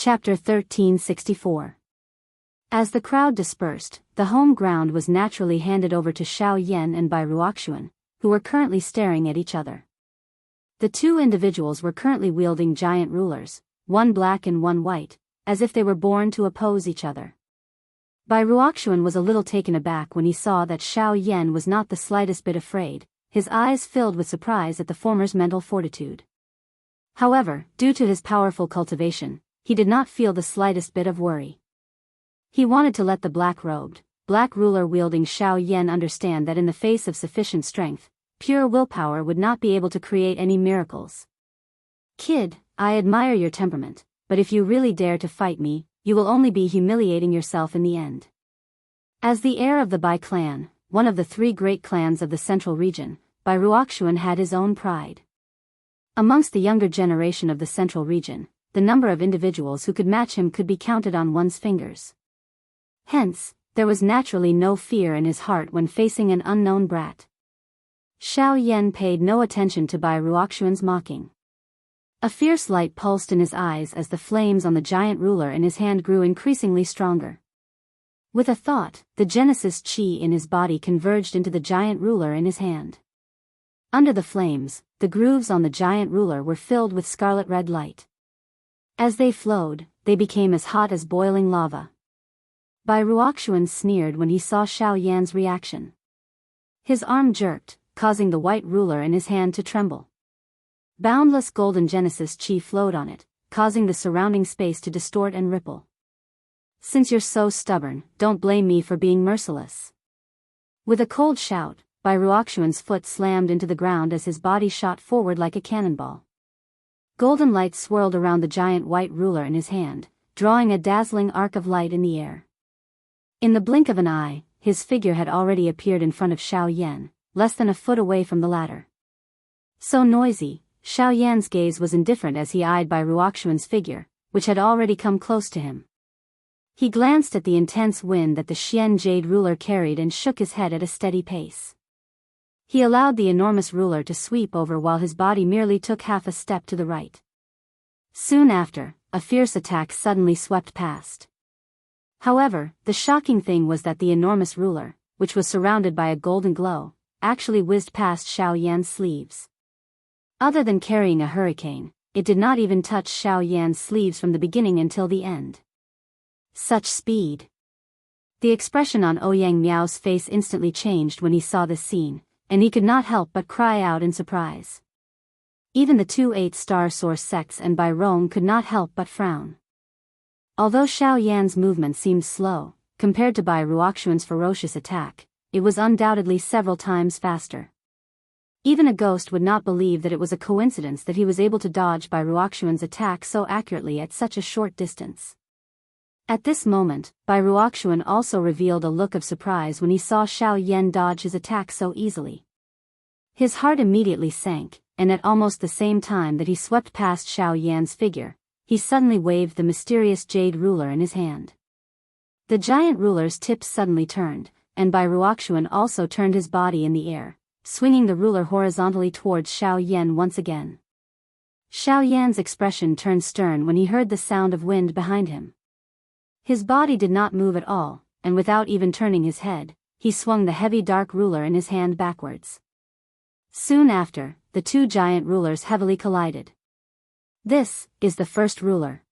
Chapter 1364. As the crowd dispersed, the home ground was naturally handed over to Xiao Yan and Bai Ruoxuan, who were currently staring at each other. The two individuals were currently wielding giant rulers, one black and one white, as if they were born to oppose each other. Bai Ruoxuan was a little taken aback when he saw that Xiao Yan was not the slightest bit afraid, his eyes filled with surprise at the former's mental fortitude. However, due to his powerful cultivation, he did not feel the slightest bit of worry. He wanted to let the black-robed, black ruler-wielding Xiao Yan understand that in the face of sufficient strength, pure willpower would not be able to create any miracles. "Kid, I admire your temperament, but if you really dare to fight me, you will only be humiliating yourself in the end." As the heir of the Bai clan, one of the three great clans of the central region, Bai Ruoxuan had his own pride. Amongst the younger generation of the central region, the number of individuals who could match him could be counted on one's fingers. Hence, there was naturally no fear in his heart when facing an unknown brat. Xiao Yan paid no attention to Bai Ruoxuan's mocking. A fierce light pulsed in his eyes as the flames on the giant ruler in his hand grew increasingly stronger. With a thought, the Genesis Qi in his body converged into the giant ruler in his hand. Under the flames, the grooves on the giant ruler were filled with scarlet-red light. As they flowed, they became as hot as boiling lava. Bai Ruoxuan sneered when he saw Xiao Yan's reaction. His arm jerked, causing the white ruler in his hand to tremble. Boundless golden Genesis Qi flowed on it, causing the surrounding space to distort and ripple. "Since you're so stubborn, don't blame me for being merciless." With a cold shout, Bai Ruoxuan's foot slammed into the ground as his body shot forward like a cannonball. Golden light swirled around the giant white ruler in his hand, drawing a dazzling arc of light in the air. In the blink of an eye, his figure had already appeared in front of Xiao Yan, less than a foot away from the latter. So noisy, Xiao Yan's gaze was indifferent as he eyed Bai Ruoxuan's figure, which had already come close to him. He glanced at the intense wind that the Xian jade ruler carried and shook his head at a steady pace. He allowed the enormous ruler to sweep over while his body merely took half a step to the right. Soon after, a fierce attack suddenly swept past. However, the shocking thing was that the enormous ruler, which was surrounded by a golden glow, actually whizzed past Xiao Yan's sleeves. Other than carrying a hurricane, it did not even touch Xiao Yan's sleeves from the beginning until the end. Such speed! The expression on Ouyang Miao's face instantly changed when he saw this scene, and he could not help but cry out in surprise. Even the two eight-star source sects and Bai Rong could not help but frown. Although Xiao Yan's movement seemed slow, compared to Bai Ruoxuan's ferocious attack, it was undoubtedly several times faster. Even a ghost would not believe that it was a coincidence that he was able to dodge Bai Ruoxuan's attack so accurately at such a short distance. At this moment, Bai Ruoxuan also revealed a look of surprise when he saw Xiao Yan dodge his attack so easily. His heart immediately sank, and at almost the same time that he swept past Xiao Yan's figure, he suddenly waved the mysterious jade ruler in his hand. The giant ruler's tip suddenly turned, and Bai Ruoxuan also turned his body in the air, swinging the ruler horizontally towards Xiao Yan once again. Xiao Yan's expression turned stern when he heard the sound of wind behind him. His body did not move at all, and without even turning his head, he swung the heavy dark ruler in his hand backwards. Soon after, the two giant rulers heavily collided. "This is the first ruler."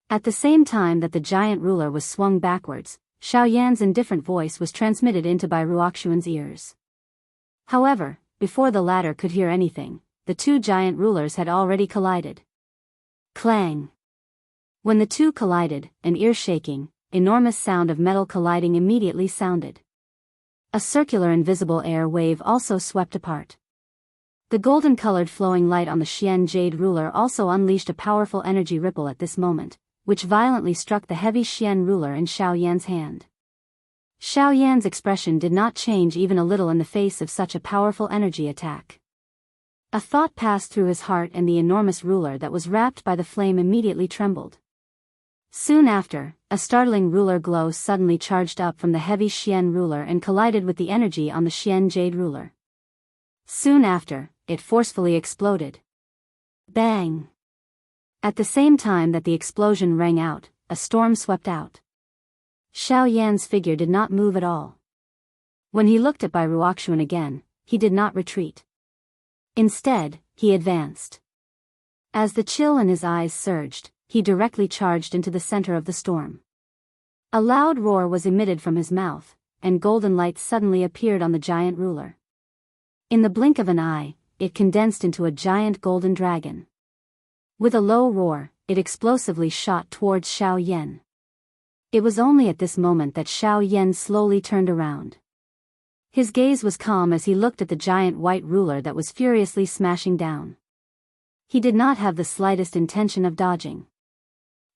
At the same time that the giant ruler was swung backwards, Xiao Yan's indifferent voice was transmitted into Bai Ruoxuan's ears. However, before the latter could hear anything, the two giant rulers had already collided. Clang! When the two collided, an ear-shaking, enormous sound of metal colliding immediately sounded. A circular invisible air wave also swept apart. The golden-colored flowing light on the Xian jade ruler also unleashed a powerful energy ripple at this moment, which violently struck the heavy Xian ruler in Xiao Yan's hand. Xiao Yan's expression did not change even a little in the face of such a powerful energy attack. A thought passed through his heart and the enormous ruler that was wrapped by the flame immediately trembled. Soon after, a startling ruler glow suddenly charged up from the heavy Xian ruler and collided with the energy on the Xian jade ruler. Soon after, it forcefully exploded. Bang! At the same time that the explosion rang out, a storm swept out. Xiao Yan's figure did not move at all. When he looked at Bai Ruoxuan again, he did not retreat. Instead, he advanced. As the chill in his eyes surged, he directly charged into the center of the storm. A loud roar was emitted from his mouth, and golden light suddenly appeared on the giant ruler. In the blink of an eye, it condensed into a giant golden dragon. With a low roar, it explosively shot towards Xiao Yan. It was only at this moment that Xiao Yan slowly turned around. His gaze was calm as he looked at the giant white ruler that was furiously smashing down. He did not have the slightest intention of dodging.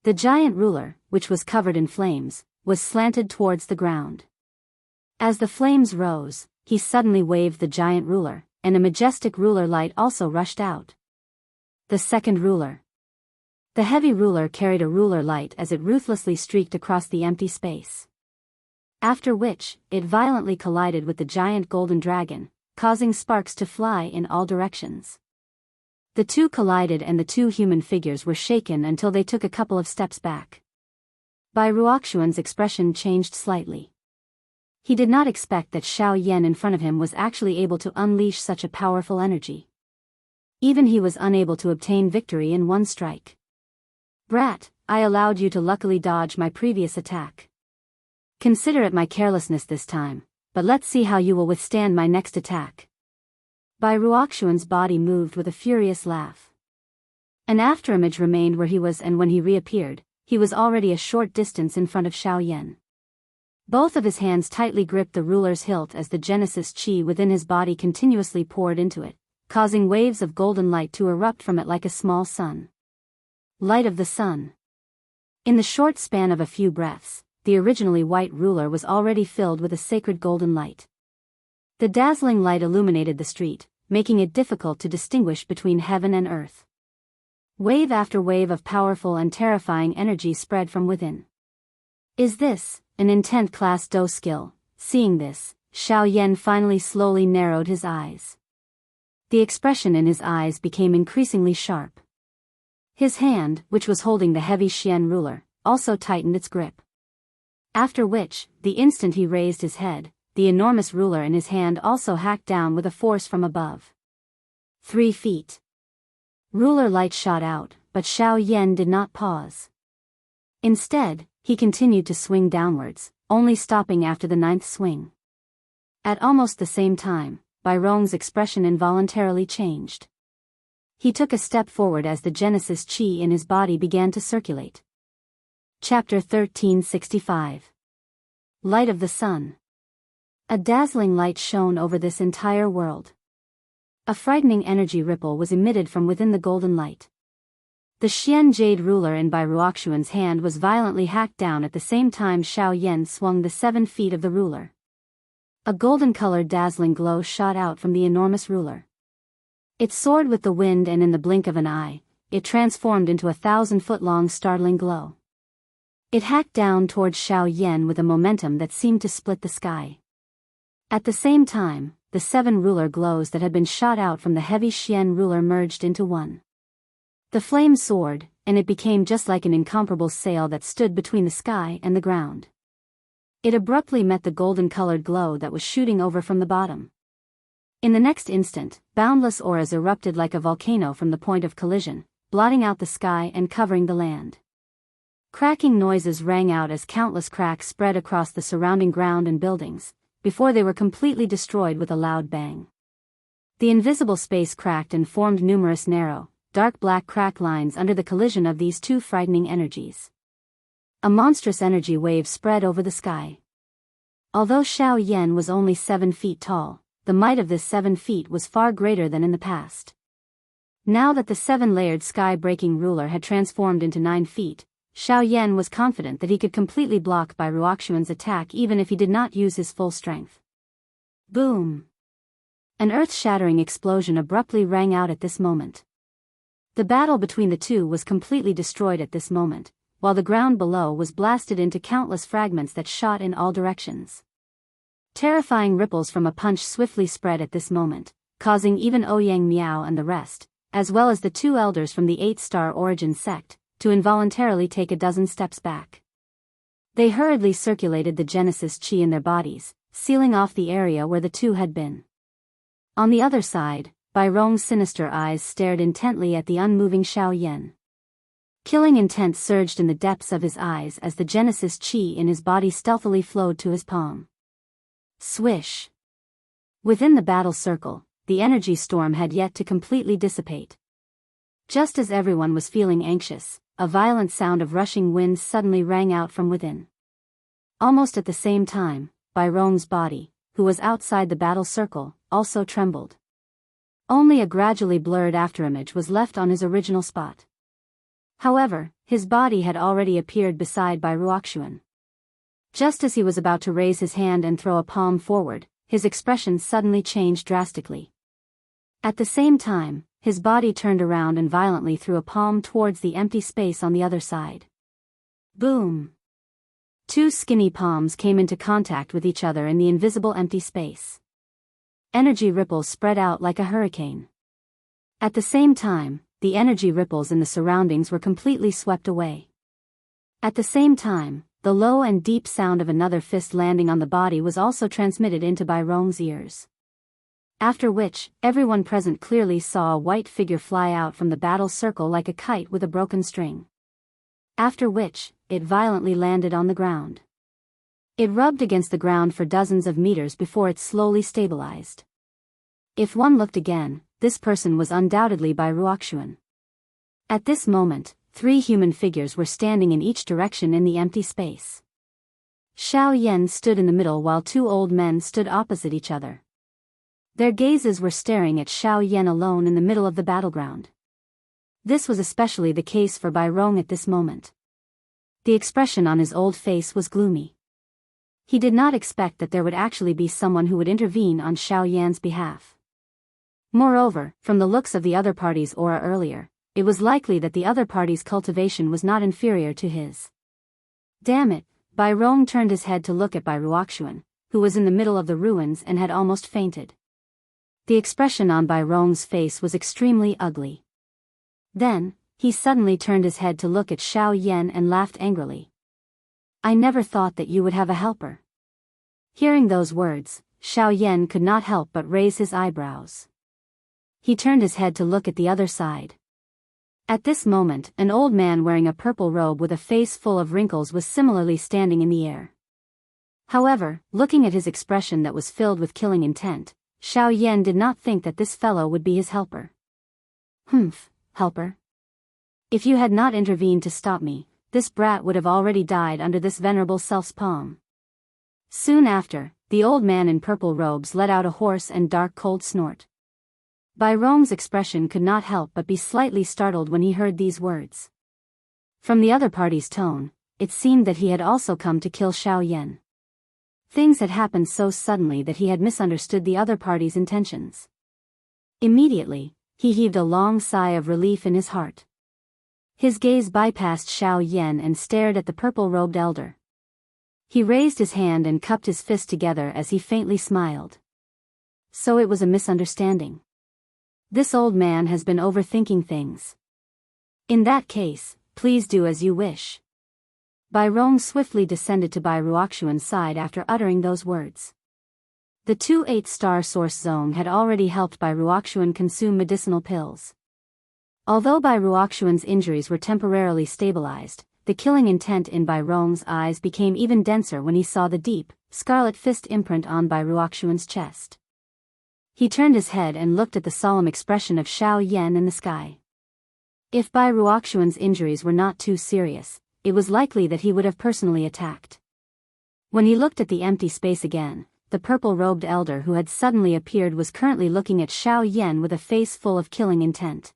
The giant ruler, which was covered in flames, was slanted towards the ground. As the flames rose, he suddenly waved the giant ruler, and a majestic ruler light also rushed out. The second ruler. The heavy ruler carried a ruler light as it ruthlessly streaked across the empty space. After which, it violently collided with the giant golden dragon, causing sparks to fly in all directions. The two collided and the two human figures were shaken until they took a couple of steps back. Bai Ruoxuan's expression changed slightly. He did not expect that Xiao Yan in front of him was actually able to unleash such a powerful energy. Even he was unable to obtain victory in one strike. Brat, I allowed you to luckily dodge my previous attack. Consider it my carelessness this time, but let's see how you will withstand my next attack. Bai Ruoxuan's body moved with a furious laugh. An afterimage remained where he was, and when he reappeared, he was already a short distance in front of Xiao Yan. Both of his hands tightly gripped the ruler's hilt as the Genesis chi within his body continuously poured into it, causing waves of golden light to erupt from it like a small sun. Light of the sun. In the short span of a few breaths, the originally white ruler was already filled with a sacred golden light. The dazzling light illuminated the street, making it difficult to distinguish between heaven and earth. Wave after wave of powerful and terrifying energy spread from within. Is this an intent class Do skill? Seeing this, Xiao Yan finally slowly narrowed his eyes. The expression in his eyes became increasingly sharp. His hand, which was holding the heavy Xian ruler, also tightened its grip. After which, the instant he raised his head, the enormous ruler in his hand also hacked down with a force from above. 3 feet. Ruler light shot out, but Xiao Yan did not pause. Instead, he continued to swing downwards, only stopping after the 9th swing. At almost the same time, Bai Rong's expression involuntarily changed. He took a step forward as the Genesis chi in his body began to circulate. Chapter 1365. Light of the Sun. A dazzling light shone over this entire world. A frightening energy ripple was emitted from within the golden light. The Xian jade ruler in Bai Ruoxuan's hand was violently hacked down at the same time Xiao Yan swung the 7 feet of the ruler. A golden-colored dazzling glow shot out from the enormous ruler. It soared with the wind, and in the blink of an eye, it transformed into a 1,000-foot-long startling glow. It hacked down towards Xiao Yan with a momentum that seemed to split the sky. At the same time, the 7 ruler glows that had been shot out from the heavy Xian ruler merged into one. The flame soared, and it became just like an incomparable sail that stood between the sky and the ground. It abruptly met the golden-colored glow that was shooting over from the bottom. In the next instant, boundless auras erupted like a volcano from the point of collision, blotting out the sky and covering the land. Cracking noises rang out as countless cracks spread across the surrounding ground and buildings, before they were completely destroyed with a loud bang. The invisible space cracked and formed numerous narrow, dark black crack lines under the collision of these two frightening energies. A monstrous energy wave spread over the sky. Although Xiao Yan was only 7 feet tall, the might of this 7 feet was far greater than in the past. Now that the 7-layered sky-breaking ruler had transformed into 9 feet, Xiao Yan was confident that he could completely block Bai Ruoxuan's attack even if he did not use his full strength. Boom! An earth-shattering explosion abruptly rang out at this moment. The battle between the two was completely destroyed at this moment, while the ground below was blasted into countless fragments that shot in all directions. Terrifying ripples from a punch swiftly spread at this moment, causing even Ouyang Miao and the rest, as well as the two elders from the 8-star origin sect, to involuntarily take a dozen steps back. They hurriedly circulated the Genesis chi in their bodies, sealing off the area where the two had been. On the other side, Bai Rong's sinister eyes stared intently at the unmoving Xiao Yan. Killing intent surged in the depths of his eyes as the Genesis chi in his body stealthily flowed to his palm. Swish! Within the battle circle, the energy storm had yet to completely dissipate. Just as everyone was feeling anxious, a violent sound of rushing winds suddenly rang out from within. Almost at the same time, Bai Rong's body, who was outside the battle circle, also trembled. Only a gradually blurred afterimage was left on his original spot. However, his body had already appeared beside Bai Ruoxuan. Just as he was about to raise his hand and throw a palm forward, his expression suddenly changed drastically. At the same time, his body turned around and violently threw a palm towards the empty space on the other side. Boom! Two skinny palms came into contact with each other in the invisible empty space. Energy ripples spread out like a hurricane. At the same time, the energy ripples in the surroundings were completely swept away. At the same time, the low and deep sound of another fist landing on the body was also transmitted into Bai Rong's ears. After which, everyone present clearly saw a white figure fly out from the battle circle like a kite with a broken string. After which, it violently landed on the ground. It rubbed against the ground for dozens of meters before it slowly stabilized. If one looked again, this person was undoubtedly Bai Ruoxuan. At this moment, 3 human figures were standing in each direction in the empty space. Xiao Yan stood in the middle while 2 old men stood opposite each other. Their gazes were staring at Xiao Yan alone in the middle of the battleground. This was especially the case for Bai Rong at this moment. The expression on his old face was gloomy. He did not expect that there would actually be someone who would intervene on Xiao Yan's behalf. Moreover, from the looks of the other party's aura earlier, it was likely that the other party's cultivation was not inferior to his. Damn it, Bai Rong turned his head to look at Bai Ruoxuan, who was in the middle of the ruins and had almost fainted. The expression on Bai Rong's face was extremely ugly. Then, he suddenly turned his head to look at Xiao Yan and laughed angrily. I never thought that you would have a helper. Hearing those words, Xiao Yan could not help but raise his eyebrows. He turned his head to look at the other side. At this moment, an old man wearing a purple robe with a face full of wrinkles was similarly standing in the air. However, looking at his expression that was filled with killing intent, Xiao Yan did not think that this fellow would be his helper. Humph, helper. If you had not intervened to stop me, this brat would have already died under this venerable self's palm. Soon after, the old man in purple robes let out a hoarse and dark cold snort. Bai Rong's expression could not help but be slightly startled when he heard these words. From the other party's tone, it seemed that he had also come to kill Xiao Yan. Things had happened so suddenly that he had misunderstood the other party's intentions. Immediately, he heaved a long sigh of relief in his heart. His gaze bypassed Xiao Yan and stared at the purple-robed elder. He raised his hand and cupped his fist together as he faintly smiled. So it was a misunderstanding. This old man has been overthinking things. In that case, please do as you wish. Bai Rong swiftly descended to Bai Ruoxuan's side after uttering those words. The 2 8-star source zone had already helped Bai Ruoxuan consume medicinal pills. Although Bai Ruoxuan's injuries were temporarily stabilized, the killing intent in Bai Rong's eyes became even denser when he saw the deep, scarlet fist imprint on Bai Ruoxuan's chest. He turned his head and looked at the solemn expression of Xiao Yan in the sky. If Bai Ruoxuan's injuries were not too serious, it was likely that he would have personally attacked. When he looked at the empty space again, the purple-robed elder who had suddenly appeared was currently looking at Xiao Yan with a face full of killing intent.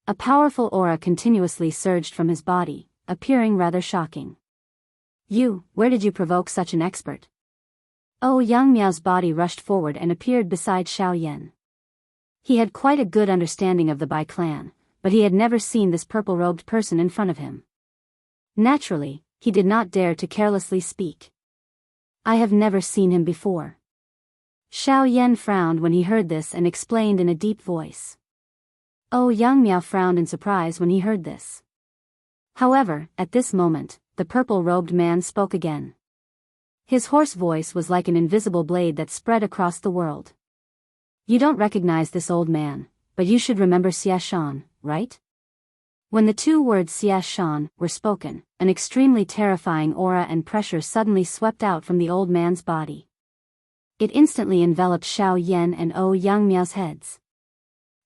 A powerful aura continuously surged from his body, appearing rather shocking. Where did you provoke such an expert? Oh, Yang Miao's body rushed forward and appeared beside Xiao Yan. He had quite a good understanding of the Bai clan, but he had never seen this purple-robed person in front of him. Naturally, he did not dare to carelessly speak. I have never seen him before. Xiao Yan frowned when he heard this and explained in a deep voice. Yang Miao frowned in surprise when he heard this. However, at this moment, the purple-robed man spoke again. His hoarse voice was like an invisible blade that spread across the world. You don't recognize this old man, but you should remember Xia Shan, right? When the two words Xia Shan were spoken, an extremely terrifying aura and pressure suddenly swept out from the old man's body. It instantly enveloped Xiao Yan and Yang Miao's heads.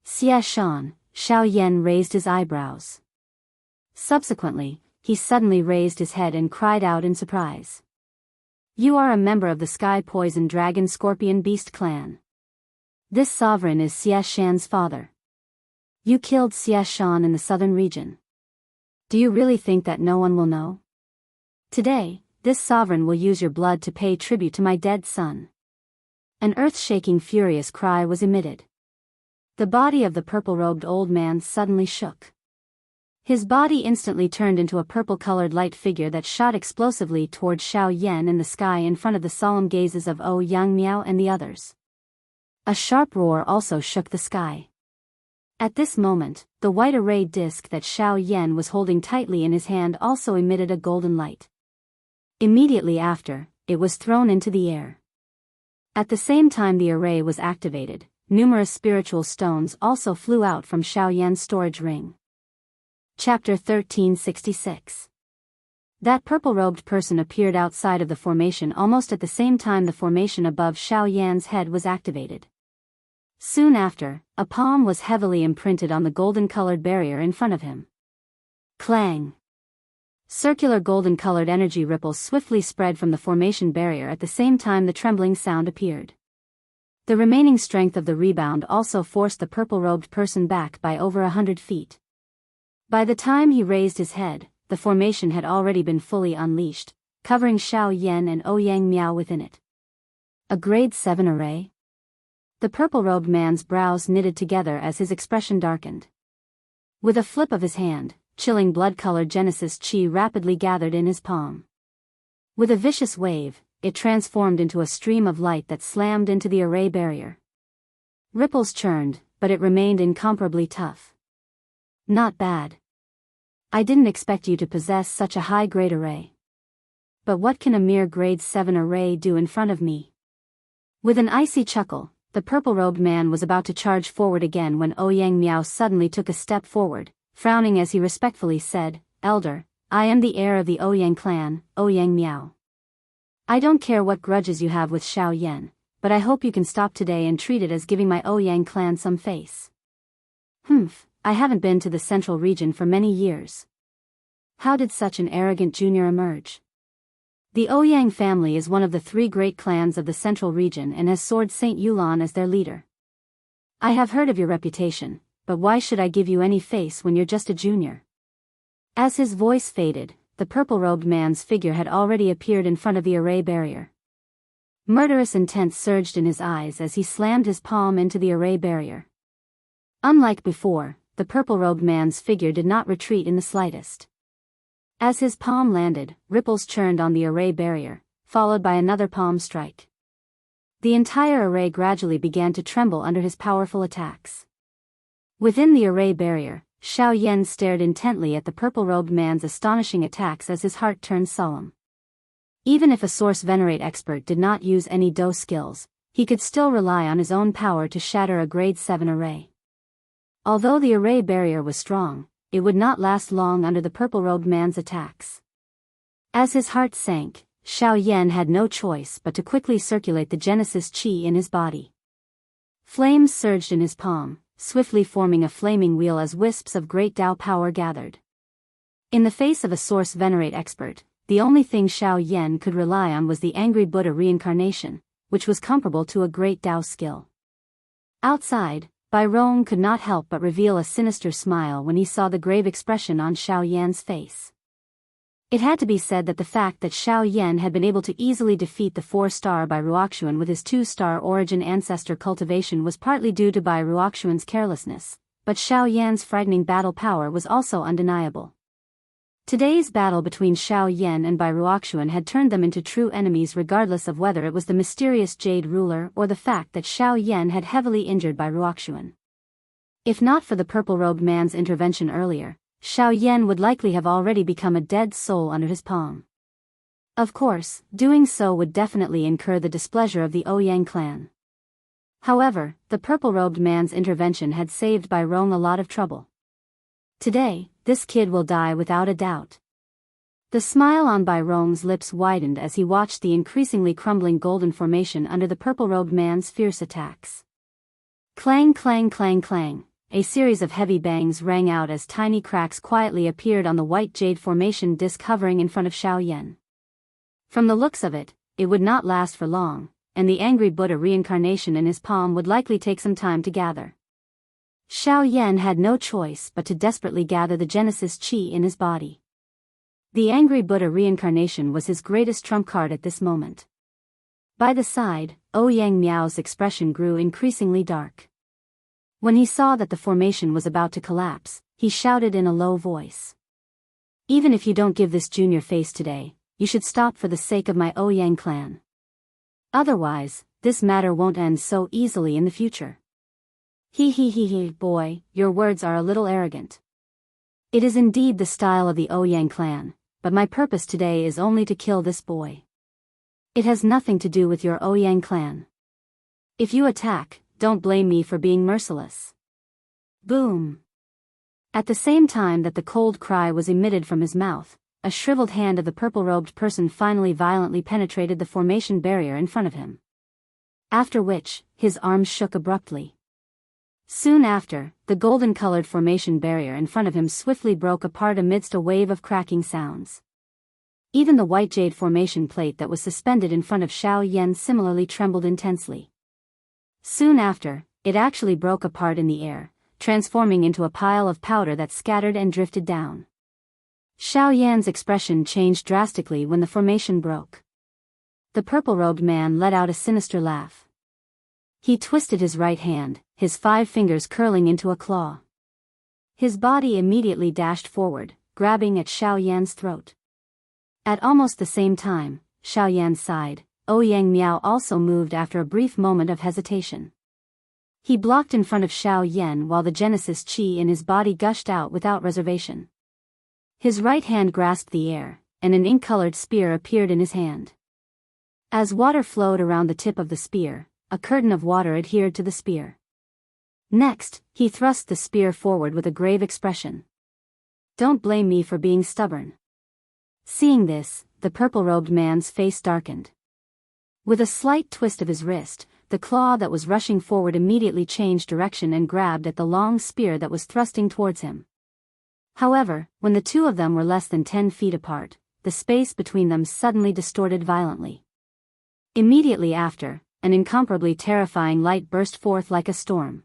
Xia Shan, Xiao Yan raised his eyebrows. Subsequently, he suddenly raised his head and cried out in surprise. You are a member of the Sky Poison Dragon Scorpion Beast clan. This sovereign is Xia Shan's father. You killed Xia Shan in the southern region. Do you really think that no one will know? Today, this sovereign will use your blood to pay tribute to my dead son. An earth-shaking furious cry was emitted. The body of the purple-robed old man suddenly shook. His body instantly turned into a purple-colored light figure that shot explosively toward Xiao Yan in the sky in front of the solemn gazes of Yang Miao and the others. A sharp roar also shook the sky. At this moment, the white array disc that Xiao Yan was holding tightly in his hand also emitted a golden light. Immediately after, it was thrown into the air. At the same time the array was activated, numerous spiritual stones also flew out from Xiao Yan's storage ring. Chapter 1366. That purple-robed person appeared outside of the formation almost at the same time the formation above Xiao Yan's head was activated. Soon after, a palm was heavily imprinted on the golden-colored barrier in front of him. Clang! Circular golden-colored energy ripples swiftly spread from the formation barrier at the same time the trembling sound appeared. The remaining strength of the rebound also forced the purple-robed person back by over 100 feet. By the time he raised his head, the formation had already been fully unleashed, covering Xiao Yan and Yang Miao within it. A grade 7 array? The purple-robed man's brows knitted together as his expression darkened. With a flip of his hand, chilling blood-colored Genesis Chi rapidly gathered in his palm. With a vicious wave, it transformed into a stream of light that slammed into the array barrier. Ripples churned, but it remained incomparably tough. Not bad. I didn't expect you to possess such a high-grade array. But what can a mere grade 7 array do in front of me? With an icy chuckle, the purple-robed man was about to charge forward again when Yang Miao suddenly took a step forward, frowning as he respectfully said, Elder, I am the heir of the Yang clan, Yang Miao. I don't care what grudges you have with Xiao Yan, but I hope you can stop today and treat it as giving my Yang clan some face. I haven't been to the central region for many years. How did such an arrogant junior emerge? The Yang family is one of the 3 great clans of the central region and has Sword Saint Yulan as their leader. I have heard of your reputation, but why should I give you any face when you're just a junior? As his voice faded, the purple-robed man's figure had already appeared in front of the array barrier. Murderous intent surged in his eyes as he slammed his palm into the array barrier. Unlike before, the purple-robed man's figure did not retreat in the slightest. As his palm landed, ripples churned on the array barrier, followed by another palm strike. The entire array gradually began to tremble under his powerful attacks. Within the array barrier, Xiao Yan stared intently at the purple-robed man's astonishing attacks as his heart turned solemn. Even if a Source Venerate expert did not use any Do skills, he could still rely on his own power to shatter a grade 7 array. Although the array barrier was strong, it would not last long under the purple-robed man's attacks. As his heart sank, Xiao Yan had no choice but to quickly circulate the Genesis Chi in his body. Flames surged in his palm, swiftly forming a flaming wheel as wisps of great Tao power gathered. In the face of a Source Venerate expert, the only thing Xiao Yan could rely on was the Angry Buddha reincarnation, which was comparable to a great Tao skill. Outside, Byron could not help but reveal a sinister smile when he saw the grave expression on Xiao Yan's face. It had to be said that the fact that Xiao Yan had been able to easily defeat the 4-star Bai Ruoxuan with his 2-star origin ancestor Cultivation was partly due to Bai Ruoxuan's carelessness, but Xiao Yan's frightening battle power was also undeniable. Today's battle between Xiao Yan and Bai Ruoxuan had turned them into true enemies regardless of whether it was the mysterious Jade ruler or the fact that Xiao Yan had heavily injured Bai Ruoxuan. If not for the purple-robed man's intervention earlier, Xiao Yan would likely have already become a dead soul under his palm. Of course, doing so would definitely incur the displeasure of the Ouyang clan. However, the purple-robed man's intervention had saved Bai Rong a lot of trouble. Today, this kid will die without a doubt. The smile on Bai Rong's lips widened as he watched the increasingly crumbling golden formation under the purple-robed man's fierce attacks. Clang clang clang clang, a series of heavy bangs rang out as tiny cracks quietly appeared on the white jade formation disc hovering in front of Xiao Yan. From the looks of it, it would not last for long, and the angry Buddha reincarnation in his palm would likely take some time to gather. Xiao Yan had no choice but to desperately gather the Genesis Qi in his body. The angry Buddha reincarnation was his greatest trump card at this moment. By the side, Ouyang Miao's expression grew increasingly dark. When he saw that the formation was about to collapse, he shouted in a low voice. "Even if you don't give this junior face today, you should stop for the sake of my Ouyang clan. Otherwise, this matter won't end so easily in the future." He, boy, your words are a little arrogant. It is indeed the style of the Ouyang clan, but my purpose today is only to kill this boy. It has nothing to do with your Ouyang clan. If you attack, don't blame me for being merciless. Boom. At the same time that the cold cry was emitted from his mouth, a shriveled hand of the purple-robed person finally violently penetrated the formation barrier in front of him. After which, his arms shook abruptly. Soon after, the golden-colored formation barrier in front of him swiftly broke apart amidst a wave of cracking sounds. Even the white jade formation plate that was suspended in front of Xiao Yan similarly trembled intensely. Soon after, it actually broke apart in the air, transforming into a pile of powder that scattered and drifted down. Xiao Yan's expression changed drastically when the formation broke. The purple-robed man let out a sinister laugh. He twisted his right hand, his 5 fingers curling into a claw. His body immediately dashed forward, grabbing at Xiao Yan's throat. At almost the same time, Xiao Yan's side, Ouyang Miao also moved after a brief moment of hesitation. He blocked in front of Xiao Yan while the Genesis Qi in his body gushed out without reservation. His right hand grasped the air, and an ink-colored spear appeared in his hand. As water flowed around the tip of the spear, a curtain of water adhered to the spear. Next, he thrust the spear forward with a grave expression. "Don't blame me for being stubborn." Seeing this, the purple-robed man's face darkened. With a slight twist of his wrist, the claw that was rushing forward immediately changed direction and grabbed at the long spear that was thrusting towards him. However, when the two of them were less than 10 feet apart, the space between them suddenly distorted violently. Immediately after, an incomparably terrifying light burst forth like a storm.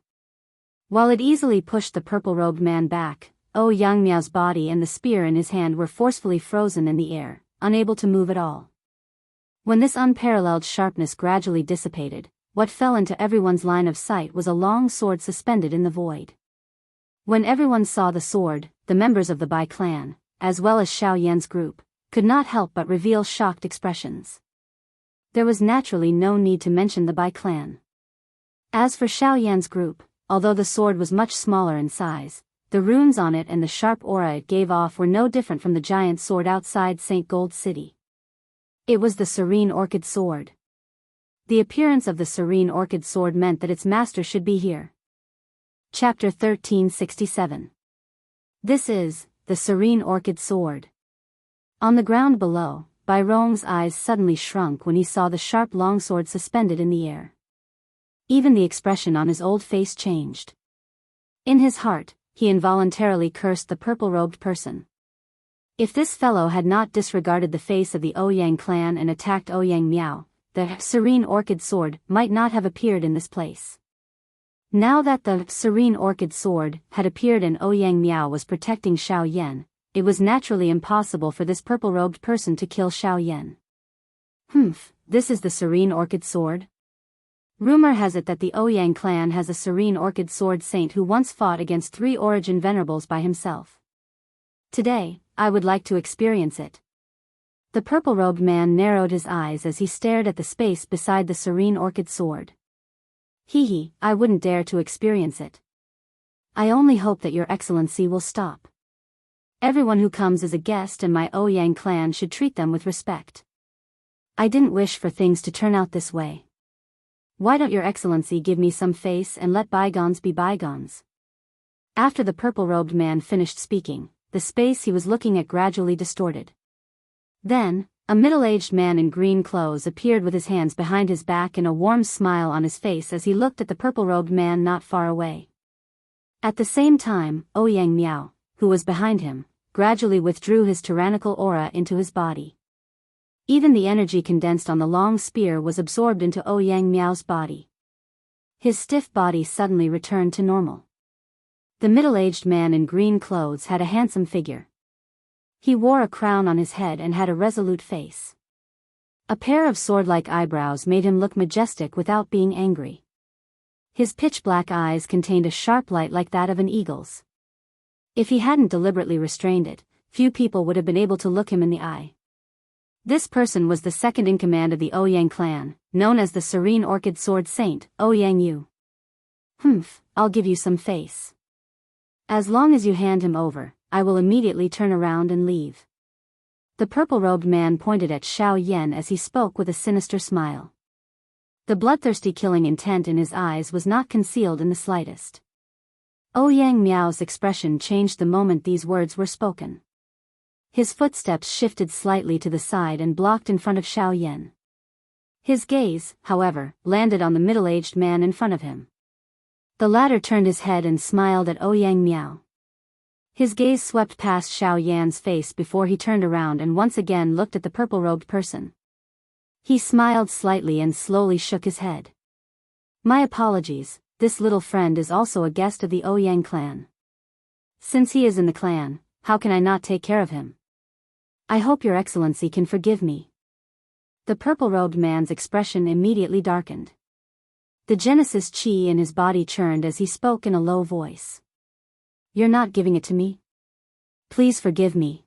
While it easily pushed the purple-robed man back, Ouyang Miao's body and the spear in his hand were forcefully frozen in the air, unable to move at all. When this unparalleled sharpness gradually dissipated, what fell into everyone's line of sight was a long sword suspended in the void. When everyone saw the sword, the members of the Bai clan, as well as Xiao Yan's group, could not help but reveal shocked expressions. There was naturally no need to mention the Bai clan. As for Xiao Yan's group, although the sword was much smaller in size, the runes on it and the sharp aura it gave off were no different from the giant sword outside St. Gold City. It was the Serene Orchid Sword. The appearance of the Serene Orchid Sword meant that its master should be here. Chapter 1367. This is the Serene Orchid Sword. On the ground below, Bai Rong's eyes suddenly shrunk when he saw the sharp longsword suspended in the air. Even the expression on his old face changed. In his heart, he involuntarily cursed the purple-robed person. If this fellow had not disregarded the face of the Ouyang clan and attacked Ouyang Miao, the Serene Orchid Sword might not have appeared in this place. Now that the Serene Orchid Sword had appeared and Ouyang Miao was protecting Xiao Yan, it was naturally impossible for this purple-robed person to kill Xiao Yan. This is the Serene Orchid Sword? Rumor has it that the Ouyang clan has a Serene Orchid Sword saint who once fought against 3 Origin Venerables by himself. Today, I would like to experience it. The purple-robed man narrowed his eyes as he stared at the space beside the Serene Orchid Sword. I wouldn't dare to experience it. I only hope that your excellency will stop. Everyone who comes is a guest and my Ouyang clan should treat them with respect. I didn't wish for things to turn out this way. Why don't your excellency give me some face and let bygones be bygones? After the purple-robed man finished speaking, the space he was looking at gradually distorted. Then, a middle-aged man in green clothes appeared with his hands behind his back and a warm smile on his face as he looked at the purple-robed man not far away. At the same time, Ouyang Miao, who was behind him, gradually withdrew his tyrannical aura into his body. Even the energy condensed on the long spear was absorbed into Ouyang Miao's body. His stiff body suddenly returned to normal. The middle-aged man in green clothes had a handsome figure. He wore a crown on his head and had a resolute face. A pair of sword-like eyebrows made him look majestic without being angry. His pitch-black eyes contained a sharp light like that of an eagle's. If he hadn't deliberately restrained it, few people would have been able to look him in the eye. This person was the second in command of the Ouyang clan, known as the Serene Orchid Sword Saint, Ouyang Yu. I'll give you some face. As long as you hand him over, I will immediately turn around and leave. The purple-robed man pointed at Xiao Yan as he spoke with a sinister smile. The bloodthirsty killing intent in his eyes was not concealed in the slightest. Ouyang Miao's expression changed the moment these words were spoken. His footsteps shifted slightly to the side and blocked in front of Xiao Yan. His gaze, however, landed on the middle-aged man in front of him. The latter turned his head and smiled at Ouyang Miao. His gaze swept past Xiao Yan's face before he turned around and once again looked at the purple-robed person. He smiled slightly and slowly shook his head. My apologies, this little friend is also a guest of the Ouyang clan. Since he is in the clan, how can I not take care of him? I hope your excellency can forgive me. The purple-robed man's expression immediately darkened. The Genesis chi in his body churned as he spoke in a low voice. You're not giving it to me? Please forgive me.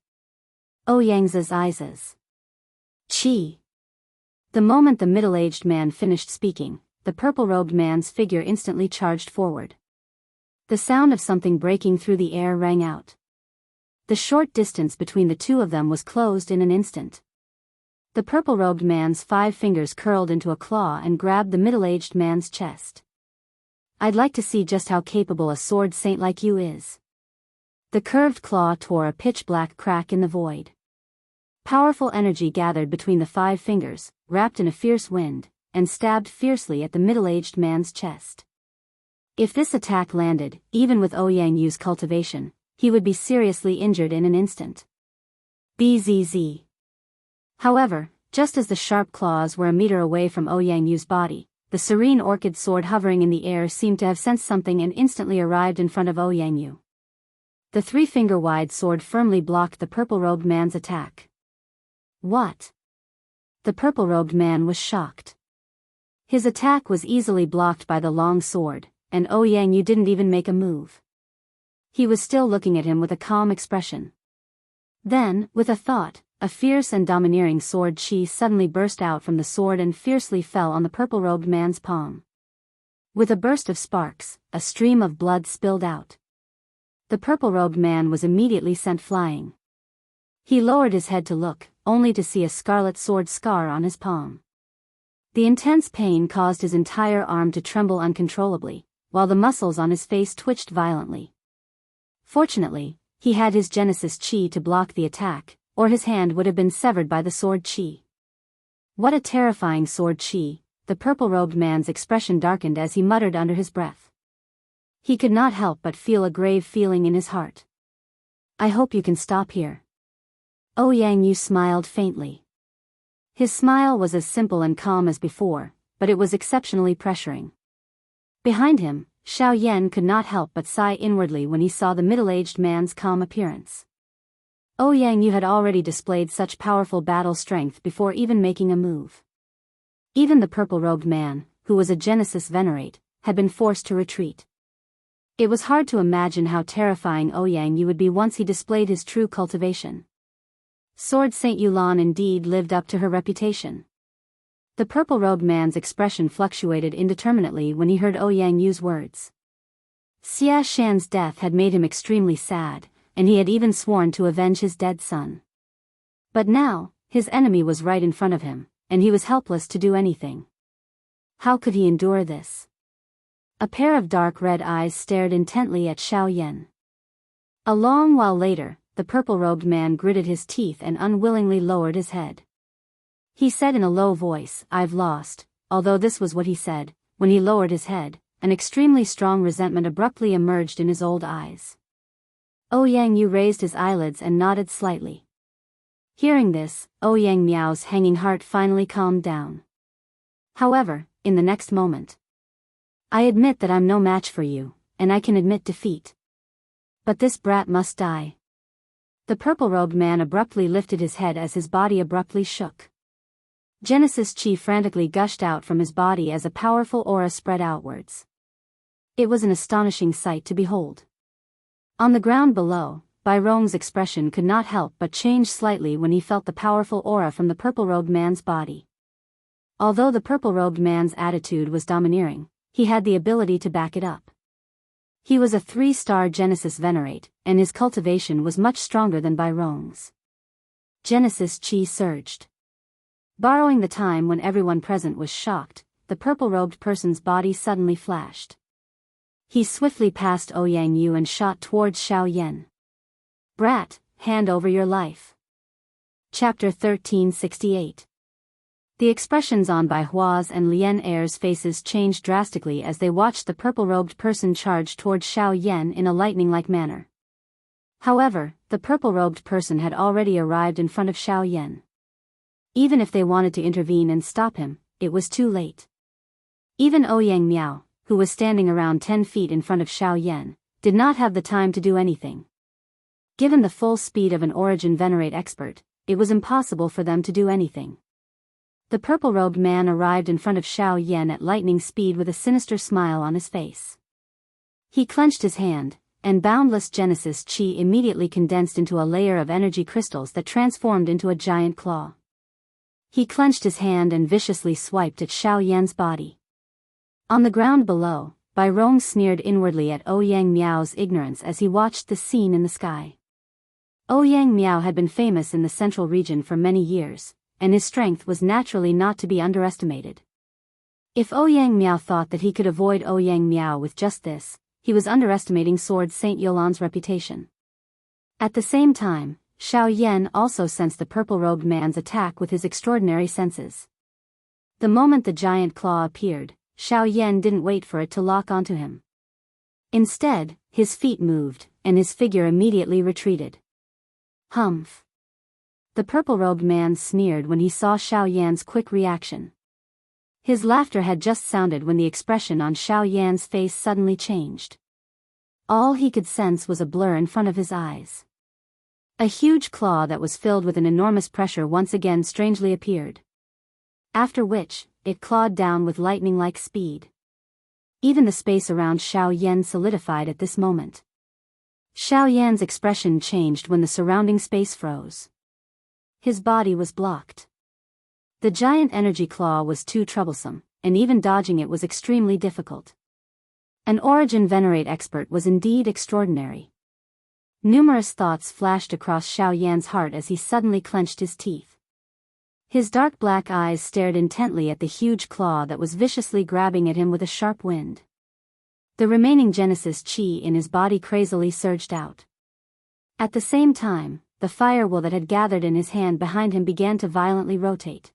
Ouyang's eyes. Chi. The moment the middle-aged man finished speaking, the purple-robed man's figure instantly charged forward. The sound of something breaking through the air rang out. The short distance between the two of them was closed in an instant. The purple-robed man's 5 fingers curled into a claw and grabbed the middle-aged man's chest. I'd like to see just how capable a sword saint like you is. The curved claw tore a pitch-black crack in the void. Powerful energy gathered between the 5 fingers, wrapped in a fierce wind, and stabbed fiercely at the middle-aged man's chest. If this attack landed, even with Ouyang Yu's cultivation, he would be seriously injured in an instant. Bzz. However, just as the sharp claws were a meter away from Ouyang Yu's body, the serene orchid sword hovering in the air seemed to have sensed something and instantly arrived in front of Ouyang Yu. The 3-finger-wide sword firmly blocked the purple-robed man's attack. What? The purple-robed man was shocked. His attack was easily blocked by the long sword, and Ouyang Yu didn't even make a move. He was still looking at him with a calm expression. Then, with a thought, a fierce and domineering sword chi suddenly burst out from the sword and fiercely fell on the purple-robed man's palm. With a burst of sparks, a stream of blood spilled out. The purple-robed man was immediately sent flying. He lowered his head to look, only to see a scarlet sword scar on his palm. The intense pain caused his entire arm to tremble uncontrollably, while the muscles on his face twitched violently. Fortunately, he had his Genesis chi to block the attack, or his hand would have been severed by the sword chi. What a terrifying sword chi! The purple-robed man's expression darkened as he muttered under his breath. He could not help but feel a grave feeling in his heart. I hope you can stop here. Ouyang Yu smiled faintly. His smile was as simple and calm as before, but it was exceptionally pressuring. Behind him, Xiao Yan could not help but sigh inwardly when he saw the middle-aged man's calm appearance. Ouyang Yu had already displayed such powerful battle strength before even making a move. Even the purple-robed man, who was a Genesis Venerate, had been forced to retreat. It was hard to imagine how terrifying Ouyang Yu would be once he displayed his true cultivation. Sword Saint Yulan indeed lived up to her reputation. The purple-robed man's expression fluctuated indeterminately when he heard Ouyang Yu's words. Xia Shan's death had made him extremely sad, and he had even sworn to avenge his dead son. But now, his enemy was right in front of him, and he was helpless to do anything. How could he endure this? A pair of dark red eyes stared intently at Xiao Yan. A long while later, the purple-robed man gritted his teeth and unwillingly lowered his head. He said in a low voice, "I've lost," although this was what he said. When he lowered his head, an extremely strong resentment abruptly emerged in his old eyes. Ouyang Yu raised his eyelids and nodded slightly. Hearing this, Ouyang Miao's hanging heart finally calmed down. However, in the next moment, "I admit that I'm no match for you, and I can admit defeat. But this brat must die." The purple-robed man abruptly lifted his head as his body abruptly shook. Genesis Chi frantically gushed out from his body as a powerful aura spread outwards. It was an astonishing sight to behold. On the ground below, Bai Rong's expression could not help but change slightly when he felt the powerful aura from the purple-robed man's body. Although the purple-robed man's attitude was domineering, he had the ability to back it up. He was a 3-star Genesis Venerate, and his cultivation was much stronger than Bai Rong's. Genesis Chi surged. Borrowing the time when everyone present was shocked, the purple-robed person's body suddenly flashed. He swiftly passed Ouyang Yu and shot towards Xiao Yan. "Brat, hand over your life." Chapter 1368. The expressions on Bai Hua's and Lian Er's faces changed drastically as they watched the purple-robed person charge towards Xiao Yan in a lightning-like manner. However, the purple-robed person had already arrived in front of Xiao Yan. Even if they wanted to intervene and stop him, it was too late. Even Ouyang Miao, who was standing around 10 feet in front of Xiao Yan, did not have the time to do anything. Given the full speed of an Origin Venerate expert, it was impossible for them to do anything. The purple-robed man arrived in front of Xiao Yan at lightning speed with a sinister smile on his face. He clenched his hand, and boundless Genesis Chi immediately condensed into a layer of energy crystals that transformed into a giant claw. He clenched his hand and viciously swiped at Xiao Yan's body. On the ground below, Bai Rong sneered inwardly at Ouyang Miao's ignorance as he watched the scene in the sky. Ouyang Miao had been famous in the central region for many years, and his strength was naturally not to be underestimated. If Ouyang Miao thought that he could avoid Ouyang Miao with just this, he was underestimating Sword Saint Yolan's reputation. At the same time, Xiao Yan also sensed the purple-robed man's attack with his extraordinary senses. The moment the giant claw appeared, Xiao Yan didn't wait for it to lock onto him. Instead, his feet moved, and his figure immediately retreated. "Humph." The purple-robed man sneered when he saw Xiao Yan's quick reaction. His laughter had just sounded when the expression on Xiao Yan's face suddenly changed. All he could sense was a blur in front of his eyes. A huge claw that was filled with an enormous pressure once again strangely appeared. After which, it clawed down with lightning-like speed. Even the space around Xiao Yan solidified at this moment. Xiao Yan's expression changed when the surrounding space froze. His body was blocked. The giant energy claw was too troublesome, and even dodging it was extremely difficult. An Origin Venerate expert was indeed extraordinary. Numerous thoughts flashed across Xiao Yan's heart as he suddenly clenched his teeth. His dark black eyes stared intently at the huge claw that was viciously grabbing at him with a sharp wind. The remaining Genesis Chi in his body crazily surged out. At the same time, the firewheel that had gathered in his hand behind him began to violently rotate.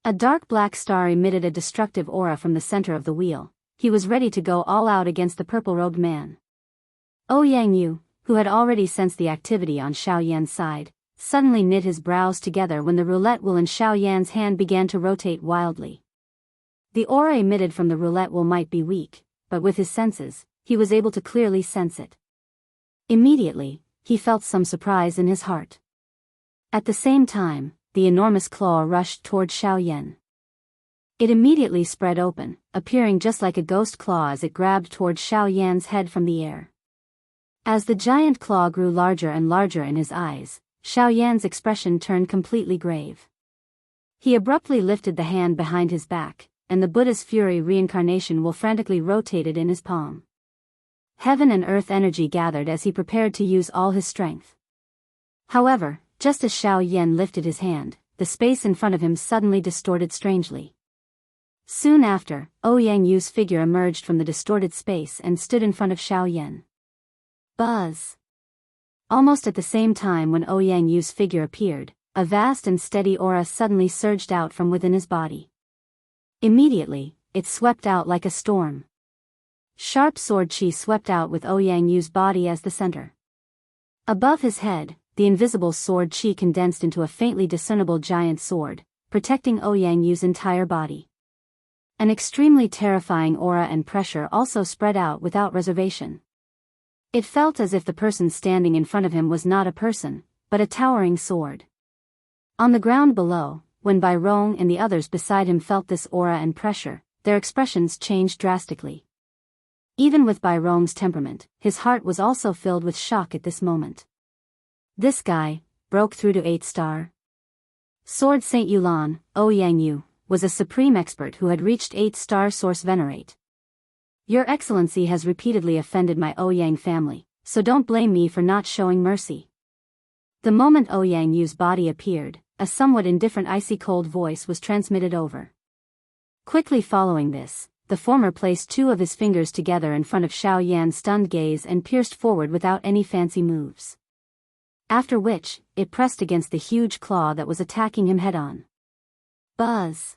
A dark black star emitted a destructive aura from the center of the wheel. He was ready to go all out against the purple-robed man. Ouyang Yu, who had already sensed the activity on Xiao Yan's side, suddenly knit his brows together when the roulette wheel in Xiao Yan's hand began to rotate wildly. The aura emitted from the roulette wheel might be weak, but with his senses, he was able to clearly sense it. Immediately, he felt some surprise in his heart. At the same time, the enormous claw rushed toward Xiao Yan. It immediately spread open, appearing just like a ghost claw as it grabbed toward Xiao Yan's head from the air. As the giant claw grew larger and larger in his eyes, Xiao Yan's expression turned completely grave. He abruptly lifted the hand behind his back, and the Buddha's Fury reincarnation will frantically rotated in his palm. Heaven and earth energy gathered as he prepared to use all his strength. However, just as Xiao Yan lifted his hand, the space in front of him suddenly distorted strangely. Soon after, Ouyang Yu's figure emerged from the distorted space and stood in front of Xiao Yan. Buzz! Almost at the same time when Ouyang Yu's figure appeared, a vast and steady aura suddenly surged out from within his body. Immediately, it swept out like a storm. Sharp sword chi swept out with Ouyang Yu's body as the center. Above his head, the invisible sword chi condensed into a faintly discernible giant sword, protecting Ouyang Yu's entire body. An extremely terrifying aura and pressure also spread out without reservation. It felt as if the person standing in front of him was not a person, but a towering sword. On the ground below, when Bai Rong and the others beside him felt this aura and pressure, their expressions changed drastically. Even with Bai Rong's temperament, his heart was also filled with shock at this moment. This guy broke through to 8-star. Sword Saint Yulan, Ouyang Yu, was a supreme expert who had reached 8-star source venerate. Your Excellency has repeatedly offended my Ouyang family, so don't blame me for not showing mercy. The moment Ouyang Yu's body appeared, a somewhat indifferent icy cold voice was transmitted over. Quickly following this, the former placed two of his fingers together in front of Xiao Yan's stunned gaze and pierced forward without any fancy moves. After which, it pressed against the huge claw that was attacking him head-on. Buzz!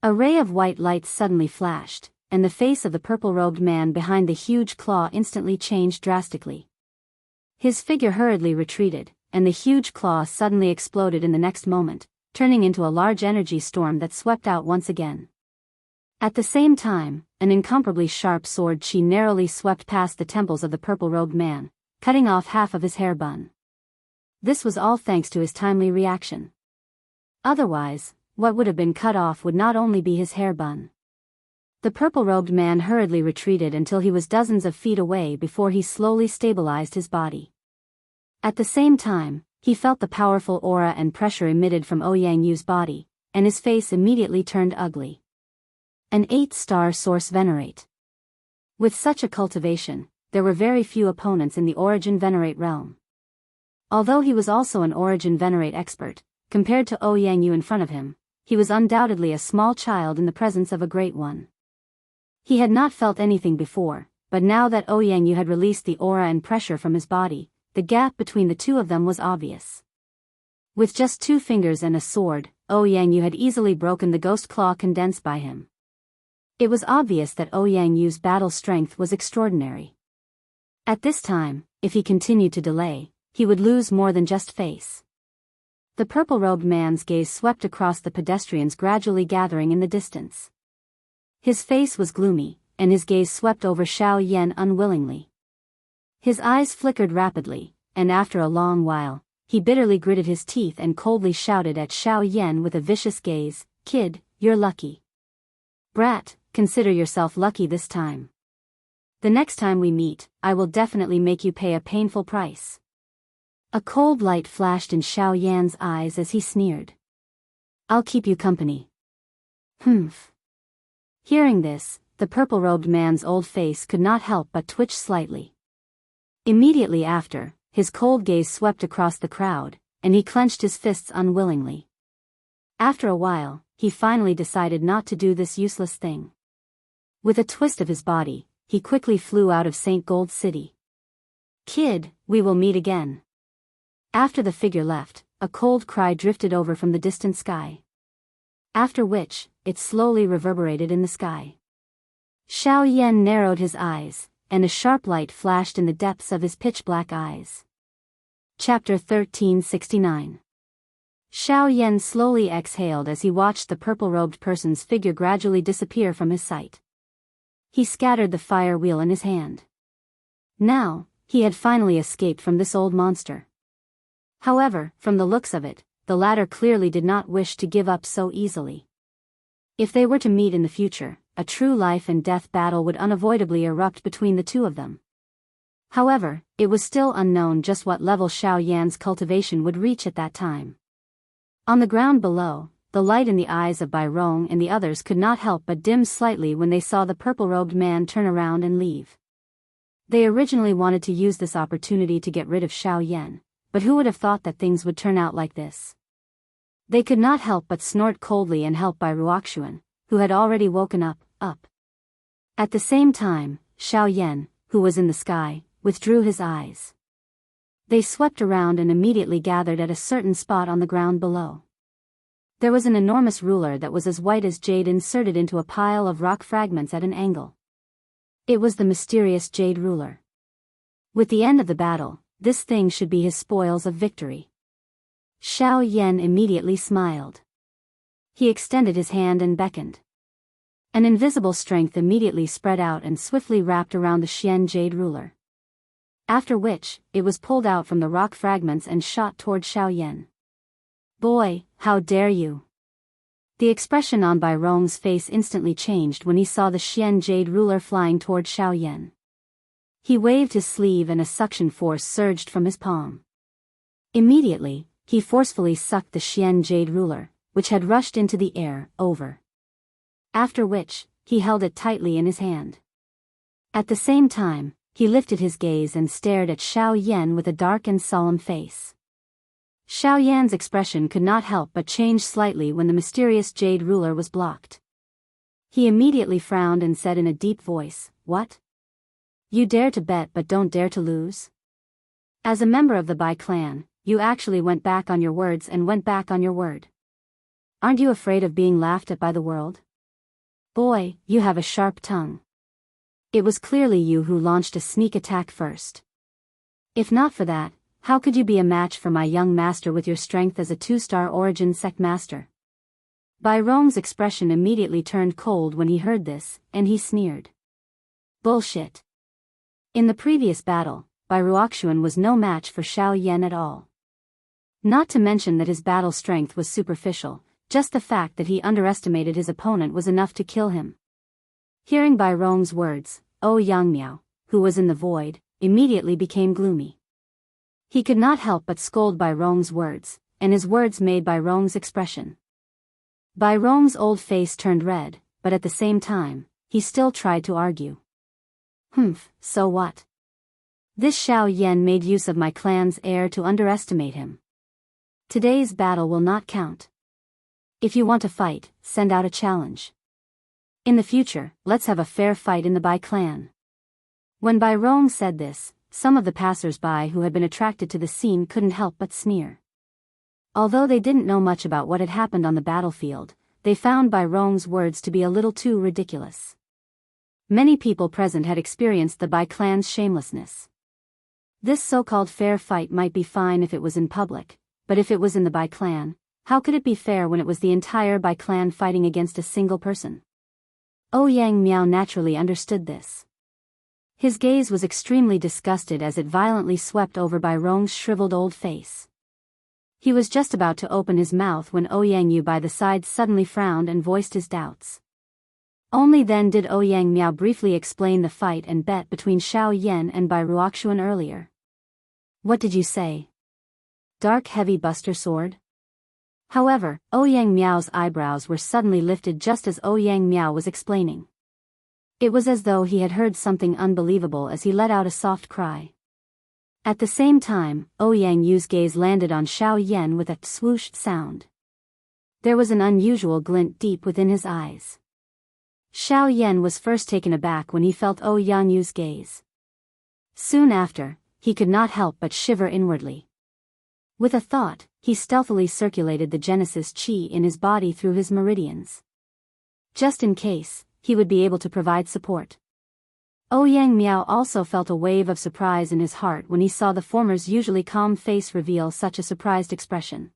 A ray of white light suddenly flashed, and the face of the purple-robed man behind the huge claw instantly changed drastically. His figure hurriedly retreated, and the huge claw suddenly exploded in the next moment, turning into a large energy storm that swept out once again. At the same time, an incomparably sharp sword chi narrowly swept past the temples of the purple-robed man, cutting off half of his hair bun. This was all thanks to his timely reaction. Otherwise, what would have been cut off would not only be his hair bun. The purple-robed man hurriedly retreated until he was dozens of feet away before he slowly stabilized his body. At the same time, he felt the powerful aura and pressure emitted from Ouyang Yu's body, and his face immediately turned ugly. An 8-star source venerate. With such a cultivation, there were very few opponents in the origin venerate realm. Although he was also an origin venerate expert, compared to Ouyang Yu in front of him, he was undoubtedly a small child in the presence of a great one. He had not felt anything before, but now that Ouyang Yu had released the aura and pressure from his body, the gap between the two of them was obvious. With just 2 fingers and a sword, Ouyang Yu had easily broken the ghost claw condensed by him. It was obvious that Ouyang Yu's battle strength was extraordinary. At this time, if he continued to delay, he would lose more than just face. The purple-robed man's gaze swept across the pedestrians gradually gathering in the distance. His face was gloomy, and his gaze swept over Xiao Yan unwillingly. His eyes flickered rapidly, and after a long while, he bitterly gritted his teeth and coldly shouted at Xiao Yan with a vicious gaze, "Kid, you're lucky. Brat, consider yourself lucky this time. The next time we meet, I will definitely make you pay a painful price." A cold light flashed in Xiao Yan's eyes as he sneered. "I'll keep you company." Humph. Hearing this, the purple-robed man's old face could not help but twitch slightly. Immediately after, his cold gaze swept across the crowd, and he clenched his fists unwillingly. After a while, he finally decided not to do this useless thing. With a twist of his body, he quickly flew out of St. Gold City. "Kid, we will meet again." After the figure left, a cold cry drifted over from the distant sky. After which, it slowly reverberated in the sky. Xiao Yan narrowed his eyes, and a sharp light flashed in the depths of his pitch-black eyes. Chapter 1369. Xiao Yan slowly exhaled as he watched the purple-robed person's figure gradually disappear from his sight. He scattered the fire wheel in his hand. Now, he had finally escaped from this old monster. However, from the looks of it, the latter clearly did not wish to give up so easily. If they were to meet in the future, a true life and death battle would unavoidably erupt between the two of them. However, it was still unknown just what level Xiao Yan's cultivation would reach at that time. On the ground below, the light in the eyes of Bai Rong and the others could not help but dim slightly when they saw the purple-robed man turn around and leave. They originally wanted to use this opportunity to get rid of Xiao Yan, but who would have thought that things would turn out like this? They could not help but snort coldly and helped by Ruoxuan, who had already woken up. At the same time, Xiao Yan, who was in the sky, withdrew his eyes. They swept around and immediately gathered at a certain spot on the ground below. There was an enormous ruler that was as white as jade inserted into a pile of rock fragments at an angle. It was the mysterious jade ruler. With the end of the battle, this thing should be his spoils of victory. Xiao Yan immediately smiled. He extended his hand and beckoned. An invisible strength immediately spread out and swiftly wrapped around the Xian jade ruler. After which, it was pulled out from the rock fragments and shot toward Xiao Yan. "Boy, how dare you!" The expression on Bai Rong's face instantly changed when he saw the Xian jade ruler flying toward Xiao Yan. He waved his sleeve and a suction force surged from his palm. Immediately, he forcefully sucked the Xian jade ruler, which had rushed into the air, over. After which, he held it tightly in his hand. At the same time, he lifted his gaze and stared at Xiao Yan with a dark and solemn face. Xiao Yan's expression could not help but change slightly when the mysterious jade ruler was blocked. He immediately frowned and said in a deep voice, "What? You dare to bet but don't dare to lose? As a member of the Bai clan, you actually went back on your words and went back on your word. Aren't you afraid of being laughed at by the world? Boy, you have a sharp tongue. It was clearly you who launched a sneak attack first. If not for that, how could you be a match for my young master with your strength as a 2-star origin sect master?" Bai Rong's expression immediately turned cold when he heard this, and he sneered. Bullshit. In the previous battle, Bai Ruoxuan was no match for Xiao Yan at all. Not to mention that his battle strength was superficial, just the fact that he underestimated his opponent was enough to kill him. Hearing Bai Rong's words, Yang Miao, who was in the void, immediately became gloomy. He could not help but scold Bai Rong's words, and his words made Bai Rong's expression. Bai Rong's old face turned red, but at the same time, he still tried to argue. So what? This Xiao Yan made use of my clan's heir to underestimate him. Today's battle will not count. If you want to fight, send out a challenge. In the future, let's have a fair fight in the Bai clan. When Bai Rong said this, some of the passers-by who had been attracted to the scene couldn't help but sneer. Although they didn't know much about what had happened on the battlefield, they found Bai Rong's words to be a little too ridiculous. Many people present had experienced the Bai clan's shamelessness. This so-called fair fight might be fine if it was in public, but if it was in the Bai clan, how could it be fair when it was the entire Bai clan fighting against a single person? Yang Miao naturally understood this. His gaze was extremely disgusted as it violently swept over Bai Rong's shriveled old face. He was just about to open his mouth when Yang Yu by the side suddenly frowned and voiced his doubts. Only then did Yang Miao briefly explain the fight and bet between Xiao Yan and Bai Ruoxuan earlier. What did you say? Dark heavy buster sword? However, Yang Miao's eyebrows were suddenly lifted just as Yang Miao was explaining. It was as though he had heard something unbelievable as he let out a soft cry. At the same time, Yang Yu's gaze landed on Xiao Yan with a swoosh sound. There was an unusual glint deep within his eyes. Xiao Yan was first taken aback when he felt Yang Yu's gaze. Soon after, he could not help but shiver inwardly. With a thought, he stealthily circulated the Genesis Qi in his body through his meridians. Just in case, he would be able to provide support. Yang Miao also felt a wave of surprise in his heart when he saw the former's usually calm face reveal such a surprised expression.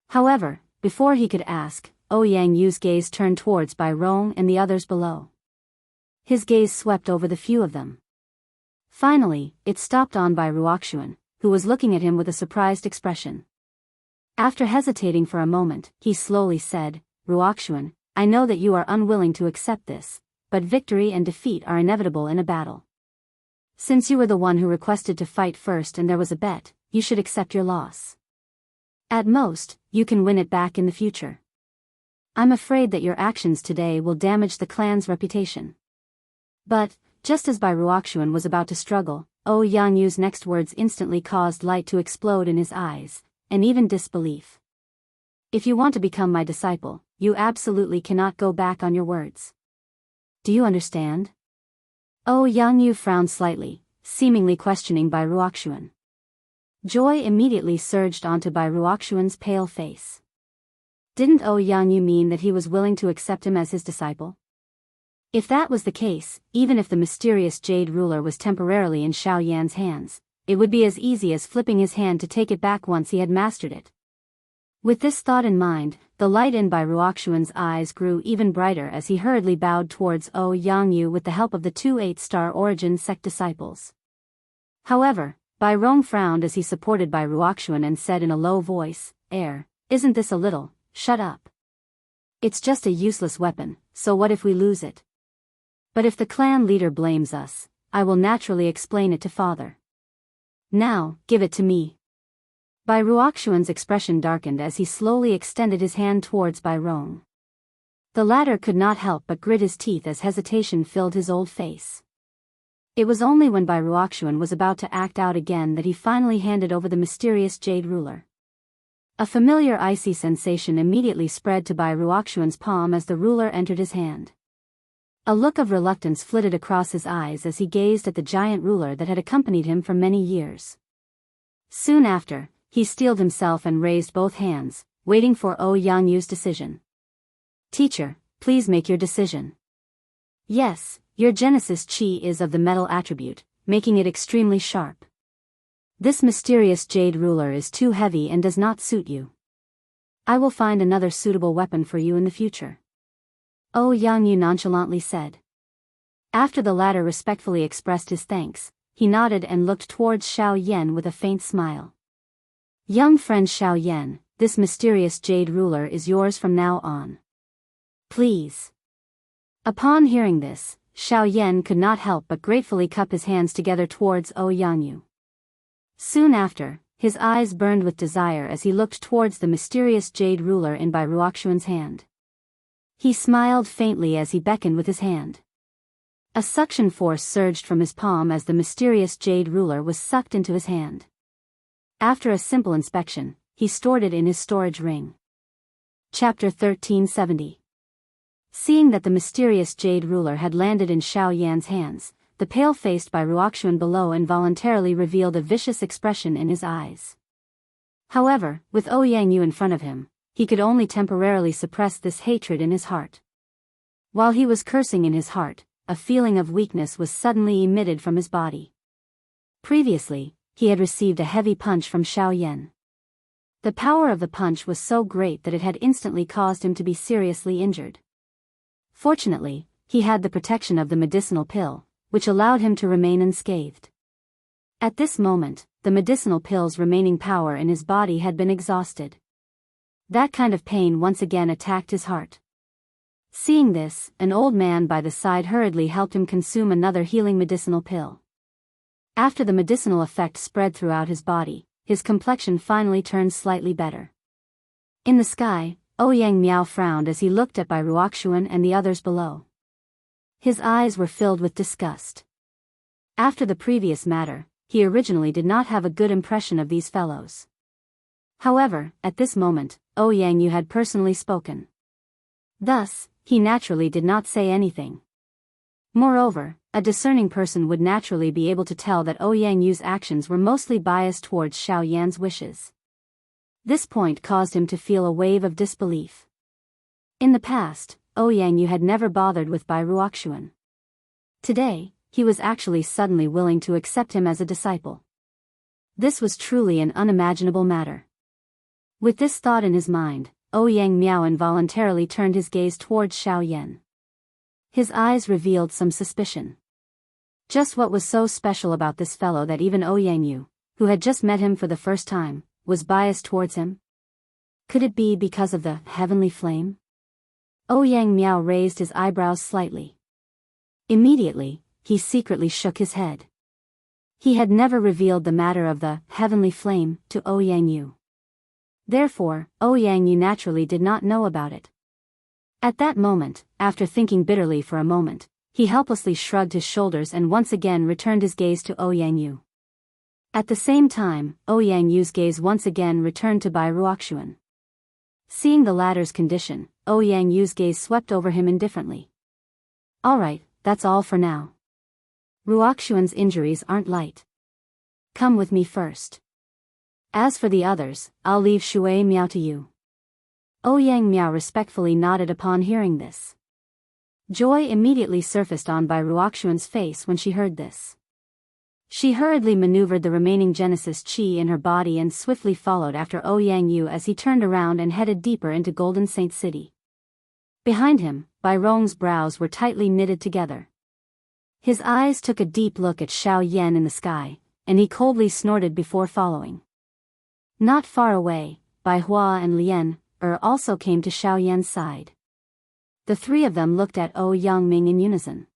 However, before he could ask, Yang Yu's gaze turned towards Bai Rong and the others below. His gaze swept over the few of them. Finally, it stopped on Bai Ruoxuan, who was looking at him with a surprised expression. After hesitating for a moment, he slowly said, "Ruoxuan, I know that you are unwilling to accept this, but victory and defeat are inevitable in a battle. Since you were the one who requested to fight first and there was a bet, you should accept your loss. At most, you can win it back in the future. I'm afraid that your actions today will damage the clan's reputation. But, Just as Bai Ruoxuan was about to struggle, Yangyu's next words instantly caused light to explode in his eyes, and even disbelief. If you want to become my disciple, you absolutely cannot go back on your words. Do you understand? Yangyu frowned slightly, seemingly questioning Bai Ruoxuan. Joy immediately surged onto Bai Ruoxuan's pale face. Didn't Yangyu mean that he was willing to accept him as his disciple? If that was the case, even if the mysterious Jade Ruler was temporarily in Xiaoyan's hands, it would be as easy as flipping his hand to take it back once he had mastered it. With this thought in mind, the light in Bai Ruoxuan's eyes grew even brighter as he hurriedly bowed towards Yangyu with the help of the 2 8-star origin sect disciples. However, Bai Rong frowned as he supported Bai Ruoxuan and said in a low voice, "Isn't this a little, shut up. It's just a useless weapon, so what if we lose it? But if the clan leader blames us, I will naturally explain it to father. Now, give it to me." Bai Ruoxuan's expression darkened as he slowly extended his hand towards Bai Rong. The latter could not help but grit his teeth as hesitation filled his old face. It was only when Bai Ruoxuan was about to act out again that he finally handed over the mysterious Jade Ruler. A familiar icy sensation immediately spread to Bai Ruoxuan's palm as the ruler entered his hand. A look of reluctance flitted across his eyes as he gazed at the giant ruler that had accompanied him for many years. Soon after, he steeled himself and raised both hands, waiting for Yangyu's decision. "Teacher, please make your decision." "Yes, your Genesis Chi is of the metal attribute, making it extremely sharp. This mysterious Jade Ruler is too heavy and does not suit you. I will find another suitable weapon for you in the future," Yangyu nonchalantly said. After the latter respectfully expressed his thanks, he nodded and looked towards Xiaoyan with a faint smile. "Young friend Xiaoyan, this mysterious Jade Ruler is yours from now on. Please." Upon hearing this, Xiaoyan could not help but gratefully cup his hands together towards Yangyu. Soon after, his eyes burned with desire as he looked towards the mysterious Jade Ruler in Bai Ruoxuan's hand. He smiled faintly as he beckoned with his hand. A suction force surged from his palm as the mysterious Jade Ruler was sucked into his hand. After a simple inspection, he stored it in his storage ring. Chapter 1370. Seeing that the mysterious Jade Ruler had landed in Xiaoyan's hands, the pale-faced Bai Ruoxuan below involuntarily revealed a vicious expression in his eyes. However, with Yangyu in front of him, he could only temporarily suppress this hatred in his heart. While he was cursing in his heart, a feeling of weakness was suddenly emitted from his body. Previously, he had received a heavy punch from Xiaoyan. The power of the punch was so great that it had instantly caused him to be seriously injured. Fortunately, he had the protection of the medicinal pill, which allowed him to remain unscathed. At this moment, the medicinal pill's remaining power in his body had been exhausted. That kind of pain once again attacked his heart. Seeing this, an old man by the side hurriedly helped him consume another healing medicinal pill. After the medicinal effect spread throughout his body, his complexion finally turned slightly better. In the sky, Yang Miao frowned as he looked at Bai Ruoxuan and the others below. His eyes were filled with disgust. After the previous matter, he originally did not have a good impression of these fellows. However, at this moment, Yangyu had personally spoken. Thus, he naturally did not say anything. Moreover, a discerning person would naturally be able to tell that Yangyu's actions were mostly biased towards Xiaoyan's wishes. This point caused him to feel a wave of disbelief. In the past, Yangyu had never bothered with Bai Ruoxuan. Today, he was actually suddenly willing to accept him as a disciple. This was truly an unimaginable matter. With this thought in his mind, Yang Miao involuntarily turned his gaze towards Xiaoyan. His eyes revealed some suspicion. Just what was so special about this fellow that even Yangyu, who had just met him for the first time, was biased towards him? Could it be because of the heavenly flame? Yang Miao raised his eyebrows slightly. Immediately, he secretly shook his head. He had never revealed the matter of the heavenly flame to Yangyu. Therefore, Yangyu naturally did not know about it. At that moment, after thinking bitterly for a moment, He helplessly shrugged his shoulders and once again returned his gaze to Ouyang Yu. At the same time, Ouyang Yu's gaze once again returned to Bai Ruoxuan. Seeing the latter's condition, Ouyang Yu's gaze swept over him indifferently. Alright, that's all for now. Ruoxuan's injuries aren't light. Come with me first. As for the others, I'll leave Shui Miao to you. Ouyang Miao respectfully nodded upon hearing this. Joy immediately surfaced on Bai Ruoxuan's face when she heard this. She hurriedly maneuvered the remaining Genesis Qi in her body and swiftly followed after Ouyang Yu as he turned around and headed deeper into Golden Saint City. Behind him, Bai Rong's brows were tightly knitted together. His eyes took a deep look at Xiao Yan in the sky, and he coldly snorted before following. Not far away, Bai Hua and Lian also came to Xiao Yan's side. The three of them looked at Ouyang in unison.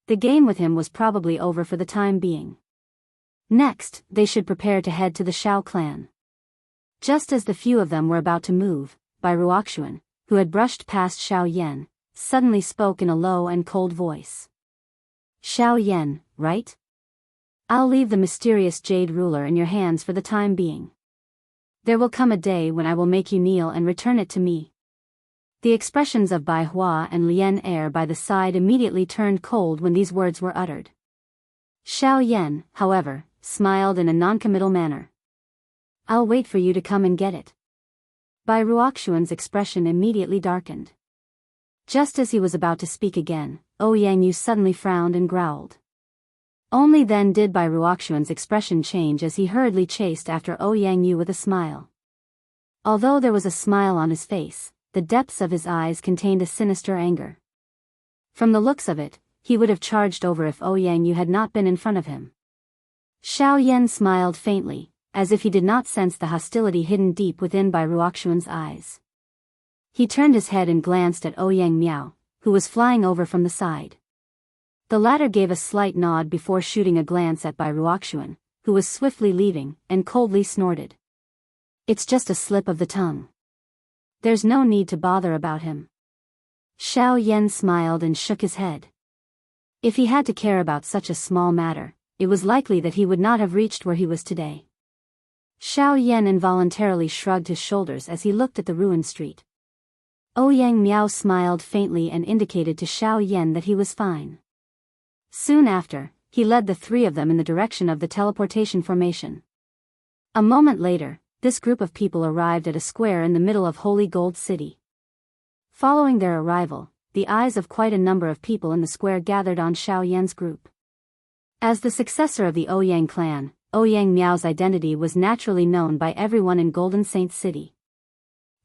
The game with him was probably over for the time being. Next, they should prepare to head to the Xiao clan. Just as the few of them were about to move, Bai Ruoxuan, who had brushed past Xiao Yan, suddenly spoke in a low and cold voice. Xiao Yan, right? I'll leave the mysterious Jade Ruler in your hands for the time being. There will come a day when I will make you kneel and return it to me. The expressions of Bai Hua and Lian by the side immediately turned cold when these words were uttered. Xiao Yan, however, smiled in a noncommittal manner. I'll wait for you to come and get it. Bai Ruoxuan's expression immediately darkened. Just as he was about to speak again, Ouyang Yu suddenly frowned and growled. Only then did Bai Ruoxuan's expression change as he hurriedly chased after Ouyang Yu with a smile. Although there was a smile on his face, the depths of his eyes contained a sinister anger. From the looks of it, he would have charged over if Ouyang Yu had not been in front of him. Xiao Yan smiled faintly, as if he did not sense the hostility hidden deep within Bai Ruoxuan's eyes. He turned his head and glanced at Ouyang Miao, who was flying over from the side. The latter gave a slight nod before shooting a glance at Bai Ruoxuan, who was swiftly leaving, and coldly snorted. It's just a slip of the tongue. There's no need to bother about him. Xiao Yan smiled and shook his head. If he had to care about such a small matter, it was likely that he would not have reached where he was today. Xiao Yan involuntarily shrugged his shoulders as he looked at the ruined street. Ouyang Miao smiled faintly and indicated to Xiao Yan that he was fine. Soon after, he led the three of them in the direction of the teleportation formation. A moment later, this group of people arrived at a square in the middle of Holy Gold City. Following their arrival, the eyes of quite a number of people in the square gathered on Xiao Yan's group. As the successor of the Ouyang clan, Ouyang Miao's identity was naturally known by everyone in Golden Saint City.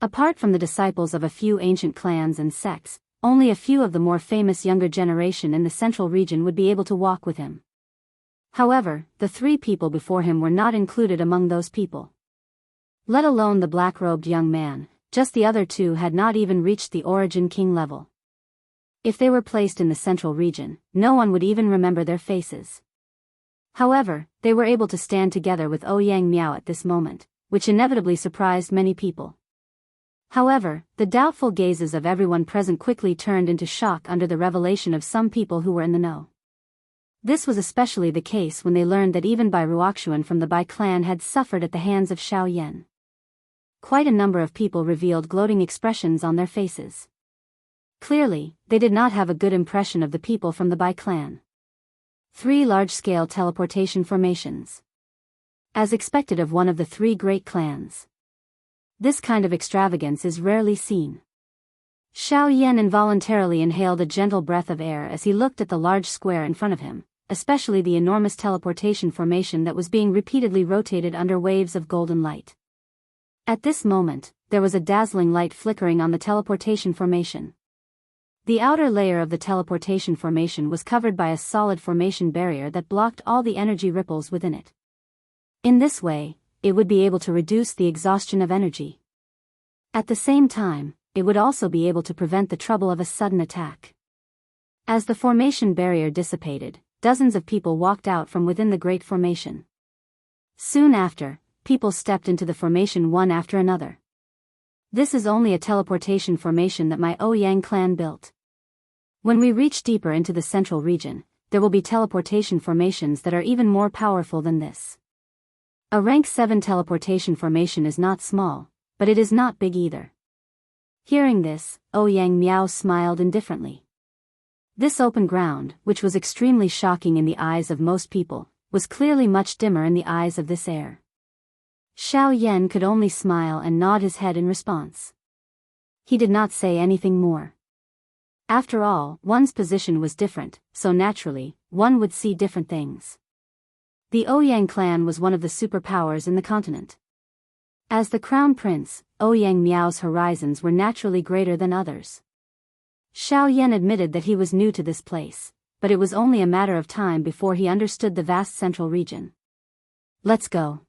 Apart from the disciples of a few ancient clans and sects, only a few of the more famous younger generation in the central region would be able to walk with him. However, the three people before him were not included among those people. Let alone the black-robed young man, just the other two had not even reached the Origin King level. If they were placed in the central region, no one would even remember their faces. However, they were able to stand together with Ouyang Miao at this moment, which inevitably surprised many people. However, the doubtful gazes of everyone present quickly turned into shock under the revelation of some people who were in the know. This was especially the case when they learned that even Bai Ruoxuan from the Bai clan had suffered at the hands of Xiao Yan. Quite a number of people revealed gloating expressions on their faces. Clearly, they did not have a good impression of the people from the Bai clan. 3 large-scale teleportation formations. As expected of one of the 3 great clans. This kind of extravagance is rarely seen. Xiao Yan involuntarily inhaled a gentle breath of air as he looked at the large square in front of him, especially the enormous teleportation formation that was being repeatedly rotated under waves of golden light. At this moment, there was a dazzling light flickering on the teleportation formation. The outer layer of the teleportation formation was covered by a solid formation barrier that blocked all the energy ripples within it. In this way, it would be able to reduce the exhaustion of energy. At the same time, it would also be able to prevent the trouble of a sudden attack. As the formation barrier dissipated, dozens of people walked out from within the great formation. Soon after, people stepped into the formation one after another. This is only a teleportation formation that my Ouyang clan built. When we reach deeper into the central region, there will be teleportation formations that are even more powerful than this. A rank 7 teleportation formation is not small, but it is not big either. Hearing this, Ouyang Miao smiled indifferently. This open ground, which was extremely shocking in the eyes of most people, was clearly much dimmer in the eyes of this heir. Xiao Yan could only smile and nod his head in response. He did not say anything more. After all, one's position was different, so naturally, one would see different things. The Ouyang clan was one of the superpowers in the continent. As the crown prince, Ouyang Miao's horizons were naturally greater than others. Xiao Yan admitted that he was new to this place, but it was only a matter of time before he understood the vast central region. Let's go.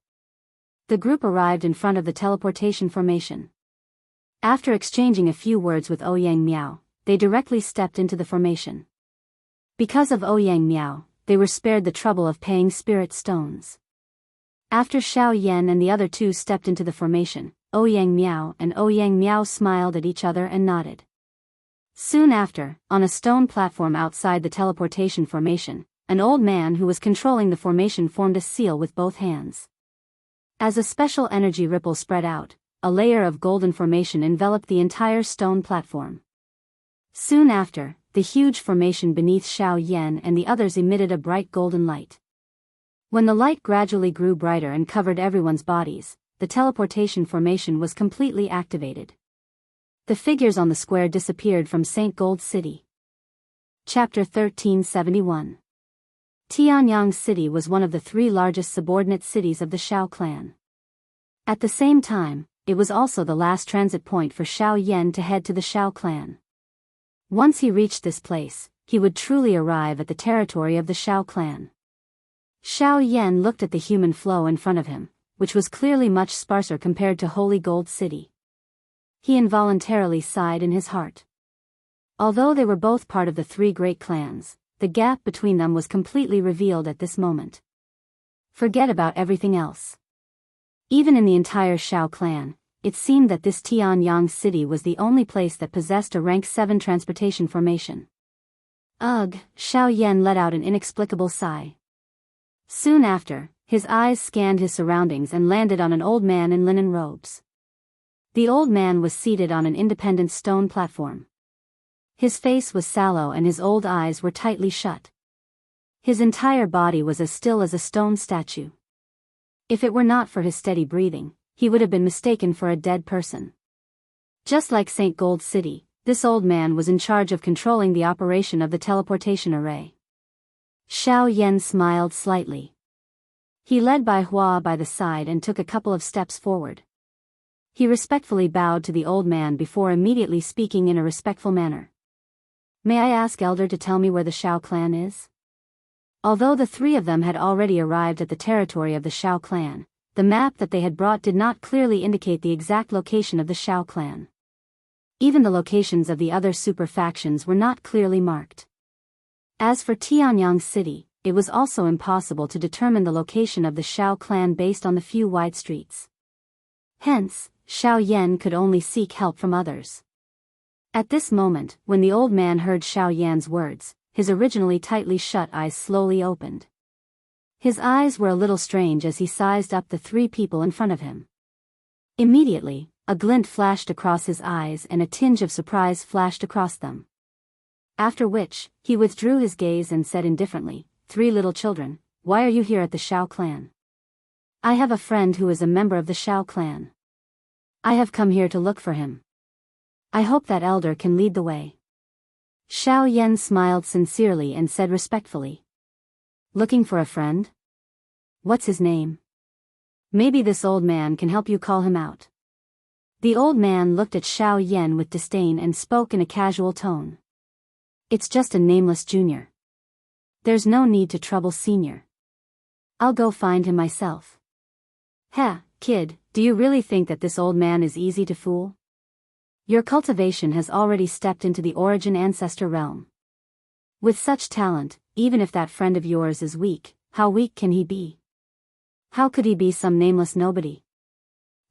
The group arrived in front of the teleportation formation. After exchanging a few words with Ouyang Miao, they directly stepped into the formation. Because of Ouyang Miao, they were spared the trouble of paying spirit stones. After Xiao Yan and the other two stepped into the formation, Ouyang Miao and Ouyang Miao smiled at each other and nodded. Soon after, on a stone platform outside the teleportation formation, an old man who was controlling the formation formed a seal with both hands. As a special energy ripple spread out, a layer of golden formation enveloped the entire stone platform. Soon after, the huge formation beneath Xiao Yan and the others emitted a bright golden light. When the light gradually grew brighter and covered everyone's bodies, the teleportation formation was completely activated. The figures on the square disappeared from St. Gold City. Chapter 1371. Tianyang City was one of the 3 largest subordinate cities of the Shao clan. At the same time, it was also the last transit point for Xiao Yan to head to the Shao clan. Once he reached this place, he would truly arrive at the territory of the Shao clan. Xiao Yan looked at the human flow in front of him, which was clearly much sparser compared to Holy Gold City. He involuntarily sighed in his heart. Although they were both part of the 3 great clans, the gap between them was completely revealed at this moment. Forget about everything else. Even in the entire Shao clan, it seemed that this Tianyang City was the only place that possessed a rank 7 transportation formation. Ugh, Xiao Yan let out an inexplicable sigh. Soon after, his eyes scanned his surroundings and landed on an old man in linen robes. The old man was seated on an independent stone platform. His face was sallow and his old eyes were tightly shut. His entire body was as still as a stone statue. If it were not for his steady breathing, he would have been mistaken for a dead person. Just like St. Gold City, this old man was in charge of controlling the operation of the teleportation array. Xiao Yan smiled slightly. He led Bai Hua by the side and took a couple of steps forward. He respectfully bowed to the old man before immediately speaking in a respectful manner. May I ask Elder to tell me where the Shao clan is? Although the 3 of them had already arrived at the territory of the Shao clan, the map that they had brought did not clearly indicate the exact location of the Shao clan. Even the locations of the other super factions were not clearly marked. As for Tianyang City, it was also impossible to determine the location of the Shao clan based on the few wide streets. Hence, Xiao Yan could only seek help from others. At this moment, when the old man heard Xiao Yan's words, his originally tightly shut eyes slowly opened. His eyes were a little strange as he sized up the 3 people in front of him. Immediately, a glint flashed across his eyes and a tinge of surprise flashed across them. After which, he withdrew his gaze and said indifferently, 3 little children, why are you here at the Shao clan? I have a friend who is a member of the Shao clan. I have come here to look for him. I hope that elder can lead the way. Xiao Yan smiled sincerely and said respectfully. Looking for a friend? What's his name? Maybe this old man can help you call him out. The old man looked at Xiao Yan with disdain and spoke in a casual tone. It's just a nameless junior. There's no need to trouble senior. I'll go find him myself. Heh, kid, do you really think that this old man is easy to fool? Your cultivation has already stepped into the origin ancestor realm. With such talent, even if that friend of yours is weak, how weak can he be? How could he be some nameless nobody?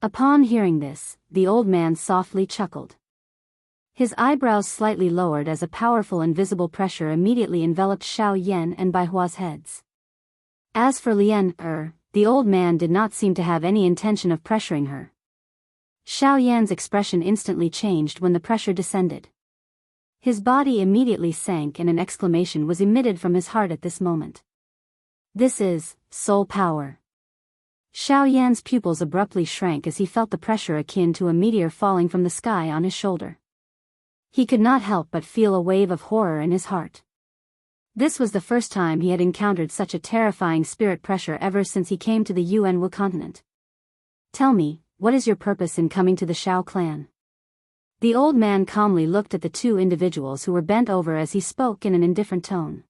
Upon hearing this, the old man softly chuckled. His eyebrows slightly lowered as a powerful invisible pressure immediately enveloped Xiao Yan and Bai Hua's heads. As for Lian, the old man did not seem to have any intention of pressuring her. Xiao Yan's expression instantly changed when the pressure descended. His body immediately sank and an exclamation was emitted from his heart at this moment. This is soul power. Xiao Yan's pupils abruptly shrank as he felt the pressure akin to a meteor falling from the sky on his shoulder. He could not help but feel a wave of horror in his heart. This was the first time he had encountered such a terrifying spirit pressure ever since he came to the Yuanwu continent. Tell me, what is your purpose in coming to the Shao clan? The old man calmly looked at the two individuals who were bent over as he spoke in an indifferent tone.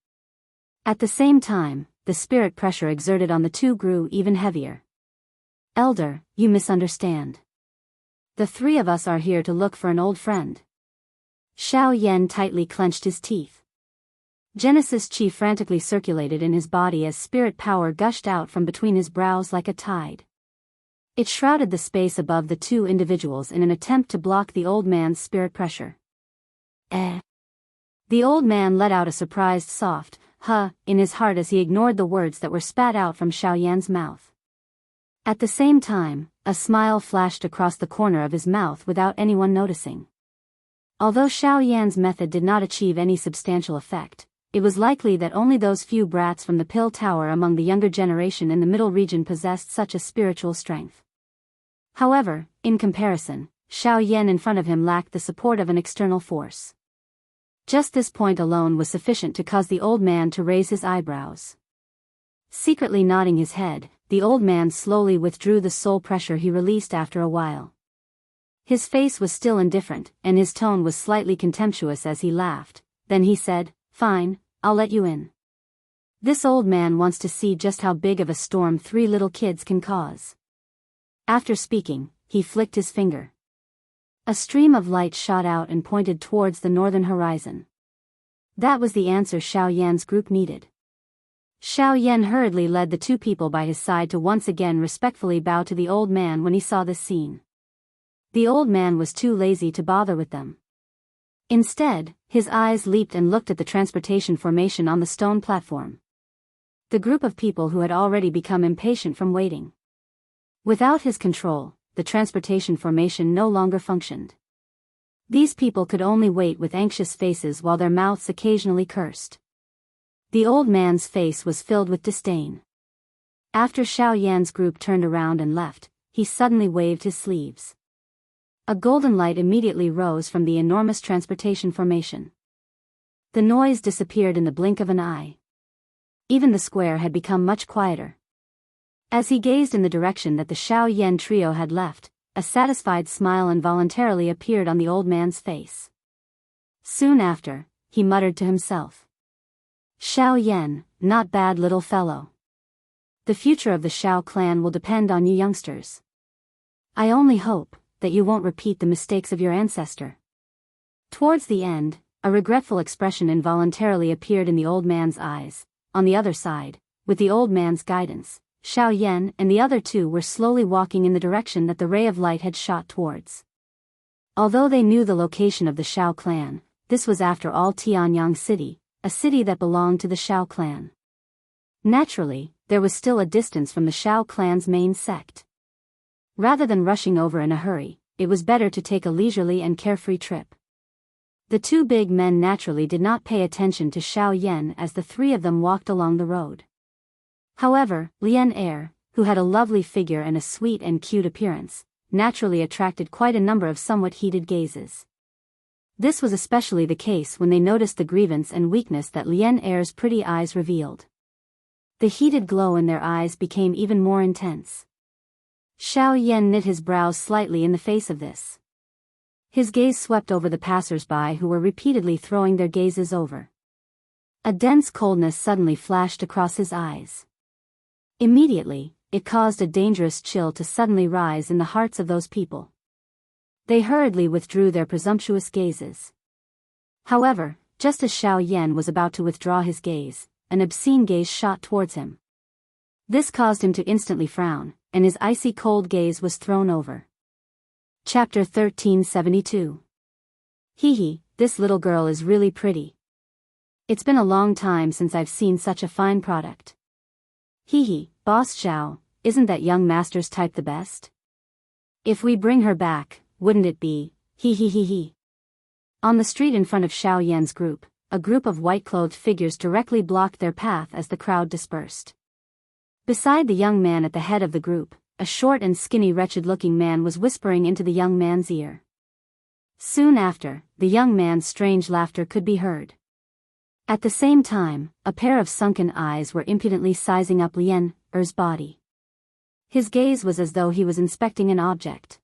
At the same time, the spirit pressure exerted on the two grew even heavier. Elder, you misunderstand. The three of us are here to look for an old friend. Xiao Yan tightly clenched his teeth. Genesis Chi frantically circulated in his body as spirit power gushed out from between his brows like a tide. It shrouded the space above the two individuals in an attempt to block the old man's spirit pressure. The old man let out a surprised soft, huh, in his heart as he ignored the words that were spat out from Xiao Yan's mouth. At the same time, a smile flashed across the corner of his mouth without anyone noticing. Although Xiao Yan's method did not achieve any substantial effect, it was likely that only those few brats from the Pill Tower among the younger generation in the middle region possessed such a spiritual strength. However, in comparison, Xiao Yan in front of him lacked the support of an external force. Just this point alone was sufficient to cause the old man to raise his eyebrows. Secretly nodding his head, the old man slowly withdrew the soul pressure he released after a while. His face was still indifferent, and his tone was slightly contemptuous as he laughed. Then he said, "Fine, I'll let you in." This old man wants to see just how big of a storm three little kids can cause. After speaking, he flicked his finger. A stream of light shot out and pointed towards the northern horizon. That was the answer Xiao Yan's group needed. Xiao Yan hurriedly led the two people by his side to once again respectfully bow to the old man when he saw this scene. The old man was too lazy to bother with them. Instead, his eyes leaped and looked at the transportation formation on the stone platform. The group of people who had already become impatient from waiting. Without his control, the transportation formation no longer functioned. These people could only wait with anxious faces while their mouths occasionally cursed. The old man's face was filled with disdain. After Xiao Yan's group turned around and left, he suddenly waved his sleeves. A golden light immediately rose from the enormous transportation formation. The noise disappeared in the blink of an eye. Even the square had become much quieter. As he gazed in the direction that the Xiao Yan trio had left, a satisfied smile involuntarily appeared on the old man's face. Soon after, he muttered to himself. "Xiao Yan, not bad little fellow. The future of the Xiao clan will depend on you youngsters. I only hope that you won't repeat the mistakes of your ancestor." Towards the end, a regretful expression involuntarily appeared in the old man's eyes. On the other side, with the old man's guidance, Xiao Yan and the other two were slowly walking in the direction that the ray of light had shot towards. Although they knew the location of the Xiao clan, this was after all Tianyang City, a city that belonged to the Xiao clan. Naturally, there was still a distance from the Xiao clan's main sect. Rather than rushing over in a hurry, it was better to take a leisurely and carefree trip. The two big men naturally did not pay attention to Xiao Yan as the three of them walked along the road. However, Lian, who had a lovely figure and a sweet and cute appearance, naturally attracted quite a number of somewhat heated gazes. This was especially the case when they noticed the grievance and weakness that Lian's pretty eyes revealed. The heated glow in their eyes became even more intense. Xiao Yan knit his brows slightly in the face of this. His gaze swept over the passers-by who were repeatedly throwing their gazes over. A dense coldness suddenly flashed across his eyes. Immediately, it caused a dangerous chill to suddenly rise in the hearts of those people. They hurriedly withdrew their presumptuous gazes. However, just as Xiao Yan was about to withdraw his gaze, an obscene gaze shot towards him. This caused him to instantly frown, and his icy cold gaze was thrown over. Chapter 1372. Hee hee, this little girl is really pretty. It's been a long time since I've seen such a fine product. Hee hee, Boss Zhao, isn't that young master's type the best? If we bring her back, wouldn't it be, hee hee hee hee. On the street in front of Xiao Yan's group, a group of white-clothed figures directly blocked their path as the crowd dispersed. Beside the young man at the head of the group, a short and skinny wretched-looking man was whispering into the young man's ear. Soon after, the young man's strange laughter could be heard. At the same time, a pair of sunken eyes were impudently sizing up Lien Er's body. His gaze was as though he was inspecting an object.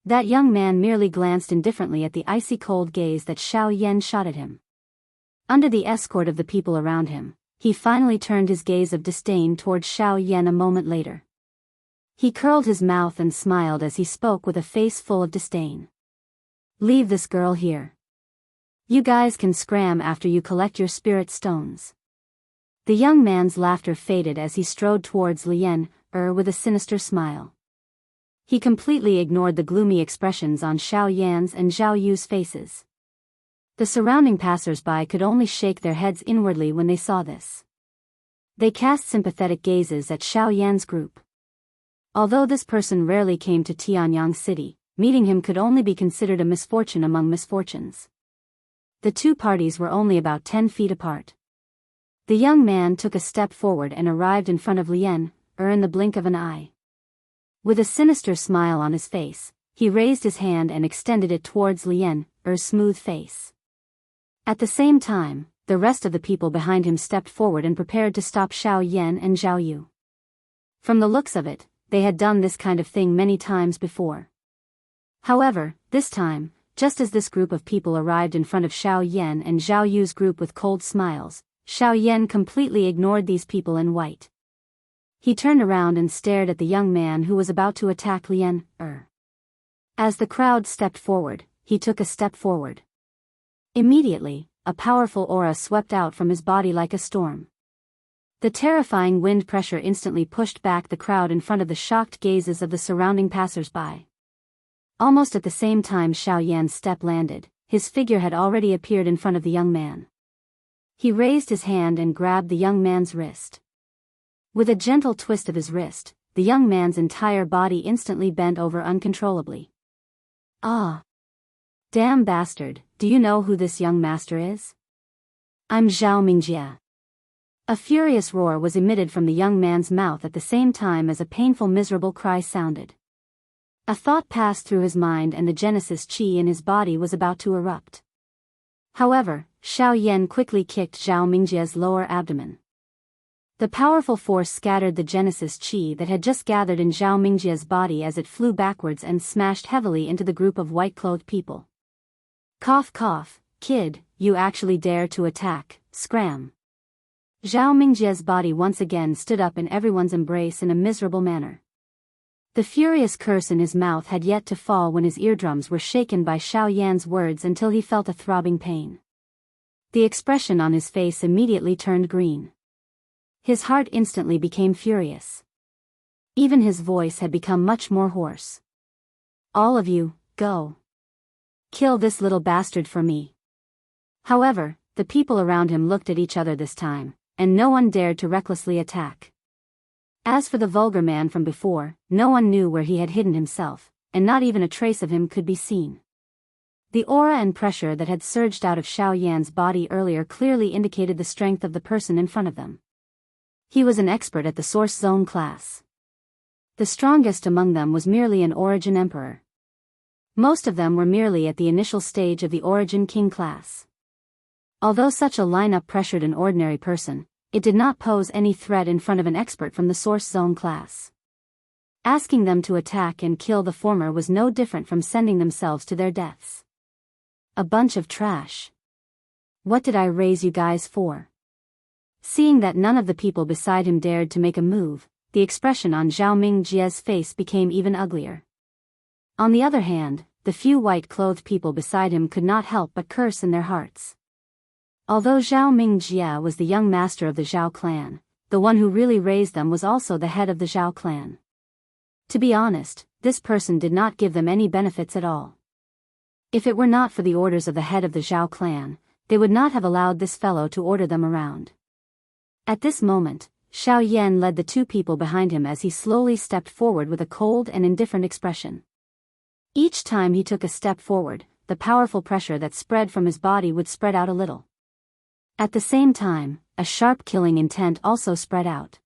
That young man merely glanced indifferently at the icy cold gaze that Xiao Yan shot at him. Under the escort of the people around him, he finally turned his gaze of disdain towards Xiao Yan a moment later. He curled his mouth and smiled as he spoke with a face full of disdain. Leave this girl here. You guys can scram after you collect your spirit stones. The young man's laughter faded as he strode towards Lien Er with a sinister smile. He completely ignored the gloomy expressions on Xiao Yan's and Zhao Yu's faces. The surrounding passers-by could only shake their heads inwardly when they saw this. They cast sympathetic gazes at Xiao Yan's group. Although this person rarely came to Tianyang City, meeting him could only be considered a misfortune among misfortunes. The two parties were only about 10 feet apart. The young man took a step forward and arrived in front of Lien Er in the blink of an eye. With a sinister smile on his face, he raised his hand and extended it towards Lien Er's smooth face. At the same time, the rest of the people behind him stepped forward and prepared to stop Xiao Yan and Zhao Yu. From the looks of it, they had done this kind of thing many times before. However, this time, just as this group of people arrived in front of Xiao Yan and Zhao Yu's group with cold smiles, Xiao Yan completely ignored these people in white. He turned around and stared at the young man who was about to attack Lien Er. As the crowd stepped forward, he took a step forward. Immediately, a powerful aura swept out from his body like a storm. The terrifying wind pressure instantly pushed back the crowd in front of the shocked gazes of the surrounding passers-by. Almost at the same time Xiao Yan's step landed, his figure had already appeared in front of the young man. He raised his hand and grabbed the young man's wrist. With a gentle twist of his wrist, the young man's entire body instantly bent over uncontrollably. Ah! Damn bastard, do you know who this young master is? I'm Zhao Mingjie. A furious roar was emitted from the young man's mouth at the same time as a painful miserable cry sounded. A thought passed through his mind and the Genesis Qi in his body was about to erupt. However, Xiao Yan quickly kicked Zhao Mingjie's lower abdomen. The powerful force scattered the Genesis Qi that had just gathered in Zhao Mingjie's body as it flew backwards and smashed heavily into the group of white-clothed people. Cough cough, kid, you actually dare to attack, scram. Zhao Mingjie's body once again stood up in everyone's embrace in a miserable manner. The furious curse in his mouth had yet to fall when his eardrums were shaken by Xiao Yan's words until he felt a throbbing pain. The expression on his face immediately turned green. His heart instantly became furious. Even his voice had become much more hoarse. All of you, go. Kill this little bastard for me. However, the people around him looked at each other this time, and no one dared to recklessly attack. As for the vulgar man from before, no one knew where he had hidden himself, and not even a trace of him could be seen. The aura and pressure that had surged out of Xiao Yan's body earlier clearly indicated the strength of the person in front of them. He was an expert at the Source Zone class. The strongest among them was merely an Origin Emperor. Most of them were merely at the initial stage of the Origin King class. Although such a lineup pressured an ordinary person, it did not pose any threat in front of an expert from the Source Zone class. Asking them to attack and kill the former was no different from sending themselves to their deaths. A bunch of trash. What did I raise you guys for? Seeing that none of the people beside him dared to make a move, the expression on Zhao Mingjie's face became even uglier. On the other hand, the few white-clothed people beside him could not help but curse in their hearts. Although Zhao Mingjie was the young master of the Zhao clan, the one who really raised them was also the head of the Zhao clan. To be honest, this person did not give them any benefits at all. If it were not for the orders of the head of the Zhao clan, they would not have allowed this fellow to order them around. At this moment, Xiao Yan led the two people behind him as he slowly stepped forward with a cold and indifferent expression. Each time he took a step forward, the powerful pressure that spread from his body would spread out a little. At the same time, a sharp killing intent also spread out.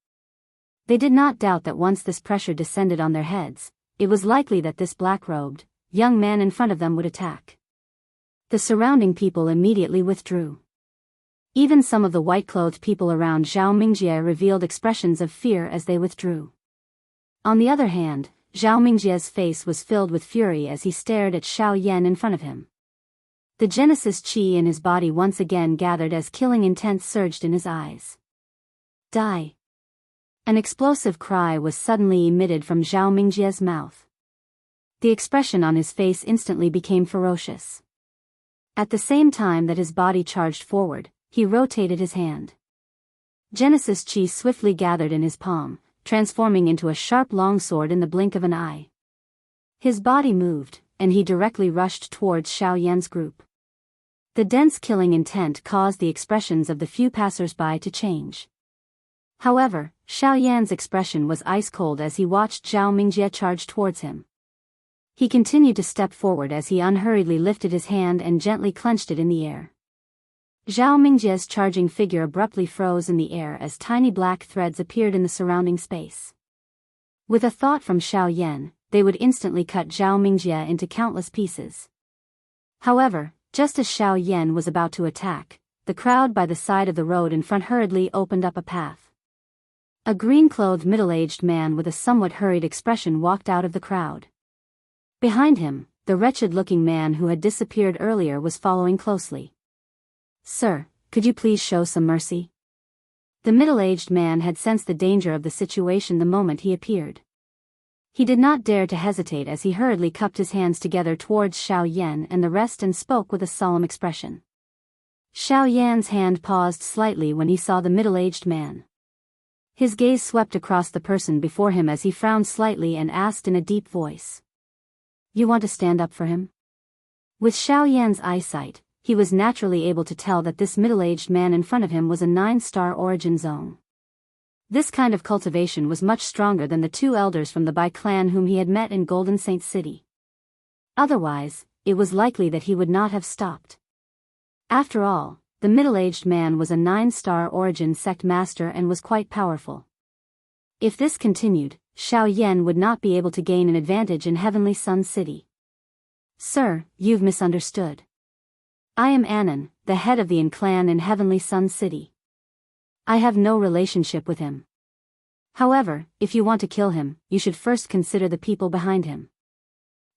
They did not doubt that once this pressure descended on their heads, it was likely that this black-robed, young man in front of them would attack. The surrounding people immediately withdrew. Even some of the white-clothed people around Zhao Mingjie revealed expressions of fear as they withdrew. On the other hand, Zhao Mingjie's face was filled with fury as he stared at Xiao Yan in front of him. The Genesis chi in his body once again gathered as killing intent surged in his eyes. Die! An explosive cry was suddenly emitted from Zhao Mingjie's mouth. The expression on his face instantly became ferocious. At the same time that his body charged forward, he rotated his hand. Genesis chi swiftly gathered in his palm, transforming into a sharp longsword in the blink of an eye. His body moved, and he directly rushed towards Xiao Yan's group. The dense killing intent caused the expressions of the few passers-by to change. However, Xiao Yan's expression was ice-cold as he watched Zhao Mingjie charge towards him. He continued to step forward as he unhurriedly lifted his hand and gently clenched it in the air. Zhao Mingjie's charging figure abruptly froze in the air as tiny black threads appeared in the surrounding space. With a thought from Xiao Yan, they would instantly cut Zhao Mingjie into countless pieces. However, just as Xiao Yan was about to attack, the crowd by the side of the road in front hurriedly opened up a path. A green-clothed middle-aged man with a somewhat hurried expression walked out of the crowd. Behind him, the wretched-looking man who had disappeared earlier was following closely. "Sir, could you please show some mercy?" The middle-aged man had sensed the danger of the situation the moment he appeared. He did not dare to hesitate as he hurriedly cupped his hands together towards Xiao Yan and the rest and spoke with a solemn expression. Xiao Yan's hand paused slightly when he saw the middle-aged man. His gaze swept across the person before him as he frowned slightly and asked in a deep voice. "You want to stand up for him?" With Xiao Yan's eyesight, he was naturally able to tell that this middle-aged man in front of him was a 9-star origin zone. This kind of cultivation was much stronger than the two elders from the Bai clan whom he had met in Golden Saint City. Otherwise, it was likely that he would not have stopped. After all, the middle-aged man was a 9-star origin sect master and was quite powerful. If this continued, Xiao Yan would not be able to gain an advantage in Heavenly Sun City. "Sir, you've misunderstood. I am Anan, the head of the An clan in Heavenly Sun City. I have no relationship with him. However, if you want to kill him, you should first consider the people behind him."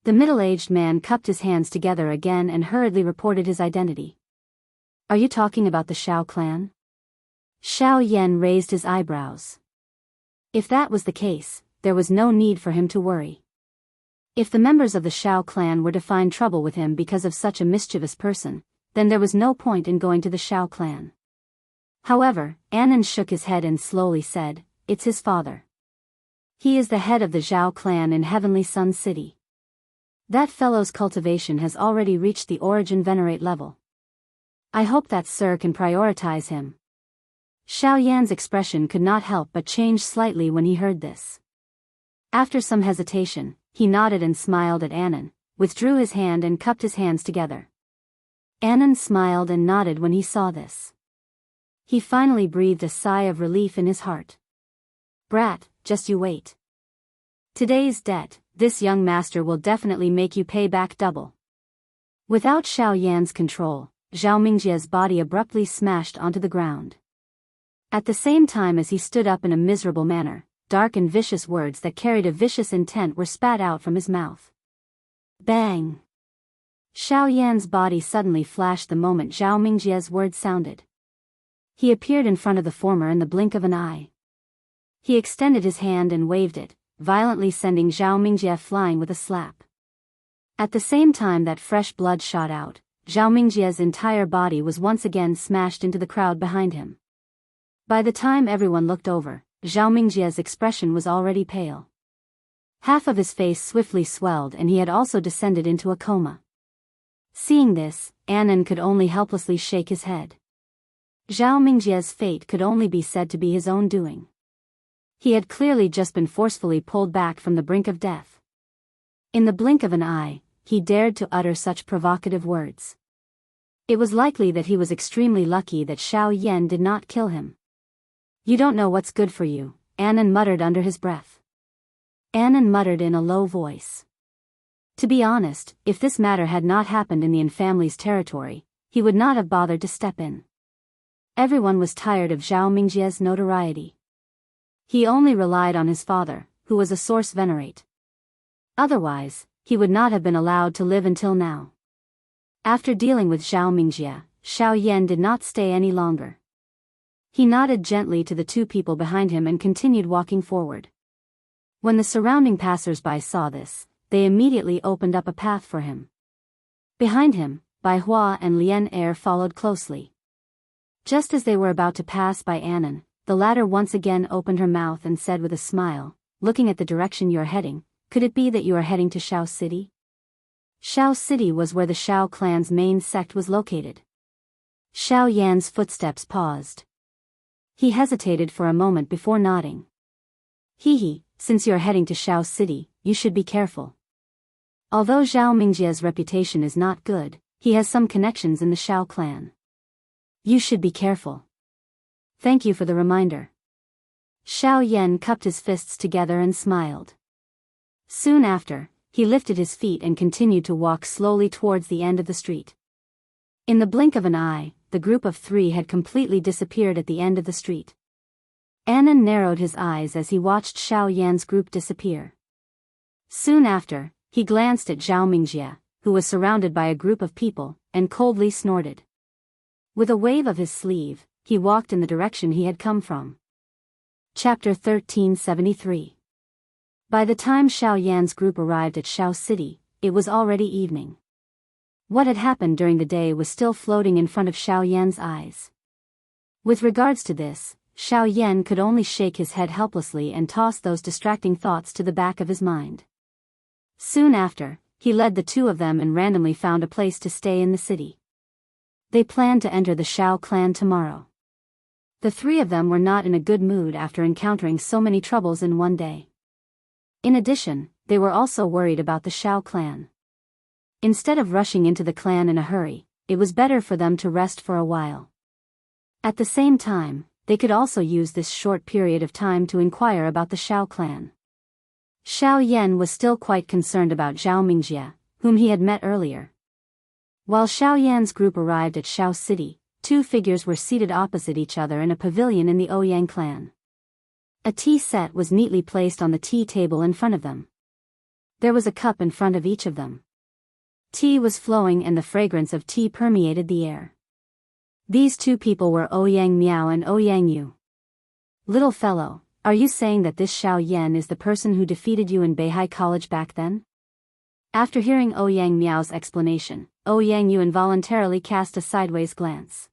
The middle-aged man cupped his hands together again and hurriedly reported his identity. "Are you talking about the Xiao clan?" Xiao Yan raised his eyebrows. If that was the case, there was no need for him to worry. If the members of the Xiao clan were to find trouble with him because of such a mischievous person, then there was no point in going to the Xiao clan. However, Anan shook his head and slowly said, "It's his father. He is the head of the Zhao clan in Heavenly Sun City. That fellow's cultivation has already reached the origin venerate level. I hope that sir can prioritize him." Xiao Yan's expression could not help but change slightly when he heard this. After some hesitation, he nodded and smiled at Anan, withdrew his hand and cupped his hands together. Anan smiled and nodded when he saw this. He finally breathed a sigh of relief in his heart. "Brat, just you wait. Today's debt, this young master will definitely make you pay back double." Without Xiao Yan's control, Zhao Mingjie's body abruptly smashed onto the ground. At the same time as he stood up in a miserable manner, dark and vicious words that carried a vicious intent were spat out from his mouth. Bang! Xiao Yan's body suddenly flashed the moment Zhao Mingjie's words sounded. He appeared in front of the former in the blink of an eye. He extended his hand and waved it, violently sending Zhao Mingjie flying with a slap. At the same time that fresh blood shot out, Zhao Mingjie's entire body was once again smashed into the crowd behind him. By the time everyone looked over, Zhao Mingjie's expression was already pale. Half of his face swiftly swelled and he had also descended into a coma. Seeing this, Annan could only helplessly shake his head. Zhao Mingjia's fate could only be said to be his own doing. He had clearly just been forcefully pulled back from the brink of death. In the blink of an eye, he dared to utter such provocative words. It was likely that he was extremely lucky that Xiao Yan did not kill him. "You don't know what's good for you," Annan muttered under his breath. Annan muttered in a low voice. To be honest, if this matter had not happened in the Yan family's territory, he would not have bothered to step in. Everyone was tired of Zhao Mingjia's notoriety. He only relied on his father, who was a source venerate. Otherwise, he would not have been allowed to live until now. After dealing with Zhao Mingjia, Xiao Yan did not stay any longer. He nodded gently to the two people behind him and continued walking forward. When the surrounding passers-by saw this, they immediately opened up a path for him. Behind him, Bai Hua and Lian Er followed closely. Just as they were about to pass by Annan, the latter once again opened her mouth and said with a smile, "Looking at the direction you are heading, could it be that you are heading to Shao City?" Shao City was where the Shao clan's main sect was located. Xiao Yan's footsteps paused. He hesitated for a moment before nodding. Since you're heading to Shao City, you should be careful. Although Zhao Mingjia's reputation is not good, he has some connections in the Shao clan. You should be careful. Thank you for the reminder. Xiao Yan cupped his fists together and smiled. Soon after, he lifted his feet and continued to walk slowly towards the end of the street. In the blink of an eye, the group of three had completely disappeared at the end of the street. Annan narrowed his eyes as he watched Xiao Yan's group disappear. Soon after, he glanced at Zhao Mingjia, who was surrounded by a group of people, and coldly snorted. With a wave of his sleeve, he walked in the direction he had come from. Chapter 1373. By the time Xiao Yan's group arrived at Shao City, it was already evening. What had happened during the day was still floating in front of Xiao Yan's eyes. With regards to this, Xiao Yan could only shake his head helplessly and toss those distracting thoughts to the back of his mind. Soon after, he led the two of them and randomly found a place to stay in the city. They planned to enter the Shao clan tomorrow. The three of them were not in a good mood after encountering so many troubles in one day. In addition, they were also worried about the Shao clan. Instead of rushing into the clan in a hurry, it was better for them to rest for a while. At the same time, they could also use this short period of time to inquire about the Shao clan. Xiao Yan was still quite concerned about Zhao Mingjia, whom he had met earlier. While Xiao Yan's group arrived at Shao City, two figures were seated opposite each other in a pavilion in the Ouyang clan. A tea set was neatly placed on the tea table in front of them. There was a cup in front of each of them. Tea was flowing and the fragrance of tea permeated the air. These two people were Ouyang Miao and Ouyang Yu. Little fellow, are you saying that this Xiao Yan is the person who defeated you in Beihai College back then? After hearing Ouyang Miao's explanation, Ouyang Yu involuntarily cast a sideways glance.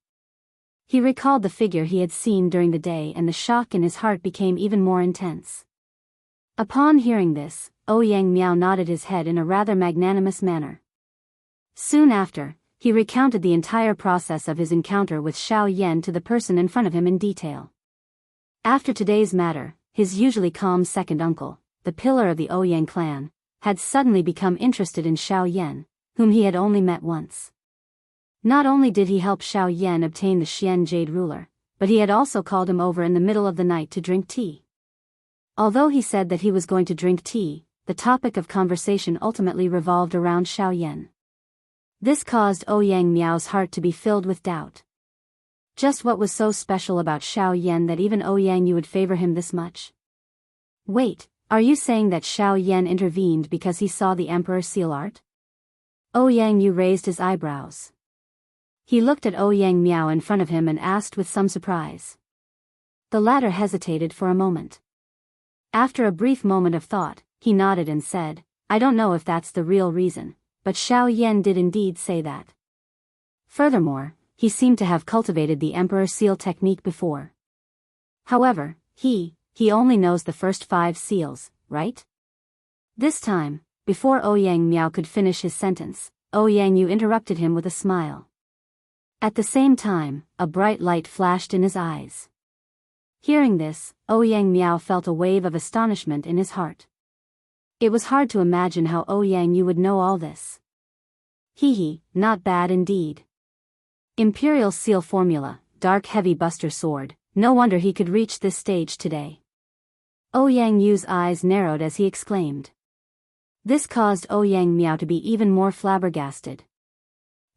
He recalled the figure he had seen during the day and the shock in his heart became even more intense. Upon hearing this, Ouyang Miao nodded his head in a rather magnanimous manner. Soon after, he recounted the entire process of his encounter with Xiao Yan to the person in front of him in detail. After today's matter, his usually calm second uncle, the pillar of the Ouyang clan, had suddenly become interested in Xiao Yan, whom he had only met once. Not only did he help Xiao Yan obtain the Xian Jade ruler, but he had also called him over in the middle of the night to drink tea. Although he said that he was going to drink tea, the topic of conversation ultimately revolved around Xiao Yan. This caused Ouyang Miao's heart to be filled with doubt. Just what was so special about Xiao Yan that even Ouyang Yu would favor him this much? Wait, are you saying that Xiao Yan intervened because he saw the Emperor's seal art? Ouyang Yu raised his eyebrows. He looked at Ouyang Miao in front of him and asked with some surprise. The latter hesitated for a moment. After a brief moment of thought, he nodded and said, I don't know if that's the real reason, but Xiao Yan did indeed say that. Furthermore, he seemed to have cultivated the Emperor Seal technique before. However, he only knows the first 5 seals, right? This time, before Ouyang Miao could finish his sentence, Yang Yu interrupted him with a smile. At the same time, a bright light flashed in his eyes. Hearing this, Yang Miao felt a wave of astonishment in his heart. It was hard to imagine how Yang Yu would know all this. Not bad indeed. Imperial Seal Formula, Dark Heavy Buster Sword, no wonder he could reach this stage today. Yang Yu's eyes narrowed as he exclaimed. This caused Yang Miao to be even more flabbergasted.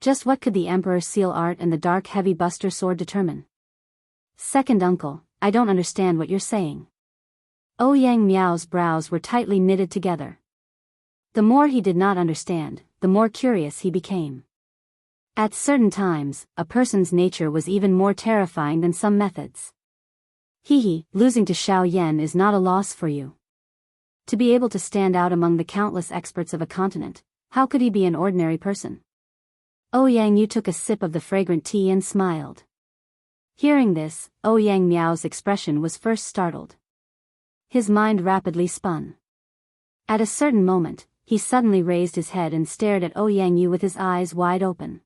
Just what could the Emperor's Seal Art and the Dark Heavy Buster Sword determine? Second uncle, I don't understand what you're saying. Yang Miao's brows were tightly knitted together. The more he did not understand, the more curious he became. At certain times, a person's nature was even more terrifying than some methods. Losing to Xiao Yan is not a loss for you. To be able to stand out among the countless experts of a continent, how could he be an ordinary person? Yang Yu took a sip of the fragrant tea and smiled. Hearing this, Yang Miao's expression was first startled. His mind rapidly spun. At a certain moment, he suddenly raised his head and stared at Yang Yu with his eyes wide open.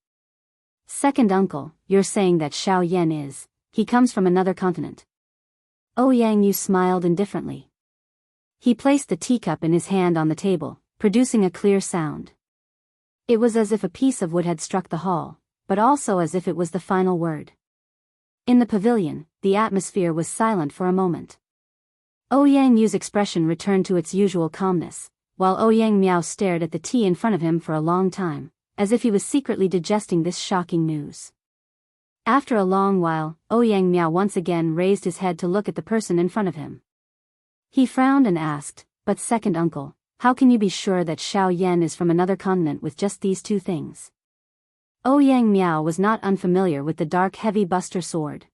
Second uncle, you're saying that Xiao Yan he comes from another continent. Yang Yu smiled indifferently. He placed the teacup in his hand on the table, producing a clear sound. It was as if a piece of wood had struck the hall, but also as if it was the final word. In the pavilion, the atmosphere was silent for a moment. Yang Yu's expression returned to its usual calmness, while Yang Miao stared at the tea in front of him for a long time, as if he was secretly digesting this shocking news. After a long while, Yang Miao once again raised his head to look at the person in front of him. He frowned and asked, "But second uncle, how can you be sure that Xiao Yan is from another continent with just these two things?" Yang Miao was not unfamiliar with the Dark Heavy Buster Sword.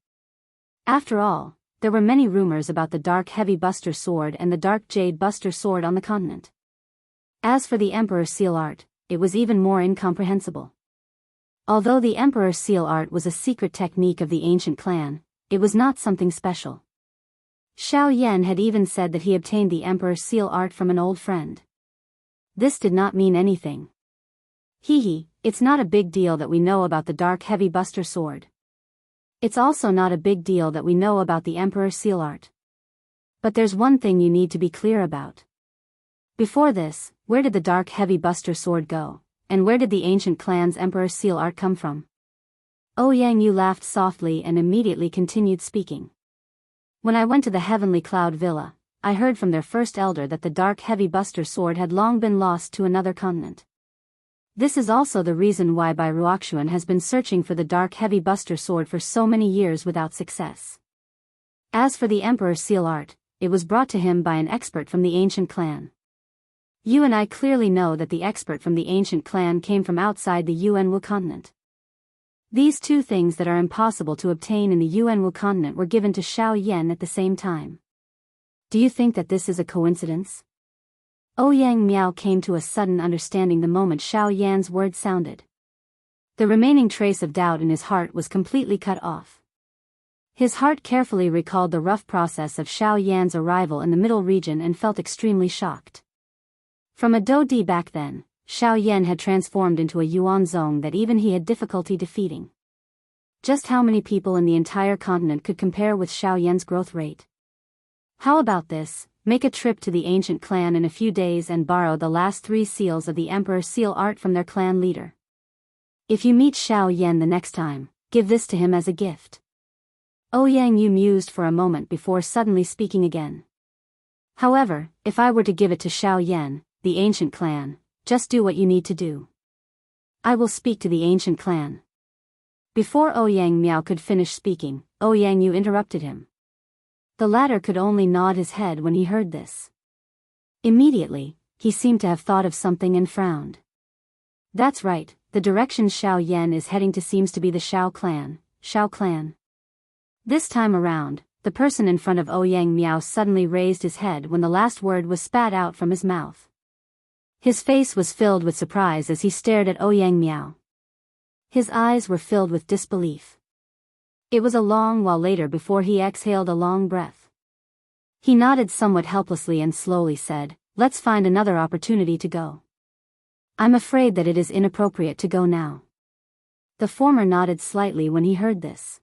After all, there were many rumors about the Dark Heavy Buster Sword and the Dark Jade Buster Sword on the continent. As for the Emperor's Seal Art, it was even more incomprehensible. Although the Emperor's Seal Art was a secret technique of the ancient clan, it was not something special. Xiao Yan had even said that he obtained the Emperor's Seal Art from an old friend. This did not mean anything. It's not a big deal that we know about the Dark Heavy Buster Sword. It's also not a big deal that we know about the Emperor's Seal Art. But there's one thing you need to be clear about. Before this, where did the Dark Heavy Buster Sword go, and where did the ancient clan's Emperor's Seal Art come from? Yang Yu laughed softly and immediately continued speaking. When I went to the Heavenly Cloud Villa, I heard from their first elder that the Dark Heavy Buster Sword had long been lost to another continent. This is also the reason why Bai Ruoxuan has been searching for the Dark Heavy Buster Sword for so many years without success. As for the Emperor's Seal Art, it was brought to him by an expert from the ancient clan. You and I clearly know that the expert from the ancient clan came from outside the Yuanwu continent. These two things that are impossible to obtain in the Yuanwu continent were given to Xiao Yan at the same time. Do you think that this is a coincidence? Yang Miao came to a sudden understanding the moment Xiao Yan's words sounded. The remaining trace of doubt in his heart was completely cut off. His heart carefully recalled the rough process of Xiao Yan's arrival in the middle region and felt extremely shocked. From a Dou-Di back then, Xiao Yan had transformed into a Yuanzong that even he had difficulty defeating. Just how many people in the entire continent could compare with Xiao Yan's growth rate? How about this? Make a trip to the ancient clan in a few days and borrow the last 3 seals of the Emperor's Seal Art from their clan leader. If you meet Xiao Yan the next time, give this to him as a gift. Yang Yu mused for a moment before suddenly speaking again. However, if I were to give it to Xiao Yan, the ancient clan, just do what you need to do. I will speak to the ancient clan. Before Yang Miao could finish speaking, Yang Yu interrupted him. The latter could only nod his head when he heard this. Immediately, he seemed to have thought of something and frowned. That's right, the direction Xiao Yan is heading to seems to be the Xiao clan. This time around, the person in front of Yang Miao suddenly raised his head when the last word was spat out from his mouth. His face was filled with surprise as he stared at Yang Miao. His eyes were filled with disbelief. It was a long while later before he exhaled a long breath. He nodded somewhat helplessly and slowly said, "Let's find another opportunity to go." I'm afraid that it is inappropriate to go now. The former nodded slightly when he heard this.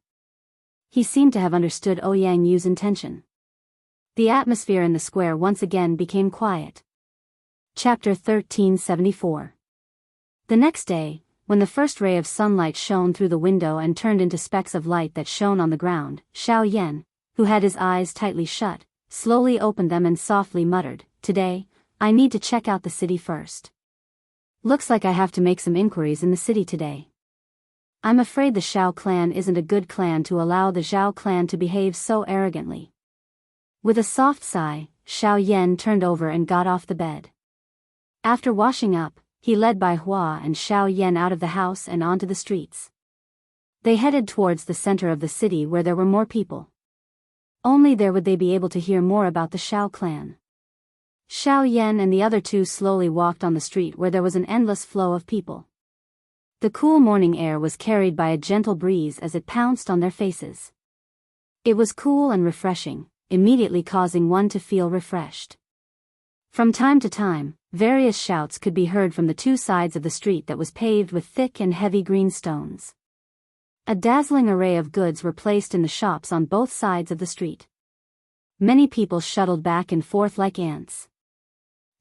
He seemed to have understood Ouyang Yu's intention. The atmosphere in the square once again became quiet. Chapter 1374. The next day, when the first ray of sunlight shone through the window and turned into specks of light that shone on the ground, Xiao Yan, who had his eyes tightly shut, slowly opened them and softly muttered, "Today, I need to check out the city first. Looks like I have to make some inquiries in the city today. I'm afraid the Xiao clan isn't a good clan to allow the Zhao clan to behave so arrogantly." With a soft sigh, Xiao Yan turned over and got off the bed. After washing up, he led Bai Hua and Xiao Yan out of the house and onto the streets. They headed towards the center of the city where there were more people. Only there would they be able to hear more about the Xiao clan. Xiao Yan and the other two slowly walked on the street where there was an endless flow of people. The cool morning air was carried by a gentle breeze as it pounced on their faces. It was cool and refreshing, immediately causing one to feel refreshed. From time to time, various shouts could be heard from the two sides of the street that was paved with thick and heavy green stones. A dazzling array of goods were placed in the shops on both sides of the street. Many people shuttled back and forth like ants.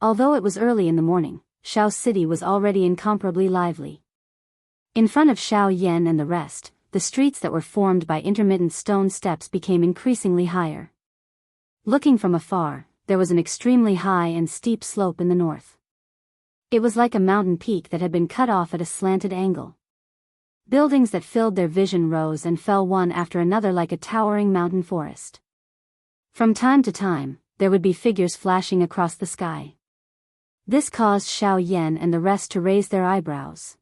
Although it was early in the morning, Xiao City was already incomparably lively. In front of Xiao Yan and the rest, the streets that were formed by intermittent stone steps became increasingly higher. Looking from afar, there was an extremely high and steep slope in the north. It was like a mountain peak that had been cut off at a slanted angle. Buildings that filled their vision rose and fell one after another like a towering mountain forest. From time to time, there would be figures flashing across the sky. This caused Xiao Yan and the rest to raise their eyebrows.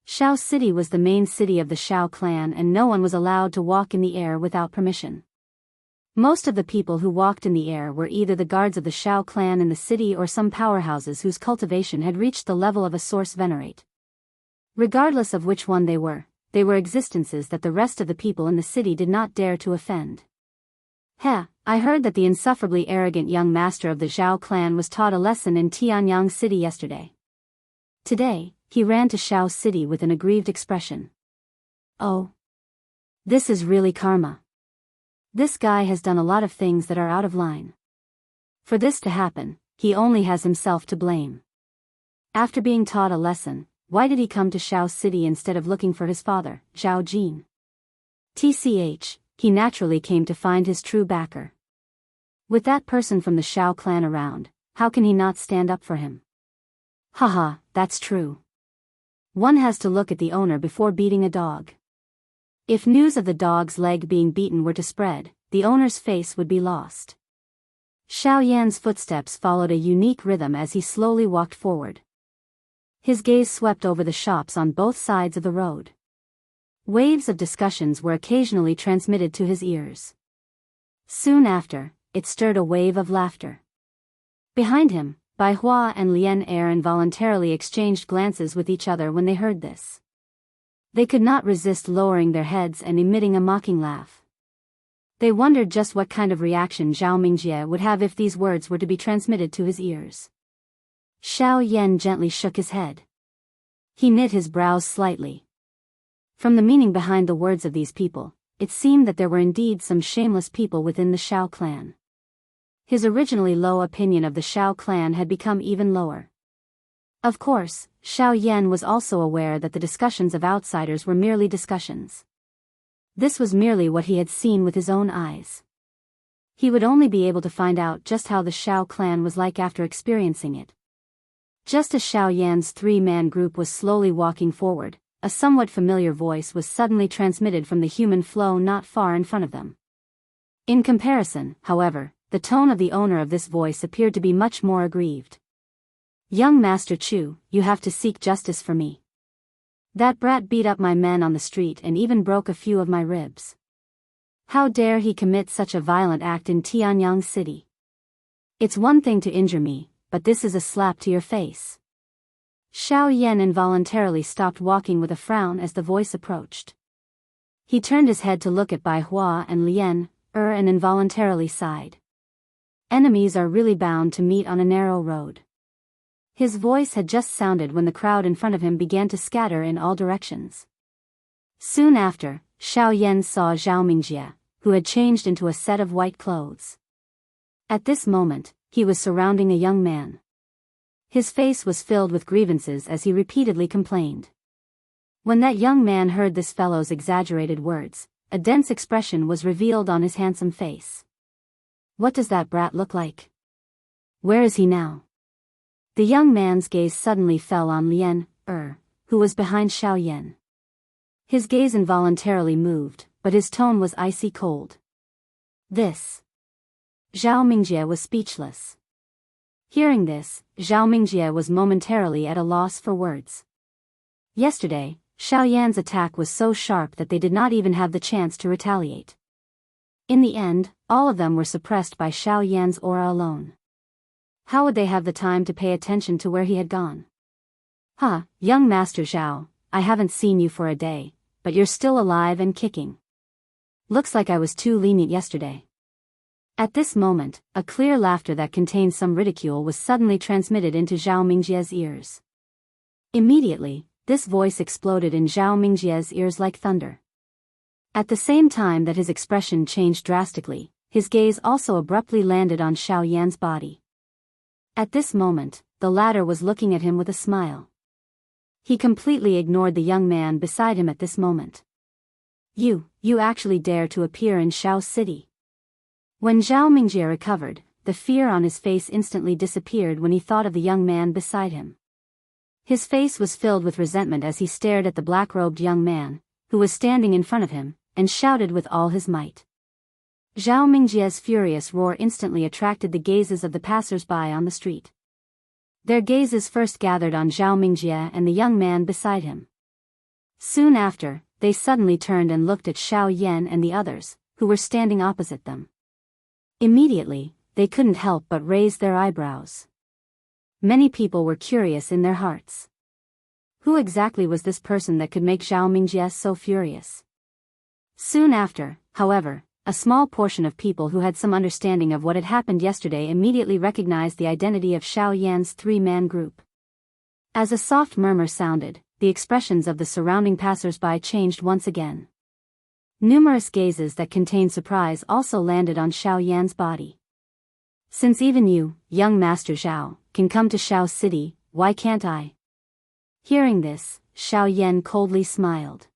Xiao City was the main city of the Xiao clan and no one was allowed to walk in the air without permission. Most of the people who walked in the air were either the guards of the Xiao clan in the city or some powerhouses whose cultivation had reached the level of a source venerate. Regardless of which one they were existences that the rest of the people in the city did not dare to offend. I heard that the insufferably arrogant young master of the Zhao clan was taught a lesson in Tianyang City yesterday. Today, he ran to Xiao City with an aggrieved expression. "Oh. This is really karma. This guy has done a lot of things that are out of line. For this to happen, he only has himself to blame. After being taught a lesson, why did he come to Xiao City instead of looking for his father, Zhao Jin? TCH, he naturally came to find his true backer. With that person from the Xiao clan around, how can he not stand up for him? Haha, that's true. One has to look at the owner before beating a dog. If news of the dog's leg being beaten were to spread, the owner's face would be lost." Xiao Yan's footsteps followed a unique rhythm as he slowly walked forward. His gaze swept over the shops on both sides of the road. Waves of discussions were occasionally transmitted to his ears. Soon after, it stirred a wave of laughter. Behind him, Bai Hua and Lian Er involuntarily exchanged glances with each other when they heard this. They could not resist lowering their heads and emitting a mocking laugh. They wondered just what kind of reaction Zhao Mingjie would have if these words were to be transmitted to his ears. Xiao Yan gently shook his head. He knit his brows slightly. From the meaning behind the words of these people, it seemed that there were indeed some shameless people within the Xiao clan. His originally low opinion of the Xiao clan had become even lower. Of course, Xiao Yan was also aware that the discussions of outsiders were merely discussions. This was merely what he had seen with his own eyes. He would only be able to find out just how the Xiao clan was like after experiencing it. Just as Xiao Yan's three-man group was slowly walking forward, a somewhat familiar voice was suddenly transmitted from the human flow not far in front of them. In comparison, however, the tone of the owner of this voice appeared to be much more aggrieved. "Young Master Chu, you have to seek justice for me. That brat beat up my men on the street and even broke a few of my ribs. How dare he commit such a violent act in Tianyang City? It's one thing to injure me, but this is a slap to your face." Xiao Yan involuntarily stopped walking with a frown as the voice approached. He turned his head to look at Bai Hua and Lian Er and involuntarily sighed. Enemies are really bound to meet on a narrow road. His voice had just sounded when the crowd in front of him began to scatter in all directions. Soon after, Xiao Yan saw Zhao Mingjie, who had changed into a set of white clothes. At this moment, he was surrounding a young man. His face was filled with grievances as he repeatedly complained. When that young man heard this fellow's exaggerated words, a dense expression was revealed on his handsome face. What does that brat look like? Where is he now? The young man's gaze suddenly fell on Lian, who was behind Xiao Yan. His gaze involuntarily moved, but his tone was icy cold. This. Zhao Mingjie was speechless. Hearing this, Zhao Mingjie was momentarily at a loss for words. Yesterday, Xiao Yan's attack was so sharp that they did not even have the chance to retaliate. In the end, all of them were suppressed by Xiao Yan's aura alone. How would they have the time to pay attention to where he had gone? Young Master Zhao, I haven't seen you for a day, but you're still alive and kicking. Looks like I was too lenient yesterday. At this moment, a clear laughter that contained some ridicule was suddenly transmitted into Zhao Mingjie's ears. Immediately, this voice exploded in Zhao Mingjie's ears like thunder. At the same time that his expression changed drastically, his gaze also abruptly landed on Xiao Yan's body. At this moment, the latter was looking at him with a smile. He completely ignored the young man beside him at this moment. You actually dare to appear in Shao City. When Zhao Mingjie recovered, the fear on his face instantly disappeared when he thought of the young man beside him. His face was filled with resentment as he stared at the black-robed young man, who was standing in front of him, and shouted with all his might. Zhao Mingjie's furious roar instantly attracted the gazes of the passers-by on the street. Their gazes first gathered on Zhao Mingjie and the young man beside him. Soon after, they suddenly turned and looked at Xiao Yan and the others, who were standing opposite them. Immediately, they couldn't help but raise their eyebrows. Many people were curious in their hearts. Who exactly was this person that could make Zhao Mingjie so furious? Soon after, however, a small portion of people who had some understanding of what had happened yesterday immediately recognized the identity of Xiao Yan's three-man group. As a soft murmur sounded, the expressions of the surrounding passers-by changed once again. Numerous gazes that contained surprise also landed on Xiao Yan's body. Since even you, young Master Zhao, can come to Shao City, why can't I? Hearing this, Xiao Yan coldly smiled.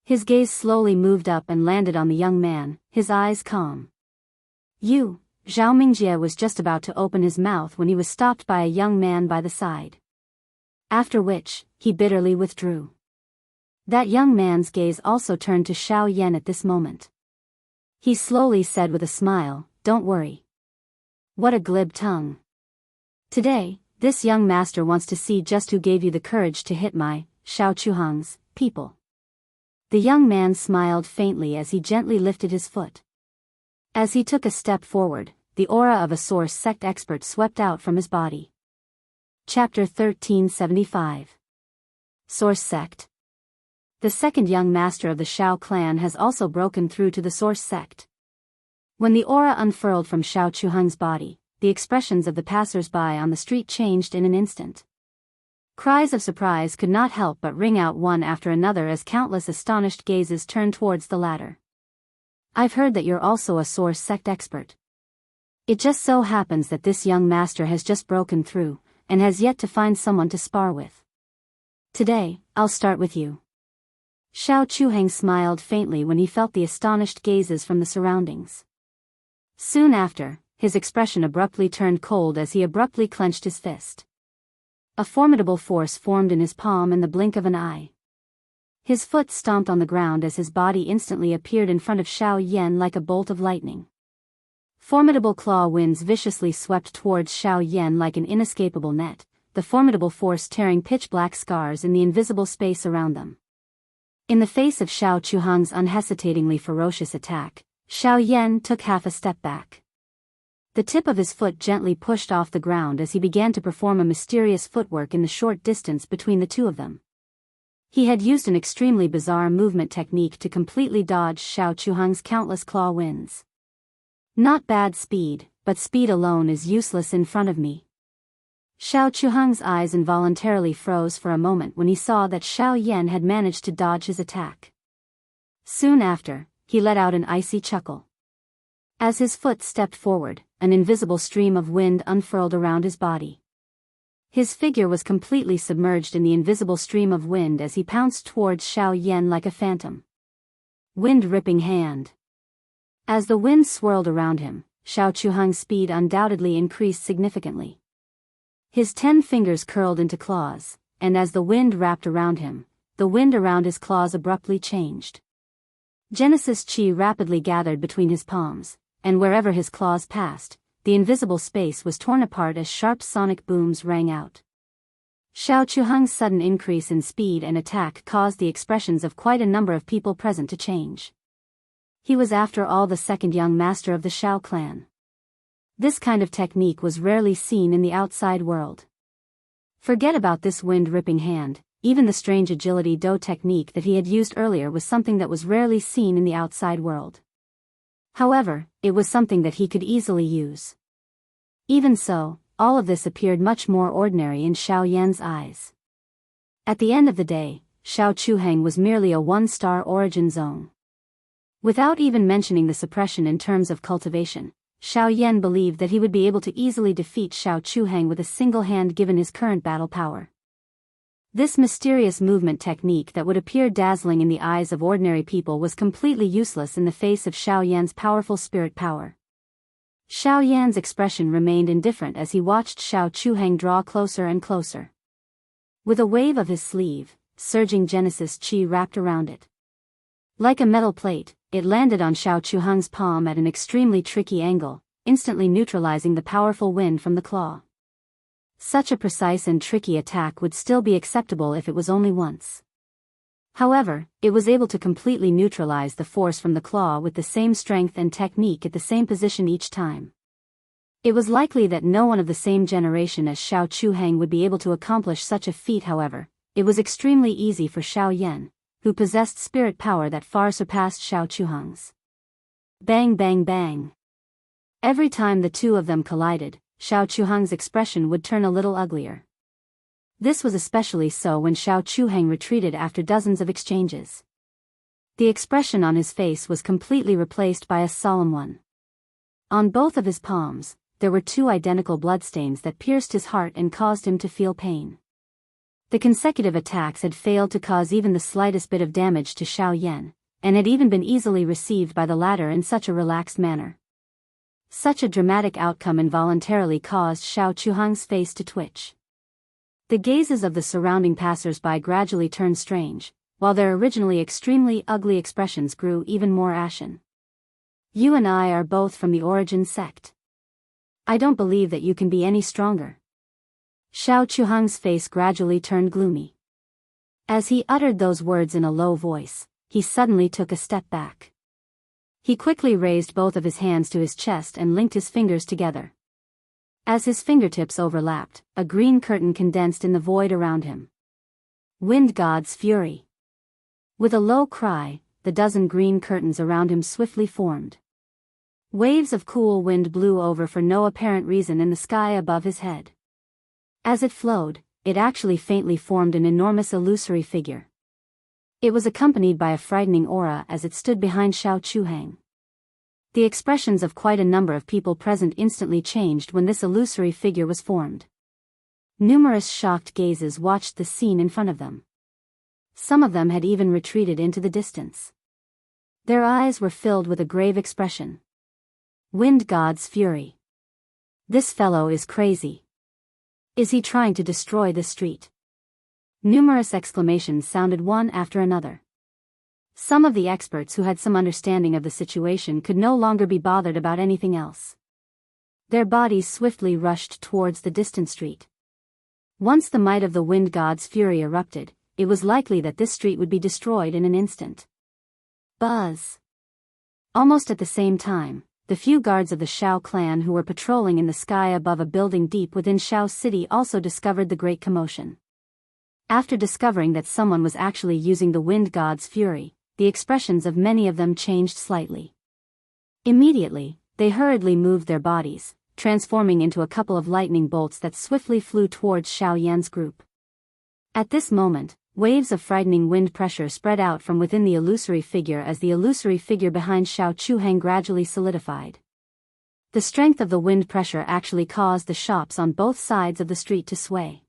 His gaze slowly moved up and landed on the young man, his eyes calm. Zhao Mingjie was just about to open his mouth when he was stopped by a young man by the side. After which, he bitterly withdrew. That young man's gaze also turned to Xiao Yan at this moment. He slowly said with a smile, "Don't worry." What a glib tongue. Today, this young master wants to see just who gave you the courage to hit my, Xiao Chuhang's, people. The young man smiled faintly as he gently lifted his foot. As he took a step forward, the aura of a source sect expert swept out from his body. Chapter 1375. Source Sect. The second young master of the Shao clan has also broken through to the Source Sect. When the aura unfurled from Xiao Chuhang's body, the expressions of the passers-by on the street changed in an instant. Cries of surprise could not help but ring out one after another as countless astonished gazes turned towards the latter. I've heard that you're also a Source Sect expert. It just so happens that this young master has just broken through, and has yet to find someone to spar with. Today, I'll start with you. Xiao Chuhang smiled faintly when he felt the astonished gazes from the surroundings. Soon after, his expression abruptly turned cold as he abruptly clenched his fist. A formidable force formed in his palm in the blink of an eye. His foot stomped on the ground as his body instantly appeared in front of Xiao Yan like a bolt of lightning. Formidable claw winds viciously swept towards Xiao Yan like an inescapable net, the formidable force tearing pitch-black scars in the invisible space around them. In the face of Xiao Chuhang's unhesitatingly ferocious attack, Xiao Yan took half a step back. The tip of his foot gently pushed off the ground as he began to perform a mysterious footwork in the short distance between the two of them. He had used an extremely bizarre movement technique to completely dodge Xiao Chuhang's countless claw winds. Not bad speed, but speed alone is useless in front of me. Xiao Chuheng's eyes involuntarily froze for a moment when he saw that Xiao Yan had managed to dodge his attack. Soon after, he let out an icy chuckle. As his foot stepped forward, an invisible stream of wind unfurled around his body. His figure was completely submerged in the invisible stream of wind as he pounced towards Xiao Yan like a phantom. Wind-ripping hand. As the wind swirled around him, Xiao Chuheng's speed undoubtedly increased significantly. His 10 fingers curled into claws, and as the wind wrapped around him, the wind around his claws abruptly changed. Genesis Chi rapidly gathered between his palms, and wherever his claws passed, the invisible space was torn apart as sharp sonic booms rang out. Xiao Chuheng's sudden increase in speed and attack caused the expressions of quite a number of people present to change. He was after all the second young master of the Xiao clan. This kind of technique was rarely seen in the outside world. Forget about this wind-ripping hand, even the strange agility do technique that he had used earlier was something that was rarely seen in the outside world. However, it was something that he could easily use. Even so, all of this appeared much more ordinary in Xiao Yan's eyes. At the end of the day, Xiao Chuheng was merely a 1-star origin zone. Without even mentioning the suppression in terms of cultivation, Xiao Yan believed that he would be able to easily defeat Xiao Chuheng with a single hand given his current battle power. This mysterious movement technique that would appear dazzling in the eyes of ordinary people was completely useless in the face of Xiao Yan's powerful spirit power. Xiao Yan's expression remained indifferent as he watched Xiao Chuheng draw closer and closer. With a wave of his sleeve, surging Genesis Chi wrapped around it. Like a metal plate, it landed on Xiao Chuheng's palm at an extremely tricky angle, instantly neutralizing the powerful wind from the claw. Such a precise and tricky attack would still be acceptable if it was only once. However, it was able to completely neutralize the force from the claw with the same strength and technique at the same position each time. It was likely that no one of the same generation as Xiao Chuheng would be able to accomplish such a feat. However, it was extremely easy for Xiao Yan, who possessed spirit power that far surpassed Xiao Chuheng's. Bang bang bang. Every time the two of them collided, Xiao Chuheng's expression would turn a little uglier. This was especially so when Xiao Chuheng retreated after dozens of exchanges. The expression on his face was completely replaced by a solemn one. On both of his palms, there were 2 identical bloodstains that pierced his heart and caused him to feel pain. The consecutive attacks had failed to cause even the slightest bit of damage to Xiao Yan, and had even been easily received by the latter in such a relaxed manner. Such a dramatic outcome involuntarily caused Xiao Chuheng's face to twitch. The gazes of the surrounding passers-by gradually turned strange, while their originally extremely ugly expressions grew even more ashen. You and I are both from the Origin sect. I don't believe that you can be any stronger. Xiao Chuheng's face gradually turned gloomy. As he uttered those words in a low voice, he suddenly took a step back. He quickly raised both of his hands to his chest and linked his fingers together. As his fingertips overlapped, a green curtain condensed in the void around him. Wind God's fury. With a low cry, the dozen green curtains around him swiftly formed. Waves of cool wind blew over for no apparent reason in the sky above his head. As it flowed, it actually faintly formed an enormous illusory figure. It was accompanied by a frightening aura as it stood behind Xiao Chuheng. The expressions of quite a number of people present instantly changed when this illusory figure was formed. Numerous shocked gazes watched the scene in front of them. Some of them had even retreated into the distance. Their eyes were filled with a grave expression. Wind God's fury. This fellow is crazy. Is he trying to destroy this street? Numerous exclamations sounded one after another. Some of the experts who had some understanding of the situation could no longer be bothered about anything else. Their bodies swiftly rushed towards the distant street. Once the might of the Wind God's fury erupted, it was likely that this street would be destroyed in an instant. Buzz. Almost at the same time, the few guards of the Xiao clan who were patrolling in the sky above a building deep within Xiao City also discovered the great commotion. After discovering that someone was actually using the Wind God's fury, the expressions of many of them changed slightly. Immediately, they hurriedly moved their bodies, transforming into a couple of lightning bolts that swiftly flew towards Xiao Yan's group. At this moment, waves of frightening wind pressure spread out from within the illusory figure as the illusory figure behind Xiao Chuheng gradually solidified. The strength of the wind pressure actually caused the shops on both sides of the street to sway.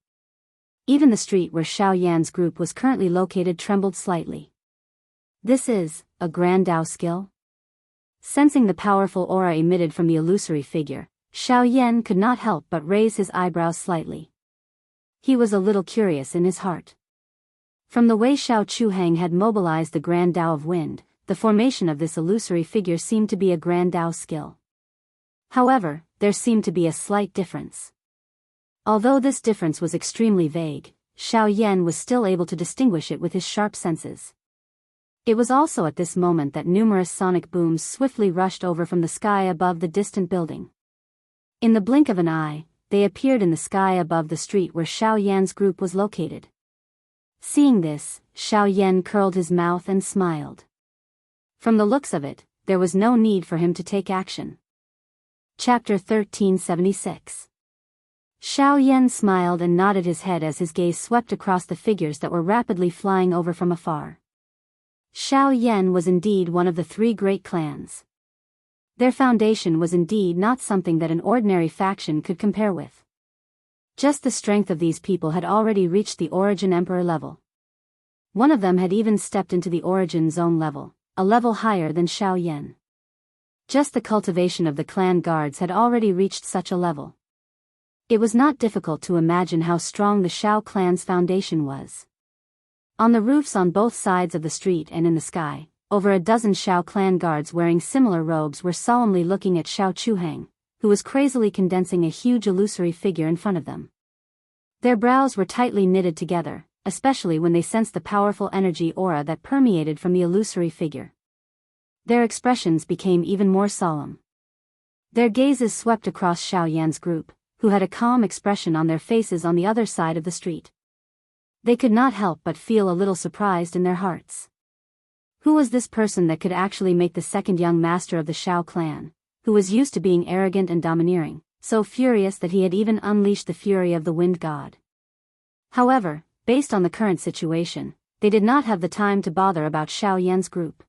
Even the street where Xiao Yan's group was currently located trembled slightly. This is a grand Dao skill? Sensing the powerful aura emitted from the illusory figure, Xiao Yan could not help but raise his eyebrows slightly. He was a little curious in his heart. From the way Xiao Chuheng had mobilized the grand Dao of wind, the formation of this illusory figure seemed to be a grand Dao skill. However, there seemed to be a slight difference. Although this difference was extremely vague, Xiao Yan was still able to distinguish it with his sharp senses. It was also at this moment that numerous sonic booms swiftly rushed over from the sky above the distant building. In the blink of an eye, they appeared in the sky above the street where Xiao Yan's group was located. Seeing this, Xiao Yan curled his mouth and smiled. From the looks of it, there was no need for him to take action. Chapter 1376. Xiao Yan smiled and nodded his head as his gaze swept across the figures that were rapidly flying over from afar. Xiao Yan was indeed one of the three great clans. Their foundation was indeed not something that an ordinary faction could compare with. Just the strength of these people had already reached the Origin Emperor level. One of them had even stepped into the Origin Zone level, a level higher than Xiao Yan. Just the cultivation of the clan guards had already reached such a level. It was not difficult to imagine how strong the Xiao clan's foundation was. On the roofs on both sides of the street and in the sky, over a dozen Xiao clan guards wearing similar robes were solemnly looking at Xiao Chuheng, who was crazily condensing a huge illusory figure in front of them. Their brows were tightly knitted together, especially when they sensed the powerful energy aura that permeated from the illusory figure. Their expressions became even more solemn. Their gazes swept across Xiao Yan's group, who had a calm expression on their faces on the other side of the street. They could not help but feel a little surprised in their hearts. Who was this person that could actually make the second young master of the Xiao clan, who was used to being arrogant and domineering, so furious that he had even unleashed the fury of the wind god? However, based on the current situation, they did not have the time to bother about Xiao Yan's group.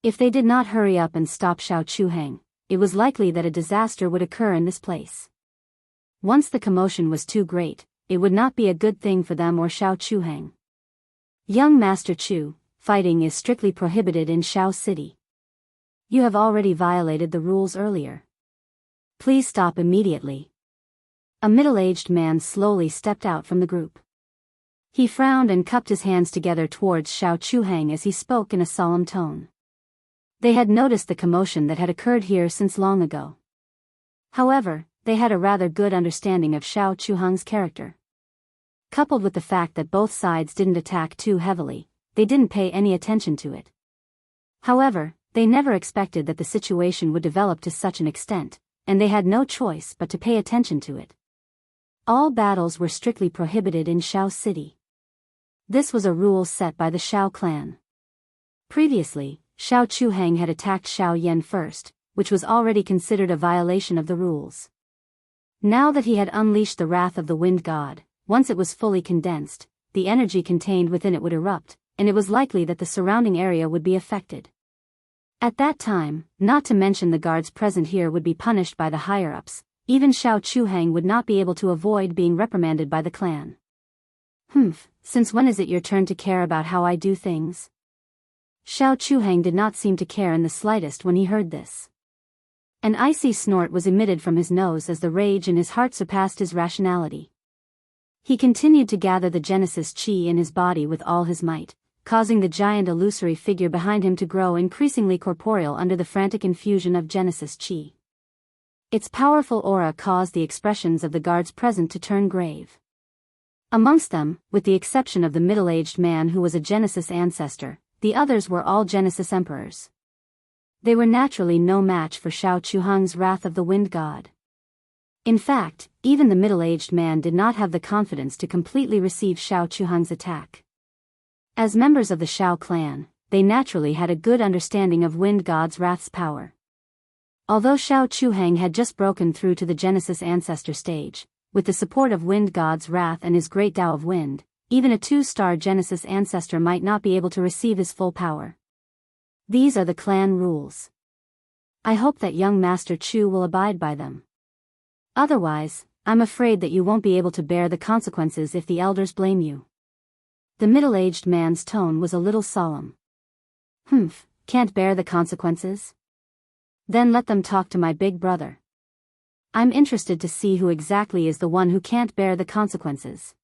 If they did not hurry up and stop Xiao Chuheng, it was likely that a disaster would occur in this place. Once the commotion was too great, it would not be a good thing for them or Xiao Chuheng. Young Master Chu, fighting is strictly prohibited in Xiao City. You have already violated the rules earlier. Please stop immediately. A middle-aged man slowly stepped out from the group. He frowned and cupped his hands together towards Xiao Chuheng as he spoke in a solemn tone. They had noticed the commotion that had occurred here since long ago. However, they had a rather good understanding of Xiao Chuheng's character. Coupled with the fact that both sides didn't attack too heavily, they didn't pay any attention to it. However, they never expected that the situation would develop to such an extent, and they had no choice but to pay attention to it. All battles were strictly prohibited in Xiao City. This was a rule set by the Xiao clan. Previously, Xiao Chuheng had attacked Xiao Yan first, which was already considered a violation of the rules. Now that he had unleashed the wrath of the wind god, once it was fully condensed, the energy contained within it would erupt, and it was likely that the surrounding area would be affected. At that time, not to mention the guards present here would be punished by the higher-ups, even Xiao Chuheng would not be able to avoid being reprimanded by the clan. Since when is it your turn to care about how I do things? Xiao Chuheng did not seem to care in the slightest when he heard this. An icy snort was emitted from his nose as the rage in his heart surpassed his rationality. He continued to gather the Genesis Chi in his body with all his might, causing the giant illusory figure behind him to grow increasingly corporeal under the frantic infusion of Genesis Chi. Its powerful aura caused the expressions of the guards present to turn grave. Amongst them, with the exception of the middle-aged man who was a Genesis ancestor, the others were all Genesis emperors. They were naturally no match for Xiao Chuheng's wrath of the wind god. In fact, even the middle-aged man did not have the confidence to completely receive Xiao Chuheng's attack. As members of the Xiao clan, they naturally had a good understanding of wind god's wrath's power. Although Xiao Chuheng had just broken through to the Genesis Ancestor stage, with the support of Wind God's Wrath and his great Tao of Wind, even a 2-star Genesis Ancestor might not be able to receive his full power. These are the clan rules. I hope that young Master Chu will abide by them. Otherwise, I'm afraid that you won't be able to bear the consequences if the elders blame you. The middle-aged man's tone was a little solemn. Can't bear the consequences? Then let them talk to my big brother. I'm interested to see who exactly is the one who can't bear the consequences.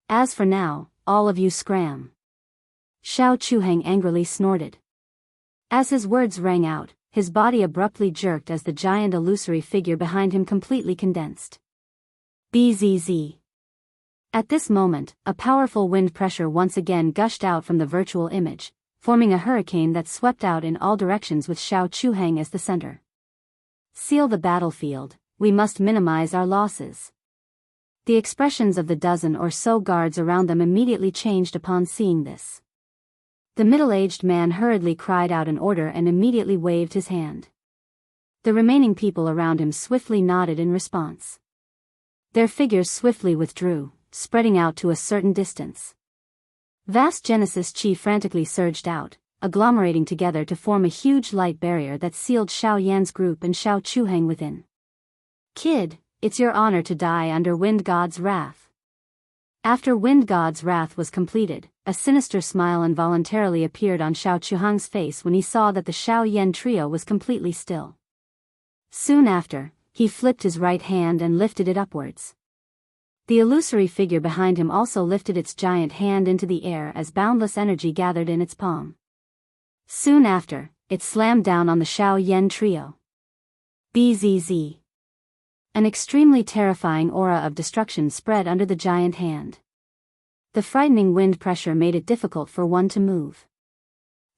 As for now, all of you scram. Xiao Chuheng angrily snorted. As his words rang out, his body abruptly jerked as the giant illusory figure behind him completely condensed. Bzz. At this moment, a powerful wind pressure once again gushed out from the virtual image, forming a hurricane that swept out in all directions with Xiao Chuheng as the center. Seal the battlefield, we must minimize our losses. The expressions of the dozen or so guards around them immediately changed upon seeing this. The middle-aged man hurriedly cried out an order and immediately waved his hand. The remaining people around him swiftly nodded in response. Their figures swiftly withdrew, spreading out to a certain distance. Vast Genesis Chi frantically surged out, agglomerating together to form a huge light barrier that sealed Xiao Yan's group and Xiao Chuheng within. Kid, it's your honor to die under Wind God's Wrath. After Wind God's Wrath was completed, a sinister smile involuntarily appeared on Xiao Chuheng's face when he saw that the Xiao Yan trio was completely still. Soon after, he flipped his right hand and lifted it upwards. The illusory figure behind him also lifted its giant hand into the air as boundless energy gathered in its palm. Soon after, it slammed down on the Xiao Yan trio. Bzz. An extremely terrifying aura of destruction spread under the giant hand. The frightening wind pressure made it difficult for one to move.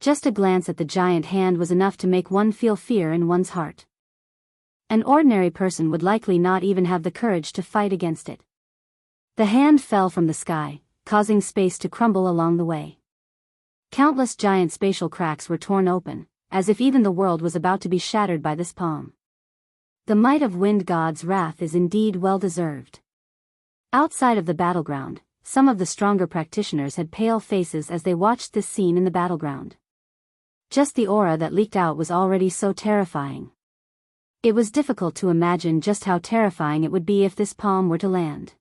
Just a glance at the giant hand was enough to make one feel fear in one's heart. An ordinary person would likely not even have the courage to fight against it. The hand fell from the sky, causing space to crumble along the way. Countless giant spatial cracks were torn open, as if even the world was about to be shattered by this palm. The might of Wind God's Wrath is indeed well-deserved. Outside of the battleground, some of the stronger practitioners had pale faces as they watched this scene in the battleground. Just the aura that leaked out was already so terrifying. It was difficult to imagine just how terrifying it would be if this palm were to land.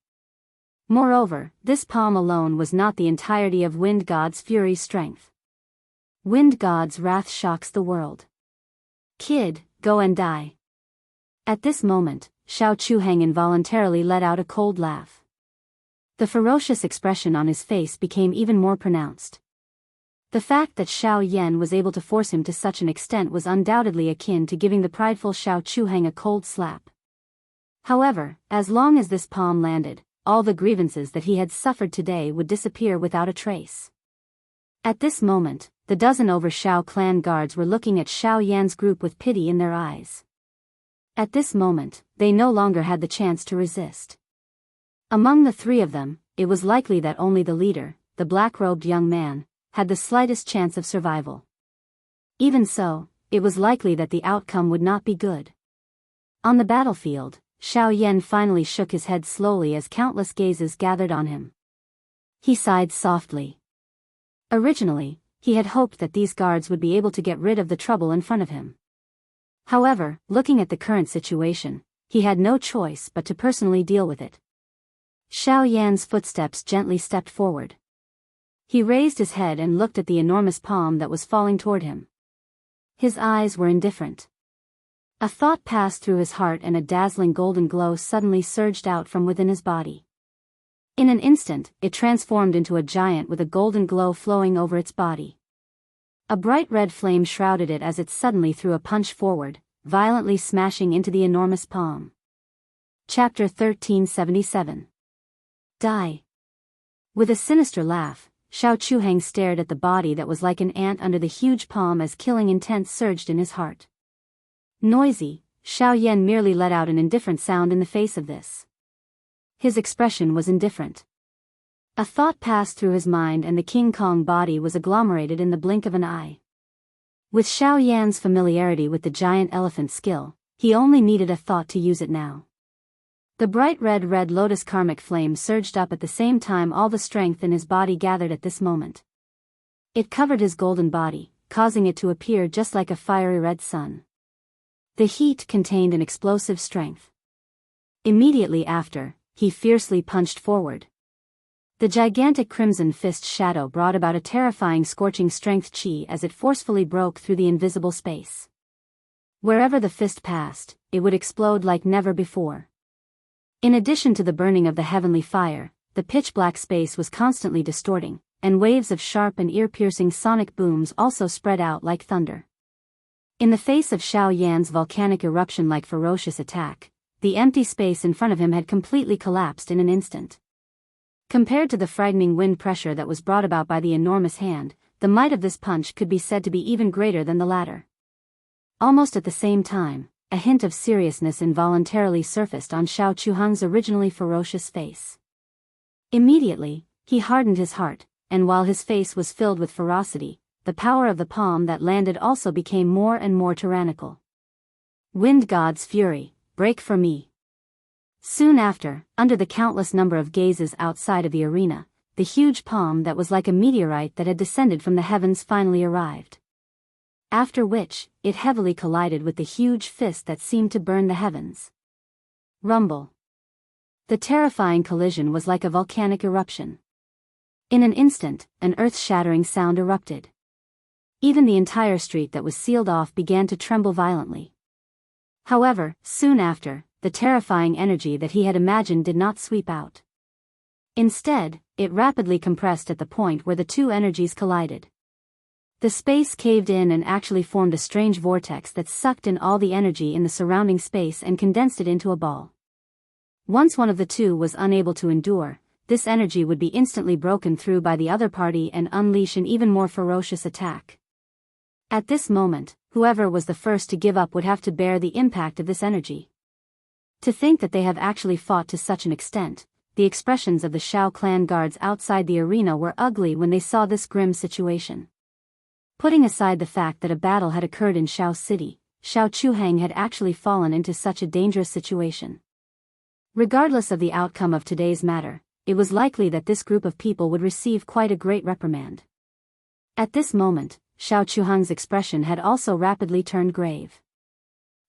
Moreover, this palm alone was not the entirety of Wind God's Fury's strength. Wind God's Wrath shocks the world. Kid, go and die. At this moment, Xiao Chuheng involuntarily let out a cold laugh. The ferocious expression on his face became even more pronounced. The fact that Xiao Yan was able to force him to such an extent was undoubtedly akin to giving the prideful Xiao Chuheng a cold slap. However, as long as this palm landed, all the grievances that he had suffered today would disappear without a trace. At this moment, the dozen over Xiao clan guards were looking at Xiao Yan's group with pity in their eyes. At this moment, they no longer had the chance to resist. Among the three of them, it was likely that only the leader, the black-robed young man, had the slightest chance of survival. Even so, it was likely that the outcome would not be good. On the battlefield, Xiao Yan finally shook his head slowly as countless gazes gathered on him. He sighed softly. Originally, he had hoped that these guards would be able to get rid of the trouble in front of him. However, looking at the current situation, he had no choice but to personally deal with it. Xiao Yan's footsteps gently stepped forward. He raised his head and looked at the enormous palm that was falling toward him. His eyes were indifferent. A thought passed through his heart and a dazzling golden glow suddenly surged out from within his body. In an instant, it transformed into a giant with a golden glow flowing over its body. A bright red flame shrouded it as it suddenly threw a punch forward, violently smashing into the enormous palm. Chapter 1377. Die. With a sinister laugh, Xiao Chuheng stared at the body that was like an ant under the huge palm as killing intent surged in his heart. Noisy, Xiao Yan merely let out an indifferent sound in the face of this. His expression was indifferent. A thought passed through his mind and the King Kong body was agglomerated in the blink of an eye. With Xiao Yan's familiarity with the giant elephant skill, he only needed a thought to use it now. The bright red lotus karmic flame surged up at the same time all the strength in his body gathered at this moment. It covered his golden body, causing it to appear just like a fiery red sun. The heat contained an explosive strength. Immediately after, he fiercely punched forward. The gigantic crimson fist shadow brought about a terrifying scorching strength chi as it forcefully broke through the invisible space. Wherever the fist passed, it would explode like never before. In addition to the burning of the heavenly fire, the pitch-black space was constantly distorting, and waves of sharp and ear-piercing sonic booms also spread out like thunder. In the face of Xiao Yan's volcanic eruption-like ferocious attack, the empty space in front of him had completely collapsed in an instant. Compared to the frightening wind pressure that was brought about by the enormous hand, the might of this punch could be said to be even greater than the latter. Almost at the same time, a hint of seriousness involuntarily surfaced on Xiao Chuheng's originally ferocious face. Immediately, he hardened his heart, and while his face was filled with ferocity, the power of the palm that landed also became more and more tyrannical. Wind God's fury, break for me. Soon after, under the countless number of gazes outside of the arena, the huge palm that was like a meteorite that had descended from the heavens finally arrived. After which, it heavily collided with the huge fist that seemed to burn the heavens. Rumble. The terrifying collision was like a volcanic eruption. In an instant, an earth-shattering sound erupted. Even the entire street that was sealed off began to tremble violently. However, soon after, the terrifying energy that he had imagined did not sweep out. Instead, it rapidly compressed at the point where the two energies collided. The space caved in and actually formed a strange vortex that sucked in all the energy in the surrounding space and condensed it into a ball. Once one of the two was unable to endure, this energy would be instantly broken through by the other party and unleash an even more ferocious attack. At this moment, whoever was the first to give up would have to bear the impact of this energy. To think that they have actually fought to such an extent, the expressions of the Xiao clan guards outside the arena were ugly when they saw this grim situation. Putting aside the fact that a battle had occurred in Xiao City, Xiao Chuheng had actually fallen into such a dangerous situation. Regardless of the outcome of today's matter, it was likely that this group of people would receive quite a great reprimand. At this moment, Xiao Chuheng's expression had also rapidly turned grave.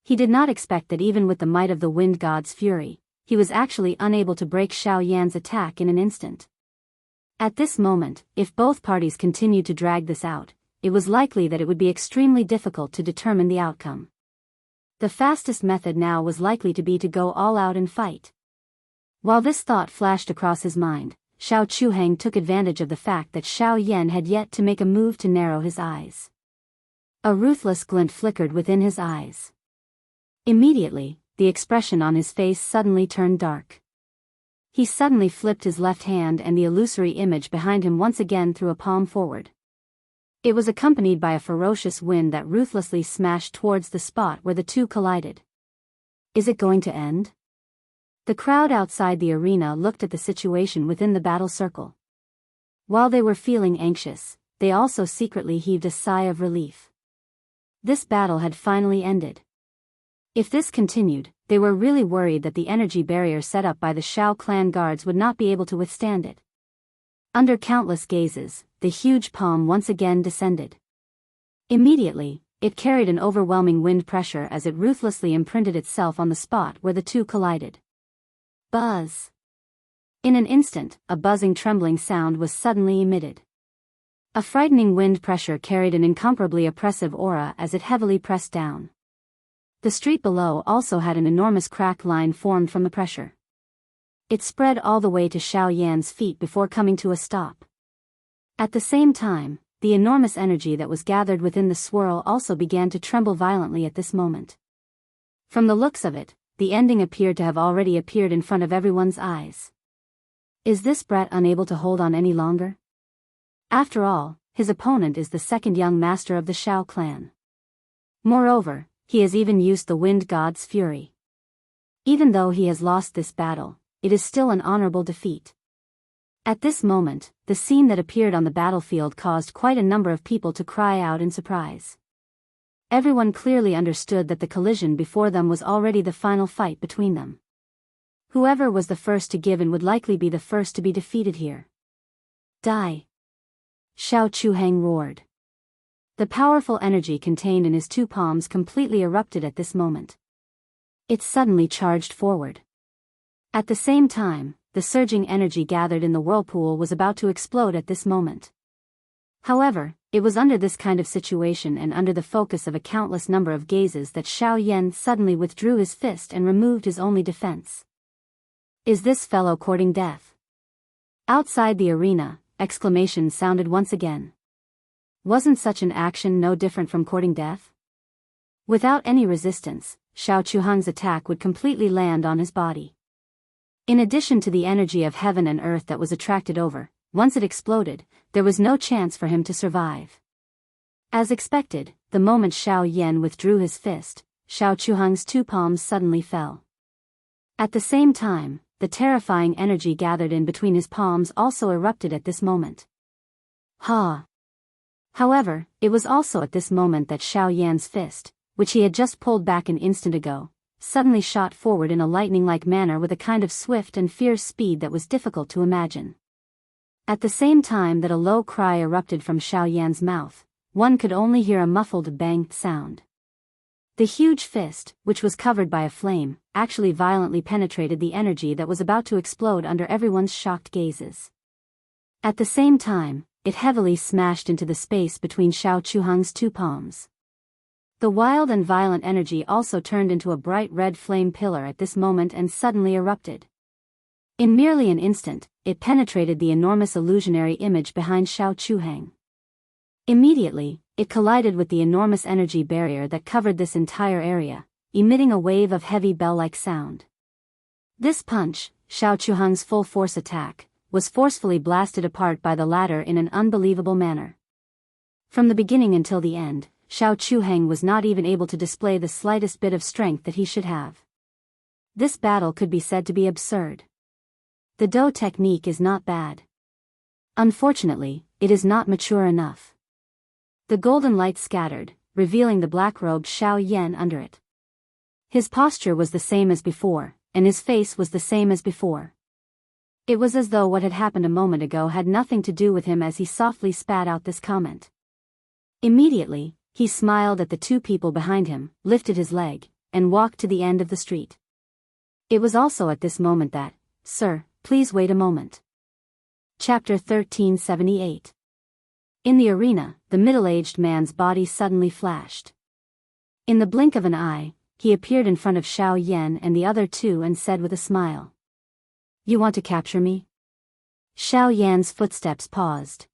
He did not expect that even with the might of the wind god's fury, he was actually unable to break Xiao Yan's attack in an instant. At this moment, if both parties continued to drag this out, it was likely that it would be extremely difficult to determine the outcome. The fastest method now was likely to be to go all out and fight. While this thought flashed across his mind, Xiao Chuheng took advantage of the fact that Xiao Yan had yet to make a move to narrow his eyes. A ruthless glint flickered within his eyes. Immediately, the expression on his face suddenly turned dark. He suddenly flipped his left hand and the illusory image behind him once again threw a palm forward. It was accompanied by a ferocious wind that ruthlessly smashed towards the spot where the two collided. Is it going to end? The crowd outside the arena looked at the situation within the battle circle. While they were feeling anxious, they also secretly heaved a sigh of relief. This battle had finally ended. If this continued, they were really worried that the energy barrier set up by the Xiao clan guards would not be able to withstand it. Under countless gazes, the huge palm once again descended. Immediately, it carried an overwhelming wind pressure as it ruthlessly imprinted itself on the spot where the two collided. Buzz! In an instant, a buzzing trembling sound was suddenly emitted. A frightening wind pressure carried an incomparably oppressive aura as it heavily pressed down. The street below also had an enormous cracked line formed from the pressure. It spread all the way to Xiao Yan's feet before coming to a stop. At the same time, the enormous energy that was gathered within the swirl also began to tremble violently at this moment. From the looks of it, the ending appeared to have already appeared in front of everyone's eyes. Is this brat unable to hold on any longer? After all, his opponent is the second young master of the Xiao clan. Moreover, he has even used the wind god's fury. Even though he has lost this battle, it is still an honorable defeat. At this moment, the scene that appeared on the battlefield caused quite a number of people to cry out in surprise. everyone clearly understood that the collision before them was already the final fight between them. Whoever was the first to give in would likely be the first to be defeated here. Die! Xiao Chuhang roared. The powerful energy contained in his two palms completely erupted at this moment. It suddenly charged forward. At the same time, the surging energy gathered in the whirlpool was about to explode at this moment. However, it was under this kind of situation and under the focus of a countless number of gazes that Xiao Yan suddenly withdrew his fist and removed his only defense. Is this fellow courting death? Outside the arena, exclamations sounded once again. Wasn't such an action no different from courting death? Without any resistance, Xiao Chuhang's attack would completely land on his body. In addition to the energy of heaven and earth that was attracted over, once it exploded, there was no chance for him to survive. As expected, the moment Xiao Yan withdrew his fist, Xiao Chuhang's two palms suddenly fell. At the same time, the terrifying energy gathered in between his palms also erupted at this moment. Ha! However, it was also at this moment that Xiao Yan's fist, which he had just pulled back an instant ago, suddenly shot forward in a lightning-like manner with a kind of swift and fierce speed that was difficult to imagine. At the same time that a low cry erupted from Xiao Yan's mouth, one could only hear a muffled bang sound. The huge fist, which was covered by a flame, actually violently penetrated the energy that was about to explode under everyone's shocked gazes. At the same time, it heavily smashed into the space between Xiao Chuhang's two palms. The wild and violent energy also turned into a bright red flame pillar at this moment and suddenly erupted. In merely an instant, it penetrated the enormous illusionary image behind Xiao Chuhang. Immediately, it collided with the enormous energy barrier that covered this entire area, emitting a wave of heavy bell-like sound. This punch, Xiao Chuhang's full-force attack, was forcefully blasted apart by the latter in an unbelievable manner. From the beginning until the end, Xiao Chuhang was not even able to display the slightest bit of strength that he should have. This battle could be said to be absurd. The Do technique is not bad. Unfortunately, it is not mature enough. The golden light scattered, revealing the black-robed Xiao Yan under it. His posture was the same as before, and his face was the same as before. It was as though what had happened a moment ago had nothing to do with him as he softly spat out this comment. Immediately, he smiled at the two people behind him, lifted his leg, and walked to the end of the street. It was also at this moment that, "Sir, please wait a moment." Chapter 1378. In the arena, the middle-aged man's body suddenly flashed. In the blink of an eye, he appeared in front of Xiao Yan and the other two and said with a smile, "You want to capture me?" Xiao Yan's footsteps paused.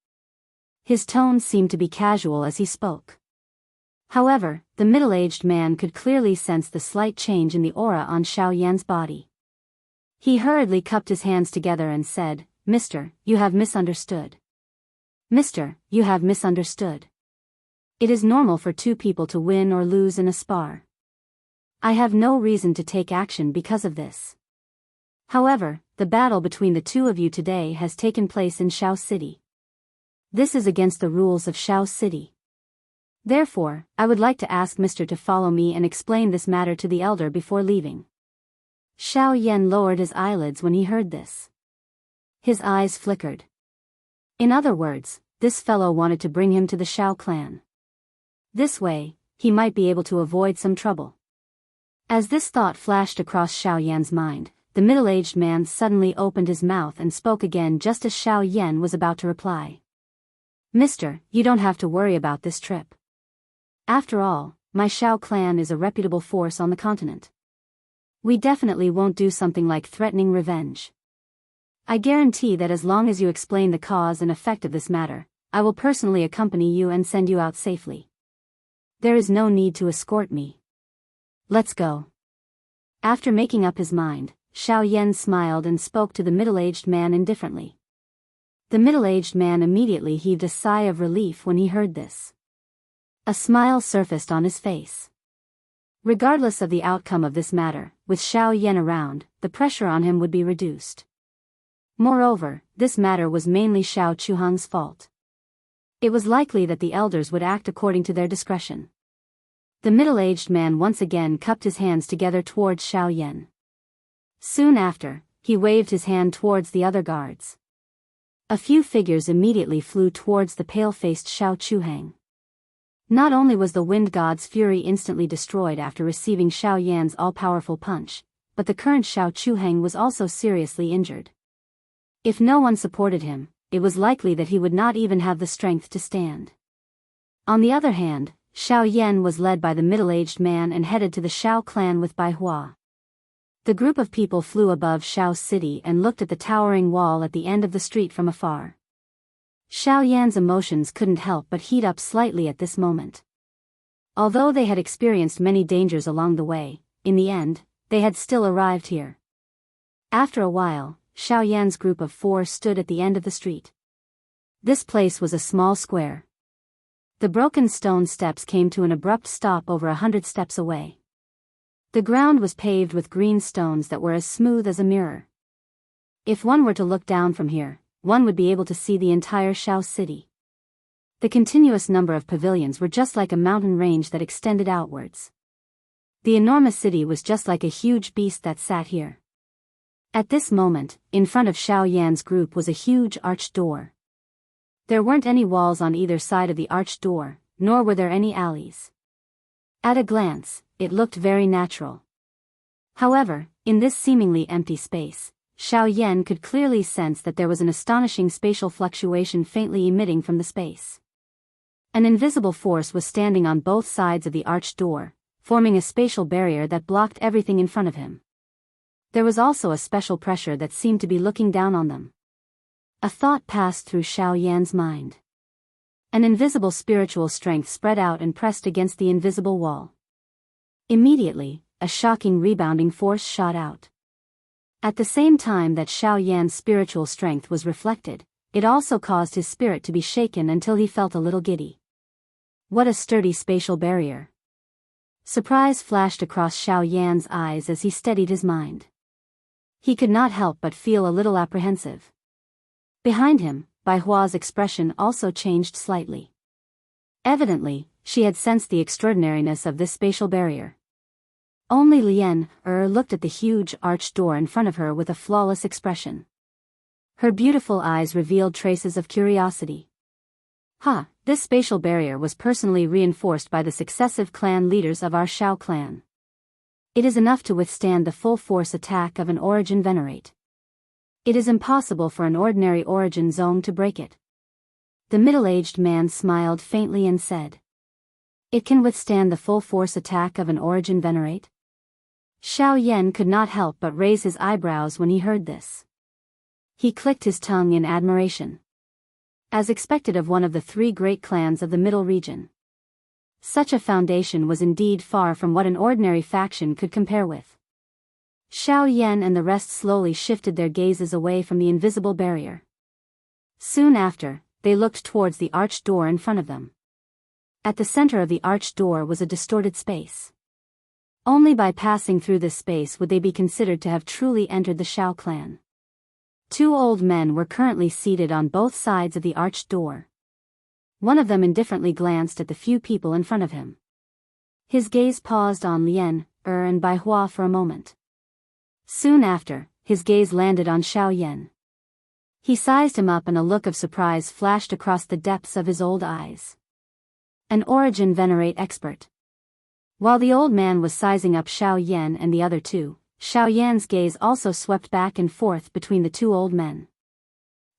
His tone seemed to be casual as he spoke. However, the middle-aged man could clearly sense the slight change in the aura on Xiao Yan's body. He hurriedly cupped his hands together and said, "Mister, you have misunderstood. Mister, you have misunderstood. It is normal for two people to win or lose in a spar. I have no reason to take action because of this. However, the battle between the two of you today has taken place in Xiao City. This is against the rules of Xiao City. Therefore, I would like to ask Mister to follow me and explain this matter to the elder before leaving." Xiao Yan lowered his eyelids when he heard this. His eyes flickered. In other words, this fellow wanted to bring him to the Xiao clan. This way, he might be able to avoid some trouble. As this thought flashed across Xiao Yan's mind, the middle-aged man suddenly opened his mouth and spoke again just as Xiao Yan was about to reply. "Mister, you don't have to worry about this trip. After all, my Xiao clan is a reputable force on the continent. We definitely won't do something like threatening revenge. I guarantee that as long as you explain the cause and effect of this matter, I will personally accompany you and send you out safely. There is no need to escort me. Let's go." After making up his mind, Xiao Yan smiled and spoke to the middle-aged man indifferently. The middle-aged man immediately heaved a sigh of relief when he heard this. A smile surfaced on his face. Regardless of the outcome of this matter, with Xiao Yan around, the pressure on him would be reduced. Moreover, this matter was mainly Xiao Chuhang's fault. It was likely that the elders would act according to their discretion. The middle-aged man once again cupped his hands together towards Xiao Yan. Soon after, he waved his hand towards the other guards. A few figures immediately flew towards the pale-faced Xiao Chuhang. Not only was the wind god's fury instantly destroyed after receiving Xiao Yan's all-powerful punch, but the current Xiao Chuhang was also seriously injured. If no one supported him, it was likely that he would not even have the strength to stand. On the other hand, Xiao Yan was led by the middle-aged man and headed to the Xiao clan with Bai Hua. The group of people flew above Xiao's city and looked at the towering wall at the end of the street from afar. Xiao Yan's emotions couldn't help but heat up slightly at this moment. Although they had experienced many dangers along the way, in the end, they had still arrived here. After a while, Xiao Yan's group of 4 stood at the end of the street. This place was a small square. The broken stone steps came to an abrupt stop over 100 steps away. The ground was paved with green stones that were as smooth as a mirror. If one were to look down from here, one would be able to see the entire Xiao city. The continuous number of pavilions were just like a mountain range that extended outwards. The enormous city was just like a huge beast that sat here. At this moment, in front of Xiao Yan's group was a huge arched door. There weren't any walls on either side of the arched door, nor were there any alleys. At a glance, it looked very natural. However, in this seemingly empty space, Xiao Yan could clearly sense that there was an astonishing spatial fluctuation faintly emitting from the space. An invisible force was standing on both sides of the arched door, forming a spatial barrier that blocked everything in front of him. There was also a special pressure that seemed to be looking down on them. A thought passed through Xiao Yan's mind. An invisible spiritual strength spread out and pressed against the invisible wall. Immediately, a shocking rebounding force shot out. At the same time that Xiao Yan's spiritual strength was reflected, it also caused his spirit to be shaken until he felt a little giddy. What a sturdy spatial barrier! Surprise flashed across Xiao Yan's eyes as he steadied his mind. He could not help but feel a little apprehensive. Behind him, Bai Hua's expression also changed slightly. Evidently, she had sensed the extraordinariness of this spatial barrier. Only Lian looked at the huge arched door in front of her with a flawless expression. Her beautiful eyes revealed traces of curiosity. This spatial barrier was personally reinforced by the successive clan leaders of our Xiao clan. It is enough to withstand the full force attack of an origin venerate. It is impossible for an ordinary origin zone to break it. The middle-aged man smiled faintly and said, "It can withstand the full force attack of an origin venerate?" Xiao Yan could not help but raise his eyebrows when he heard this. He clicked his tongue in admiration. As expected of one of the 3 great clans of the Middle region. Such a foundation was indeed far from what an ordinary faction could compare with. Xiao Yan and the rest slowly shifted their gazes away from the invisible barrier. Soon after, they looked towards the arched door in front of them. At the center of the arched door was a distorted space. Only by passing through this space would they be considered to have truly entered the Xiao clan. 2 old men were currently seated on both sides of the arched door. One of them indifferently glanced at the few people in front of him. His gaze paused on Lian and Bai Hua for a moment. Soon after, his gaze landed on Xiao Yan. He sized him up and a look of surprise flashed across the depths of his old eyes. An origin venerate expert. While the old man was sizing up Xiao Yan and the other 2, Xiao Yan's gaze also swept back and forth between the 2 old men.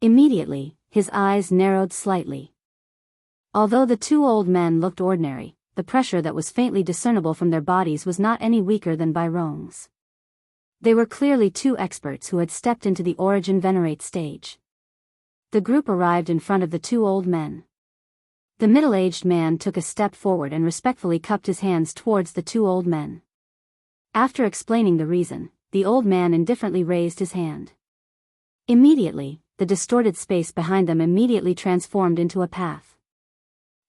Immediately, his eyes narrowed slightly. Although the 2 old men looked ordinary, the pressure that was faintly discernible from their bodies was not any weaker than Bai Rong's. They were clearly 2 experts who had stepped into the origin venerate stage. The group arrived in front of the 2 old men. The middle-aged man took a step forward and respectfully cupped his hands towards the 2 old men. After explaining the reason, the old man indifferently raised his hand. Immediately, the distorted space behind them immediately transformed into a path.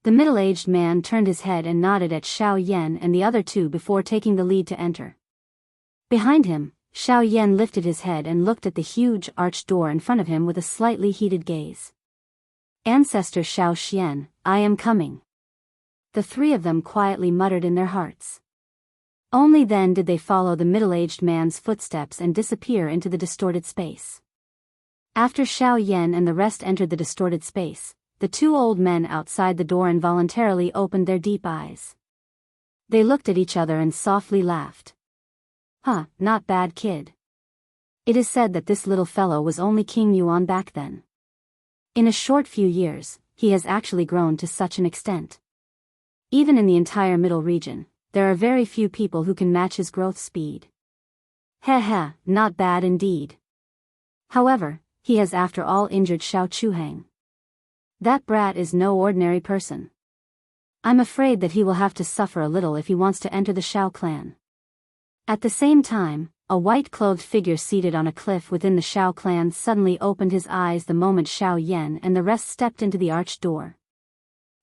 The middle-aged man turned his head and nodded at Xiao Yan and the other 2 before taking the lead to enter. Behind him, Xiao Yan lifted his head and looked at the huge arched door in front of him with a slightly heated gaze. "Ancestor Xiao Xian, I am coming." The three of them quietly muttered in their hearts. Only then did they follow the middle-aged man's footsteps and disappear into the distorted space. After Xiao Yan and the rest entered the distorted space, the two old men outside the door involuntarily opened their deep eyes. They looked at each other and softly laughed. Huh, not bad, kid. It is said that this little fellow was only King Yuan back then. In a short few years, he has actually grown to such an extent. Even in the entire middle region, there are very few people who can match his growth speed. Heh, not bad indeed. However, he has after all injured Xiao Chuhang. That brat is no ordinary person. I'm afraid that he will have to suffer a little if he wants to enter the Xiao clan. At the same time, a white-clothed figure seated on a cliff within the Xiao clan suddenly opened his eyes the moment Xiao Yan and the rest stepped into the arched door.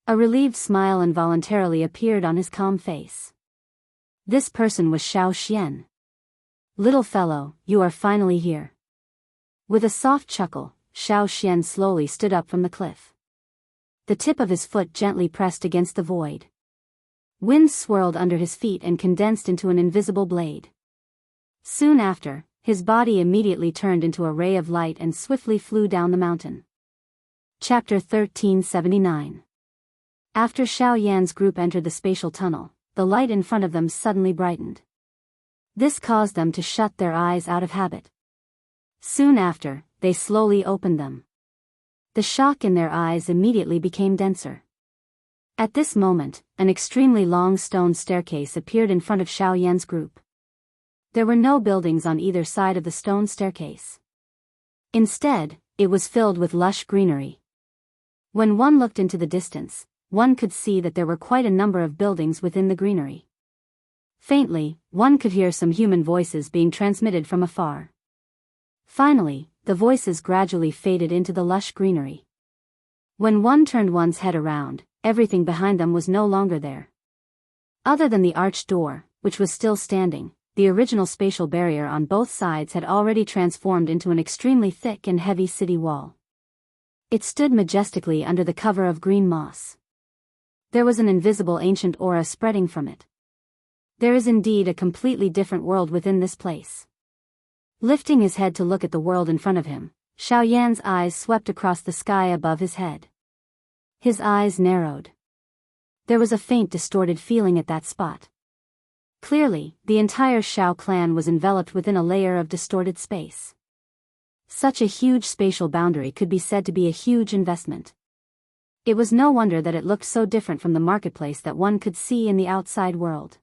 A relieved smile involuntarily appeared on his calm face. This person was Xiao Xian. Little fellow, you are finally here. With a soft chuckle, Xiao Xian slowly stood up from the cliff. The tip of his foot gently pressed against the void. Wind swirled under his feet and condensed into an invisible blade. Soon after, his body immediately turned into a ray of light and swiftly flew down the mountain. Chapter 1379. After Xiao Yan's group entered the spatial tunnel, the light in front of them suddenly brightened. This caused them to shut their eyes out of habit. Soon after, they slowly opened them. The shock in their eyes immediately became denser. At this moment, an extremely long stone staircase appeared in front of Xiao Yan's group. There were no buildings on either side of the stone staircase. Instead, it was filled with lush greenery. When one looked into the distance, one could see that there were quite a number of buildings within the greenery. Faintly, one could hear some human voices being transmitted from afar. Finally, the voices gradually faded into the lush greenery. When one turned one's head around, everything behind them was no longer there. Other than the arched door, which was still standing, the original spatial barrier on both sides had already transformed into an extremely thick and heavy city wall. It stood majestically under the cover of green moss. There was an invisible ancient aura spreading from it. There is indeed a completely different world within this place. Lifting his head to look at the world in front of him, Xiao Yan's eyes swept across the sky above his head. His eyes narrowed. There was a faint distorted feeling at that spot. Clearly, the entire Xiao clan was enveloped within a layer of distorted space. Such a huge spatial boundary could be said to be a huge investment. It was no wonder that it looked so different from the marketplace that one could see in the outside world.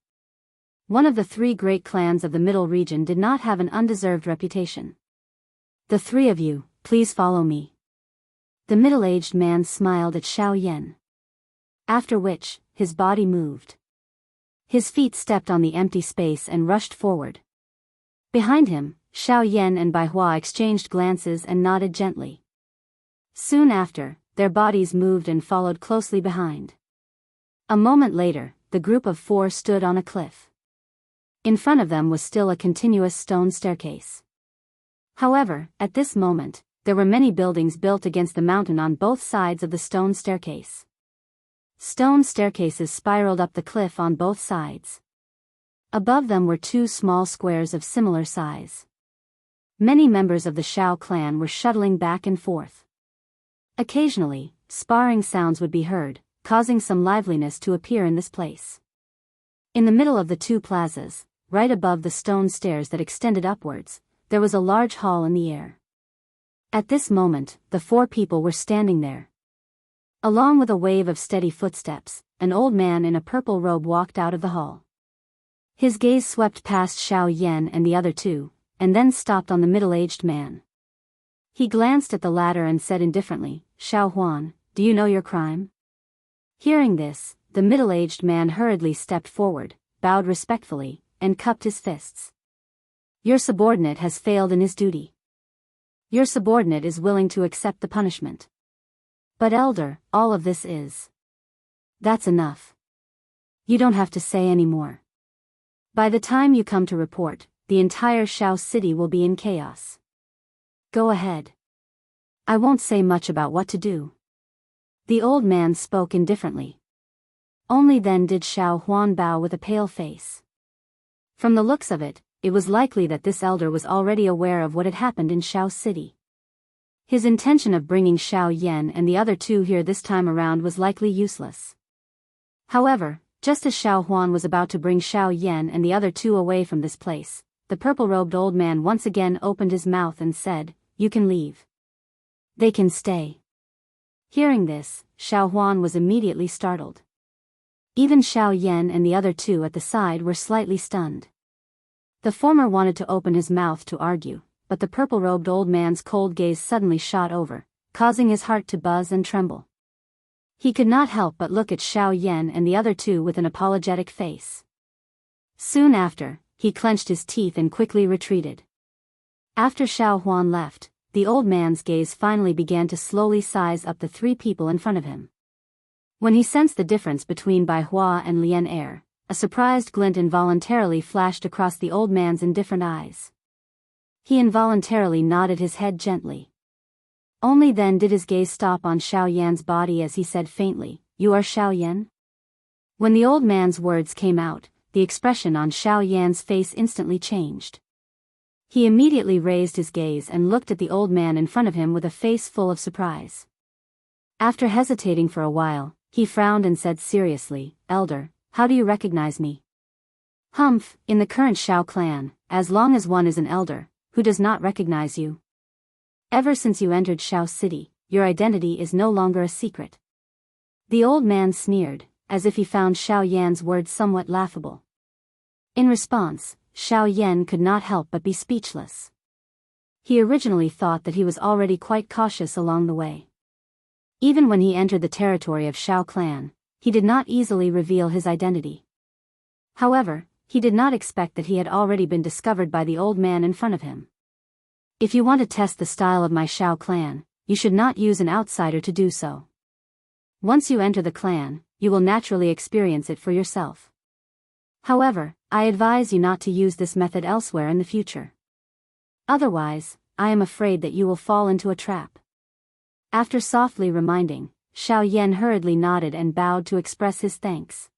One of the three great clans of the middle region did not have an undeserved reputation. The three of you, please follow me. The middle-aged man smiled at Xiao Yan. After which, his body moved. His feet stepped on the empty space and rushed forward. Behind him, Xiao Yan and Bai Hua exchanged glances and nodded gently. Soon after, their bodies moved and followed closely behind. A moment later, the group of four stood on a cliff. In front of them was still a continuous stone staircase. However, at this moment, there were many buildings built against the mountain on both sides of the stone staircase. Stone staircases spiraled up the cliff on both sides. Above them were two small squares of similar size. Many members of the Xiao clan were shuttling back and forth. Occasionally, sparring sounds would be heard, causing some liveliness to appear in this place. In the middle of the two plazas, right above the stone stairs that extended upwards, there was a large hall in the air. At this moment, the four people were standing there. Along with a wave of steady footsteps, an old man in a purple robe walked out of the hall. His gaze swept past Xiao Yan and the other two, and then stopped on the middle-aged man. He glanced at the latter and said indifferently, "Xiao Huan, do you know your crime?" Hearing this, the middle-aged man hurriedly stepped forward, bowed respectfully, and cupped his fists. "Your subordinate has failed in his duty. Your subordinate is willing to accept the punishment. But elder, all of this is. That's enough. You don't have to say any more. By the time you come to report, the entire Xiao city will be in chaos. Go ahead. I won't say much about what to do." The old man spoke indifferently. Only then did Xiao Huan bow with a pale face. From the looks of it, it was likely that this elder was already aware of what had happened in Xiao City. His intention of bringing Xiao Yan and the other two here this time around was likely useless. However, just as Xiao Huan was about to bring Xiao Yan and the other two away from this place, the purple-robed old man once again opened his mouth and said, "You can leave. They can stay." Hearing this, Xiao Huan was immediately startled. Even Xiao Yan and the other two at the side were slightly stunned. The former wanted to open his mouth to argue, but the purple-robed old man's cold gaze suddenly shot over, causing his heart to buzz and tremble. He could not help but look at Xiao Yan and the other two with an apologetic face. Soon after, he clenched his teeth and quickly retreated. After Xiao Huan left, the old man's gaze finally began to slowly size up the three people in front of him. When he sensed the difference between Bai Hua and Lian Er, a surprised glint involuntarily flashed across the old man's indifferent eyes. He involuntarily nodded his head gently. Only then did his gaze stop on Xiao Yan's body as he said faintly, "You are Xiao Yan?" When the old man's words came out, the expression on Xiao Yan's face instantly changed. He immediately raised his gaze and looked at the old man in front of him with a face full of surprise. After hesitating for a while, he frowned and said seriously, "Elder, how do you recognize me?" "Humph, in the current Xiao clan, as long as one is an elder, who does not recognize you? Ever since you entered Xiao City, your identity is no longer a secret." The old man sneered, as if he found Xiao Yan's words somewhat laughable. In response, Xiao Yan could not help but be speechless. He originally thought that he was already quite cautious along the way. Even when he entered the territory of Xiao clan, he did not easily reveal his identity. However, he did not expect that he had already been discovered by the old man in front of him. "If you want to test the style of my Xiao clan, you should not use an outsider to do so. Once you enter the clan, you will naturally experience it for yourself. However, I advise you not to use this method elsewhere in the future. Otherwise, I am afraid that you will fall into a trap." After softly reminding, Xiao Yan hurriedly nodded and bowed to express his thanks.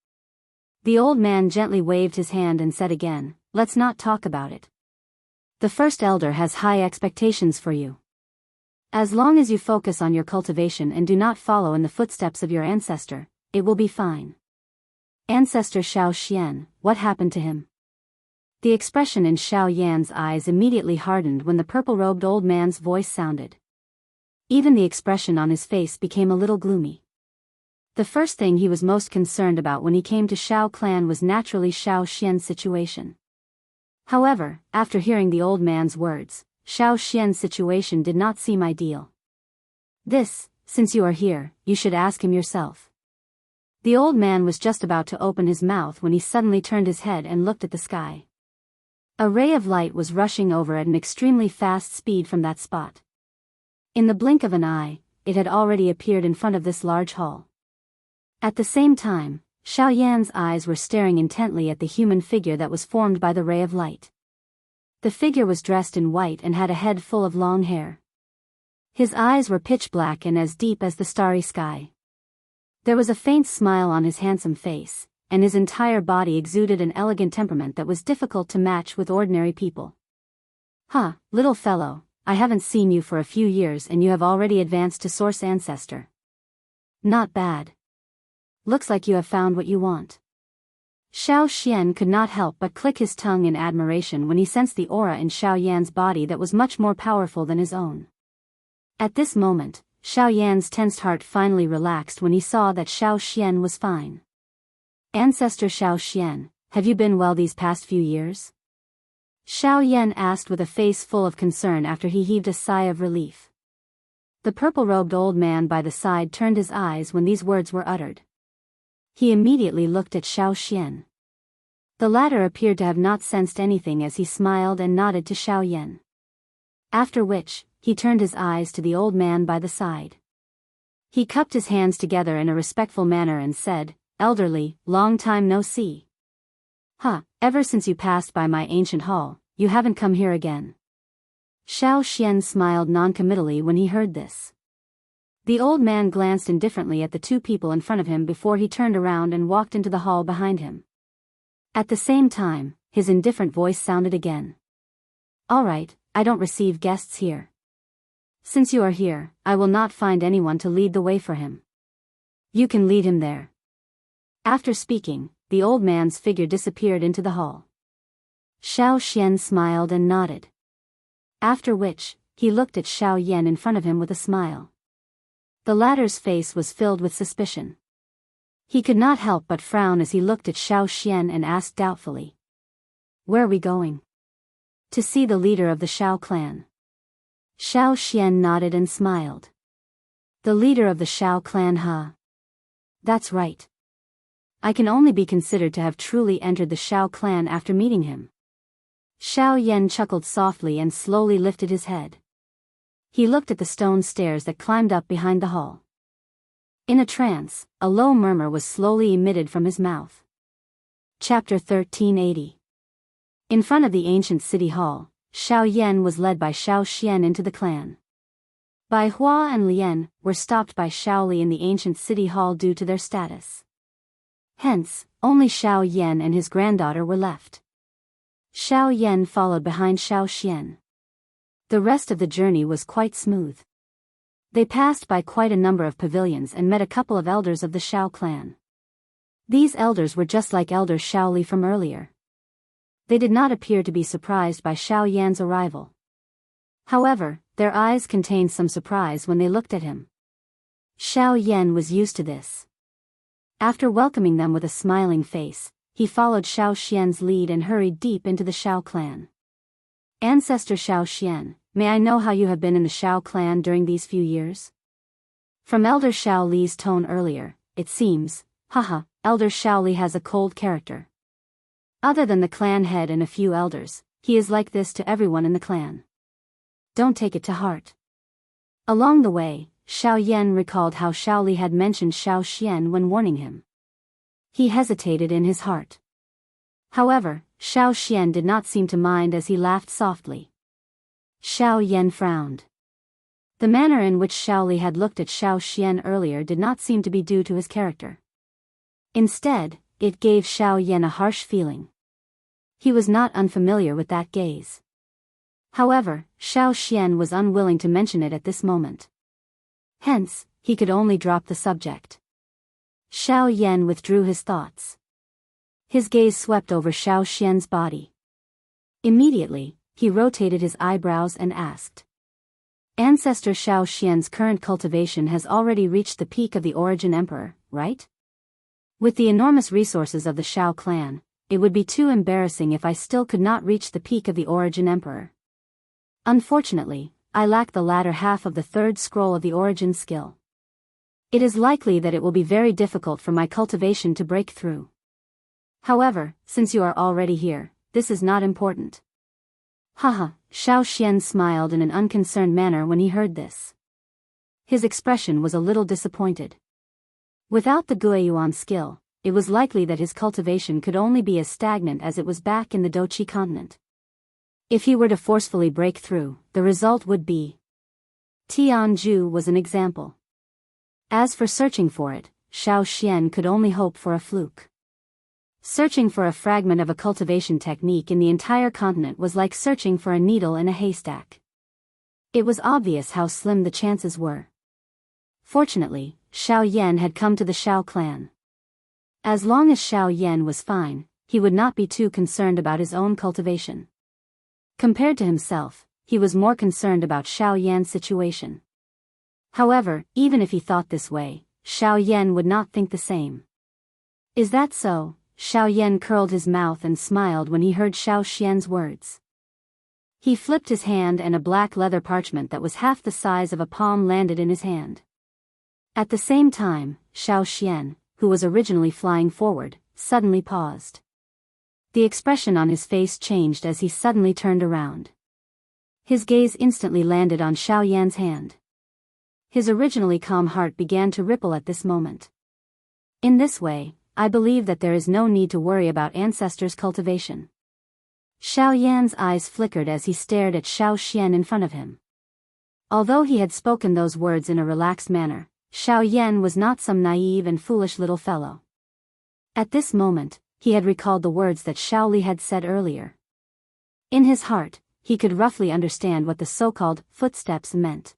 The old man gently waved his hand and said again, "Let's not talk about it. The first elder has high expectations for you. As long as you focus on your cultivation and do not follow in the footsteps of your ancestor, it will be fine." "Ancestor Xiao Xian, what happened to him?" The expression in Xiao Yan's eyes immediately hardened when the purple-robed old man's voice sounded. Even the expression on his face became a little gloomy. The first thing he was most concerned about when he came to Xiao clan was naturally Xiao Xian's situation. However, after hearing the old man's words, Xiao Xian's situation did not seem ideal. "This, since you are here, you should ask him yourself." The old man was just about to open his mouth when he suddenly turned his head and looked at the sky. A ray of light was rushing over at an extremely fast speed from that spot. In the blink of an eye, it had already appeared in front of this large hall. At the same time, Xiao Yan's eyes were staring intently at the human figure that was formed by the ray of light. The figure was dressed in white and had a head full of long hair. His eyes were pitch black and as deep as the starry sky. There was a faint smile on his handsome face, and his entire body exuded an elegant temperament that was difficult to match with ordinary people. "Huh, little fellow, I haven't seen you for a few years and you have already advanced to source ancestor. Not bad. Looks like you have found what you want." Xiao Xian could not help but click his tongue in admiration when he sensed the aura in Xiao Yan's body that was much more powerful than his own. At this moment, Xiao Yan's tensed heart finally relaxed when he saw that Xiao Xian was fine. "Ancestor Xiao Xian, have you been well these past few years?" Xiao Yan asked with a face full of concern after he heaved a sigh of relief. The purple-robed old man by the side turned his eyes when these words were uttered. He immediately looked at Xiao Xian. The latter appeared to have not sensed anything as he smiled and nodded to Xiao Yan. After which, he turned his eyes to the old man by the side. He cupped his hands together in a respectful manner and said, "Elderly, long time no see. Huh, ever since you passed by my ancient hall, you haven't come here again." Xiao Xian smiled noncommittally when he heard this. The old man glanced indifferently at the two people in front of him before he turned around and walked into the hall behind him. At the same time, his indifferent voice sounded again. All right, I don't receive guests here. Since you are here, I will not find anyone to lead the way for him. You can lead him there. After speaking, the old man's figure disappeared into the hall. Xiao Xian smiled and nodded. After which, he looked at Xiao Yan in front of him with a smile. The latter's face was filled with suspicion. He could not help but frown as he looked at Xiao Xian and asked doubtfully. Where are we going? To see the leader of the Xiao clan. Xiao Xian nodded and smiled. The leader of the Xiao clan, huh? That's right. I can only be considered to have truly entered the Xiao clan after meeting him. Xiao Yan chuckled softly and slowly lifted his head. He looked at the stone stairs that climbed up behind the hall. In a trance, a low murmur was slowly emitted from his mouth. Chapter 1380. In front of the ancient city hall, Xiao Yan was led by Xiao Xian into the clan. Bai Hua and Lian were stopped by Xiao Li in the ancient city hall due to their status. Hence, only Xiao Yan and his granddaughter were left. Xiao Yan followed behind Xiao Xian. The rest of the journey was quite smooth. They passed by quite a number of pavilions and met a couple of elders of the Xiao clan. These elders were just like Elder Xiao Li from earlier. They did not appear to be surprised by Xiao Yan's arrival. However, their eyes contained some surprise when they looked at him. Xiao Yan was used to this. After welcoming them with a smiling face, he followed Xiao Xian's lead and hurried deep into the Xiao clan. Ancestor Xiao Xian, may I know how you have been in the Xiao clan during these few years? From Elder Xiao Li's tone earlier, it seems, Elder Xiao Li has a cold character. Other than the clan head and a few elders, he is like this to everyone in the clan. Don't take it to heart. Along the way, Xiao Yan recalled how Xiao Li had mentioned Xiao Xian when warning him. He hesitated in his heart. However, Xiao Xian did not seem to mind as he laughed softly. Xiao Yan frowned. The manner in which Xiao Li had looked at Xiao Xian earlier did not seem to be due to his character. Instead, it gave Xiao Yan a harsh feeling. He was not unfamiliar with that gaze. However, Xiao Xian was unwilling to mention it at this moment. Hence, he could only drop the subject. Xiao Yan withdrew his thoughts. His gaze swept over Xiao Xian's body. Immediately, he rotated his eyebrows and asked. Ancestor Xiao Xian's current cultivation has already reached the peak of the Origin Emperor, right? With the enormous resources of the Xiao clan, it would be too embarrassing if I still could not reach the peak of the Origin Emperor. Unfortunately, I lack the latter half of the third scroll of the Origin skill. It is likely that it will be very difficult for my cultivation to break through. However, since you are already here, this is not important. Xiao Xian smiled in an unconcerned manner when he heard this. His expression was a little disappointed. Without the Guiyuan skill, it was likely that his cultivation could only be as stagnant as it was back in the Doqi continent. If he were to forcefully break through, the result would be. Tianju was an example. As for searching for it, Xiao Xian could only hope for a fluke. Searching for a fragment of a cultivation technique in the entire continent was like searching for a needle in a haystack. It was obvious how slim the chances were. Fortunately, Xiao Yan had come to the Xiao clan. As long as Xiao Yan was fine, he would not be too concerned about his own cultivation. Compared to himself, he was more concerned about Xiao Yan's situation. However, even if he thought this way, Xiao Yan would not think the same. Is that so? Xiao Yan curled his mouth and smiled when he heard Xiao Xian's words. He flipped his hand and a black leather parchment that was half the size of a palm landed in his hand. At the same time, Xiao Xian, who was originally flying forward, suddenly paused. The expression on his face changed as he suddenly turned around. His gaze instantly landed on Xiao Yan's hand. His originally calm heart began to ripple at this moment. In this way, I believe that there is no need to worry about ancestors' cultivation. Xiao Yan's eyes flickered as he stared at Xiao Xian in front of him. Although he had spoken those words in a relaxed manner, Xiao Yan was not some naive and foolish little fellow. At this moment, he had recalled the words that Xiao Li had said earlier. In his heart, he could roughly understand what the so-called footsteps meant.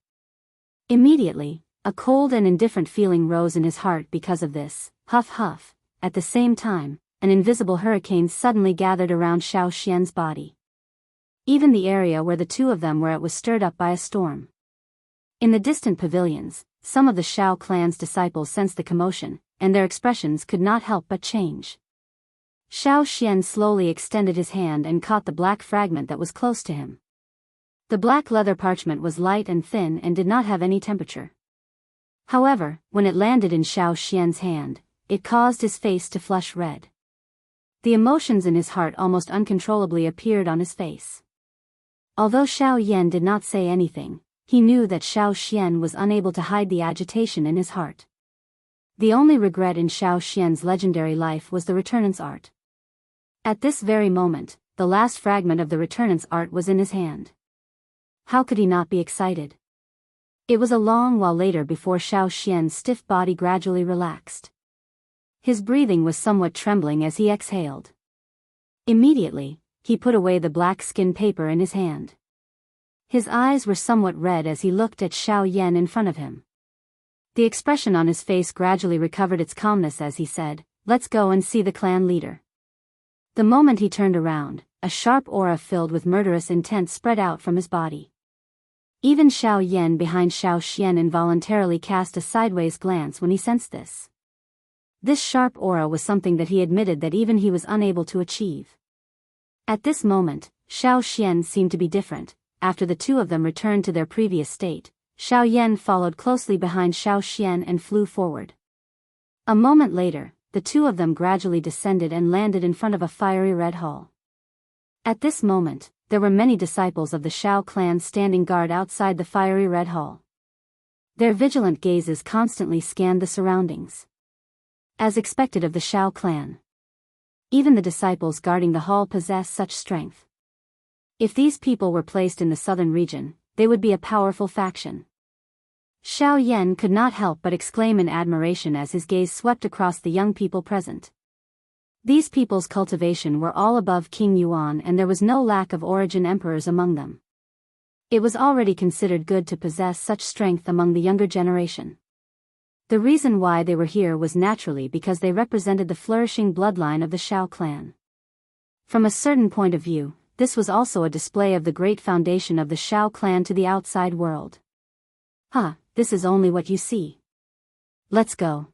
Immediately, a cold and indifferent feeling rose in his heart because of this. Huff huff. At the same time, an invisible hurricane suddenly gathered around Xiao Xian's body. Even the area where the two of them were was stirred up by a storm. In the distant pavilions, some of the Xiao clan's disciples sensed the commotion, and their expressions could not help but change. Xiao Xian slowly extended his hand and caught the black fragment that was close to him. The black leather parchment was light and thin and did not have any temperature. However, when it landed in Xiao Xian's hand, it caused his face to flush red. The emotions in his heart almost uncontrollably appeared on his face. Although Xiao Yan did not say anything, he knew that Xiao Xian was unable to hide the agitation in his heart. The only regret in Xiao Xian's legendary life was the Resurgence art. At this very moment, the last fragment of the Resurgence art was in his hand. How could he not be excited? It was a long while later before Xiao Xian's stiff body gradually relaxed. His breathing was somewhat trembling as he exhaled. Immediately, he put away the black skin paper in his hand. His eyes were somewhat red as he looked at Xiao Yan in front of him. The expression on his face gradually recovered its calmness as he said, "Let's go and see the clan leader." The moment he turned around, a sharp aura filled with murderous intent spread out from his body. Even Xiao Yan behind Xiao Xian involuntarily cast a sideways glance when he sensed this. This sharp aura was something that he admitted that even he was unable to achieve. At this moment, Xiao Xian seemed to be different. After the two of them returned to their previous state, Xiao Yan followed closely behind Xiao Xian and flew forward. A moment later, the two of them gradually descended and landed in front of a fiery red hall. At this moment, there were many disciples of the Xiao clan standing guard outside the fiery red hall. Their vigilant gazes constantly scanned the surroundings. As expected of the Xiao clan, even the disciples guarding the hall possessed such strength. If these people were placed in the southern region, they would be a powerful faction. Xiao Yan could not help but exclaim in admiration as his gaze swept across the young people present. These people's cultivation were all above King Yuan and there was no lack of origin emperors among them. It was already considered good to possess such strength among the younger generation. The reason why they were here was naturally because they represented the flourishing bloodline of the Xiao clan. From a certain point of view, this was also a display of the great foundation of the Xiao clan to the outside world. This is only what you see. Let's go.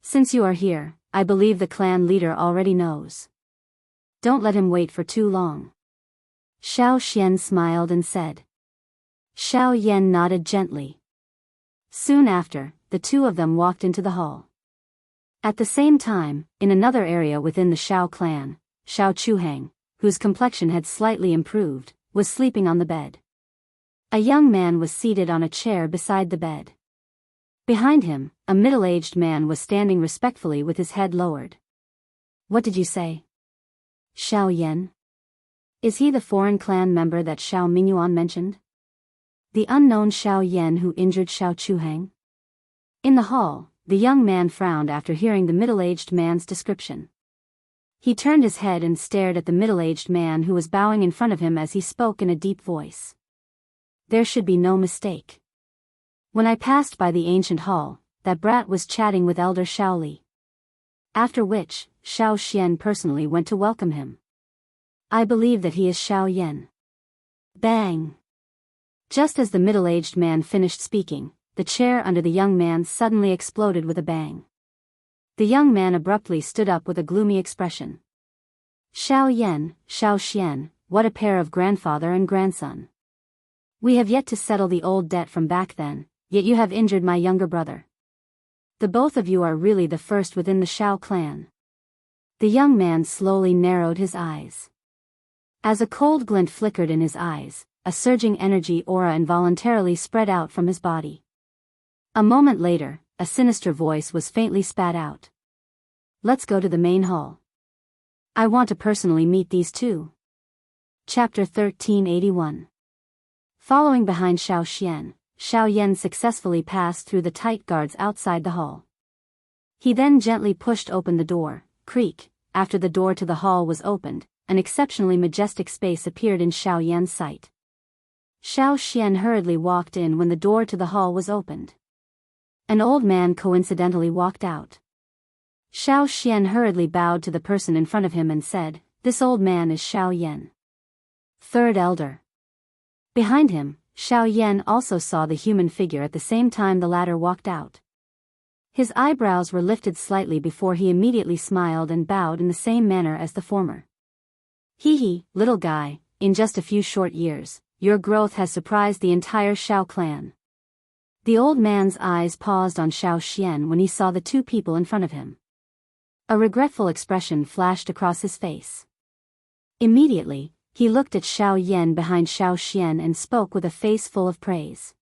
Since you are here, I believe the clan leader already knows. Don't let him wait for too long. Xiao Xian smiled and said. Xiao Yan nodded gently. Soon after, the two of them walked into the hall. At the same time, in another area within the Xiao clan, Xiao Chuhang, whose complexion had slightly improved, was sleeping on the bed. A young man was seated on a chair beside the bed. Behind him, a middle-aged man was standing respectfully with his head lowered. What did you say? Xiao Yan? Is he the foreign clan member that Xiao Mingyuan mentioned? The unknown Xiao Yan who injured Xiao Chuhang? In the hall, the young man frowned after hearing the middle-aged man's description. He turned his head and stared at the middle-aged man who was bowing in front of him as he spoke in a deep voice. There should be no mistake. When I passed by the ancient hall, that brat was chatting with Elder Xiao Li. After which, Xiao Xian personally went to welcome him. I believe that he is Xiao Yan. Bang! Just as the middle-aged man finished speaking, the chair under the young man suddenly exploded with a bang. The young man abruptly stood up with a gloomy expression. Xiao Yan, Xiao Xian, what a pair of grandfather and grandson. We have yet to settle the old debt from back then, yet you have injured my younger brother. The both of you are really the first within the Xiao clan. The young man slowly narrowed his eyes. As a cold glint flickered in his eyes, a surging energy aura involuntarily spread out from his body. A moment later, a sinister voice was faintly spat out. Let's go to the main hall. I want to personally meet these two. Chapter 1381. Following behind Xiao Yan successfully passed through the tight guards outside the hall. He then gently pushed open the door. Creak. After the door to the hall was opened, an exceptionally majestic space appeared in Xiao Yan's sight. Xiao Xian hurriedly walked in when the door to the hall was opened. An old man coincidentally walked out. Xiao Xian hurriedly bowed to the person in front of him and said, "This old man is Xiao Yan, third elder." Behind him, Xiao Yan also saw the human figure at the same time the latter walked out. His eyebrows were lifted slightly before he immediately smiled and bowed in the same manner as the former. "Hee, little guy, in just a few short years, your growth has surprised the entire Xiao clan." The old man's eyes paused on Xiao Xian when he saw the two people in front of him. A regretful expression flashed across his face. Immediately, he looked at Xiao Yan behind Xiao Xian and spoke with a face full of praise.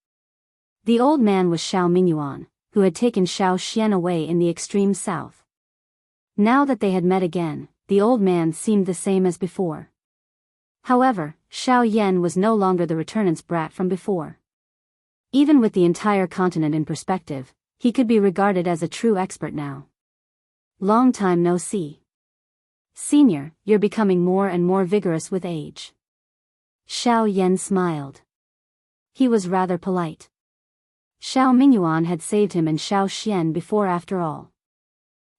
The old man was Xiao Mingyuan, who had taken Xiao Xian away in the extreme south. Now that they had met again, the old man seemed the same as before. However, Xiao Yan was no longer the returnant's brat from before. Even with the entire continent in perspective, he could be regarded as a true expert now. "Long time no see. Senior, you're becoming more and more vigorous with age." Xiao Yan smiled. He was rather polite. Xiao Mingyuan had saved him and Xiao Xian before after all.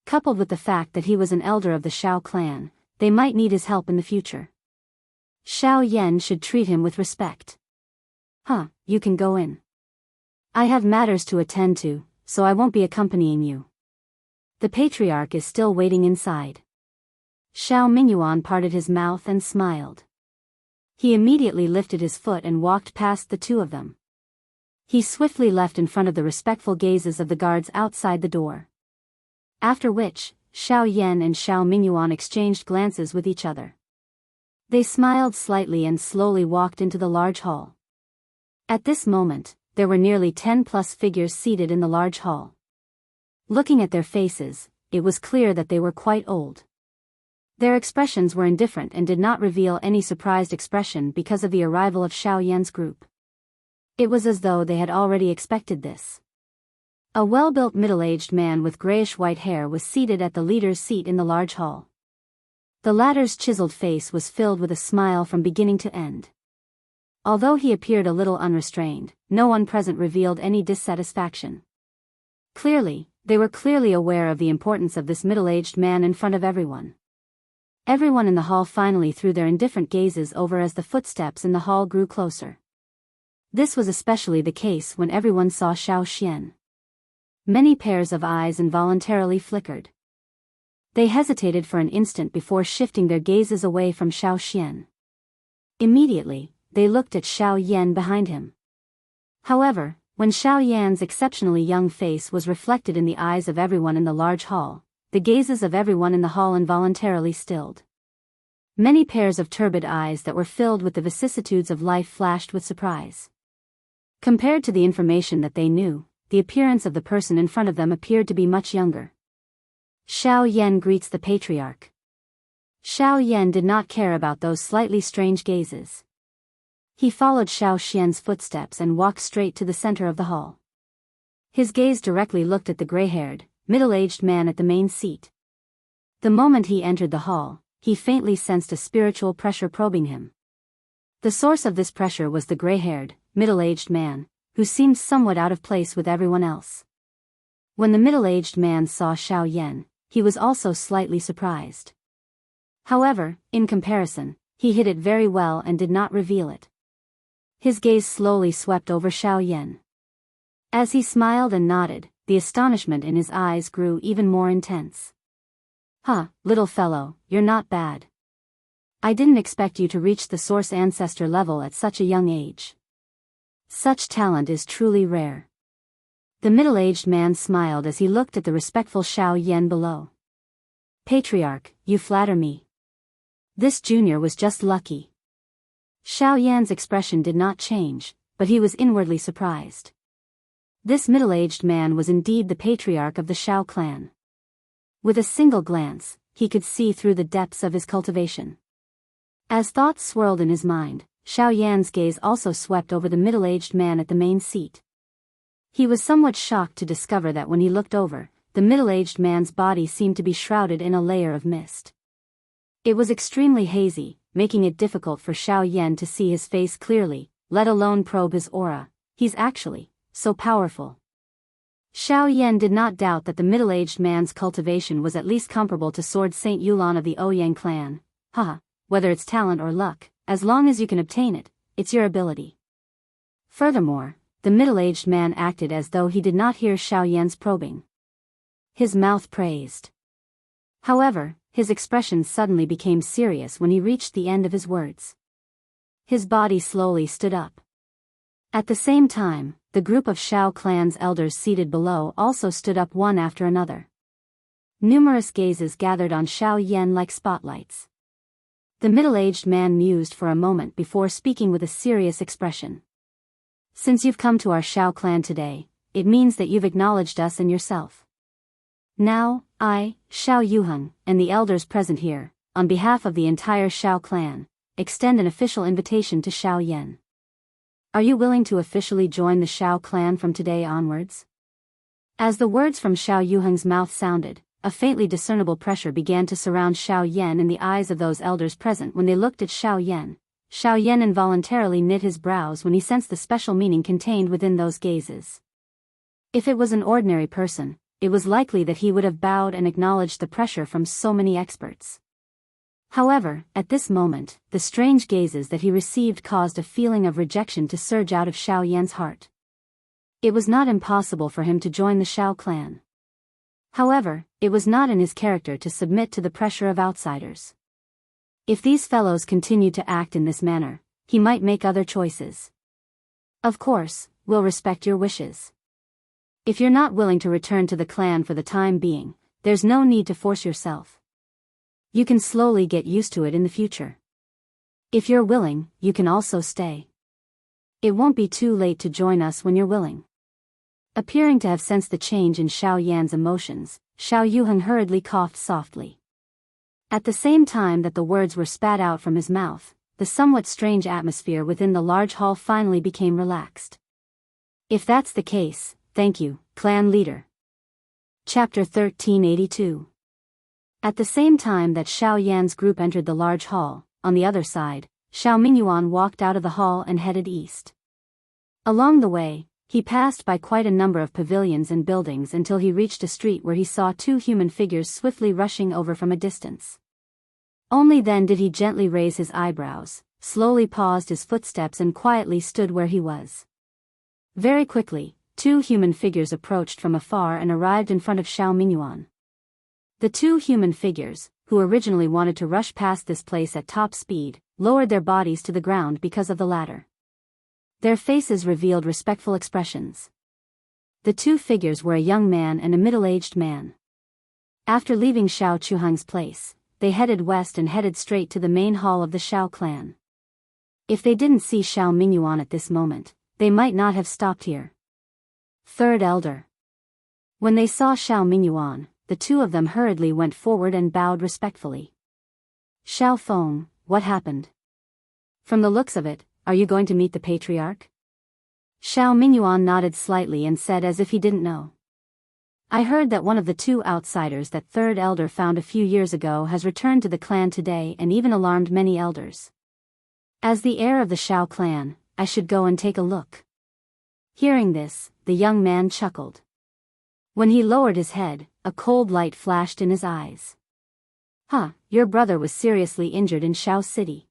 Coupled with the fact that he was an elder of the Xiao clan, they might need his help in the future. Xiao Yan should treat him with respect. You can go in. I have matters to attend to, so I won't be accompanying you. The patriarch is still waiting inside. Xiao Mingyuan parted his mouth and smiled. He immediately lifted his foot and walked past the two of them. He swiftly left in front of the respectful gazes of the guards outside the door. After which, Xiao Yan and Xiao Mingyuan exchanged glances with each other. They smiled slightly and slowly walked into the large hall. At this moment, there were nearly 10+ figures seated in the large hall. Looking at their faces, it was clear that they were quite old. Their expressions were indifferent and did not reveal any surprised expression because of the arrival of Xiao Yan's group. It was as though they had already expected this. A well-built middle-aged man with grayish-white hair was seated at the leader's seat in the large hall. The latter's chiseled face was filled with a smile from beginning to end. Although he appeared a little unrestrained, no one present revealed any dissatisfaction. Clearly, they were clearly aware of the importance of this middle-aged man in front of everyone. Everyone in the hall finally threw their indifferent gazes over as the footsteps in the hall grew closer. This was especially the case when everyone saw Xiao Xian. Many pairs of eyes involuntarily flickered. They hesitated for an instant before shifting their gazes away from Xiao Xian. Immediately, they looked at Xiao Yan behind him. However, when Xiao Yan's exceptionally young face was reflected in the eyes of everyone in the large hall, the gazes of everyone in the hall involuntarily stilled. Many pairs of turbid eyes that were filled with the vicissitudes of life flashed with surprise. Compared to the information that they knew, the appearance of the person in front of them appeared to be much younger. Xiao Yan greets the patriarch. Xiao Yan did not care about those slightly strange gazes. He followed Xiao Xian's footsteps and walked straight to the center of the hall. His gaze directly looked at the gray-haired, middle-aged man at the main seat. The moment he entered the hall, he faintly sensed a spiritual pressure probing him. The source of this pressure was the gray-haired, middle-aged man, who seemed somewhat out of place with everyone else. When the middle-aged man saw Xiao Yan, he was also slightly surprised. However, in comparison, he hid it very well and did not reveal it. His gaze slowly swept over Xiao Yan. As he smiled and nodded, the astonishment in his eyes grew even more intense. Little fellow, you're not bad. I didn't expect you to reach the source ancestor level at such a young age. Such talent is truly rare. The middle-aged man smiled as he looked at the respectful Xiao Yan below. Patriarch, you flatter me. This junior was just lucky. Xiao Yan's expression did not change, but he was inwardly surprised. This middle-aged man was indeed the patriarch of the Xiao clan. With a single glance, he could see through the depths of his cultivation. As thoughts swirled in his mind, Xiao Yan's gaze also swept over the middle-aged man at the main seat. He was somewhat shocked to discover that when he looked over, the middle-aged man's body seemed to be shrouded in a layer of mist. It was extremely hazy, making it difficult for Xiao Yan to see his face clearly, let alone probe his aura. He's actually so powerful. Xiao Yan did not doubt that the middle-aged man's cultivation was at least comparable to Sword Saint Yulan of the Ouyang clan. Haha, whether it's talent or luck, as long as you can obtain it, it's your ability. Furthermore, the middle-aged man acted as though he did not hear Xiao Yan's probing. His mouth praised. However, his expression suddenly became serious when he reached the end of his words. His body slowly stood up. At the same time, the group of Xiao clan's elders seated below also stood up one after another. Numerous gazes gathered on Xiao Yan like spotlights. The middle-aged man mused for a moment before speaking with a serious expression. Since you've come to our Xiao clan today, it means that you've acknowledged us and yourself. Now, I, Xiao Yuheng, and the elders present here, on behalf of the entire Xiao clan, extend an official invitation to Xiao Yan. Are you willing to officially join the Xiao clan from today onwards? As the words from Xiao Yuheng's mouth sounded, a faintly discernible pressure began to surround Xiao Yan in the eyes of those elders present when they looked at Xiao Yan. Xiao Yan involuntarily knit his brows when he sensed the special meaning contained within those gazes. If it was an ordinary person, it was likely that he would have bowed and acknowledged the pressure from so many experts. However, at this moment, the strange gazes that he received caused a feeling of rejection to surge out of Xiao Yan's heart. It was not impossible for him to join the Xiao clan. However, it was not in his character to submit to the pressure of outsiders. If these fellows continued to act in this manner, he might make other choices. Of course, we'll respect your wishes. If you're not willing to return to the clan for the time being, there's no need to force yourself. You can slowly get used to it in the future. If you're willing, you can also stay. It won't be too late to join us when you're willing. Appearing to have sensed the change in Xiao Yan's emotions, Xiao Yuheng hurriedly coughed softly. At the same time that the words were spat out from his mouth, the somewhat strange atmosphere within the large hall finally became relaxed. If that's the case, thank you, clan leader. Chapter 1382. At the same time that Xiao Yan's group entered the large hall, on the other side, Xiao Mingyuan walked out of the hall and headed east. Along the way, he passed by quite a number of pavilions and buildings until he reached a street where he saw two human figures swiftly rushing over from a distance. Only then did he gently raise his eyebrows, slowly paused his footsteps and quietly stood where he was. Very quickly, two human figures approached from afar and arrived in front of Xiao Mingyuan. The two human figures, who originally wanted to rush past this place at top speed, lowered their bodies to the ground because of the ladder. Their faces revealed respectful expressions. The two figures were a young man and a middle-aged man. After leaving Xiao Chuheng's place, they headed west and headed straight to the main hall of the Xiao clan. If they didn't see Xiao Mingyuan at this moment, they might not have stopped here. Third Elder. When they saw Xiao Mingyuan, the two of them hurriedly went forward and bowed respectfully. Xiao Feng, what happened? From the looks of it, are you going to meet the patriarch? Xiao Mingyuan nodded slightly and said as if he didn't know. I heard that one of the two outsiders that Third Elder found a few years ago has returned to the clan today and even alarmed many elders. As the heir of the Xiao clan, I should go and take a look. Hearing this, the young man chuckled. When he lowered his head, a cold light flashed in his eyes. Your brother was seriously injured in Xiao City.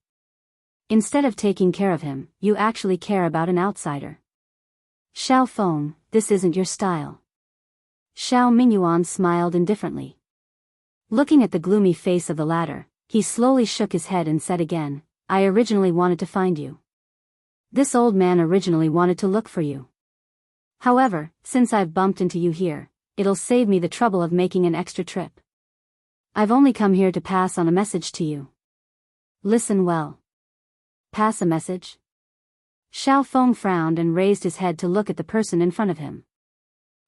Instead of taking care of him, you actually care about an outsider. Xiao Feng, this isn't your style. Xiao Mingyuan smiled indifferently. Looking at the gloomy face of the latter, he slowly shook his head and said again, I originally wanted to find you. This old man originally wanted to look for you. However, since I've bumped into you here, it'll save me the trouble of making an extra trip. I've only come here to pass on a message to you. Listen well. Pass a message? Xiao Feng frowned and raised his head to look at the person in front of him.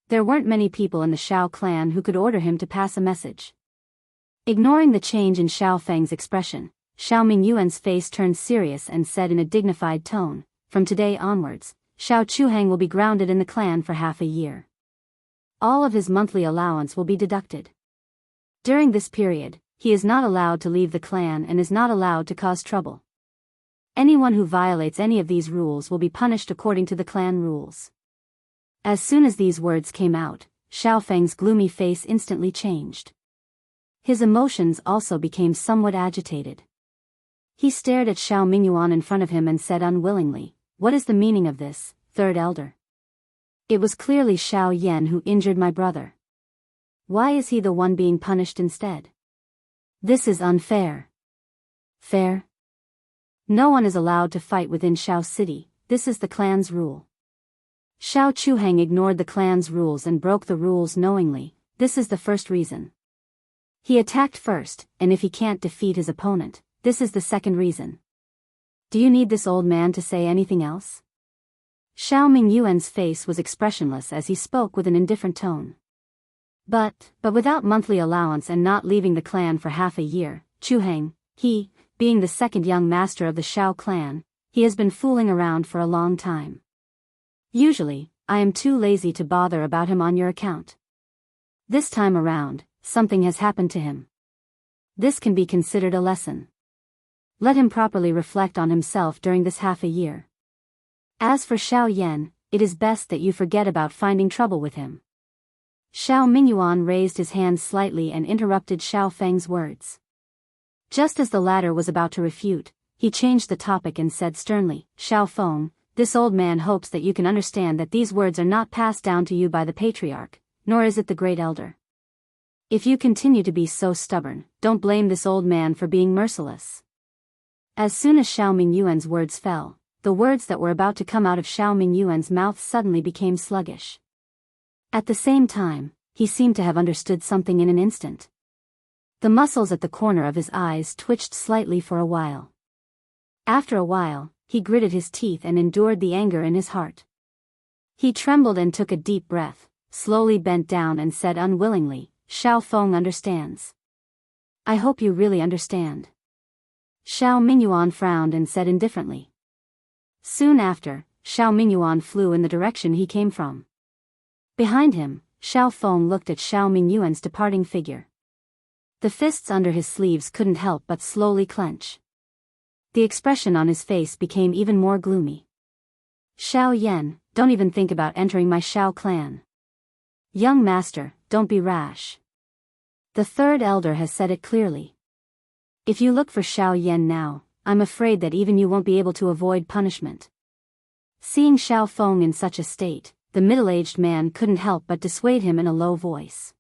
There weren't many people in the Xiao clan who could order him to pass a message. Ignoring the change in Xiao Feng's expression, Xiao Mingyuan's face turned serious and said in a dignified tone, "From today onwards, Xiao Chuhang will be grounded in the clan for half a year. All of his monthly allowance will be deducted. During this period, he is not allowed to leave the clan and is not allowed to cause trouble. Anyone who violates any of these rules will be punished according to the clan rules." As soon as these words came out, Xiao Feng's gloomy face instantly changed. His emotions also became somewhat agitated. He stared at Xiao Mingyuan in front of him and said unwillingly, "What is the meaning of this, third elder? It was clearly Xiao Yan who injured my brother. Why is he the one being punished instead? This is unfair." "Fair? No one is allowed to fight within Xiao City, this is the clan's rule." Xiao Chuhang ignored the clan's rules and broke the rules knowingly. This is the first reason. He attacked first, and if he can't defeat his opponent, this is the second reason. Do you need this old man to say anything else? Xiao Mingyuan's face was expressionless as he spoke with an indifferent tone. But without monthly allowance and not leaving the clan for half a year, Chuhang, being the second young master of the Xiao clan, he has been fooling around for a long time. Usually, I am too lazy to bother about him on your account. This time around, something has happened to him. This can be considered a lesson. Let him properly reflect on himself during this half a year. As for Xiao Yan, it is best that you forget about finding trouble with him." Xiao Mingyuan raised his hand slightly and interrupted Xiao Feng's words. Just as the latter was about to refute, he changed the topic and said sternly, "Xiao Feng, this old man hopes that you can understand that these words are not passed down to you by the patriarch, nor is it the great elder. If you continue to be so stubborn, don't blame this old man for being merciless." As soon as Xiao Mingyuan's words fell, the words that were about to come out of Xiao Mingyuan's mouth suddenly became sluggish. At the same time, he seemed to have understood something in an instant. The muscles at the corner of his eyes twitched slightly for a while. After a while, he gritted his teeth and endured the anger in his heart. He trembled and took a deep breath, slowly bent down and said unwillingly, "Xiao Feng understands. I hope you really understand." Xiao Mingyuan frowned and said indifferently. Soon after, Xiao Mingyuan flew in the direction he came from. Behind him, Xiao Feng looked at Xiao Mingyuan's departing figure. The fists under his sleeves couldn't help but slowly clench. The expression on his face became even more gloomy. "Xiao Yan, don't even think about entering my Xiao clan. Young master, don't be rash. The third elder has said it clearly. If you look for Xiao Yan now, I'm afraid that even you won't be able to avoid punishment." Seeing Xiao Feng in such a state, the middle-aged man couldn't help but dissuade him in a low voice.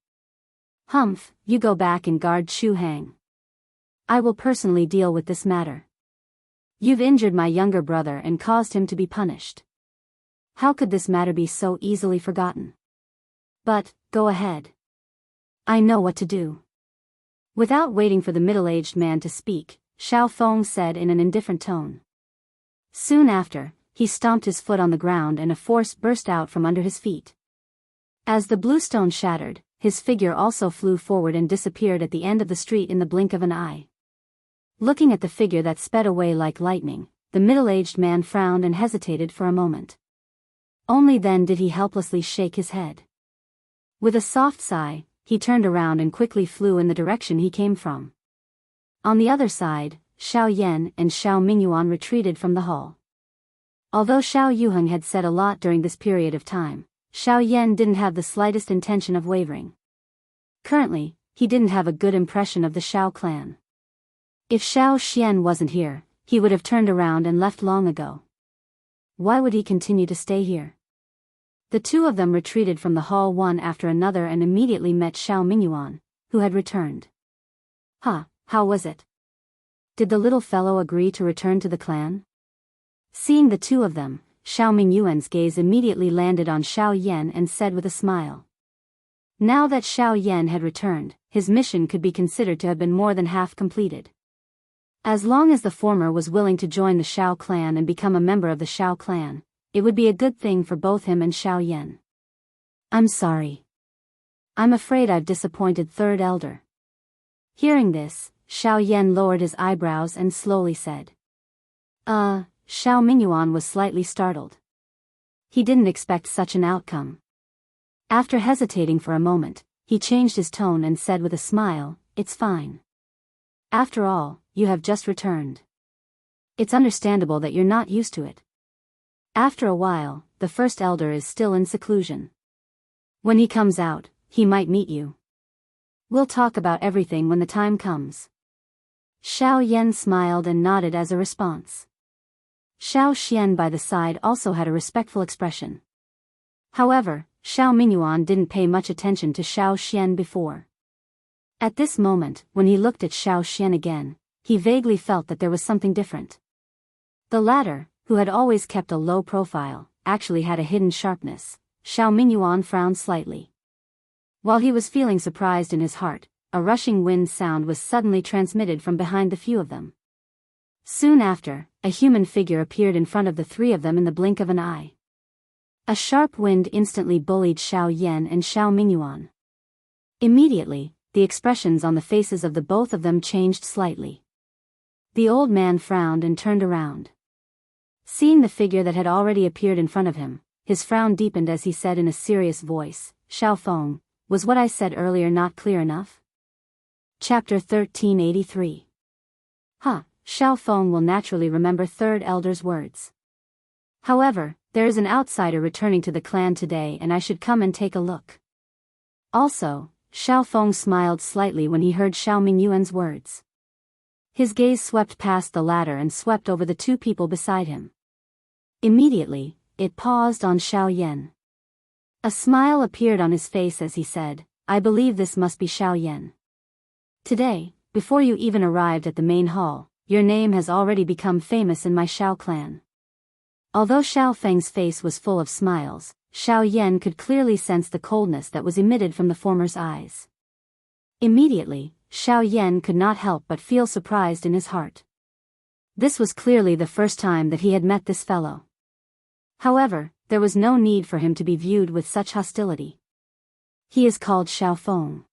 "Humph, you go back and guard Chu Hang. I will personally deal with this matter. You've injured my younger brother and caused him to be punished. How could this matter be so easily forgotten? But, go ahead. I know what to do." Without waiting for the middle-aged man to speak, Xiao Feng said in an indifferent tone. Soon after, he stomped his foot on the ground and a force burst out from under his feet. As the bluestone shattered, his figure also flew forward and disappeared at the end of the street in the blink of an eye. Looking at the figure that sped away like lightning, the middle-aged man frowned and hesitated for a moment. Only then did he helplessly shake his head. With a soft sigh, he turned around and quickly flew in the direction he came from. On the other side, Xiao Yan and Xiao Mingyuan retreated from the hall. Although Xiao Yuheng had said a lot during this period of time, Xiao Yan didn't have the slightest intention of wavering. Currently, he didn't have a good impression of the Xiao clan. If Xiao Xian wasn't here, he would have turned around and left long ago. Why would he continue to stay here? The two of them retreated from the hall one after another and immediately met Xiao Mingyuan, who had returned. How was it? Did the little fellow agree to return to the clan? Seeing the two of them, Xiao Mingyuan's gaze immediately landed on Xiao Yan and said with a smile. Now that Xiao Yan had returned, his mission could be considered to have been more than half completed. As long as the former was willing to join the Xiao clan and become a member of the Xiao clan, it would be a good thing for both him and Xiao Yan. "I'm sorry. I'm afraid I've disappointed Third Elder." Hearing this, Xiao Yan lowered his eyebrows and slowly said. Xiao Mingyuan was slightly startled. He didn't expect such an outcome. After hesitating for a moment, he changed his tone and said with a smile, "It's fine. After all, you have just returned. It's understandable that you're not used to it. After a while, the first elder is still in seclusion. When he comes out, he might meet you. We'll talk about everything when the time comes." Xiao Yan smiled and nodded as a response. Xiao Xian by the side also had a respectful expression. However, Xiao Mingyuan didn't pay much attention to Xiao Xian before. At this moment, when he looked at Xiao Xian again, he vaguely felt that there was something different. The latter, who had always kept a low profile, actually had a hidden sharpness. Xiao Mingyuan frowned slightly. While he was feeling surprised in his heart, a rushing wind sound was suddenly transmitted from behind the few of them. Soon after, a human figure appeared in front of the three of them in the blink of an eye. A sharp wind instantly bullied Xiao Yan and Xiao Mingyuan. Immediately, the expressions on the faces of the both of them changed slightly. The old man frowned and turned around. Seeing the figure that had already appeared in front of him, his frown deepened as he said in a serious voice, "Xiao Feng, was what I said earlier not clear enough?" Chapter 1383. Xiao Feng will naturally remember third elder's words. However, there is an outsider returning to the clan today and I should come and take a look. Also, Xiao Feng smiled slightly when he heard Xiao Mingyuan's words. His gaze swept past the latter and swept over the two people beside him. Immediately, it paused on Xiao Yan. A smile appeared on his face as he said, "I believe this must be Xiao Yan. Today, before you even arrived at the main hall, your name has already become famous in my Xiao clan." Although Xiao Feng's face was full of smiles, Xiao Yan could clearly sense the coldness that was emitted from the former's eyes. Immediately, Xiao Yan could not help but feel surprised in his heart. This was clearly the first time that he had met this fellow. However, there was no need for him to be viewed with such hostility. He is called Xiao Feng.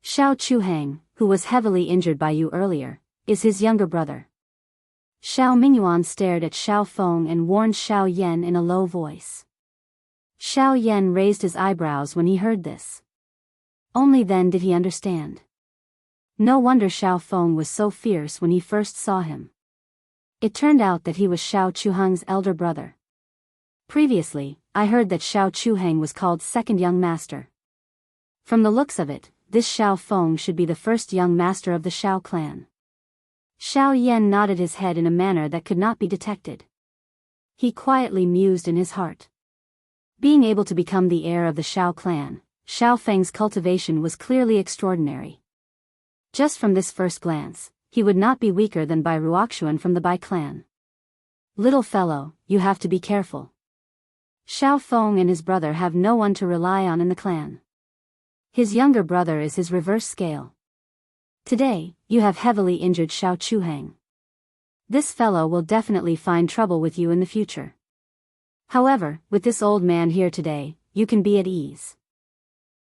Xiao Chuhang, who was heavily injured by you earlier, is his younger brother. Xiao Mingyuan stared at Xiao Feng and warned Xiao Yan in a low voice. Xiao Yan raised his eyebrows when he heard this. Only then did he understand. No wonder Xiao Feng was so fierce when he first saw him. It turned out that he was Xiao Chuhang's elder brother. Previously, I heard that Xiao Chuhang was called second young master. From the looks of it, this Xiao Feng should be the first young master of the Xiao clan. Xiao Yan nodded his head in a manner that could not be detected. He quietly mused in his heart. Being able to become the heir of the Xiao clan, Xiao Feng's cultivation was clearly extraordinary. Just from this first glance, he would not be weaker than Bai Ruoxuan from the Bai clan. Little fellow, you have to be careful. Xiao Feng and his brother have no one to rely on in the clan. His younger brother is his reverse scale. Today, you have heavily injured Xiao Chuhang. This fellow will definitely find trouble with you in the future. However, with this old man here today, you can be at ease.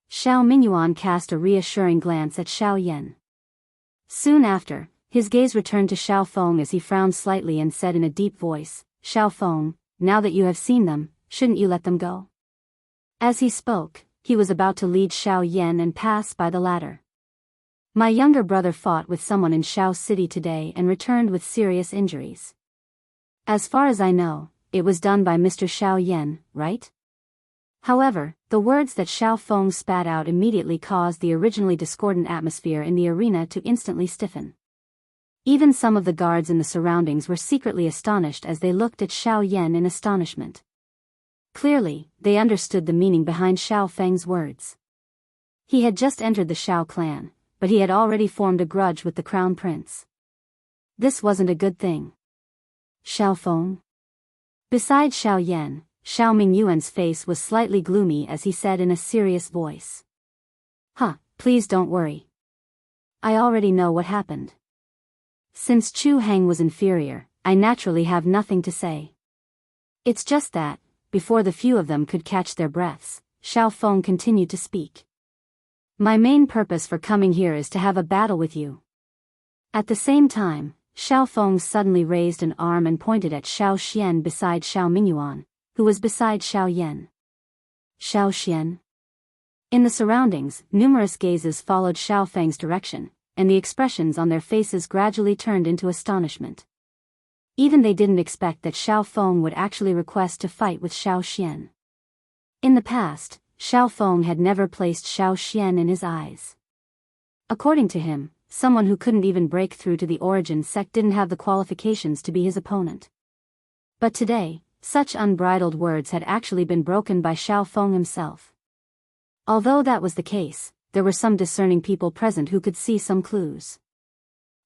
Xiao Mingyuan cast a reassuring glance at Xiao Yan. Soon after, his gaze returned to Xiao Feng as he frowned slightly and said in a deep voice, "Xiao Feng, now that you have seen them, shouldn't you let them go?" As he spoke, he was about to lead Xiao Yan and pass by the latter. My younger brother fought with someone in Xiao City today and returned with serious injuries. As far as I know, it was done by Mr. Xiao Yan, right? However, the words that Xiao Feng spat out immediately caused the originally discordant atmosphere in the arena to instantly stiffen. Even some of the guards in the surroundings were secretly astonished as they looked at Xiao Yan in astonishment. Clearly, they understood the meaning behind Xiao Feng's words. He had just entered the Xiao clan, but he had already formed a grudge with the crown prince. This wasn't a good thing. Xiao Feng? Besides Xiao Yan, Xiao Mingyuan's face was slightly gloomy as he said in a serious voice. Please don't worry. I already know what happened. Since Chu Hang was inferior, I naturally have nothing to say. It's just that, before the few of them could catch their breaths, Xiao Feng continued to speak. My main purpose for coming here is to have a battle with you. At the same time, Xiao Feng suddenly raised an arm and pointed at Xiao Xian beside Xiao Mingyuan, who was beside Xiao Yan. Xiao Xian. In the surroundings, numerous gazes followed Xiao Feng's direction, and the expressions on their faces gradually turned into astonishment. Even they didn't expect that Xiao Feng would actually request to fight with Xiao Xian. In the past, Xiao Feng had never placed Xiao Xian in his eyes. According to him, someone who couldn't even break through to the origin sect didn't have the qualifications to be his opponent. But today, such unbridled words had actually been broken by Xiao Feng himself. Although that was the case, there were some discerning people present who could see some clues.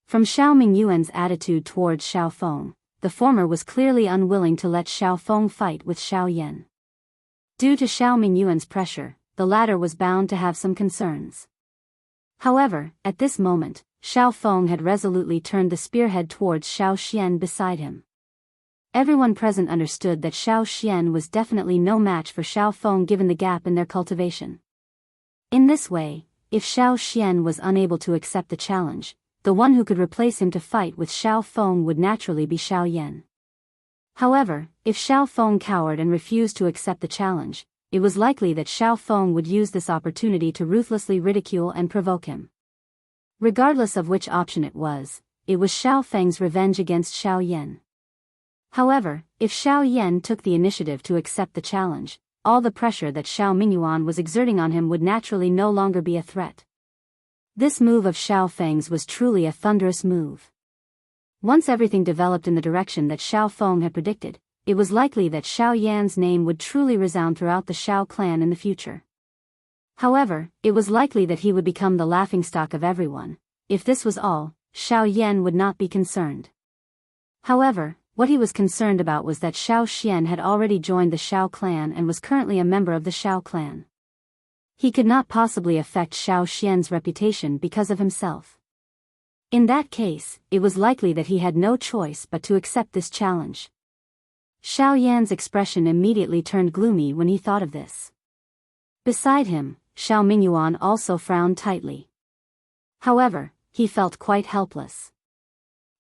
From Xiao Mingyuan's attitude towards Xiao Feng, the former was clearly unwilling to let Xiao Feng fight with Xiao Yan. Due to Xiao Mingyuan's pressure, the latter was bound to have some concerns. However, at this moment, Xiao Feng had resolutely turned the spearhead towards Xiao Xian beside him. Everyone present understood that Xiao Xian was definitely no match for Xiao Feng given the gap in their cultivation. In this way, if Xiao Xian was unable to accept the challenge, the one who could replace him to fight with Xiao Feng would naturally be Xiao Yan. However, if Xiao Feng cowered and refused to accept the challenge, it was likely that Xiao Feng would use this opportunity to ruthlessly ridicule and provoke him. Regardless of which option it was Xiao Feng's revenge against Xiao Yan. However, if Xiao Yan took the initiative to accept the challenge, all the pressure that Xiao Mingyuan was exerting on him would naturally no longer be a threat. This move of Xiao Feng's was truly a thunderous move. Once everything developed in the direction that Xiao Feng had predicted, it was likely that Xiao Yan's name would truly resound throughout the Xiao clan in the future. However, it was likely that he would become the laughingstock of everyone. If this was all, Xiao Yan would not be concerned. However, what he was concerned about was that Xiao Xian had already joined the Xiao clan and was currently a member of the Xiao clan. He could not possibly affect Xiao Xian's reputation because of himself. In that case, it was likely that he had no choice but to accept this challenge. Xiao Yan's expression immediately turned gloomy when he thought of this. Beside him, Xiao Mingyuan also frowned tightly. However, he felt quite helpless.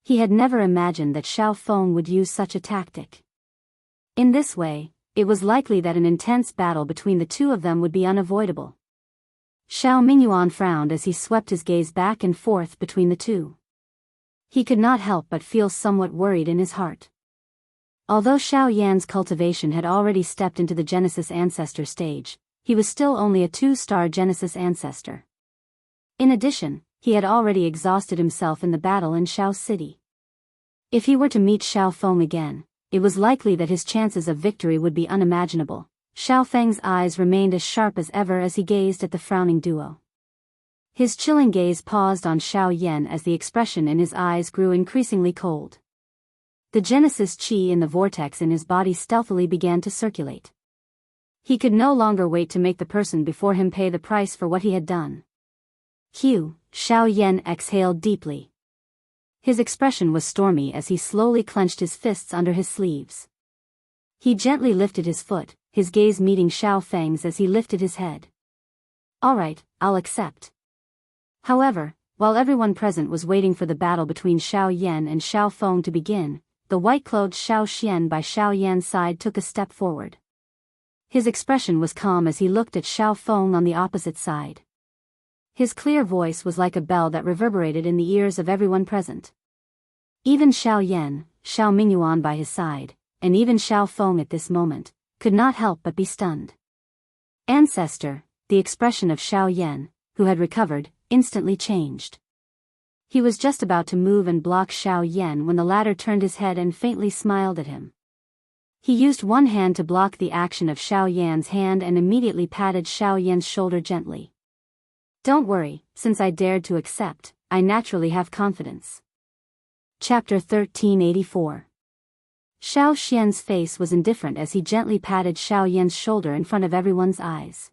He had never imagined that Xiao Feng would use such a tactic. In this way, it was likely that an intense battle between the two of them would be unavoidable. Xiao Mingyuan frowned as he swept his gaze back and forth between the two. He could not help but feel somewhat worried in his heart. Although Xiao Yan's cultivation had already stepped into the Genesis Ancestor stage, he was still only a 2-star Genesis Ancestor. In addition, he had already exhausted himself in the battle in Xiao City. If he were to meet Xiao Feng again, it was likely that his chances of victory would be unimaginable. Xiao Feng's eyes remained as sharp as ever as he gazed at the frowning duo. His chilling gaze paused on Xiao Yan as the expression in his eyes grew increasingly cold. The Genesis Qi in the vortex in his body stealthily began to circulate. He could no longer wait to make the person before him pay the price for what he had done. Xiao Yan exhaled deeply. His expression was stormy as he slowly clenched his fists under his sleeves. He gently lifted his foot, his gaze meeting Xiao Feng's as he lifted his head. "Alright, I'll accept." However, while everyone present was waiting for the battle between Xiao Yan and Xiao Feng to begin, the white-clothed Xiao Xian by Xiao Yan's side took a step forward. His expression was calm as he looked at Xiao Feng on the opposite side. His clear voice was like a bell that reverberated in the ears of everyone present. Even Xiao Yan, Xiao Mingyuan by his side, and even Xiao Feng at this moment, could not help but be stunned. Ancestor, the expression of Xiao Yan, who had recovered, instantly changed. He was just about to move and block Xiao Yan when the latter turned his head and faintly smiled at him. He used one hand to block the action of Xiao Yan's hand and immediately patted Xiao Yan's shoulder gently. "Don't worry, since I dared to accept, I naturally have confidence." Chapter 1384. Xiao Xian's face was indifferent as he gently patted Xiao Yan's shoulder in front of everyone's eyes.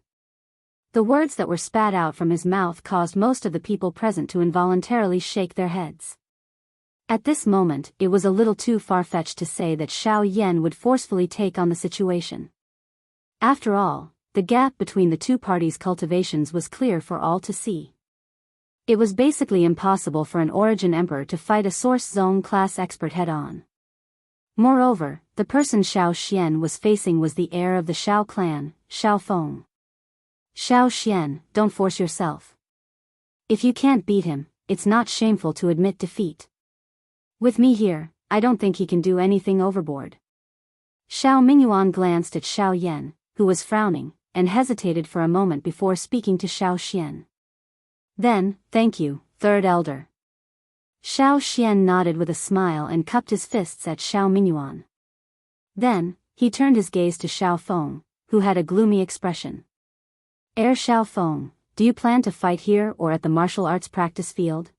The words that were spat out from his mouth caused most of the people present to involuntarily shake their heads. At this moment, it was a little too far-fetched to say that Xiao Yan would forcefully take on the situation. After all, the gap between the two parties' cultivations was clear for all to see. It was basically impossible for an Origin Emperor to fight a Source Zone class expert head-on. Moreover, the person Xiao Xian was facing was the heir of the Xiao clan, Xiao Feng. Xiao Xian, don't force yourself. If you can't beat him, it's not shameful to admit defeat. With me here, I don't think he can do anything overboard. Xiao Mingyuan glanced at Xiao Yan, who was frowning, and hesitated for a moment before speaking to Xiao Xian. Then, thank you, Third Elder. Xiao Xian nodded with a smile and cupped his fists at Xiao Mingyuan. Then, he turned his gaze to Xiao Feng, who had a gloomy expression. Heir Xiao Feng, do you plan to fight here or at the martial arts practice field?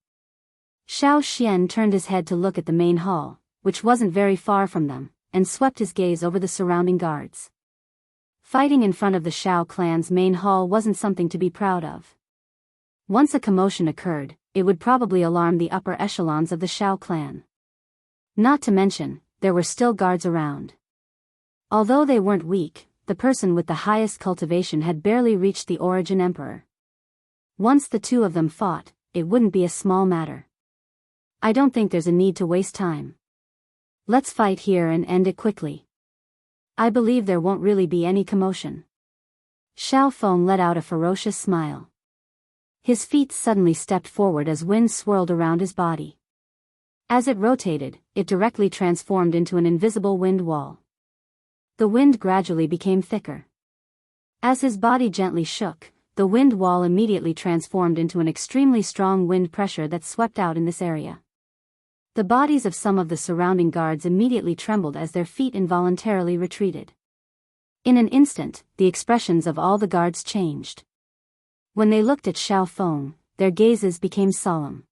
Xiao Xian turned his head to look at the main hall, which wasn't very far from them, and swept his gaze over the surrounding guards. Fighting in front of the Xiao clan's main hall wasn't something to be proud of. Once a commotion occurred, it would probably alarm the upper echelons of the Xiao clan. Not to mention, there were still guards around. Although they weren't weak, the person with the highest cultivation had barely reached the Origin Emperor. Once the two of them fought, it wouldn't be a small matter. I don't think there's a need to waste time. Let's fight here and end it quickly. I believe there won't really be any commotion. Xiao Feng let out a ferocious smile. His feet suddenly stepped forward as wind swirled around his body. As it rotated, it directly transformed into an invisible wind wall. The wind gradually became thicker. As his body gently shook, the wind wall immediately transformed into an extremely strong wind pressure that swept out in this area. The bodies of some of the surrounding guards immediately trembled as their feet involuntarily retreated. In an instant, the expressions of all the guards changed. When they looked at Xiao Feng, their gazes became solemn.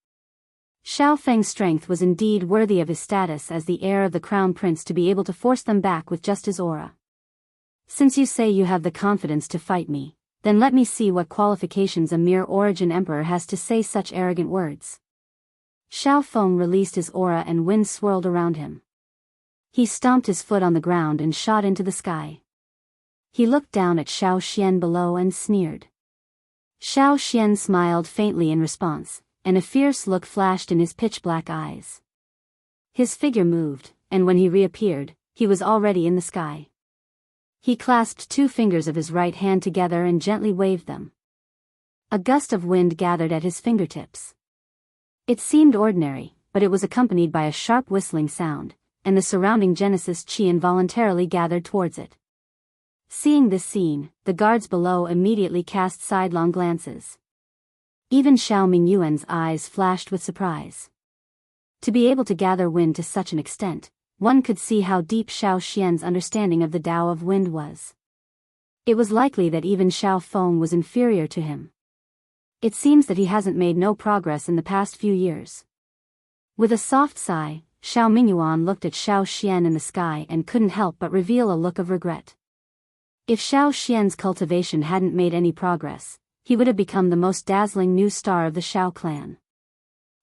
Xiao Feng's strength was indeed worthy of his status as the heir of the crown prince to be able to force them back with just his aura. Since you say you have the confidence to fight me, then let me see what qualifications a mere Origin Emperor has to say such arrogant words. Xiao Feng released his aura and wind swirled around him. He stomped his foot on the ground and shot into the sky. He looked down at Xiao Xian below and sneered. Xiao Xian smiled faintly in response, and a fierce look flashed in his pitch-black eyes. His figure moved, and when he reappeared, he was already in the sky. He clasped two fingers of his right hand together and gently waved them. A gust of wind gathered at his fingertips. It seemed ordinary, but it was accompanied by a sharp whistling sound, and the surrounding Genesis Chi involuntarily gathered towards it. Seeing this scene, the guards below immediately cast sidelong glances. Even Xiao Mingyuan's eyes flashed with surprise. To be able to gather wind to such an extent, one could see how deep Xiao Xian's understanding of the Tao of wind was. It was likely that even Xiao Feng was inferior to him. It seems that he hasn't made no progress in the past few years. With a soft sigh, Xiao Mingyuan looked at Xiao Xian in the sky and couldn't help but reveal a look of regret. If Xiao Xian's cultivation hadn't made any progress, he would have become the most dazzling new star of the Xiao clan.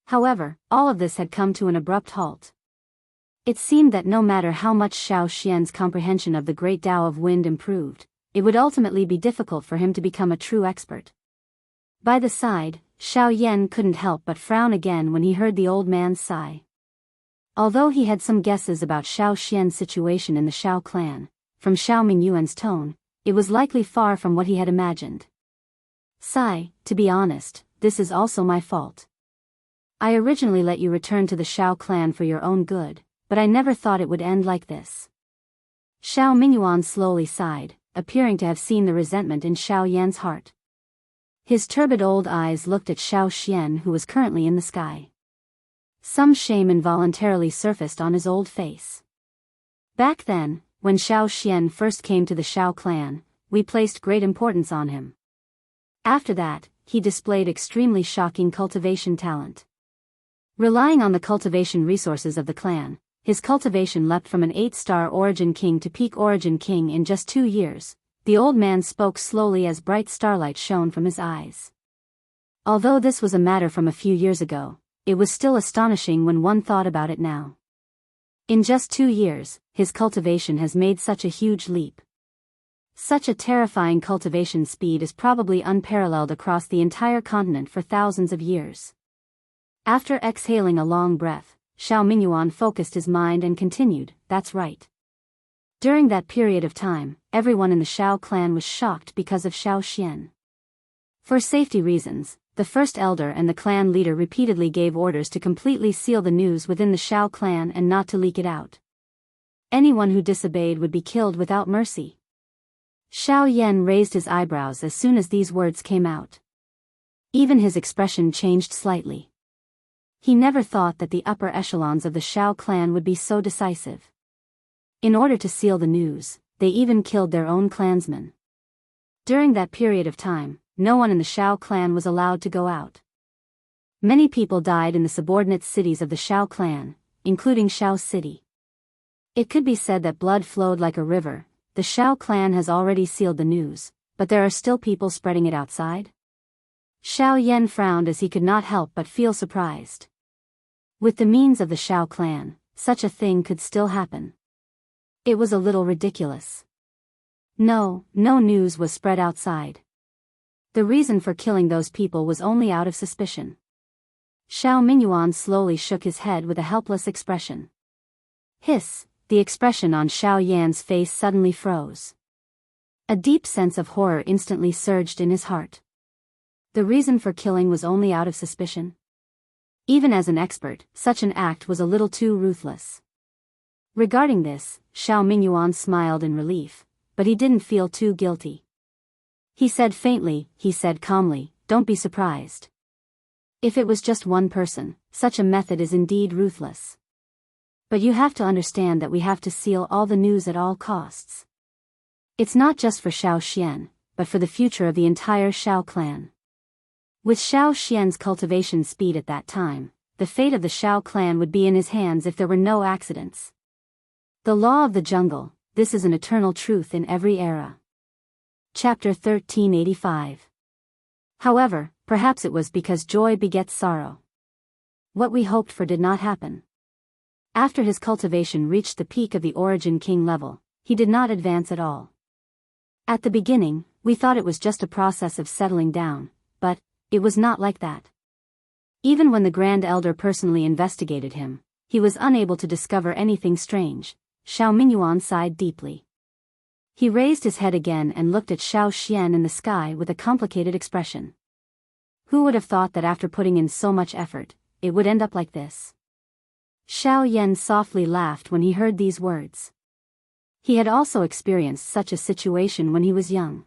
However, all of this had come to an abrupt halt. It seemed that no matter how much Xiao Xian's comprehension of the great Tao of wind improved, it would ultimately be difficult for him to become a true expert. By the side, Xiao Yan couldn't help but frown again when he heard the old man's sigh. Although he had some guesses about Xiao Xian's situation in the Xiao clan, from Xiao Mingyuan's tone, it was likely far from what he had imagined. Sigh, to be honest, this is also my fault. I originally let you return to the Xiao clan for your own good, but I never thought it would end like this. Xiao Mingyuan slowly sighed, appearing to have seen the resentment in Xiao Yan's heart. His turbid old eyes looked at Xiao Xian, who was currently in the sky. Some shame involuntarily surfaced on his old face. Back then, when Xiao Xian first came to the Xiao clan, we placed great importance on him. After that, he displayed extremely shocking cultivation talent. Relying on the cultivation resources of the clan, his cultivation leapt from an 8-star Origin King to peak Origin King in just 2 years. The old man spoke slowly as bright starlight shone from his eyes. Although this was a matter from a few years ago, it was still astonishing when one thought about it now. In just 2 years, his cultivation has made such a huge leap. Such a terrifying cultivation speed is probably unparalleled across the entire continent for thousands of years. After exhaling a long breath, Xiao Mingyuan focused his mind and continued, "That's right." During that period of time, everyone in the Xiao clan was shocked because of Xiao Xian. For safety reasons, the first elder and the clan leader repeatedly gave orders to completely seal the news within the Xiao clan and not to leak it out. Anyone who disobeyed would be killed without mercy. Xiao Yan raised his eyebrows as soon as these words came out. Even his expression changed slightly. He never thought that the upper echelons of the Xiao clan would be so decisive. In order to seal the news, they even killed their own clansmen. During that period of time, no one in the Xiao clan was allowed to go out. Many people died in the subordinate cities of the Xiao clan, including Xiao City. It could be said that blood flowed like a river. The Xiao clan has already sealed the news, but there are still people spreading it outside? Xiao Yan frowned as he could not help but feel surprised. With the means of the Xiao clan, such a thing could still happen. It was a little ridiculous. No news was spread outside. The reason for killing those people was only out of suspicion. Xiao Mingyuan slowly shook his head with a helpless expression. Hiss, the expression on Xiao Yan's face suddenly froze. A deep sense of horror instantly surged in his heart. The reason for killing was only out of suspicion. Even as an expert, such an act was a little too ruthless. Regarding this, Xiao Mingyuan smiled in relief, but he didn't feel too guilty. He said calmly, "Don't be surprised. If it was just one person, such a method is indeed ruthless. But you have to understand that we have to seal all the news at all costs. It's not just for Xiao Xian, but for the future of the entire Xiao clan." With Xiao Xian's cultivation speed at that time, the fate of the Xiao clan would be in his hands if there were no accidents. The law of the jungle, this is an eternal truth in every era. Chapter 1385. However, perhaps it was because joy begets sorrow. What we hoped for did not happen. After his cultivation reached the peak of the Origin King level, he did not advance at all. At the beginning, we thought it was just a process of settling down, but it was not like that. Even when the Grand Elder personally investigated him, he was unable to discover anything strange. Xiao Mingyuan sighed deeply. He raised his head again and looked at Xiao Xian in the sky with a complicated expression. Who would have thought that after putting in so much effort, it would end up like this? Xiao Yan softly laughed when he heard these words. He had also experienced such a situation when he was young.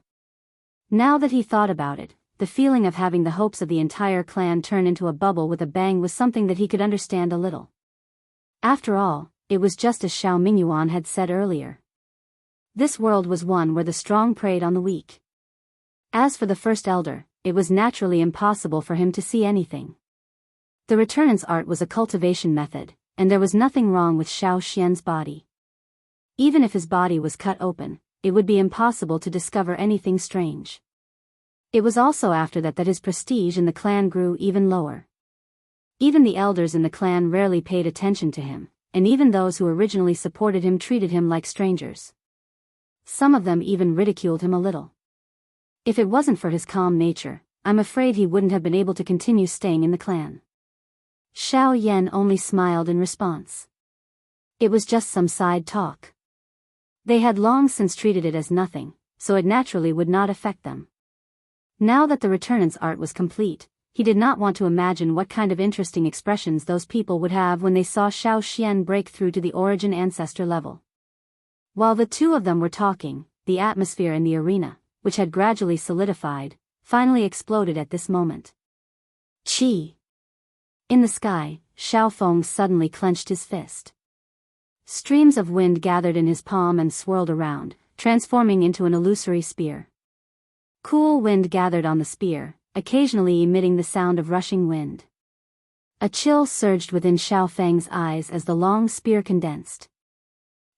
Now that he thought about it, the feeling of having the hopes of the entire clan turn into a bubble with a bang was something that he could understand a little. After all, it was just as Xiao Mingyuan had said earlier. This world was one where the strong preyed on the weak. As for the first elder, it was naturally impossible for him to see anything. The Resurgence art was a cultivation method, and there was nothing wrong with Xiao Xian's body. Even if his body was cut open, it would be impossible to discover anything strange. It was also after that his prestige in the clan grew even lower. Even the elders in the clan rarely paid attention to him, and even those who originally supported him treated him like strangers. Some of them even ridiculed him a little. If it wasn't for his calm nature, I'm afraid he wouldn't have been able to continue staying in the clan. Xiao Yan only smiled in response. It was just some side talk. They had long since treated it as nothing, so it naturally would not affect them. Now that the Resurgence art was complete, he did not want to imagine what kind of interesting expressions those people would have when they saw Xiao Xian break through to the Origin Ancestor level. While the two of them were talking, the atmosphere in the arena, which had gradually solidified, finally exploded at this moment. Chi! In the sky, Xiao Feng suddenly clenched his fist. Streams of wind gathered in his palm and swirled around, transforming into an illusory spear. Cool wind gathered on the spear, occasionally emitting the sound of rushing wind. A chill surged within Xiao Feng's eyes as the long spear condensed.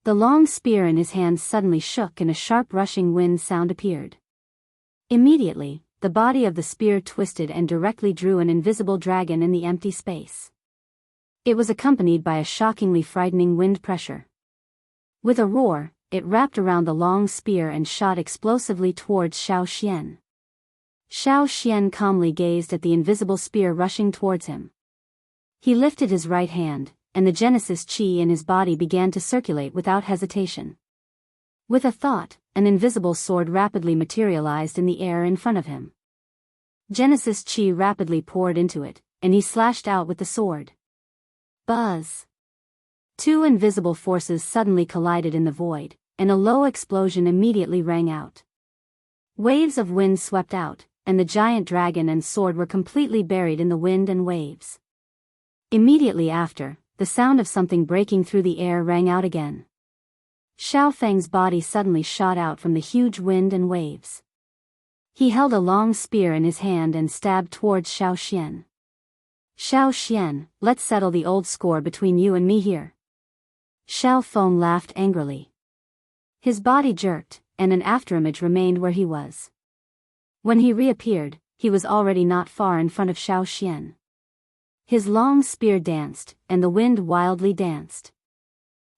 The long spear in his hand suddenly shook and a sharp rushing wind sound appeared. Immediately, the body of the spear twisted and directly drew an invisible dragon in the empty space. It was accompanied by a shockingly frightening wind pressure. With a roar, it wrapped around the long spear and shot explosively towards Xiao Xian. Xiao Xian calmly gazed at the invisible spear rushing towards him. He lifted his right hand, and the Genesis chi in his body began to circulate without hesitation. With a thought, an invisible sword rapidly materialized in the air in front of him. Genesis chi rapidly poured into it, and he slashed out with the sword. Buzz! Two invisible forces suddenly collided in the void, and a low explosion immediately rang out. Waves of wind swept out, and the giant dragon and sword were completely buried in the wind and waves. Immediately after, the sound of something breaking through the air rang out again. Xiao Feng's body suddenly shot out from the huge wind and waves. He held a long spear in his hand and stabbed towards Xiao Xian. Xiao Xian, let's settle the old score between you and me here. Xiao Feng laughed angrily. His body jerked, and an afterimage remained where he was. When he reappeared, he was already not far in front of Xiao Xian. His long spear danced, and the wind wildly danced.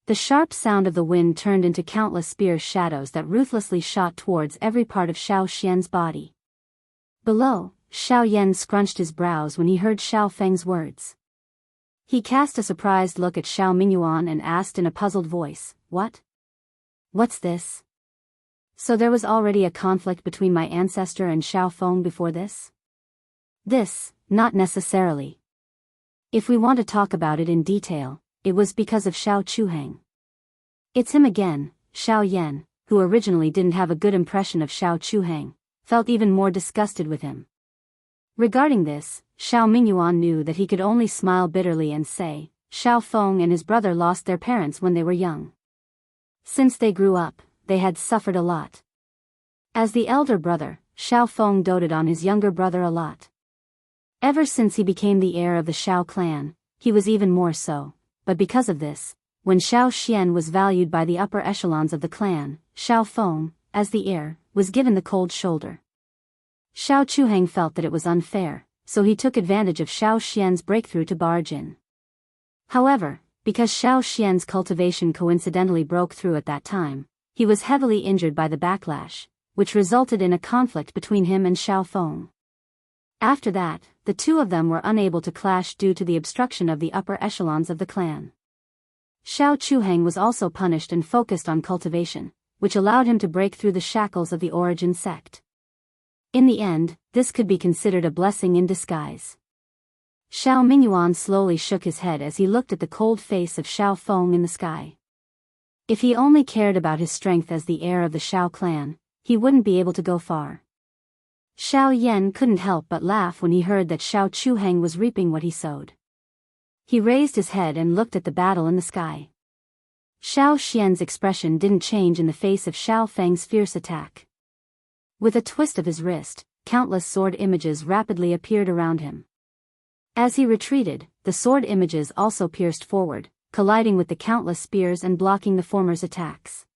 The sharp sound of the wind turned into countless spear shadows that ruthlessly shot towards every part of Xiao Xian's body. Below, Xiao Yan scrunched his brows when he heard Xiao Feng's words. He cast a surprised look at Xiao Mingyuan and asked in a puzzled voice, "What? What's this? So there was already a conflict between my ancestor and Xiao Feng before this?" "This, not necessarily. If we want to talk about it in detail, it was because of Xiao Chuhang." "It's him again." Xiao Yan, who originally didn't have a good impression of Xiao Chuhang, felt even more disgusted with him. Regarding this, Xiao Mingyuan knew that he could only smile bitterly and say, Xiao Feng and his brother lost their parents when they were young. Since they grew up, they had suffered a lot. As the elder brother, Xiao Feng doted on his younger brother a lot. Ever since he became the heir of the Xiao clan, he was even more so, but because of this, when Xiao Xian was valued by the upper echelons of the clan, Xiao Feng, as the heir, was given the cold shoulder. Xiao Chuhang felt that it was unfair, so he took advantage of Xiao Xian's breakthrough to barge in. However, because Xiao Xian's cultivation coincidentally broke through at that time, he was heavily injured by the backlash, which resulted in a conflict between him and Xiao Feng. After that, the two of them were unable to clash due to the obstruction of the upper echelons of the clan. Xiao Chuhang was also punished and focused on cultivation, which allowed him to break through the shackles of the origin sect. In the end, this could be considered a blessing in disguise. Xiao Mingyuan slowly shook his head as he looked at the cold face of Xiao Feng in the sky. If he only cared about his strength as the heir of the Xiao clan, he wouldn't be able to go far. Xiao Yan couldn't help but laugh when he heard that Xiao Chuhang was reaping what he sowed. He raised his head and looked at the battle in the sky. Xiao Xian's expression didn't change in the face of Xiao Feng's fierce attack. With a twist of his wrist, countless sword images rapidly appeared around him. As he retreated, the sword images also pierced forward, colliding with the countless spears and blocking the former's attacks.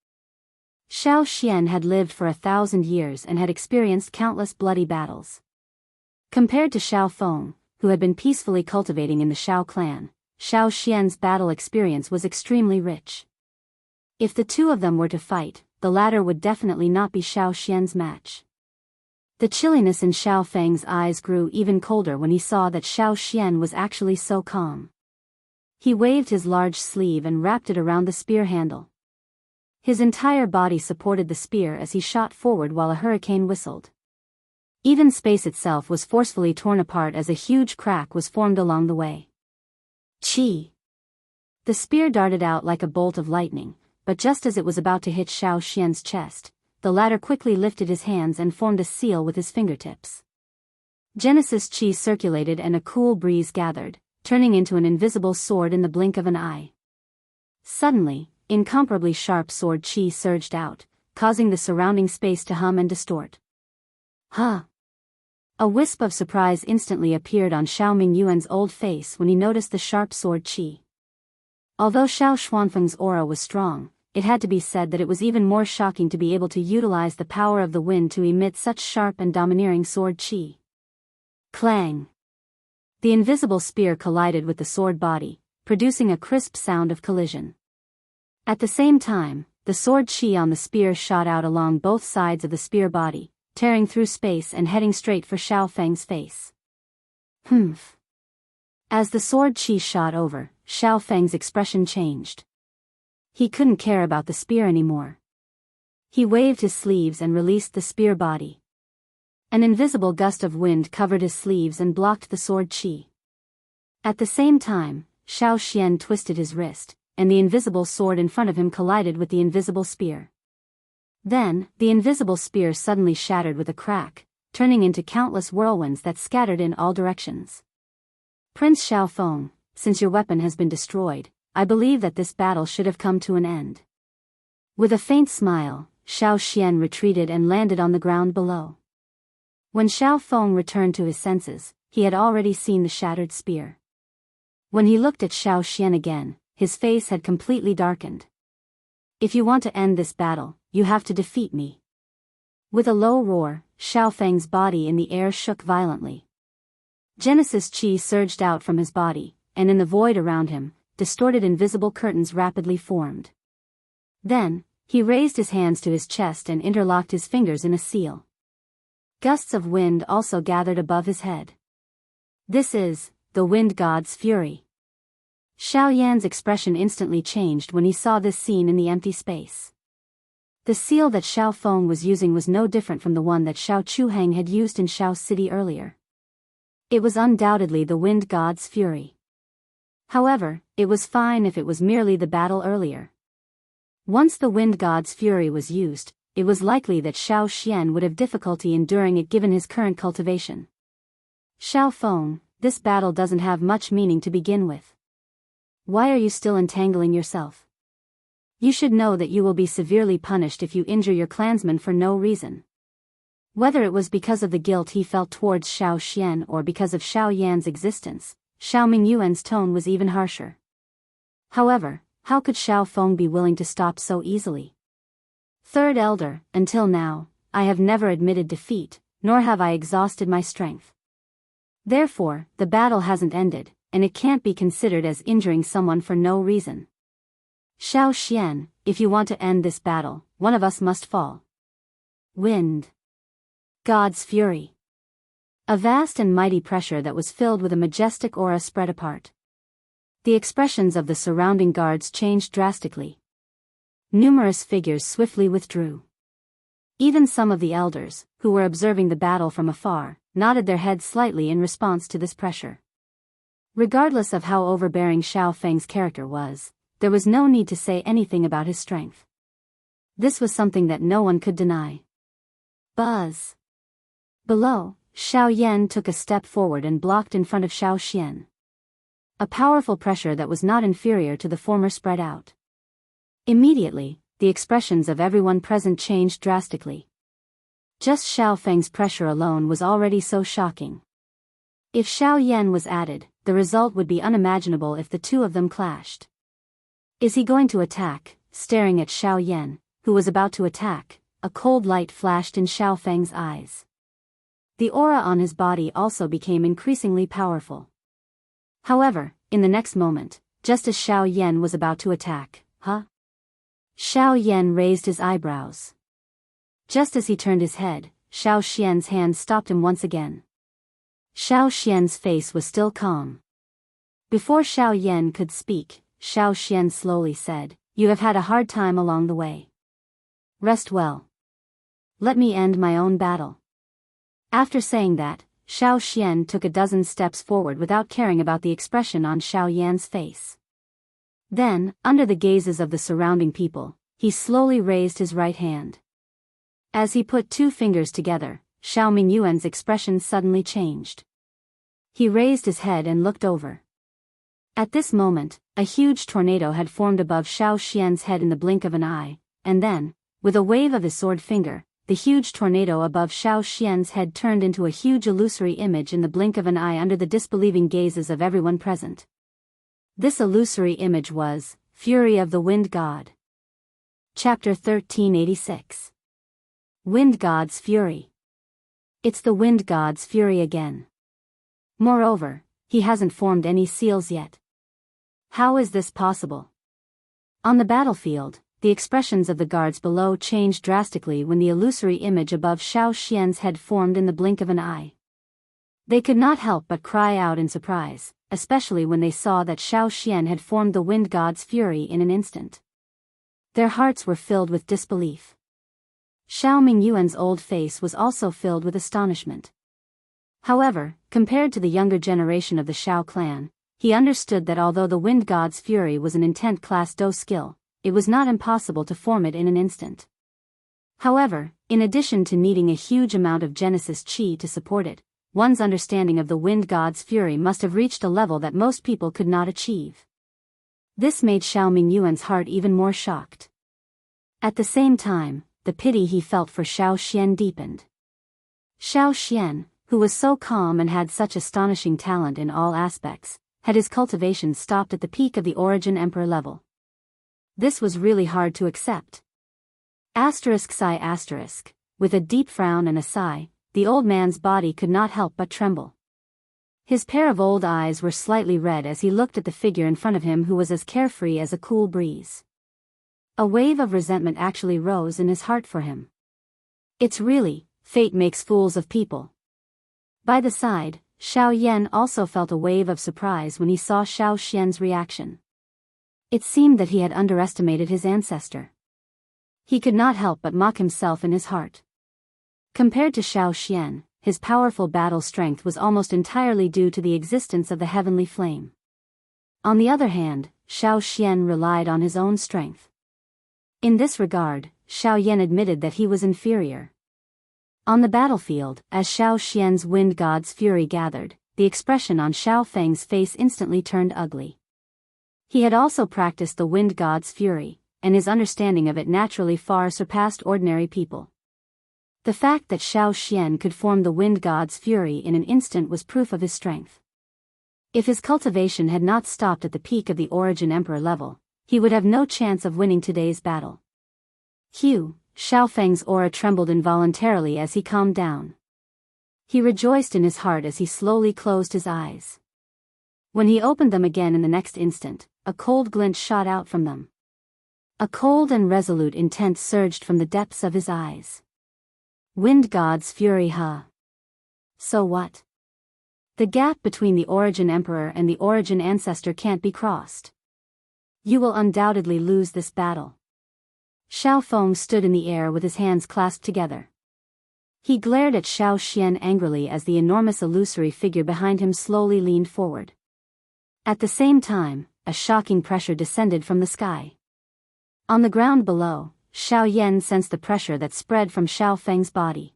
Xiao Xian had lived for 1,000 years and had experienced countless bloody battles. Compared to Xiao Feng, who had been peacefully cultivating in the Xiao clan, Xiao Xian's battle experience was extremely rich. If the two of them were to fight, the latter would definitely not be Xiao Xian's match. The chilliness in Xiao Feng's eyes grew even colder when he saw that Xiao Xian was actually so calm. He waved his large sleeve and wrapped it around the spear handle. His entire body supported the spear as he shot forward while a hurricane whistled. Even space itself was forcefully torn apart as a huge crack was formed along the way. Chi! The spear darted out like a bolt of lightning, but just as it was about to hit Xiao Xian's chest, the latter quickly lifted his hands and formed a seal with his fingertips. Genesis chi circulated and a cool breeze gathered, turning into an invisible sword in the blink of an eye. Suddenly, incomparably sharp sword chi surged out, causing the surrounding space to hum and distort. Huh! A wisp of surprise instantly appeared on Xiao Mingyuan's old face when he noticed the sharp sword chi. Although Xiao Xuanfeng's aura was strong, it had to be said that it was even more shocking to be able to utilize the power of the wind to emit such sharp and domineering sword chi. Clang! The invisible spear collided with the sword body, producing a crisp sound of collision. At the same time, the sword chi on the spear shot out along both sides of the spear body, tearing through space and heading straight for Xiao Feng's face. Humph. As the sword chi shot over, Xiao Feng's expression changed. He couldn't care about the spear anymore. He waved his sleeves and released the spear body. An invisible gust of wind covered his sleeves and blocked the sword chi. At the same time, Xiao Xian twisted his wrist, and the invisible sword in front of him collided with the invisible spear. Then, the invisible spear suddenly shattered with a crack, turning into countless whirlwinds that scattered in all directions. Prince Xiao Feng, since your weapon has been destroyed, I believe that this battle should have come to an end. With a faint smile, Xiao Xian retreated and landed on the ground below. When Xiao Feng returned to his senses, he had already seen the shattered spear. When he looked at Xiao Xian again, his face had completely darkened. If you want to end this battle, you have to defeat me. With a low roar, Xiao Feng's body in the air shook violently. Genesis Qi surged out from his body, and in the void around him, distorted invisible curtains rapidly formed. Then, he raised his hands to his chest and interlocked his fingers in a seal. Gusts of wind also gathered above his head. This is the wind god's fury. Xiao Yan's expression instantly changed when he saw this scene in the empty space. The seal that Xiao Feng was using was no different from the one that Xiao Chuheng had used in Xiao City earlier. It was undoubtedly the wind god's fury. However, it was fine if it was merely the battle earlier. Once the wind god's fury was used, it was likely that Xiao Xian would have difficulty enduring it given his current cultivation. Xiao Feng, this battle doesn't have much meaning to begin with. Why are you still entangling yourself? You should know that you will be severely punished if you injure your clansman for no reason. Whether it was because of the guilt he felt towards Xiao Xian or because of Xiao Yan's existence, Xiao Mingyuan's tone was even harsher. However, how could Xiao Feng be willing to stop so easily? Third Elder, until now, I have never admitted defeat, nor have I exhausted my strength. Therefore, the battle hasn't ended, and it can't be considered as injuring someone for no reason. Xiao Xian, if you want to end this battle, one of us must fall. Wind. God's fury. A vast and mighty pressure that was filled with a majestic aura spread apart. The expressions of the surrounding guards changed drastically. Numerous figures swiftly withdrew. Even some of the elders, who were observing the battle from afar, nodded their heads slightly in response to this pressure. Regardless of how overbearing Xiao Feng's character was, there was no need to say anything about his strength. This was something that no one could deny. Buzz. Below, Xiao Yan took a step forward and blocked in front of Xiao Xian. A powerful pressure that was not inferior to the former spread out. Immediately, the expressions of everyone present changed drastically. Just Xiao Feng's pressure alone was already so shocking. If Xiao Yan was added, the result would be unimaginable if the two of them clashed. Is he going to attack? Staring at Xiao Yan, who was about to attack, a cold light flashed in Xiao Feng's eyes. The aura on his body also became increasingly powerful. However, in the next moment, just as Xiao Yan was about to attack, Xiao Yan raised his eyebrows. Just as he turned his head, Xiao Xian's hand stopped him once again. Xiao Xian's face was still calm. Before Xiao Yan could speak, Xiao Xian slowly said, "You have had a hard time along the way. Rest well. Let me end my own battle." After saying that, Xiao Xian took a dozen steps forward without caring about the expression on Xiao Yan's face. Then, under the gazes of the surrounding people, he slowly raised his right hand. As he put two fingers together, Xiao Mingyuan's expression suddenly changed. He raised his head and looked over. At this moment, a huge tornado had formed above Xiao Xian's head in the blink of an eye, and then, with a wave of his sword finger, the huge tornado above Xiao Xian's head turned into a huge illusory image in the blink of an eye under the disbelieving gazes of everyone present. This illusory image was Fury of the Wind God. Chapter 1386. Wind God's Fury. It's the Wind God's fury again. Moreover, he hasn't formed any seals yet. How is this possible? On the battlefield, the expressions of the guards below changed drastically when the illusory image above Xiao Xian's head formed in the blink of an eye. They could not help but cry out in surprise, especially when they saw that Xiao Xian had formed the wind god's fury in an instant. Their hearts were filled with disbelief. Xiao Mingyuan's old face was also filled with astonishment. However, compared to the younger generation of the Xiao clan, he understood that although the wind god's fury was an intent class Do skill, it was not impossible to form it in an instant. However, in addition to needing a huge amount of Genesis Qi to support it, one's understanding of the wind god's fury must have reached a level that most people could not achieve. This made Xiao Mingyuan's heart even more shocked. At the same time, the pity he felt for Xiao Xian deepened. Xiao Xian, who was so calm and had such astonishing talent in all aspects, had his cultivation stopped at the peak of the Origin Emperor level. This was really hard to accept. Sigh. With a deep frown and a sigh, the old man's body could not help but tremble. His pair of old eyes were slightly red as he looked at the figure in front of him who was as carefree as a cool breeze. A wave of resentment actually rose in his heart for him. It's really, fate makes fools of people. By the side, Xiao Yan also felt a wave of surprise when he saw Xiao Xian's reaction. It seemed that he had underestimated his ancestor. He could not help but mock himself in his heart. Compared to Xiao Xian, his powerful battle strength was almost entirely due to the existence of the heavenly flame. On the other hand, Xiao Xian relied on his own strength. In this regard, Xiao Yan admitted that he was inferior. On the battlefield, as Xiao Xian's wind god's fury gathered, the expression on Xiao Feng's face instantly turned ugly. He had also practiced the wind god's fury, and his understanding of it naturally far surpassed ordinary people. The fact that Xiao Xian could form the wind god's fury in an instant was proof of his strength. If his cultivation had not stopped at the peak of the Origin Emperor level, he would have no chance of winning today's battle. Xiao Feng's aura trembled involuntarily as he calmed down. He rejoiced in his heart as he slowly closed his eyes. When he opened them again in the next instant, a cold glint shot out from them. A cold and resolute intent surged from the depths of his eyes. Wind God's fury, huh? So what? The gap between the Origin Emperor and the Origin Ancestor can't be crossed. You will undoubtedly lose this battle. Xiao Feng stood in the air with his hands clasped together. He glared at Xiao Xian angrily as the enormous illusory figure behind him slowly leaned forward. At the same time, a shocking pressure descended from the sky. On the ground below, Xiao Yan sensed the pressure that spread from Xiao Feng's body.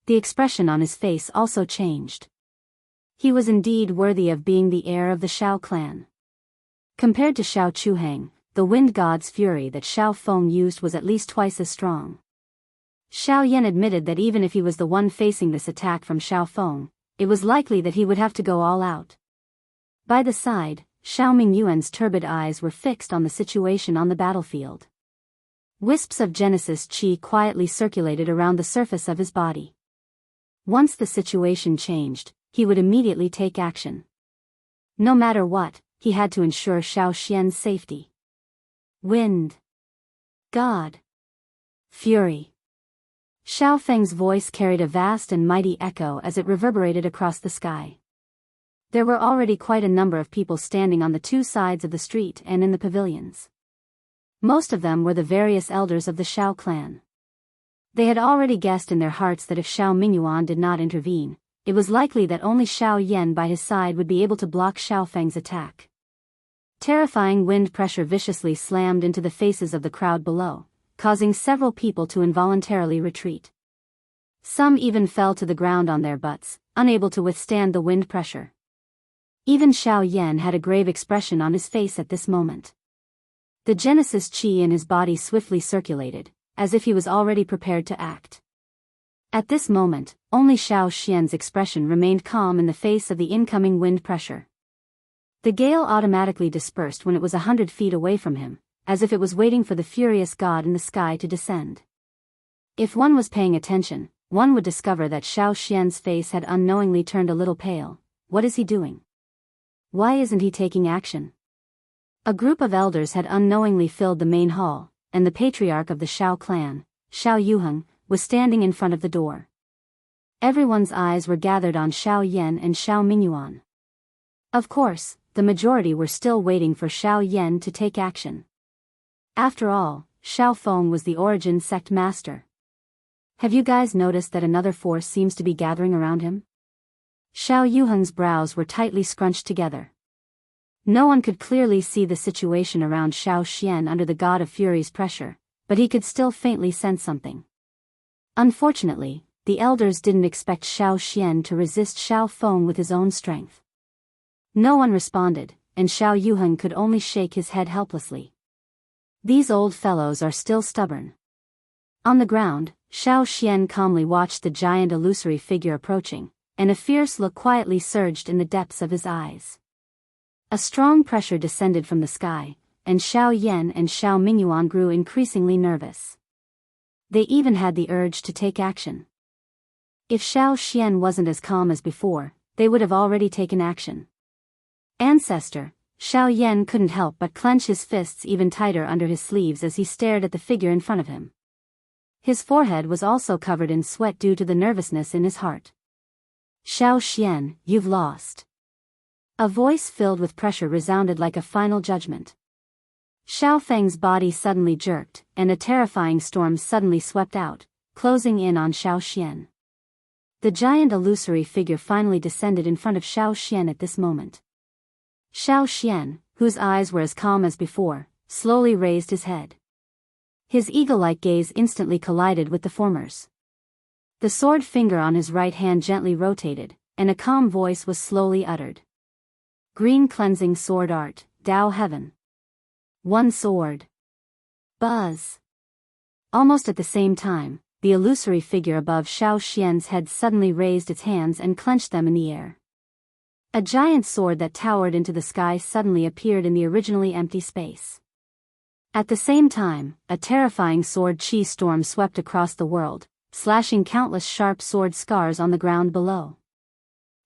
The expression on his face also changed. He was indeed worthy of being the heir of the Xiao clan. Compared to Xiao Chuheng, the wind god's fury that Xiao Feng used was at least twice as strong. Xiao Yan admitted that even if he was the one facing this attack from Xiao Feng, it was likely that he would have to go all out. By the side, Xiao Mingyuan's turbid eyes were fixed on the situation on the battlefield. Wisps of Genesis Qi quietly circulated around the surface of his body. Once the situation changed, he would immediately take action. No matter what, he had to ensure Xiao Xian's safety. Wind. God. Fury. Xiao Feng's voice carried a vast and mighty echo as it reverberated across the sky. There were already quite a number of people standing on the two sides of the street and in the pavilions. Most of them were the various elders of the Xiao clan. They had already guessed in their hearts that if Xiao Mingyuan did not intervene, it was likely that only Xiao Yan by his side would be able to block Xiao Feng's attack. Terrifying wind pressure viciously slammed into the faces of the crowd below, causing several people to involuntarily retreat. Some even fell to the ground on their butts, unable to withstand the wind pressure. Even Xiao Yan had a grave expression on his face at this moment. The Genesis Qi in his body swiftly circulated, as if he was already prepared to act. At this moment, only Xiao Xian's expression remained calm in the face of the incoming wind pressure. The gale automatically dispersed when it was 100 feet away from him, as if it was waiting for the furious god in the sky to descend. If one was paying attention, one would discover that Xiao Xian's face had unknowingly turned a little pale. What is he doing? Why isn't he taking action? A group of elders had unknowingly filled the main hall, and the patriarch of the Shao clan, Xiao Yuheng, was standing in front of the door. Everyone's eyes were gathered on Xiao Yan and Xiao Mingyuan. Of course, the majority were still waiting for Xiao Yan to take action. After all, Xiao Feng was the origin sect master. Have you guys noticed that another force seems to be gathering around him? Xiao Yuheng's brows were tightly scrunched together. No one could clearly see the situation around Xiao Xian under the God of Fury's pressure, but he could still faintly sense something. Unfortunately, the elders didn't expect Xiao Xian to resist Xiao Feng with his own strength. No one responded, and Xiao Yuheng could only shake his head helplessly. These old fellows are still stubborn. On the ground, Xiao Xian calmly watched the giant illusory figure approaching, and a fierce look quietly surged in the depths of his eyes. A strong pressure descended from the sky, and Xiao Yan and Xiao Mingyuan grew increasingly nervous. They even had the urge to take action. If Xiao Xian wasn't as calm as before, they would have already taken action. Ancestor, Xiao Yan couldn't help but clench his fists even tighter under his sleeves as he stared at the figure in front of him. His forehead was also covered in sweat due to the nervousness in his heart. Xiao Xian, you've lost. A voice filled with pressure resounded like a final judgment. Xiao Feng's body suddenly jerked, and a terrifying storm suddenly swept out, closing in on Xiao Xian. The giant illusory figure finally descended in front of Xiao Xian at this moment. Xiao Xian, whose eyes were as calm as before, slowly raised his head. His eagle-like gaze instantly collided with the former's. The sword finger on his right hand gently rotated, and a calm voice was slowly uttered. Green cleansing sword art, Dao Heaven. One sword. Buzz. Almost at the same time, the illusory figure above Xiao Xian's head suddenly raised its hands and clenched them in the air. A giant sword that towered into the sky suddenly appeared in the originally empty space. At the same time, a terrifying sword chi storm swept across the world, slashing countless sharp sword scars on the ground below.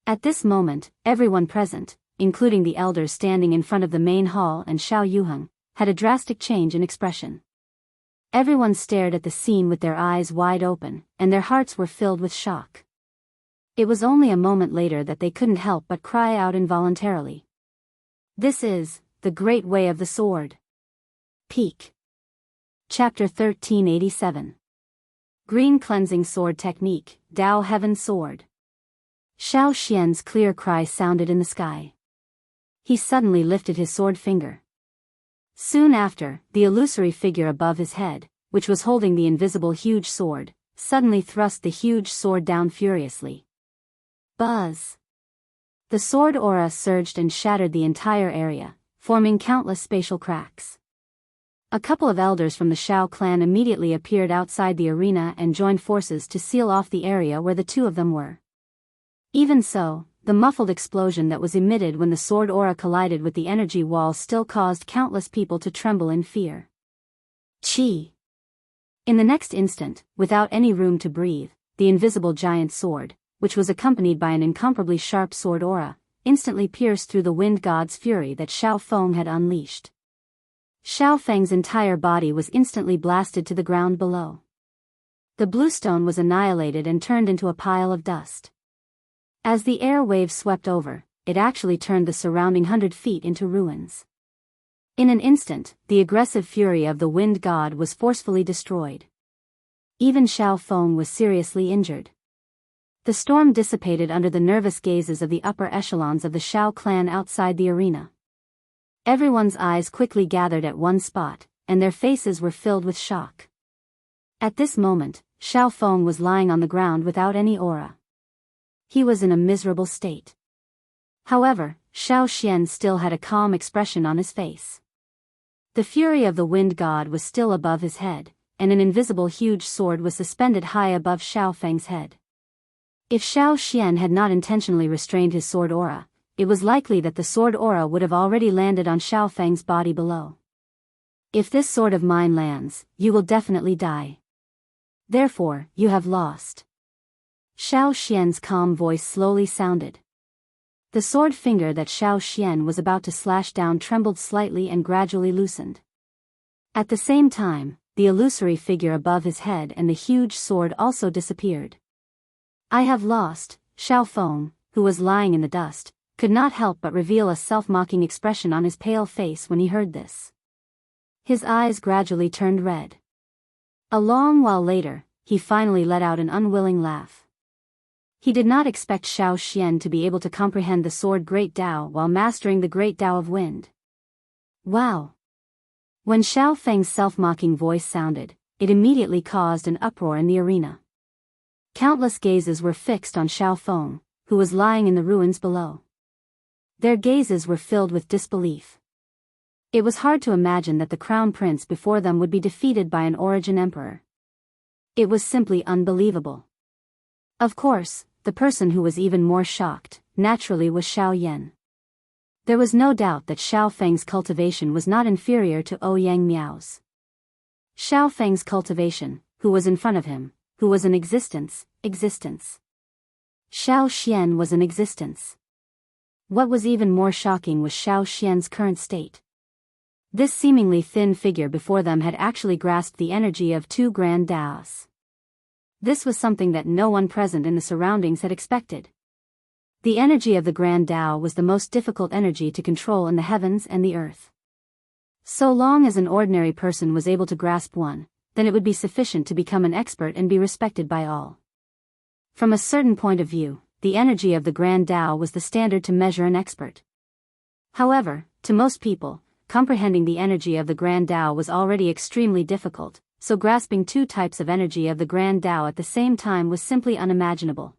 At this moment, everyone present, including the elders standing in front of the main hall and Xiao Yuheng, had a drastic change in expression. Everyone stared at the scene with their eyes wide open, and their hearts were filled with shock. It was only a moment later that they couldn't help but cry out involuntarily. This is the great way of the sword. Peak. Chapter 1387. Green cleansing sword technique, Dao Heaven sword. Xiao Xian's clear cry sounded in the sky. He suddenly lifted his sword finger. Soon after, the illusory figure above his head, which was holding the invisible huge sword, suddenly thrust the huge sword down furiously. Buzz. The sword aura surged and shattered the entire area, forming countless spatial cracks. A couple of elders from the Shao clan immediately appeared outside the arena and joined forces to seal off the area where the two of them were. Even so, the muffled explosion that was emitted when the sword aura collided with the energy wall still caused countless people to tremble in fear. Chi. In the next instant, without any room to breathe, the invisible giant sword, which was accompanied by an incomparably sharp sword aura, instantly pierced through the wind god's fury that Xiao Feng had unleashed. Xiao Feng's entire body was instantly blasted to the ground below. The bluestone was annihilated and turned into a pile of dust. As the air wave swept over, it actually turned the surrounding 100 feet into ruins. In an instant, the aggressive fury of the wind god was forcefully destroyed. Even Xiao Feng was seriously injured. The storm dissipated under the nervous gazes of the upper echelons of the Shao clan outside the arena. Everyone's eyes quickly gathered at one spot, and their faces were filled with shock. At this moment, Xiao Feng was lying on the ground without any aura. He was in a miserable state. However, Xiao Xian still had a calm expression on his face. The fury of the wind god was still above his head, and an invisible huge sword was suspended high above Xiao Feng's head. If Xiao Xian had not intentionally restrained his sword aura, it was likely that the sword aura would have already landed on Xiao Feng's body below. If this sword of mine lands, you will definitely die. Therefore, you have lost. Xiao Xian's calm voice slowly sounded. The sword finger that Xiao Xian was about to slash down trembled slightly and gradually loosened. At the same time, the illusory figure above his head and the huge sword also disappeared. I have lost. Xiao Feng, who was lying in the dust, could not help but reveal a self-mocking expression on his pale face when he heard this. His eyes gradually turned red. A long while later, he finally let out an unwilling laugh. He did not expect Xiao Xian to be able to comprehend the sword Great Dao while mastering the Great Dao of Wind. Wow! When Xiao Feng's self-mocking voice sounded, it immediately caused an uproar in the arena. Countless gazes were fixed on Xiao Feng, who was lying in the ruins below. Their gazes were filled with disbelief. It was hard to imagine that the crown prince before them would be defeated by an origin emperor. It was simply unbelievable. Of course, the person who was even more shocked, naturally, was Xiao Yan. There was no doubt that Xiao Feng's cultivation was not inferior to Ouyang Miao's. Xiao Feng's cultivation, who was in front of him, who was in existence. Xiao Xian was in existence. What was even more shocking was Xiao Xian's current state. This seemingly thin figure before them had actually grasped the energy of 2 grand Daos. This was something that no one present in the surroundings had expected. The energy of the Grand Dao was the most difficult energy to control in the heavens and the earth. So long as an ordinary person was able to grasp one, then it would be sufficient to become an expert and be respected by all. From a certain point of view, the energy of the Grand Dao was the standard to measure an expert. However, to most people, comprehending the energy of the Grand Dao was already extremely difficult, so grasping 2 types of energy of the Grand Dao at the same time was simply unimaginable.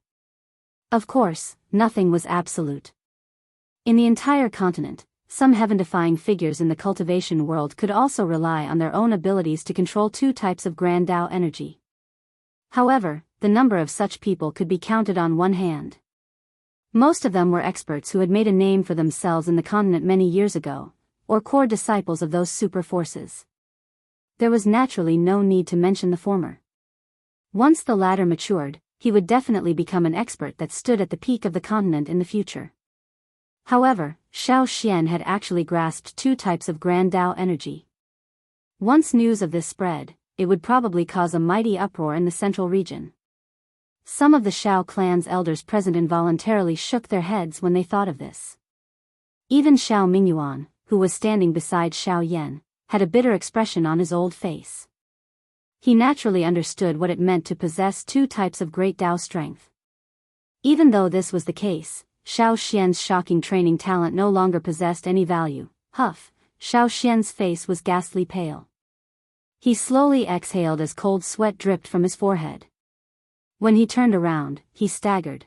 Of course, nothing was absolute. In the entire continent, some heaven-defying figures in the cultivation world could also rely on their own abilities to control 2 types of Grand Dao energy. However, the number of such people could be counted on one hand. Most of them were experts who had made a name for themselves in the continent many years ago, or core disciples of those super forces. There was naturally no need to mention the former. Once the latter matured, he would definitely become an expert that stood at the peak of the continent in the future. However, Xiao Xian had actually grasped 2 types of Grand Dao energy. Once news of this spread, it would probably cause a mighty uproar in the central region. Some of the Xiao clan's elders present involuntarily shook their heads when they thought of this. Even Xiao Mingyuan, who was standing beside Xiao Yan, had a bitter expression on his old face. He naturally understood what it meant to possess 2 types of Great Dao strength. Even though this was the case, Xiao Xian's shocking training talent no longer possessed any value. Huff, Xiao Xian's face was ghastly pale. He slowly exhaled as cold sweat dripped from his forehead. When he turned around, he staggered.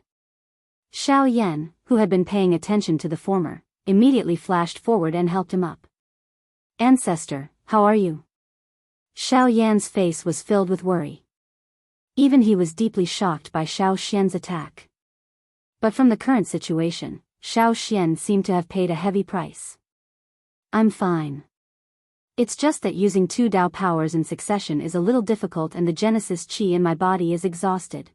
Xiao Yan, who had been paying attention to the former, immediately flashed forward and helped him up. "Ancestor, how are you?" Xiao Yan's face was filled with worry. Even he was deeply shocked by Xiao Xian's attack. But from the current situation, Xiao Xian seemed to have paid a heavy price. "I'm fine. It's just that using 2 Dao powers in succession is a little difficult and the Genesis Qi in my body is exhausted.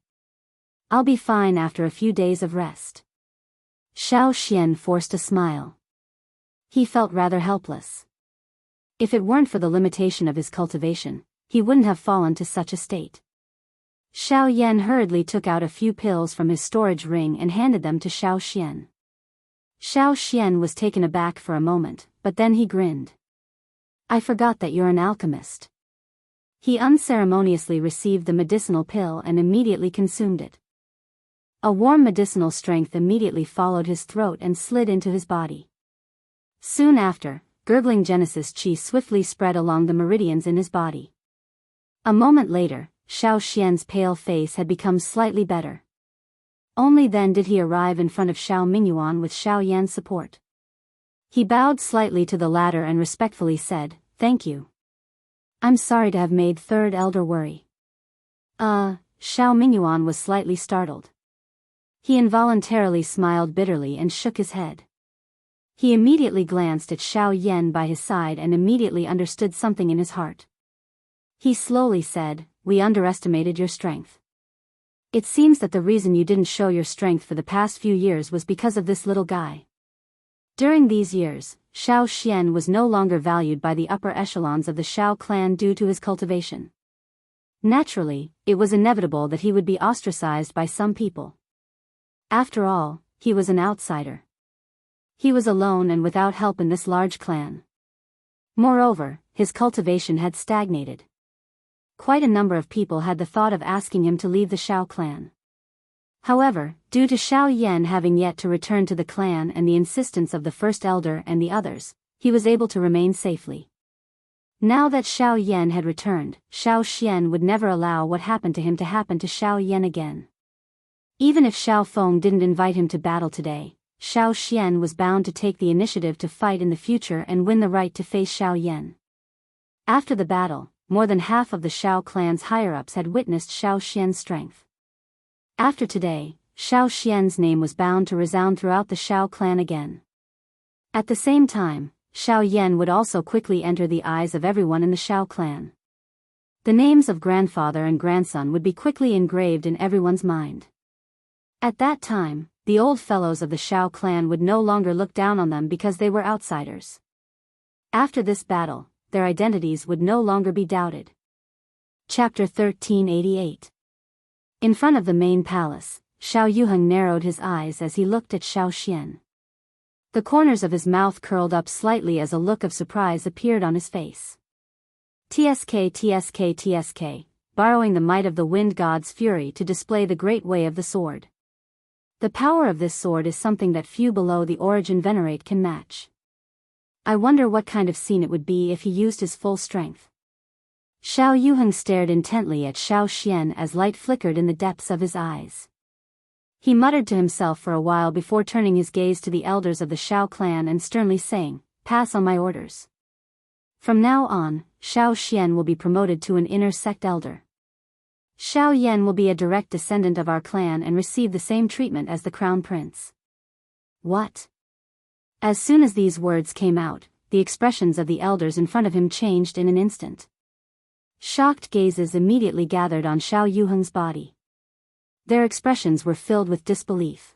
I'll be fine after a few days of rest." Xiao Xian forced a smile. He felt rather helpless. If it weren't for the limitation of his cultivation, he wouldn't have fallen to such a state. Xiao Yan hurriedly took out a few pills from his storage ring and handed them to Xiao Xian. Xiao Xian was taken aback for a moment, but then he grinned. "I forgot that you're an alchemist." He unceremoniously received the medicinal pill and immediately consumed it. A warm medicinal strength immediately followed his throat and slid into his body. Soon after, gurgling Genesis Qi swiftly spread along the meridians in his body. A moment later, Xiao Xian's pale face had become slightly better. Only then did he arrive in front of Xiao Mingyuan with Xiao Yan's support. He bowed slightly to the latter and respectfully said, "Thank you. I'm sorry to have made third elder worry." Xiao Mingyuan was slightly startled. He involuntarily smiled bitterly and shook his head. He immediately glanced at Xiao Yan by his side and immediately understood something in his heart. He slowly said, "We underestimated your strength. It seems that the reason you didn't show your strength for the past few years was because of this little guy." During these years, Xiao Xian was no longer valued by the upper echelons of the Xiao clan due to his cultivation. Naturally, it was inevitable that he would be ostracized by some people. After all, he was an outsider. He was alone and without help in this large clan. Moreover, his cultivation had stagnated. Quite a number of people had the thought of asking him to leave the Xiao clan. However, due to Xiao Yan having yet to return to the clan and the insistence of the first elder and the others, he was able to remain safely. Now that Xiao Yan had returned, Xiao Xian would never allow what happened to him to happen to Xiao Yan again. Even if Xiao Feng didn't invite him to battle today, Xiao Xian was bound to take the initiative to fight in the future and win the right to face Xiao Yan. After the battle, more than half of the Xiao clan's higher-ups had witnessed Xiao Xian's strength. After today, Xiao Xian's name was bound to resound throughout the Xiao clan again. At the same time, Xiao Yan would also quickly enter the eyes of everyone in the Xiao clan. The names of grandfather and grandson would be quickly engraved in everyone's mind. At that time, the old fellows of the Xiao clan would no longer look down on them because they were outsiders. After this battle, their identities would no longer be doubted. Chapter 1388. In front of the main palace, Xiao Yuheng narrowed his eyes as he looked at Xiao Xian. The corners of his mouth curled up slightly as a look of surprise appeared on his face. TSK, borrowing the might of the wind god's fury to display the great way of the sword. The power of this sword is something that few below the origin venerate can match. I wonder what kind of scene it would be if he used his full strength. Xiao Yuheng stared intently at Xiao Xian as light flickered in the depths of his eyes. He muttered to himself for a while before turning his gaze to the elders of the Xiao clan and sternly saying, "Pass on my orders. From now on, Xiao Xian will be promoted to an inner sect elder. Xiao Yan will be a direct descendant of our clan and receive the same treatment as the crown prince." What? As soon as these words came out, the expressions of the elders in front of him changed in an instant. Shocked gazes immediately gathered on Xiao Yuheng's body. Their expressions were filled with disbelief.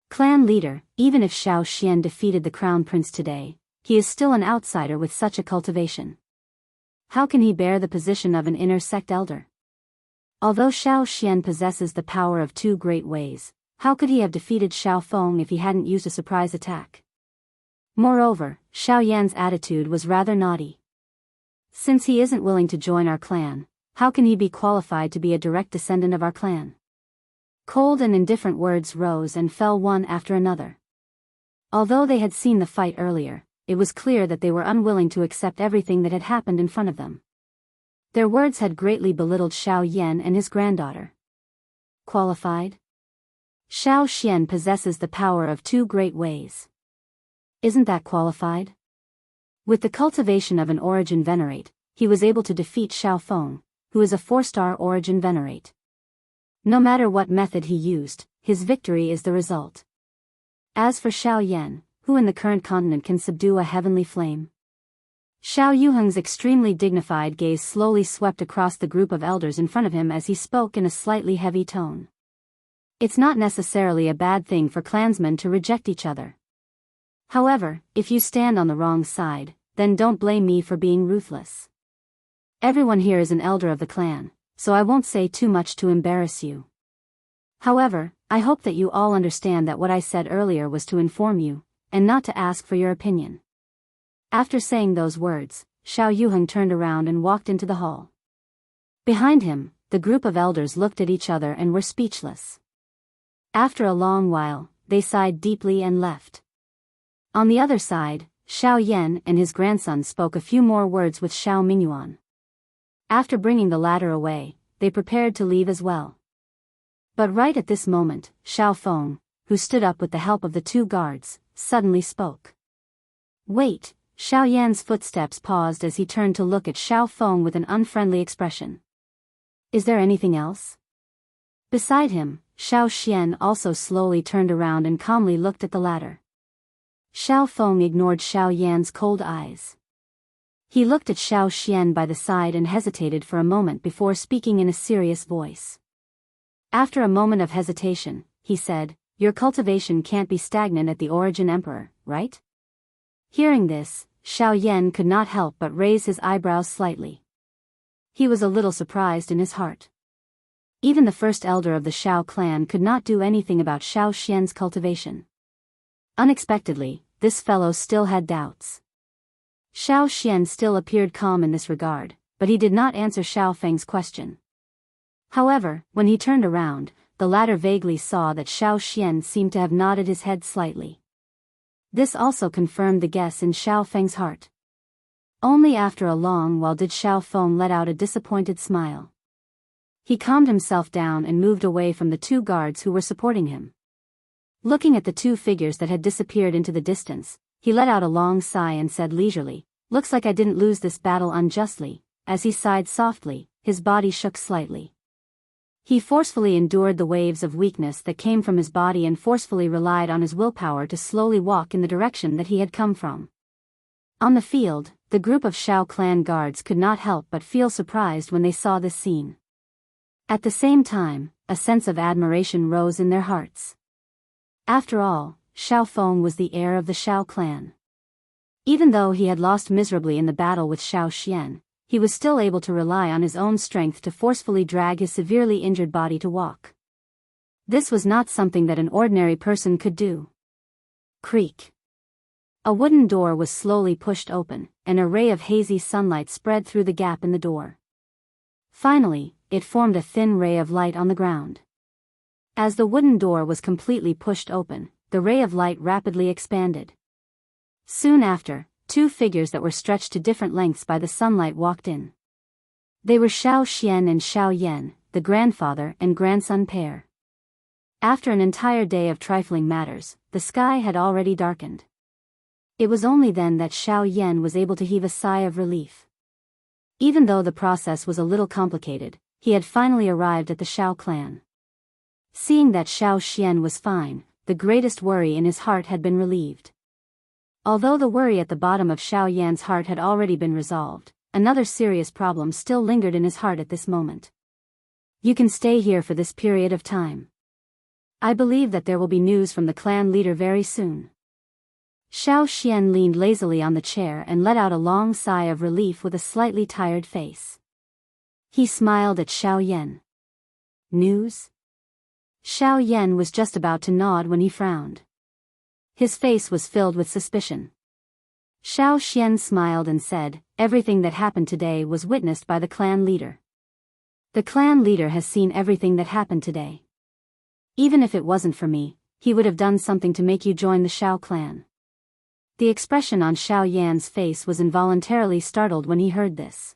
Clan leader, even if Xiao Xian defeated the crown prince today, he is still an outsider with such a cultivation. How can he bear the position of an inner sect elder? Although Xiao Xian possesses the power of two great ways, how could he have defeated Xiao Feng if he hadn't used a surprise attack? Moreover, Xiao Yan's attitude was rather naughty. Since he isn't willing to join our clan, how can he be qualified to be a direct descendant of our clan? Cold and indifferent words rose and fell one after another. Although they had seen the fight earlier, it was clear that they were unwilling to accept everything that had happened in front of them. Their words had greatly belittled Xiao Yan and his granddaughter. Qualified? Xiao Xian possesses the power of two great ways. Isn't that qualified? With the cultivation of an origin venerate, he was able to defeat Xiao Feng, who is a 4-star origin venerate. No matter what method he used, his victory is the result. As for Xiao Yan, who in the current continent can subdue a heavenly flame? Xiao Yuheng's extremely dignified gaze slowly swept across the group of elders in front of him as he spoke in a slightly heavy tone. It's not necessarily a bad thing for clansmen to reject each other. However, if you stand on the wrong side, then don't blame me for being ruthless. Everyone here is an elder of the clan, so I won't say too much to embarrass you. However, I hope that you all understand that what I said earlier was to inform you, and not to ask for your opinion. After saying those words, Xiao Yuheng turned around and walked into the hall. Behind him, the group of elders looked at each other and were speechless. After a long while, they sighed deeply and left. On the other side, Xiao Yan and his grandson spoke a few more words with Xiao Mingyuan. After bringing the latter away, they prepared to leave as well. But right at this moment, Xiao Feng, who stood up with the help of the two guards, suddenly spoke. "Wait." Xiao Yan's footsteps paused as he turned to look at Xiao Feng with an unfriendly expression. "Is there anything else?" Beside him, Xiao Xian also slowly turned around and calmly looked at the latter. Xiao Feng ignored Xiao Yan's cold eyes. He looked at Xiao Xian by the side and hesitated for a moment before speaking in a serious voice. After a moment of hesitation, he said, "Your cultivation can't be stagnant at the Origin Emperor, right?" Hearing this, Xiao Yan could not help but raise his eyebrows slightly. He was a little surprised in his heart. Even the first elder of the Xiao clan could not do anything about Xiao Xian's cultivation. Unexpectedly, this fellow still had doubts. Xiao Xian still appeared calm in this regard, but he did not answer Xiao Feng's question. However, when he turned around, the latter vaguely saw that Xiao Xian seemed to have nodded his head slightly. This also confirmed the guess in Xiao Feng's heart. Only after a long while did Xiao Feng let out a disappointed smile. He calmed himself down and moved away from the two guards who were supporting him. Looking at the two figures that had disappeared into the distance, he let out a long sigh and said leisurely, "Looks like I didn't lose this battle unjustly." As he sighed softly, his body shook slightly. He forcefully endured the waves of weakness that came from his body and forcefully relied on his willpower to slowly walk in the direction that he had come from. On the field, the group of Xiao clan guards could not help but feel surprised when they saw this scene. At the same time, a sense of admiration rose in their hearts. After all, Xiao Feng was the heir of the Xiao clan. Even though he had lost miserably in the battle with Xiao Xian, he was still able to rely on his own strength to forcefully drag his severely injured body to walk. This was not something that an ordinary person could do. Creak. A wooden door was slowly pushed open, and a ray of hazy sunlight spread through the gap in the door. Finally, it formed a thin ray of light on the ground. As the wooden door was completely pushed open, the ray of light rapidly expanded. Soon after, two figures that were stretched to different lengths by the sunlight walked in. They were Xiao Xian and Xiao Yan, the grandfather and grandson pair. After an entire day of trifling matters, the sky had already darkened. It was only then that Xiao Yan was able to heave a sigh of relief. Even though the process was a little complicated, he had finally arrived at the Xiao clan. Seeing that Xiao Xian was fine, the greatest worry in his heart had been relieved. Although the worry at the bottom of Xiao Yan's heart had already been resolved, another serious problem still lingered in his heart at this moment. "You can stay here for this period of time. I believe that there will be news from the clan leader very soon." Xiao Xian leaned lazily on the chair and let out a long sigh of relief with a slightly tired face. He smiled at Xiao Yan. "News?" Xiao Yan was just about to nod when he frowned. His face was filled with suspicion. Xiao Xian smiled and said, "Everything that happened today was witnessed by the clan leader. The clan leader has seen everything that happened today. Even if it wasn't for me, he would have done something to make you join the Xiao clan." The expression on Xiao Yan's face was involuntarily startled when he heard this.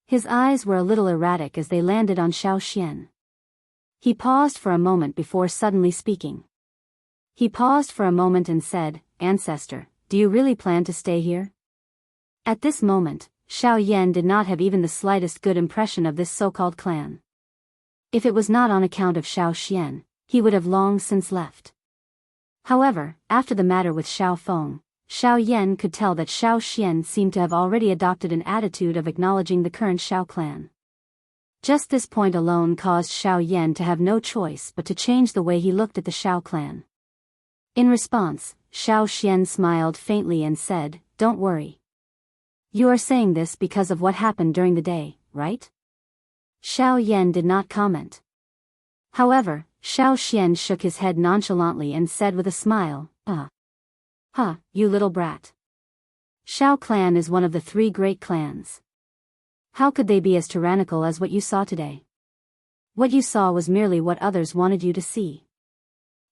His eyes were a little erratic as they landed on Xiao Xian. He paused for a moment before suddenly speaking. He paused for a moment and said, "Ancestor, do you really plan to stay here?" At this moment, Xiao Yan did not have even the slightest good impression of this so-called clan. If it was not on account of Xiao Xian, he would have long since left. However, after the matter with Xiao Feng, Xiao Yan could tell that Xiao Xian seemed to have already adopted an attitude of acknowledging the current Xiao clan. Just this point alone caused Xiao Yan to have no choice but to change the way he looked at the Xiao clan. In response, Xiao Xian smiled faintly and said, "Don't worry. You are saying this because of what happened during the day, right?" Xiao Yan did not comment. However, Xiao Xian shook his head nonchalantly and said with a smile, "Huh, you little brat. Xiao clan is one of the three great clans. How could they be as tyrannical as what you saw today? What you saw was merely what others wanted you to see."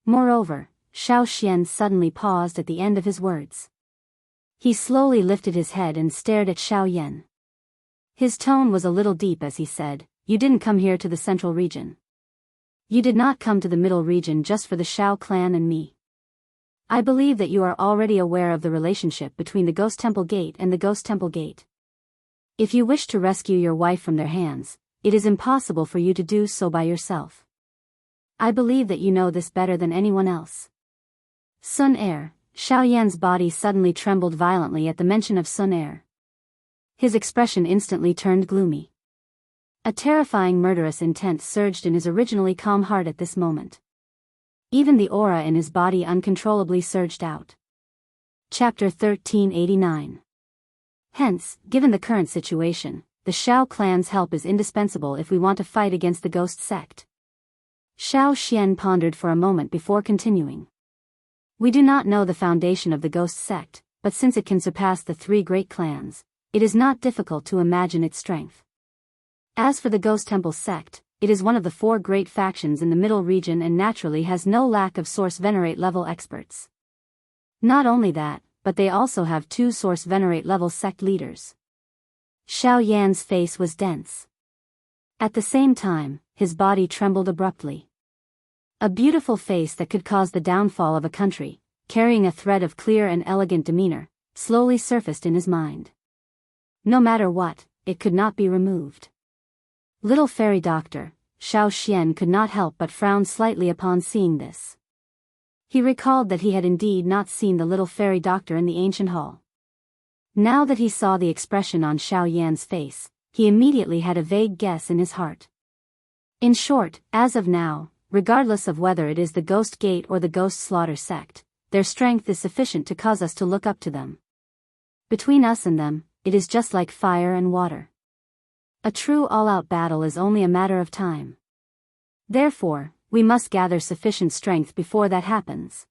Moreover, Xiao Xian suddenly paused at the end of his words. He slowly lifted his head and stared at Xiao Yan. His tone was a little deep as he said, "You didn't come here to the central region. You did not come to the middle region just for the Xiao clan and me. I believe that you are already aware of the relationship between the Ghost Temple Gate and the Ghost Temple Gate. If you wish to rescue your wife from their hands, it is impossible for you to do so by yourself. I believe that you know this better than anyone else." Sun Air. Xiao Yan's body suddenly trembled violently at the mention of Sun Air. His expression instantly turned gloomy. A terrifying murderous intent surged in his originally calm heart at this moment. Even the aura in his body uncontrollably surged out. Chapter 1389. Hence, given the current situation, the Shao clan's help is indispensable if we want to fight against the ghost sect. Shao Xian pondered for a moment before continuing. We do not know the foundation of the ghost sect, but since it can surpass the three great clans, it is not difficult to imagine its strength. As for the Ghost Temple sect, it is one of the four great factions in the middle region and naturally has no lack of Source Venerate level experts. Not only that, but they also have two Source Venerate level sect leaders. Xiao Yan's face was dense. At the same time, his body trembled abruptly. A beautiful face that could cause the downfall of a country, carrying a thread of clear and elegant demeanor, slowly surfaced in his mind. No matter what, it could not be removed. Little fairy doctor, Shao Xian could not help but frown slightly upon seeing this. He recalled that he had indeed not seen the little fairy doctor in the ancient hall. Now that he saw the expression on Xiao Yan's face, he immediately had a vague guess in his heart. In short, as of now, regardless of whether it is the Ghost Gate or the Ghost Slaughter sect, their strength is sufficient to cause us to look up to them. Between us and them, it is just like fire and water. A true all-out battle is only a matter of time. Therefore, we must gather sufficient strength before that happens.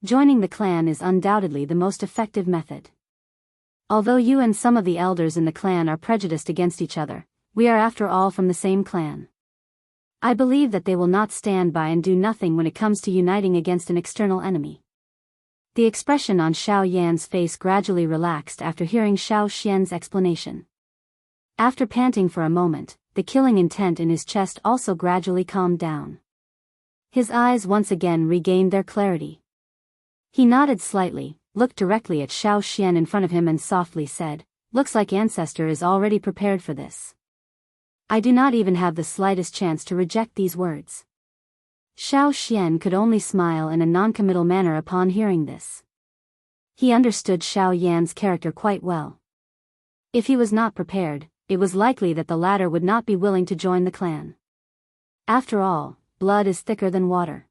Joining the clan is undoubtedly the most effective method. Although you and some of the elders in the clan are prejudiced against each other, we are after all from the same clan. I believe that they will not stand by and do nothing when it comes to uniting against an external enemy. The expression on Xiao Yan's face gradually relaxed after hearing Shao Xian's explanation. After panting for a moment, the killing intent in his chest also gradually calmed down. His eyes once again regained their clarity. He nodded slightly, looked directly at Shao Xian in front of him and softly said, "Looks like Ancestor is already prepared for this." I do not even have the slightest chance to reject these words. Shao Xian could only smile in a noncommittal manner upon hearing this. He understood Xiao Yan's character quite well. If he was not prepared, it was likely that the latter would not be willing to join the clan. After all, blood is thicker than water.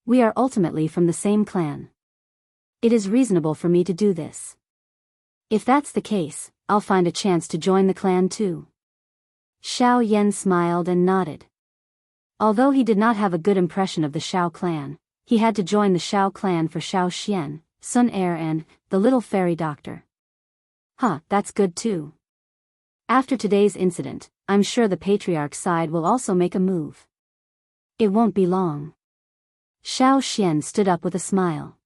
We are ultimately from the same clan. It is reasonable for me to do this. If that's the case, I'll find a chance to join the clan too. Xiao Yan smiled and nodded. Although he did not have a good impression of the Shao clan, he had to join the Shao clan for Shao Xian, Sun Heir and the little fairy doctor. That's good too. After today's incident, I'm sure the patriarch side will also make a move. It won't be long. Shao Xian stood up with a smile.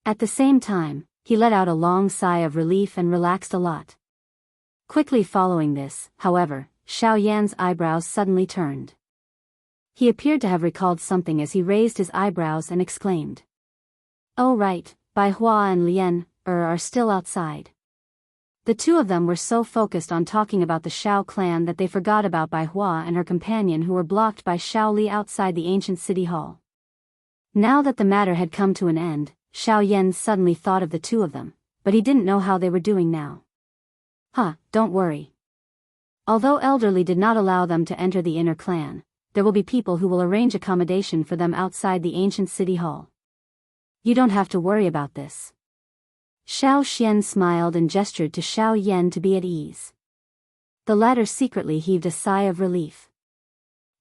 At the same time, he let out a long sigh of relief and relaxed a lot. Quickly following this, however, Xiao Yan's eyebrows suddenly turned. He appeared to have recalled something as he raised his eyebrows and exclaimed. "Oh right, Bai Hua and Lian are still outside." The two of them were so focused on talking about the Shao clan that they forgot about Bai Hua and her companion who were blocked by Shao Li outside the ancient city hall. Now that the matter had come to an end, Xiao Yan suddenly thought of the two of them, but he didn't know how they were doing now. Don't worry. Although Elderly did not allow them to enter the inner clan, there will be people who will arrange accommodation for them outside the ancient city hall. You don't have to worry about this. Shao Xian smiled and gestured to Xiao Yan to be at ease. The latter secretly heaved a sigh of relief.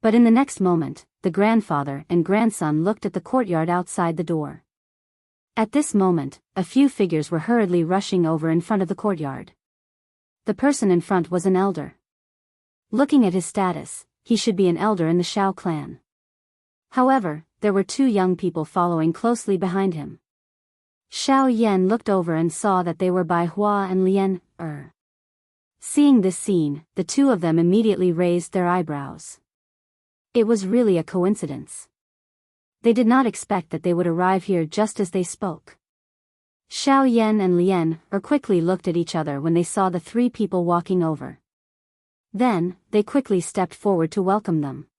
But in the next moment, the grandfather and grandson looked at the courtyard outside the door. At this moment, a few figures were hurriedly rushing over in front of the courtyard. The person in front was an elder. Looking at his status, he should be an elder in the Shao clan. However, there were two young people following closely behind him. Xiao Yan looked over and saw that they were Bai Hua and Lian. Seeing this scene, the two of them immediately raised their eyebrows. It was really a coincidence. They did not expect that they would arrive here just as they spoke. Xiao Yan and Lian quickly looked at each other when they saw the three people walking over. Then, they quickly stepped forward to welcome them.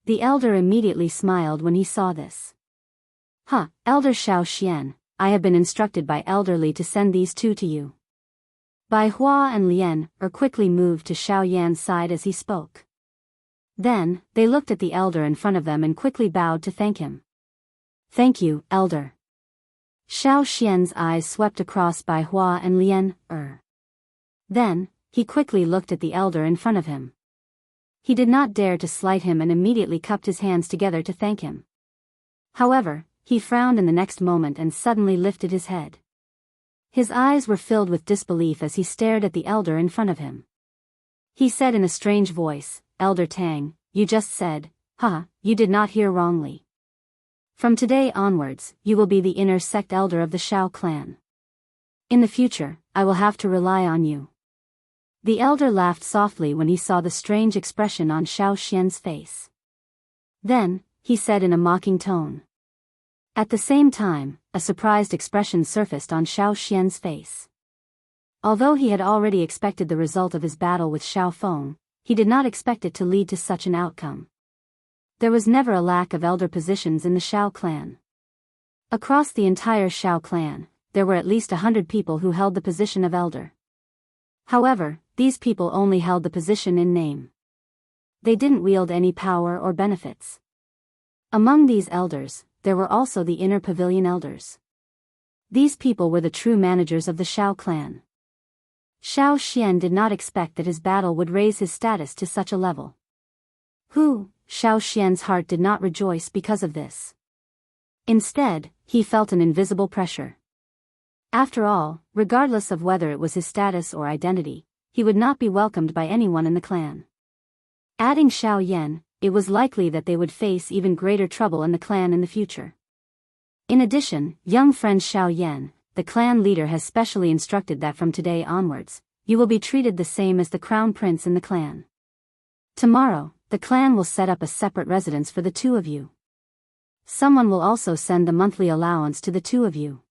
The elder immediately smiled when he saw this. Elder Xiao Xian, I have been instructed by Elderly to send these two to you. Bai Hua and Lian quickly moved to Xiao Yan's side as he spoke. Then, they looked at the elder in front of them and quickly bowed to thank him. Thank you, elder. Xiao Xian's eyes swept across Bai Hua and Lian. Then, he quickly looked at the elder in front of him. He did not dare to slight him and immediately cupped his hands together to thank him. However, he frowned in the next moment and suddenly lifted his head. His eyes were filled with disbelief as he stared at the elder in front of him. He said in a strange voice, "Elder Tang, you just said, you did not hear wrongly. From today onwards, you will be the inner sect elder of the Shao clan. In the future, I will have to rely on you." The elder laughed softly when he saw the strange expression on Xiao Xian's face. Then, he said in a mocking tone. At the same time, a surprised expression surfaced on Xiao Xian's face. Although he had already expected the result of his battle with Xiao Feng, he did not expect it to lead to such an outcome. There was never a lack of elder positions in the Shao clan. Across the entire Shao clan, there were at least 100 people who held the position of elder. However, these people only held the position in name. They didn't wield any power or benefits. Among these elders, there were also the inner pavilion elders. These people were the true managers of the Shao clan. Xiao Xian did not expect that his battle would raise his status to such a level. Xiao Xian's heart did not rejoice because of this. Instead, he felt an invisible pressure. After all, regardless of whether it was his status or identity, he would not be welcomed by anyone in the clan. Adding Xiao Yan, it was likely that they would face even greater trouble in the clan in the future. In addition, young friend Xiao Yan, the clan leader, has specially instructed that from today onwards, you will be treated the same as the crown prince in the clan. Tomorrow, the clan will set up a separate residence for the two of you. Someone will also send the monthly allowance to the two of you.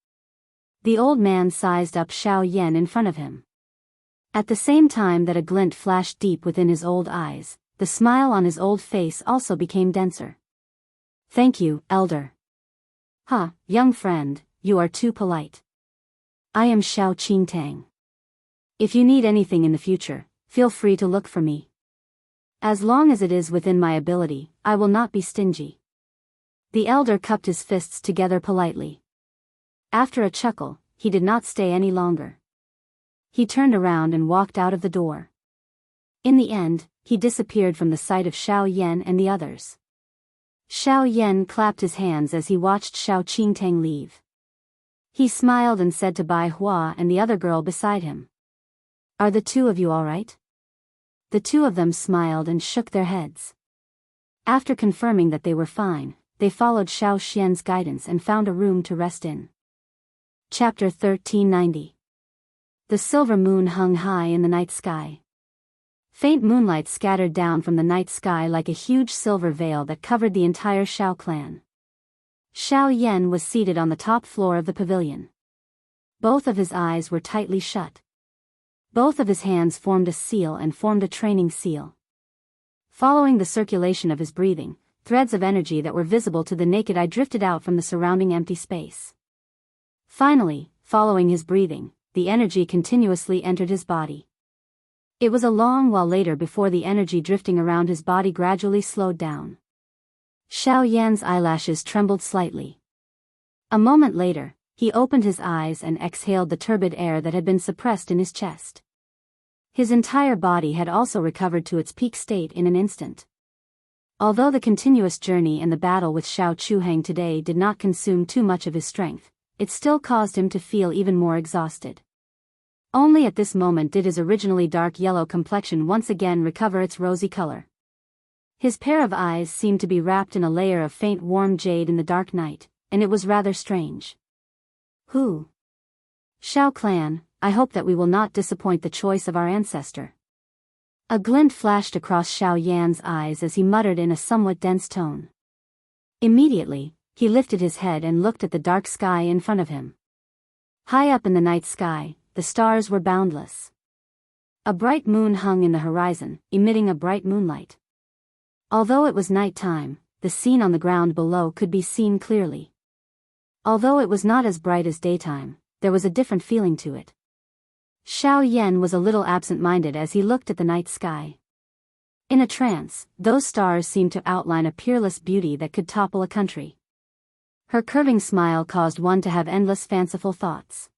The old man sized up Xiao Yan in front of him. At the same time that a glint flashed deep within his old eyes, the smile on his old face also became denser. "Thank you, elder." Young friend, you are too polite. I am Xiao Qingtang. If you need anything in the future, feel free to look for me. As long as it is within my ability, I will not be stingy. The elder cupped his fists together politely. After a chuckle, he did not stay any longer. He turned around and walked out of the door. In the end, he disappeared from the sight of Xiao Yan and the others. Xiao Yan clapped his hands as he watched Xiao Qingtang leave. He smiled and said to Bai Hua and the other girl beside him, "Are the two of you all right?" The two of them smiled and shook their heads. After confirming that they were fine, they followed Xiao Xian's guidance and found a room to rest in. Chapter 1390. The silver moon hung high in the night sky. Faint moonlight scattered down from the night sky like a huge silver veil that covered the entire Shao clan. Xiao Yan was seated on the top floor of the pavilion. Both of his eyes were tightly shut. Both of his hands formed a seal and formed a training seal. Following the circulation of his breathing, threads of energy that were visible to the naked eye drifted out from the surrounding empty space. Finally, following his breathing, the energy continuously entered his body. It was a long while later before the energy drifting around his body gradually slowed down. Xiao Yan's eyelashes trembled slightly. A moment later, he opened his eyes and exhaled the turbid air that had been suppressed in his chest. His entire body had also recovered to its peak state in an instant. Although the continuous journey and the battle with Xiao Chuhang today did not consume too much of his strength, it still caused him to feel even more exhausted. Only at this moment did his originally dark yellow complexion once again recover its rosy color. His pair of eyes seemed to be wrapped in a layer of faint warm jade in the dark night, and it was rather strange. Shao clan, I hope that we will not disappoint the choice of our ancestor. A glint flashed across Xiao Yan's eyes as he muttered in a somewhat dense tone. Immediately, he lifted his head and looked at the dark sky in front of him. High up in the night sky, the stars were boundless. A bright moon hung in the horizon, emitting a bright moonlight. Although it was night time, the scene on the ground below could be seen clearly. Although it was not as bright as daytime, there was a different feeling to it. Xiao Yan was a little absent-minded as he looked at the night sky. In a trance, those stars seemed to outline a peerless beauty that could topple a country. Her curving smile caused one to have endless fanciful thoughts.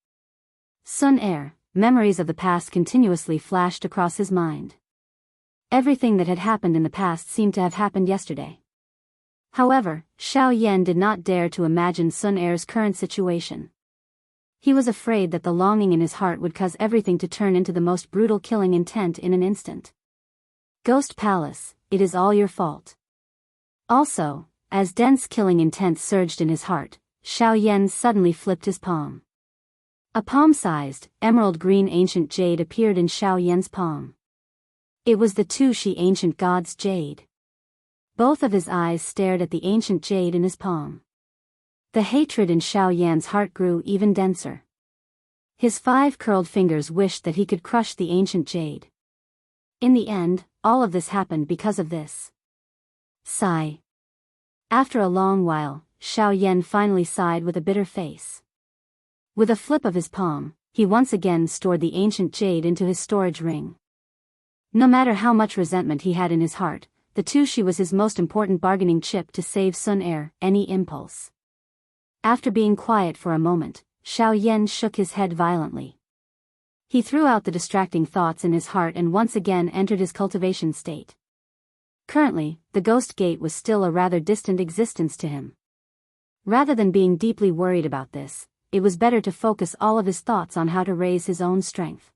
Sun Er, memories of the past continuously flashed across his mind. Everything that had happened in the past seemed to have happened yesterday. However, Xiao Yan did not dare to imagine Sun Er's current situation. He was afraid that the longing in his heart would cause everything to turn into the most brutal killing intent in an instant. Ghost Palace, it is all your fault. Also, as dense killing intent surged in his heart, Xiao Yan suddenly flipped his palm. A palm-sized, emerald-green ancient jade appeared in Xiao Yan's palm. It was the Tushi ancient god's jade. Both of his eyes stared at the ancient jade in his palm. The hatred in Xiao Yan's heart grew even denser. His 5 curled fingers wished that he could crush the ancient jade. In the end, all of this happened because of this. Sigh. After a long while, Xiao Yan finally sighed with a bitter face. With a flip of his palm, he once again stored the ancient jade into his storage ring. No matter how much resentment he had in his heart, the Tushi was his most important bargaining chip to save Sun Er, any impulse. After being quiet for a moment, Xiao Yan shook his head violently. He threw out the distracting thoughts in his heart and once again entered his cultivation state. Currently, the Ghost Gate was still a rather distant existence to him. Rather than being deeply worried about this, it was better to focus all of his thoughts on how to raise his own strength.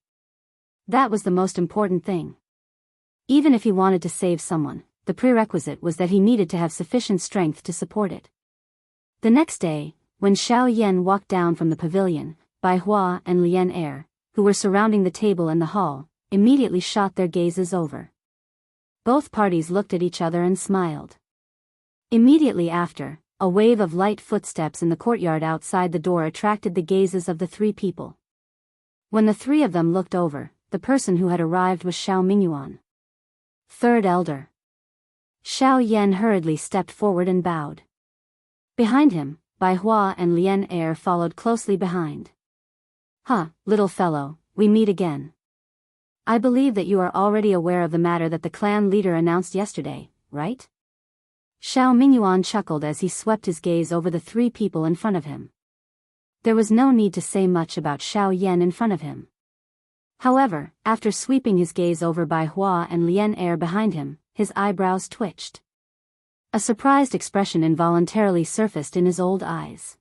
That was the most important thing. Even if he wanted to save someone, the prerequisite was that he needed to have sufficient strength to support it. The next day, when Xiao Yan walked down from the pavilion, Bai Hua and Lian Er, who were surrounding the table in the hall, immediately shot their gazes over. Both parties looked at each other and smiled. Immediately after, a wave of light footsteps in the courtyard outside the door attracted the gazes of the 3 people. When the 3 of them looked over, the person who had arrived was Xiao Mingyuan, 3rd elder. Xiao Yan hurriedly stepped forward and bowed. Behind him, Bai Hua and Lian Er followed closely behind. Little fellow, we meet again. I believe that you are already aware of the matter that the clan leader announced yesterday, right? Xiao Mingyuan chuckled as he swept his gaze over the 3 people in front of him. There was no need to say much about Xiao Yan in front of him. However, after sweeping his gaze over Bai Hua and Lian Er behind him, his eyebrows twitched. A surprised expression involuntarily surfaced in his old eyes.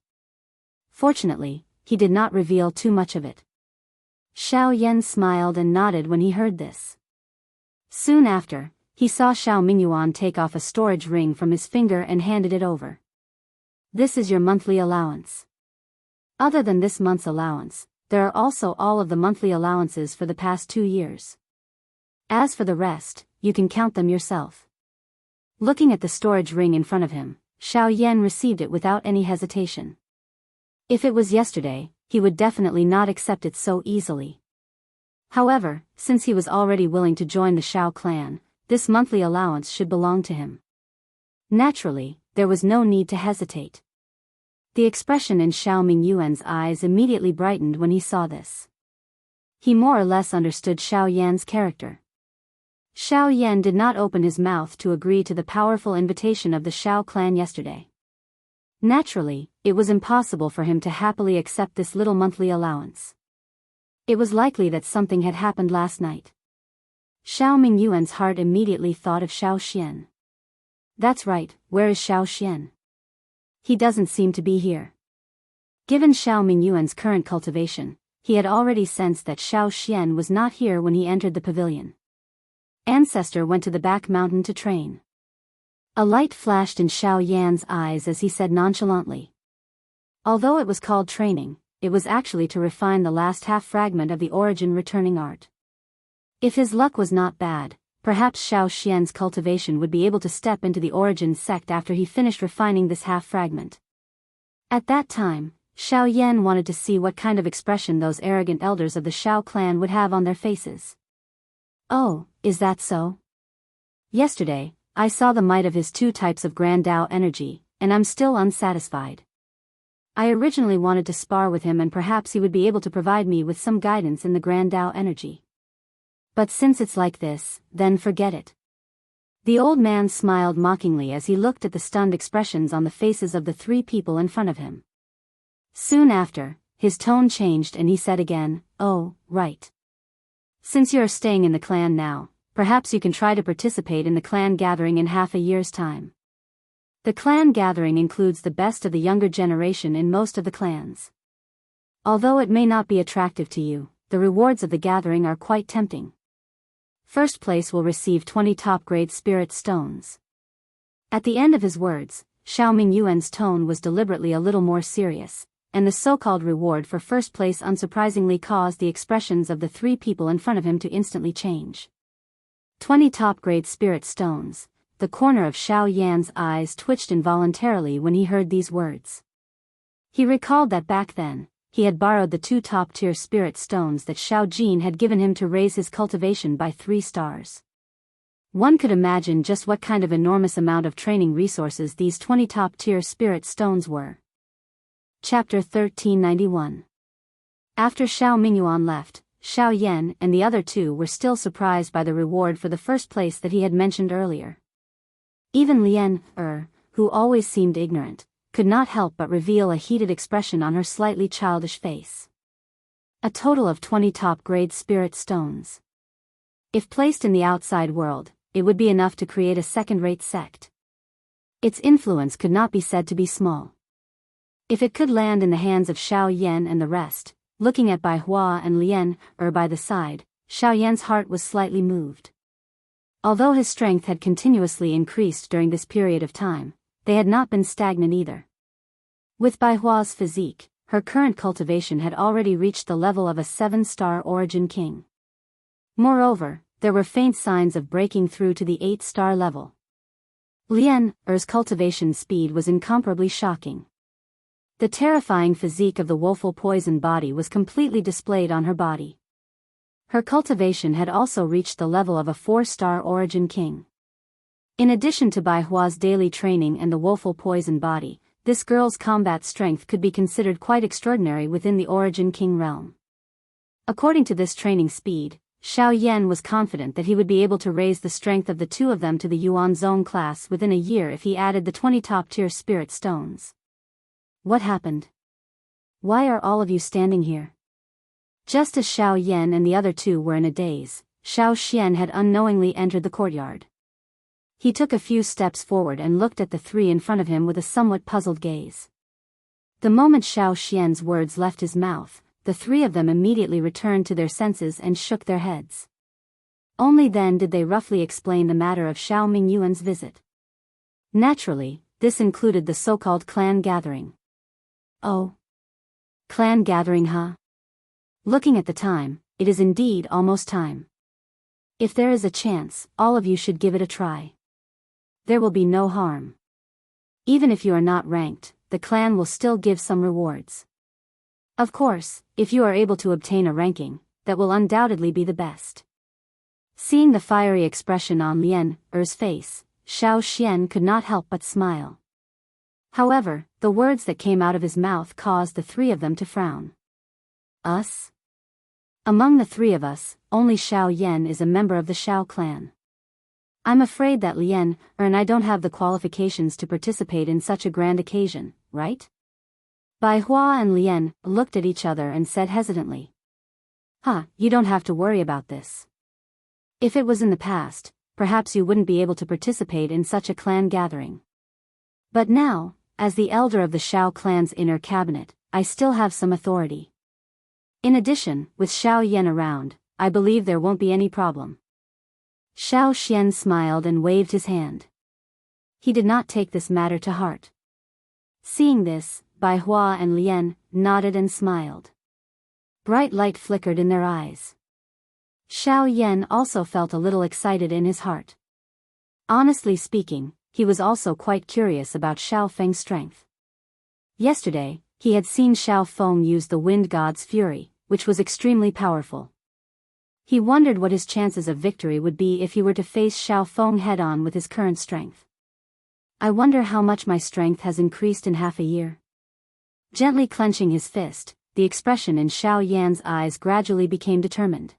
Fortunately, he did not reveal too much of it. Xiao Yan smiled and nodded when he heard this. Soon after, he saw Xiao Mingyuan take off a storage ring from his finger and handed it over. This is your monthly allowance. Other than this month's allowance, there are also all of the monthly allowances for the past 2 years. As for the rest, you can count them yourself. Looking at the storage ring in front of him, Xiao Yan received it without any hesitation. If it was yesterday, he would definitely not accept it so easily. However, since he was already willing to join the Xiao clan, this monthly allowance should belong to him. Naturally, there was no need to hesitate. The expression in Xiao Mingyuan's eyes immediately brightened when he saw this. He more or less understood Xiao Yan's character. Xiao Yan did not open his mouth to agree to the powerful invitation of the Xiao clan yesterday. Naturally, it was impossible for him to happily accept this little monthly allowance. It was likely that something had happened last night. Xiao Mingyuan's heart immediately thought of Xiao Xian. That's right, where is Xiao Xian? He doesn't seem to be here. Given Xiao Mingyuan's current cultivation, he had already sensed that Xiao Xian was not here when he entered the pavilion. Ancestor went to the back mountain to train. A light flashed in Xiao Yan's eyes as he said nonchalantly. Although it was called training, it was actually to refine the last half fragment of the origin returning art. If his luck was not bad, perhaps Xiao Xian's cultivation would be able to step into the origin sect after he finished refining this half fragment. At that time, Xiao Yan wanted to see what kind of expression those arrogant elders of the Xiao clan would have on their faces. Oh, is that so? Yesterday, I saw the might of his 2 types of Grand Dao energy, and I'm still unsatisfied. I originally wanted to spar with him and perhaps he would be able to provide me with some guidance in the Grand Dao energy. But since it's like this, then forget it. The old man smiled mockingly as he looked at the stunned expressions on the faces of the three people in front of him. Soon after, his tone changed and he said again, "Oh, right. Since you are staying in the clan now, perhaps you can try to participate in the clan gathering in half a year's time. The clan gathering includes the best of the younger generation in most of the clans. Although it may not be attractive to you, the rewards of the gathering are quite tempting. First place will receive 20 top-grade spirit stones." At the end of his words, Xiao Mingyuan's tone was deliberately a little more serious, and the so-called reward for first place unsurprisingly caused the expressions of the three people in front of him to instantly change. 20 top-grade spirit stones. The corner of Xiao Yan's eyes twitched involuntarily when he heard these words. He recalled that back then, he had borrowed the 2 top-tier spirit stones that Xiao Jin had given him to raise his cultivation by 3 stars. One could imagine just what kind of enormous amount of training resources these 20 top-tier spirit stones were. Chapter 1391. After Xiao Mingyuan left, Xiao Yan and the other two were still surprised by the reward for the first place that he had mentioned earlier. Even Lian, who always seemed ignorant, could not help but reveal a heated expression on her slightly childish face. A total of 20 top-grade spirit stones. If placed in the outside world, it would be enough to create a second-rate sect. Its influence could not be said to be small. If it could land in the hands of Xiao Yan and the rest, looking at Bai Hua and Lian, by the side, Xiao Yan's heart was slightly moved. Although his strength had continuously increased during this period of time, they had not been stagnant either. With Bai Hua's physique, her current cultivation had already reached the level of a 7-star origin king. Moreover, there were faint signs of breaking through to the 8-star level. Lian's cultivation speed was incomparably shocking. The terrifying physique of the woeful poison body was completely displayed on her body. Her cultivation had also reached the level of a 4-star origin king. In addition to Bai Hua's daily training and the woeful poison body, this girl's combat strength could be considered quite extraordinary within the origin king realm. According to this training speed, Xiao Yan was confident that he would be able to raise the strength of the two of them to the Yuan Zone class within a year if he added the 20 top-tier spirit stones. What happened? Why are all of you standing here? Just as Xiao Yan and the other two were in a daze, Xiao Xian had unknowingly entered the courtyard. He took a few steps forward and looked at the three in front of him with a somewhat puzzled gaze. The moment Xiao Xian's words left his mouth, the three of them immediately returned to their senses and shook their heads. Only then did they roughly explain the matter of Xiao Mingyuan's visit. Naturally, this included the so-called clan gathering. Oh. Clan gathering, huh? Looking at the time, it is indeed almost time. If there is a chance, all of you should give it a try. There will be no harm. Even if you are not ranked, the clan will still give some rewards. Of course, if you are able to obtain a ranking, that will undoubtedly be the best. Seeing the fiery expression on Lian's face, Xiao Xian could not help but smile. However, the words that came out of his mouth caused the three of them to frown. Us? Among the three of us, only Xiao Yan is a member of the Xiao clan. I'm afraid that Lian and I don't have the qualifications to participate in such a grand occasion, right? Bai Hua and Lian looked at each other and said hesitantly. You don't have to worry about this. If it was in the past, perhaps you wouldn't be able to participate in such a clan gathering. But now, as the elder of the Xiao clan's inner cabinet, I still have some authority. In addition, with Xiao Yan around, I believe there won't be any problem. Xiao Xian smiled and waved his hand. He did not take this matter to heart. Seeing this, Bai Hua and Lian nodded and smiled. Bright light flickered in their eyes. Xiao Yan also felt a little excited in his heart. Honestly speaking, he was also quite curious about Xiao Feng's strength. Yesterday, he had seen Xiao Feng use the wind god's fury, which was extremely powerful. He wondered what his chances of victory would be if he were to face Xiao Feng head-on with his current strength. I wonder how much my strength has increased in half a year. Gently clenching his fist, the expression in Xiao Yan's eyes gradually became determined.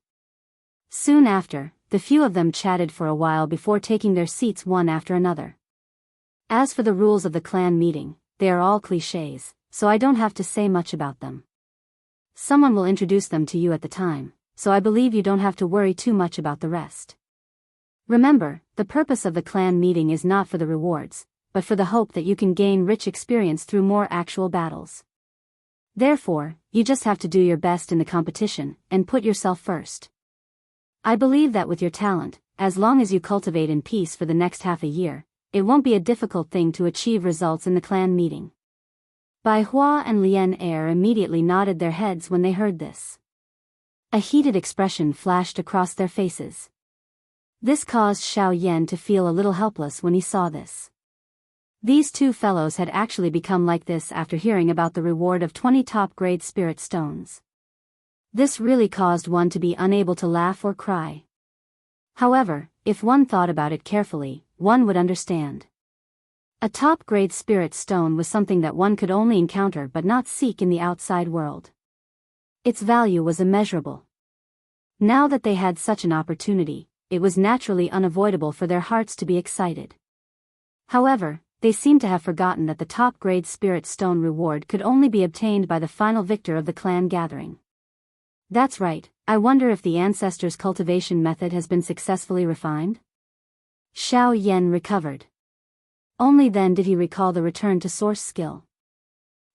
Soon after, the few of them chatted for a while before taking their seats one after another. As for the rules of the clan meeting, they are all clichés, so I don't have to say much about them. Someone will introduce them to you at the time, so I believe you don't have to worry too much about the rest. Remember, the purpose of the clan meeting is not for the rewards, but for the hope that you can gain rich experience through more actual battles. Therefore, you just have to do your best in the competition, and put yourself first. I believe that with your talent, as long as you cultivate in peace for the next half a year, it won't be a difficult thing to achieve results in the clan meeting. Bai Hua and Lian Er immediately nodded their heads when they heard this. A heated expression flashed across their faces. This caused Xiao Yan to feel a little helpless when he saw this. These two fellows had actually become like this after hearing about the reward of 20 top-grade spirit stones. This really caused one to be unable to laugh or cry. However, if one thought about it carefully, one would understand. A top-grade spirit stone was something that one could only encounter but not seek in the outside world. Its value was immeasurable. Now that they had such an opportunity, it was naturally unavoidable for their hearts to be excited. However, they seemed to have forgotten that the top-grade spirit stone reward could only be obtained by the final victor of the clan gathering. That's right, I wonder if the ancestors' cultivation method has been successfully refined? Xiao Yan recovered. Only then did he recall the return to source skill.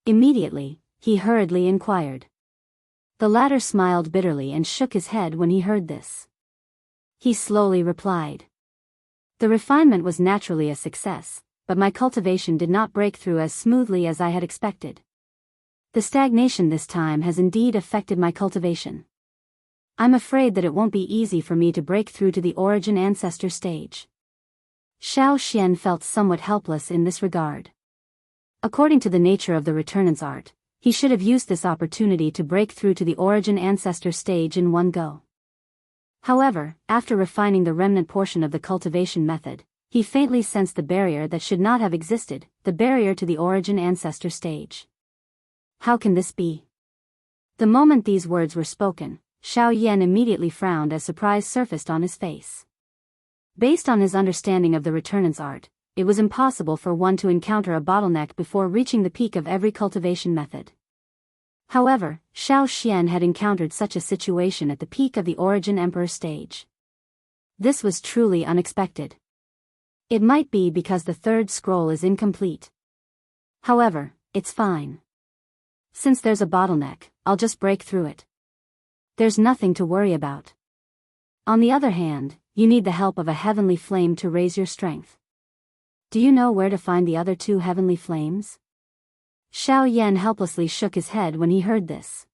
Immediately, he hurriedly inquired. The latter smiled bitterly and shook his head when he heard this. He slowly replied. The refinement was naturally a success, but my cultivation did not break through as smoothly as I had expected. The stagnation this time has indeed affected my cultivation. I'm afraid that it won't be easy for me to break through to the origin ancestor stage. Xiao Xian felt somewhat helpless in this regard. According to the nature of the Resurgence art, he should have used this opportunity to break through to the origin ancestor stage in one go. However, after refining the remnant portion of the cultivation method, he faintly sensed the barrier that should not have existed, the barrier to the origin ancestor stage. How can this be? The moment these words were spoken, Xiao Yan immediately frowned as surprise surfaced on his face. Based on his understanding of the Resurgence art, it was impossible for one to encounter a bottleneck before reaching the peak of every cultivation method. However, Xiao Xian had encountered such a situation at the peak of the Origin Emperor stage. This was truly unexpected. It might be because the third scroll is incomplete. However, it's fine. Since there's a bottleneck, I'll just break through it. There's nothing to worry about. On the other hand, you need the help of a heavenly flame to raise your strength. Do you know where to find the other two heavenly flames? Xiao Yan helplessly shook his head when he heard this.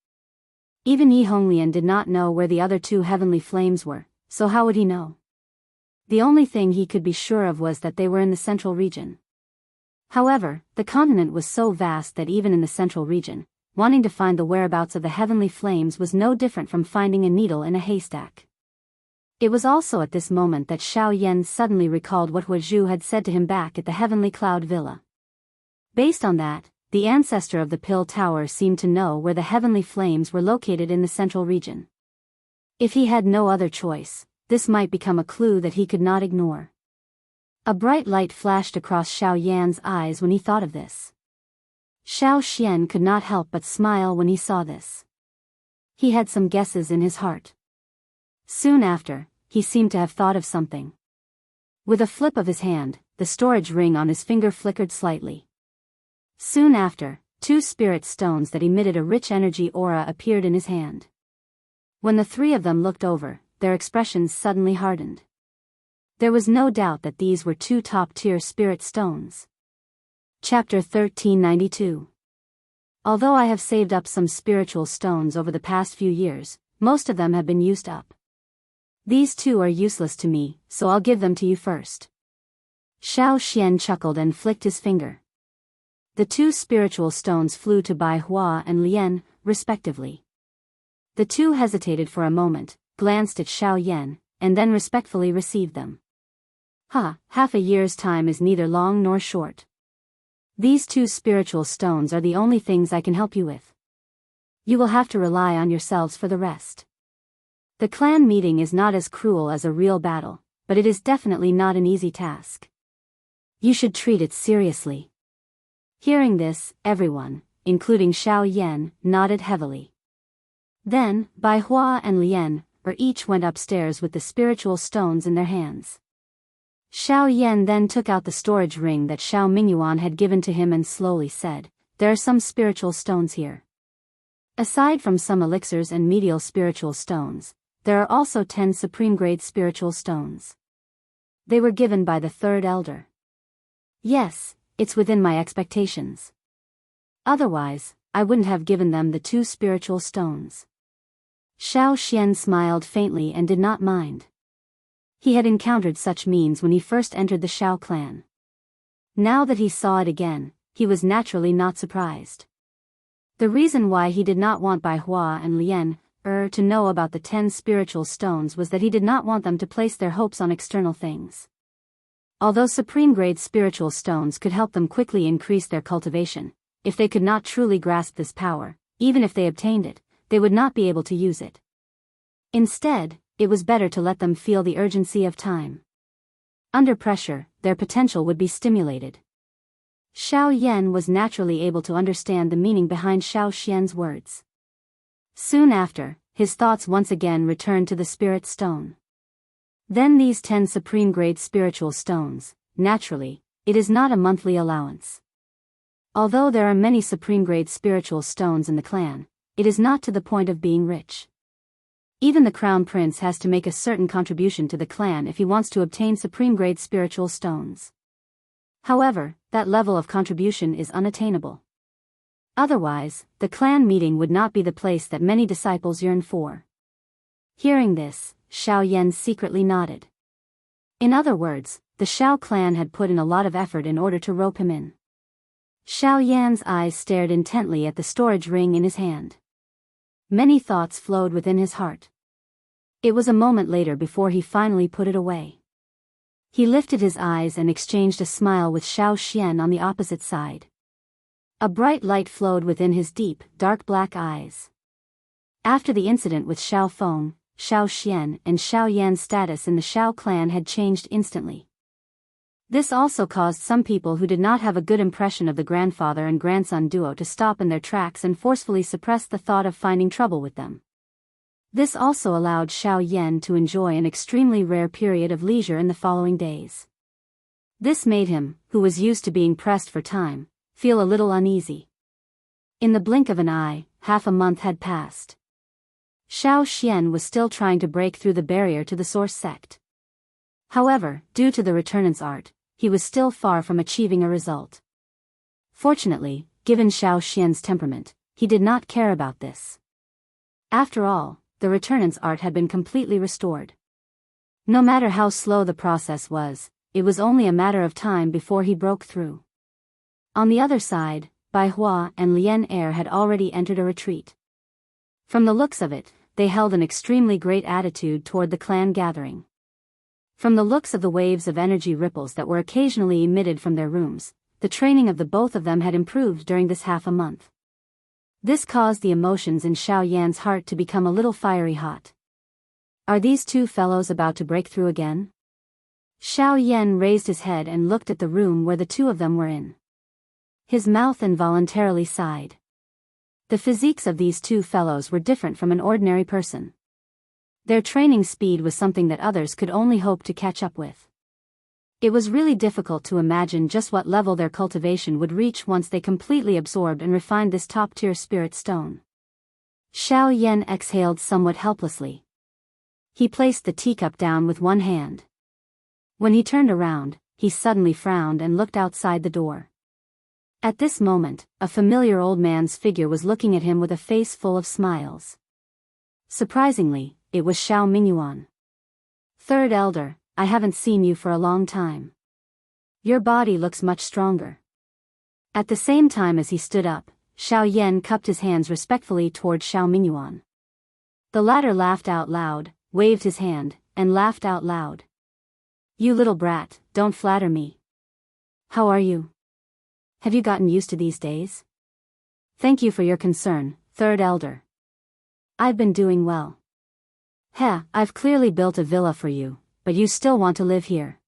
Even Yi Honglian did not know where the other two heavenly flames were, so how would he know? The only thing he could be sure of was that they were in the central region. However, the continent was so vast that even in the central region, wanting to find the whereabouts of the heavenly flames was no different from finding a needle in a haystack. It was also at this moment that Xiao Yan suddenly recalled what Hua Zhu had said to him back at the Heavenly Cloud Villa. Based on that, the ancestor of the Pill Tower seemed to know where the heavenly flames were located in the central region. If he had no other choice, this might become a clue that he could not ignore. A bright light flashed across Xiao Yan's eyes when he thought of this. Xiao Xian could not help but smile when he saw this. He had some guesses in his heart. Soon after, he seemed to have thought of something. With a flip of his hand, the storage ring on his finger flickered slightly. Soon after, two spirit stones that emitted a rich energy aura appeared in his hand. When the three of them looked over, their expressions suddenly hardened. There was no doubt that these were two top-tier spirit stones. Chapter 1392. Although I have saved up some spiritual stones over the past few years, most of them have been used up. These two are useless to me, so I'll give them to you first. Xiao Xian chuckled and flicked his finger. The two spiritual stones flew to Bai Hua and Lian, respectively. The two hesitated for a moment, glanced at Xiao Yan, and then respectfully received them. Half a year's time is neither long nor short. These two spiritual stones are the only things I can help you with. You will have to rely on yourselves for the rest. The clan meeting is not as cruel as a real battle, but it is definitely not an easy task. You should treat it seriously. Hearing this, everyone, including Xiao Yan, nodded heavily. Then, Bai Hua and Lian, each went upstairs with the spiritual stones in their hands. Xiao Yan then took out the storage ring that Xiao Mingyuan had given to him and slowly said, "There are some spiritual stones here. Aside from some elixirs and medial spiritual stones, there are also 10 supreme-grade spiritual stones. They were given by the third elder. Yes, it's within my expectations. Otherwise, I wouldn't have given them the 2 spiritual stones." Xiao Xian smiled faintly and did not mind. He had encountered such means when he first entered the Xiao clan. Now that he saw it again, he was naturally not surprised. The reason why he did not want Bai Hua and Lian to know about the 10 spiritual stones was that he did not want them to place their hopes on external things. Although supreme-grade spiritual stones could help them quickly increase their cultivation, if they could not truly grasp this power, even if they obtained it, they would not be able to use it. Instead, it was better to let them feel the urgency of time. Under pressure, their potential would be stimulated. Xiao Yan was naturally able to understand the meaning behind Xiao Xian's words. Soon after, his thoughts once again returned to the spirit stone. Then these 10 supreme-grade spiritual stones, naturally, it is not a monthly allowance. Although there are many supreme-grade spiritual stones in the clan, it is not to the point of being rich. Even the crown prince has to make a certain contribution to the clan if he wants to obtain supreme-grade spiritual stones. However, that level of contribution is unattainable. Otherwise, the clan meeting would not be the place that many disciples yearn for. Hearing this, Xiao Yan secretly nodded. In other words, the Xiao clan had put in a lot of effort in order to rope him in. Xiao Yan's eyes stared intently at the storage ring in his hand. Many thoughts flowed within his heart. It was a moment later before he finally put it away. He lifted his eyes and exchanged a smile with Xiao Xian on the opposite side. A bright light flowed within his deep, dark black eyes. After the incident with Xiao Feng, Xiao Xian and Xiao Yan's status in the Xiao clan had changed instantly. This also caused some people who did not have a good impression of the grandfather and grandson duo to stop in their tracks and forcefully suppress the thought of finding trouble with them. This also allowed Xiao Yan to enjoy an extremely rare period of leisure in the following days. This made him, who was used to being pressed for time, feel a little uneasy. In the blink of an eye, half a month had passed. Xiao Xian was still trying to break through the barrier to the source sect. However, due to the Resurgence art, he was still far from achieving a result. Fortunately, given Xiao Xian's temperament, he did not care about this. After all, the Resurgence art had been completely restored. No matter how slow the process was, it was only a matter of time before he broke through. On the other side, Bai Hua and Lian had already entered a retreat. From the looks of it, they held an extremely great attitude toward the clan gathering. From the looks of the waves of energy ripples that were occasionally emitted from their rooms, the training of the both of them had improved during this half a month. This caused the emotions in Xiao Yan's heart to become a little fiery hot. Are these 2 fellows about to break through again? Xiao Yan raised his head and looked at the room where the 2 of them were in. His mouth involuntarily sighed. The physiques of these 2 fellows were different from an ordinary person. Their training speed was something that others could only hope to catch up with. It was really difficult to imagine just what level their cultivation would reach once they completely absorbed and refined this top-tier spirit stone. Xiao Yan exhaled somewhat helplessly. He placed the teacup down with one hand. When he turned around, he suddenly frowned and looked outside the door. At this moment, a familiar old man's figure was looking at him with a face full of smiles. Surprisingly, it was Xiao Mingyuan. Third elder, I haven't seen you for a long time. Your body looks much stronger. At the same time as he stood up, Xiao Yan cupped his hands respectfully toward Xiao Mingyuan. The latter laughed out loud, waved his hand, and laughed out loud. You little brat, don't flatter me. How are you? Have you gotten used to these days? Thank you for your concern, third elder. I've been doing well. Heh, I've clearly built a villa for you, but you still want to live here.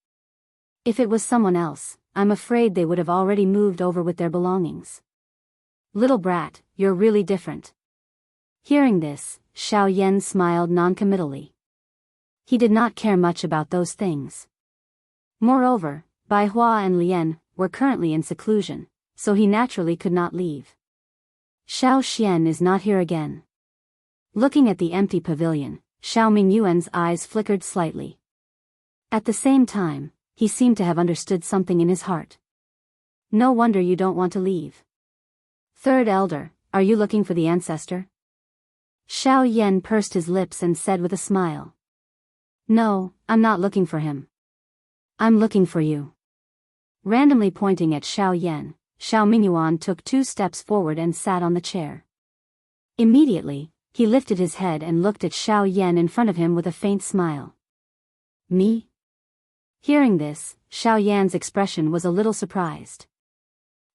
If it was someone else, I'm afraid they would have already moved over with their belongings. Little brat, you're really different. Hearing this, Xiao Yan smiled noncommittally. He did not care much about those things. Moreover, Bai Hua and Lian were currently in seclusion, so he naturally could not leave. Xiao Xian is not here again. Looking at the empty pavilion, Xiao Mingyuan's eyes flickered slightly. At the same time, he seemed to have understood something in his heart. No wonder you don't want to leave. Third elder, are you looking for the ancestor? Xiao Yan pursed his lips and said with a smile. No, I'm not looking for him. I'm looking for you. Randomly pointing at Xiao Yan, Xiao Mingyuan took 2 steps forward and sat on the chair. Immediately, he lifted his head and looked at Xiao Yan in front of him with a faint smile. Me? Hearing this, Xiao Yan's expression was a little surprised.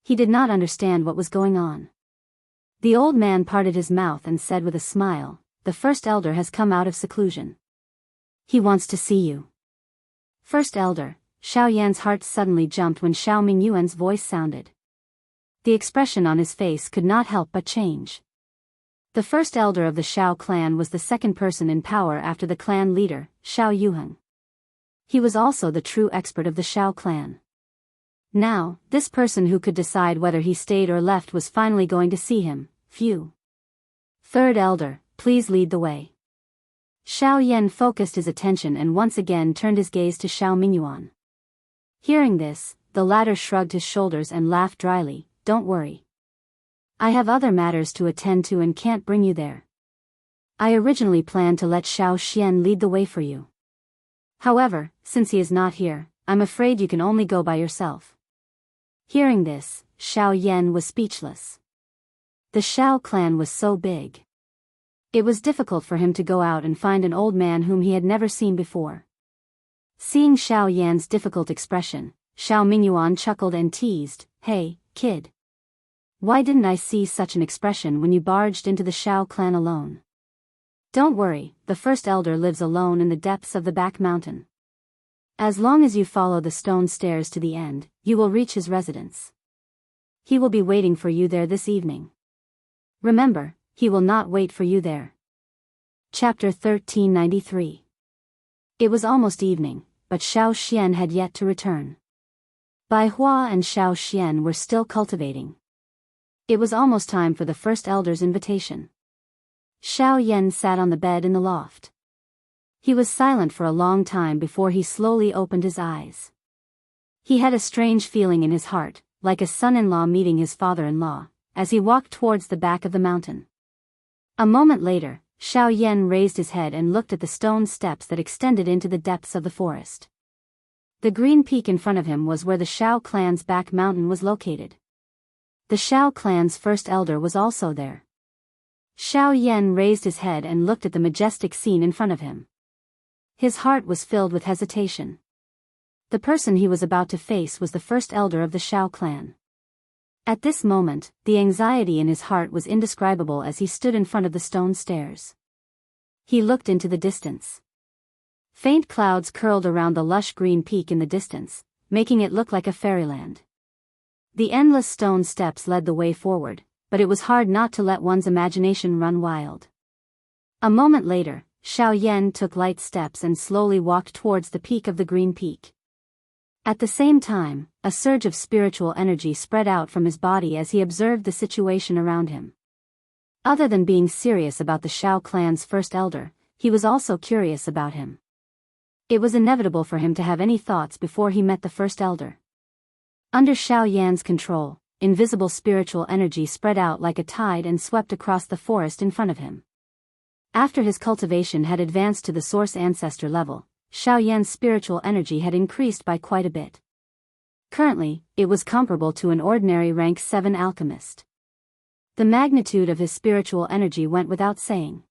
He did not understand what was going on. The old man parted his mouth and said with a smile, the first elder has come out of seclusion. He wants to see you. First elder, Xiao Yan's heart suddenly jumped when Xiao Mingyuan's voice sounded. The expression on his face could not help but change. The first elder of the Xiao clan was the second person in power after the clan leader, Xiao Yuheng. He was also the true expert of the Xiao clan. Now, this person who could decide whether he stayed or left was finally going to see him. Phew. Third elder, please lead the way. Xiao Yan focused his attention and once again turned his gaze to Xiao Mingyuan. Hearing this, the latter shrugged his shoulders and laughed dryly. Don't worry. I have other matters to attend to and can't bring you there. I originally planned to let Xiao Xian lead the way for you. However, since he is not here, I'm afraid you can only go by yourself. Hearing this, Xiao Yan was speechless. The Xiao clan was so big. It was difficult for him to go out and find an old man whom he had never seen before. Seeing Xiao Yan's difficult expression, Xiao Mingyuan chuckled and teased, Hey, kid. Why didn't I see such an expression when you barged into the Xiao clan alone? Don't worry, the first elder lives alone in the depths of the back mountain. As long as you follow the stone stairs to the end, you will reach his residence. He will be waiting for you there this evening. Remember, he will not wait for you there. Chapter 1393. It was almost evening, but Xiao Xian had yet to return. Bai Hua and Xiao Xian were still cultivating. It was almost time for the first elder's invitation. Xiao Yan sat on the bed in the loft. He was silent for a long time before he slowly opened his eyes. He had a strange feeling in his heart, like a son-in-law meeting his father-in-law, as he walked towards the back of the mountain. A moment later, Xiao Yan raised his head and looked at the stone steps that extended into the depths of the forest. The green peak in front of him was where the Xiao clan's back mountain was located. The Xiao clan's first elder was also there. Xiao Yan raised his head and looked at the majestic scene in front of him. His heart was filled with hesitation. The person he was about to face was the first elder of the Xiao clan. At this moment, the anxiety in his heart was indescribable as he stood in front of the stone stairs. He looked into the distance. Faint clouds curled around the lush green peak in the distance, making it look like a fairyland. The endless stone steps led the way forward, but it was hard not to let one's imagination run wild. A moment later, Xiao Yan took light steps and slowly walked towards the peak of the green peak. At the same time, a surge of spiritual energy spread out from his body as he observed the situation around him. Other than being serious about the Xiao clan's first elder, he was also curious about him. It was inevitable for him to have any thoughts before he met the first elder. Under Xiao Yan's control, invisible spiritual energy spread out like a tide and swept across the forest in front of him. After his cultivation had advanced to the source ancestor level, Xiao Yan's spiritual energy had increased by quite a bit. Currently, it was comparable to an ordinary rank 7 alchemist. The magnitude of his spiritual energy went without saying.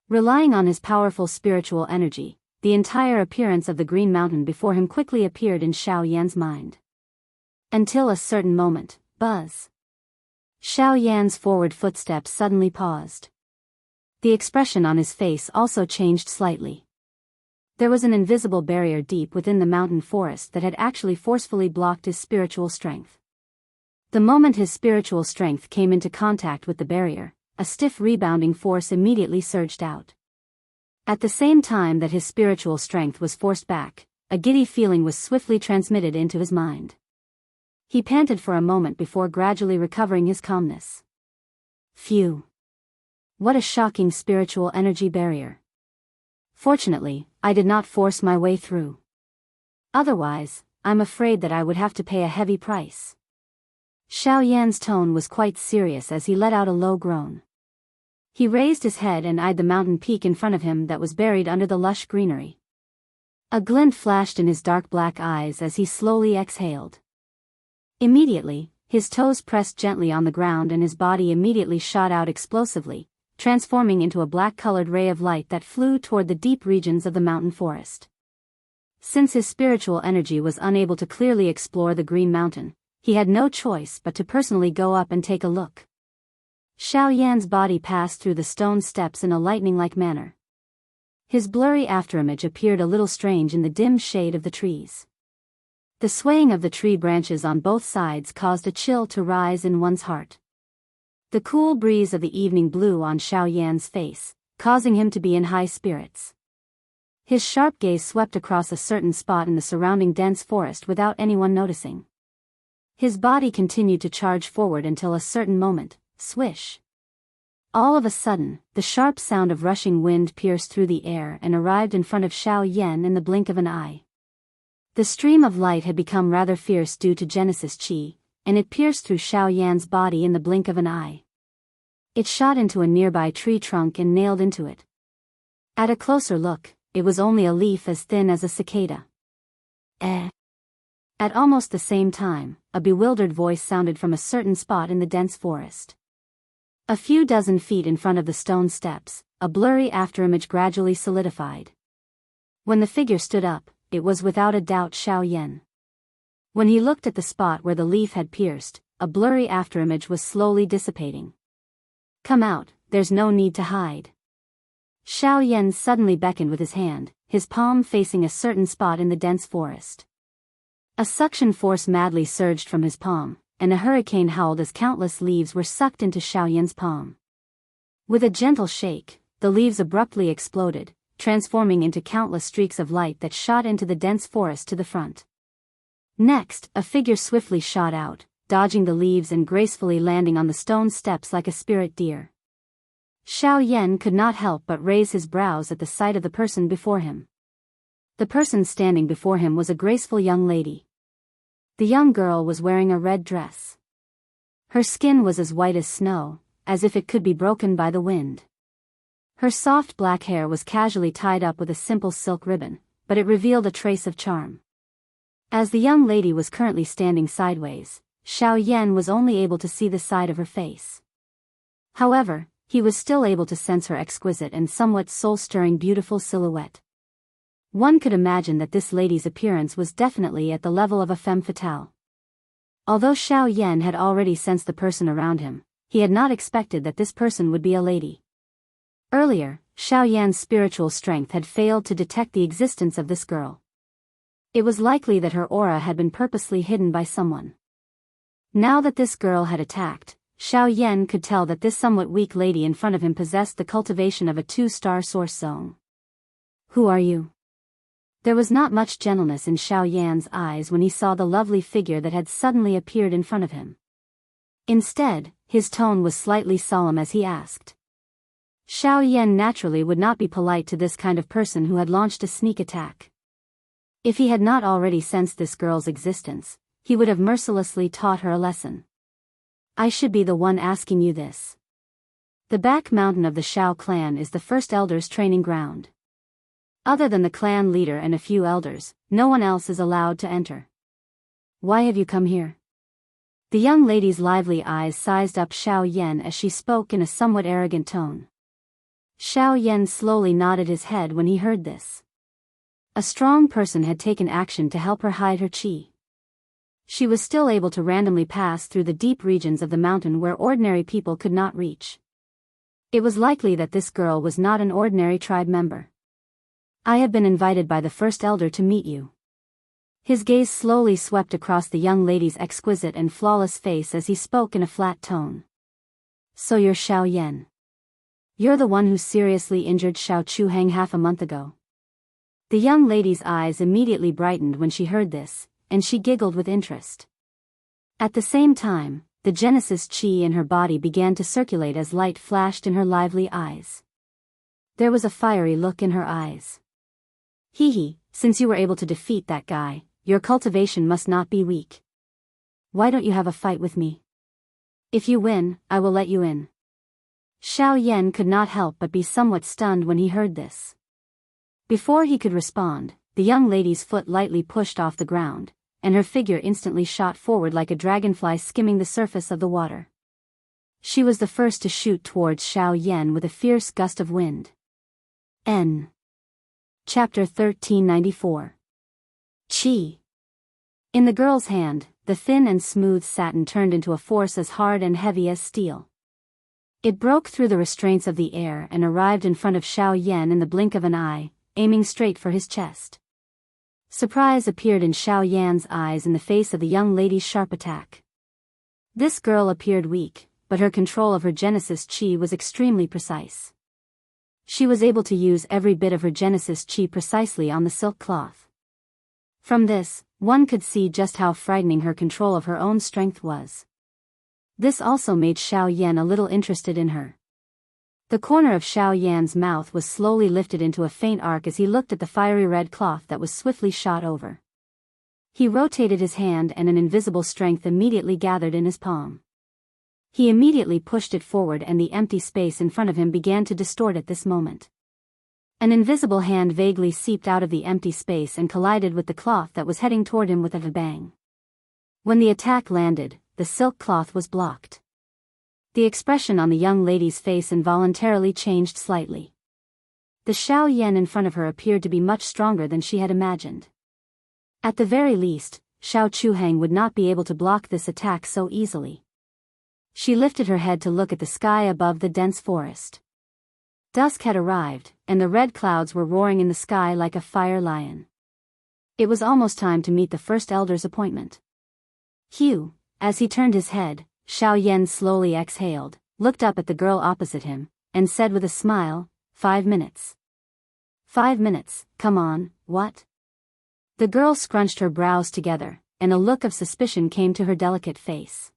Relying on his powerful spiritual energy, the entire appearance of the Green Mountain before him quickly appeared in Xiao Yan's mind. Until a certain moment, buzz. Xiao Yan's forward footsteps suddenly paused. The expression on his face also changed slightly. There was an invisible barrier deep within the mountain forest that had actually forcefully blocked his spiritual strength. The moment his spiritual strength came into contact with the barrier, a stiff rebounding force immediately surged out. At the same time that his spiritual strength was forced back, a giddy feeling was swiftly transmitted into his mind. He panted for a moment before gradually recovering his calmness. Phew! What a shocking spiritual energy barrier. Fortunately, I did not force my way through. Otherwise, I'm afraid that I would have to pay a heavy price. Xiao Yan's tone was quite serious as he let out a low groan. He raised his head and eyed the mountain peak in front of him that was buried under the lush greenery. A glint flashed in his dark black eyes as he slowly exhaled. Immediately, his toes pressed gently on the ground and his body immediately shot out explosively, transforming into a black-colored ray of light that flew toward the deep regions of the mountain forest. Since his spiritual energy was unable to clearly explore the Green Mountain, he had no choice but to personally go up and take a look. Xiao Yan's body passed through the stone steps in a lightning-like manner. His blurry afterimage appeared a little strange in the dim shade of the trees. The swaying of the tree branches on both sides caused a chill to rise in one's heart. The cool breeze of the evening blew on Xiao Yan's face, causing him to be in high spirits. His sharp gaze swept across a certain spot in the surrounding dense forest without anyone noticing. His body continued to charge forward until a certain moment, swish. All of a sudden, the sharp sound of rushing wind pierced through the air and arrived in front of Xiao Yan in the blink of an eye. The stream of light had become rather fierce due to Genesis Qi, and it pierced through Xiao Yan's body in the blink of an eye. It shot into a nearby tree trunk and nailed into it. At a closer look, it was only a leaf as thin as a cicada. At almost the same time, a bewildered voice sounded from a certain spot in the dense forest. A few dozen feet in front of the stone steps, a blurry afterimage gradually solidified. When the figure stood up, it was without a doubt Xiao Yan. When he looked at the spot where the leaf had pierced, a blurry afterimage was slowly dissipating. "Come out, there's no need to hide." Xiao Yan suddenly beckoned with his hand, his palm facing a certain spot in the dense forest. A suction force madly surged from his palm, and a hurricane howled as countless leaves were sucked into Xiao Yan's palm. With a gentle shake, the leaves abruptly exploded, transforming into countless streaks of light that shot into the dense forest to the front. Next, a figure swiftly shot out, dodging the leaves and gracefully landing on the stone steps like a spirit deer. Xiao Yan could not help but raise his brows at the sight of the person before him. The person standing before him was a graceful young lady. The young girl was wearing a red dress. Her skin was as white as snow, as if it could be broken by the wind. Her soft black hair was casually tied up with a simple silk ribbon, but it revealed a trace of charm. As the young lady was currently standing sideways, Xiao Yan was only able to see the side of her face. However, he was still able to sense her exquisite and somewhat soul-stirring beautiful silhouette. One could imagine that this lady's appearance was definitely at the level of a femme fatale. Although Xiao Yan had already sensed the person around him, he had not expected that this person would be a lady. Earlier, Xiao Yan's spiritual strength had failed to detect the existence of this girl. It was likely that her aura had been purposely hidden by someone. Now that this girl had attacked, Xiao Yan could tell that this somewhat weak lady in front of him possessed the cultivation of a 2-star source zone. "Who are you?" There was not much gentleness in Xiao Yan's eyes when he saw the lovely figure that had suddenly appeared in front of him. Instead, his tone was slightly solemn as he asked. Xiao Yan naturally would not be polite to this kind of person who had launched a sneak attack. If he had not already sensed this girl's existence, he would have mercilessly taught her a lesson. "I should be the one asking you this. The back mountain of the Xiao clan is the first elder's training ground. Other than the clan leader and a few elders, no one else is allowed to enter. Why have you come here?" The young lady's lively eyes sized up Xiao Yan as she spoke in a somewhat arrogant tone. Xiao Yan slowly nodded his head when he heard this. A strong person had taken action to help her hide her qi. She was still able to randomly pass through the deep regions of the mountain where ordinary people could not reach. It was likely that this girl was not an ordinary tribe member. I have been invited by the first elder to meet you. His gaze slowly swept across the young lady's exquisite and flawless face as he spoke in a flat tone. So you're Xiao Yan. You're the one who seriously injured Xiao Chuhang half a month ago. The young lady's eyes immediately brightened when she heard this, and she giggled with interest. At the same time, the Genesis chi in her body began to circulate as light flashed in her lively eyes. There was a fiery look in her eyes. Hee, since you were able to defeat that guy, your cultivation must not be weak. Why don't you have a fight with me? If you win, I will let you in. Xiao Yan could not help but be somewhat stunned when he heard this. Before he could respond, the young lady's foot lightly pushed off the ground, and her figure instantly shot forward like a dragonfly skimming the surface of the water. She was the first to shoot towards Xiao Yan with a fierce gust of wind. N. Chapter 1394. Qi. In the girl's hand, the thin and smooth satin turned into a force as hard and heavy as steel. It broke through the restraints of the air and arrived in front of Xiao Yan in the blink of an eye, aiming straight for his chest. Surprise appeared in Xiao Yan's eyes in the face of the young lady's sharp attack. This girl appeared weak, but her control of her Genesis chi was extremely precise. She was able to use every bit of her Genesis chi precisely on the silk cloth. From this, one could see just how frightening her control of her own strength was. This also made Xiao Yan a little interested in her. The corner of Xiao Yan's mouth was slowly lifted into a faint arc as he looked at the fiery red cloth that was swiftly shot over. He rotated his hand and an invisible strength immediately gathered in his palm. He immediately pushed it forward and the empty space in front of him began to distort at this moment. An invisible hand vaguely seeped out of the empty space and collided with the cloth that was heading toward him with a bang. When the attack landed, the silk cloth was blocked. The expression on the young lady's face involuntarily changed slightly. The Xiao Yan in front of her appeared to be much stronger than she had imagined. At the very least, Xiao Chuhang would not be able to block this attack so easily. She lifted her head to look at the sky above the dense forest. Dusk had arrived, and the red clouds were roaring in the sky like a fire lion. It was almost time to meet the first elder's appointment. Hugh, as he turned his head, Xiao Yan slowly exhaled, looked up at the girl opposite him, and said with a smile, 5 minutes. 5 minutes, come on, what? The girl scrunched her brows together, and a look of suspicion came to her delicate face.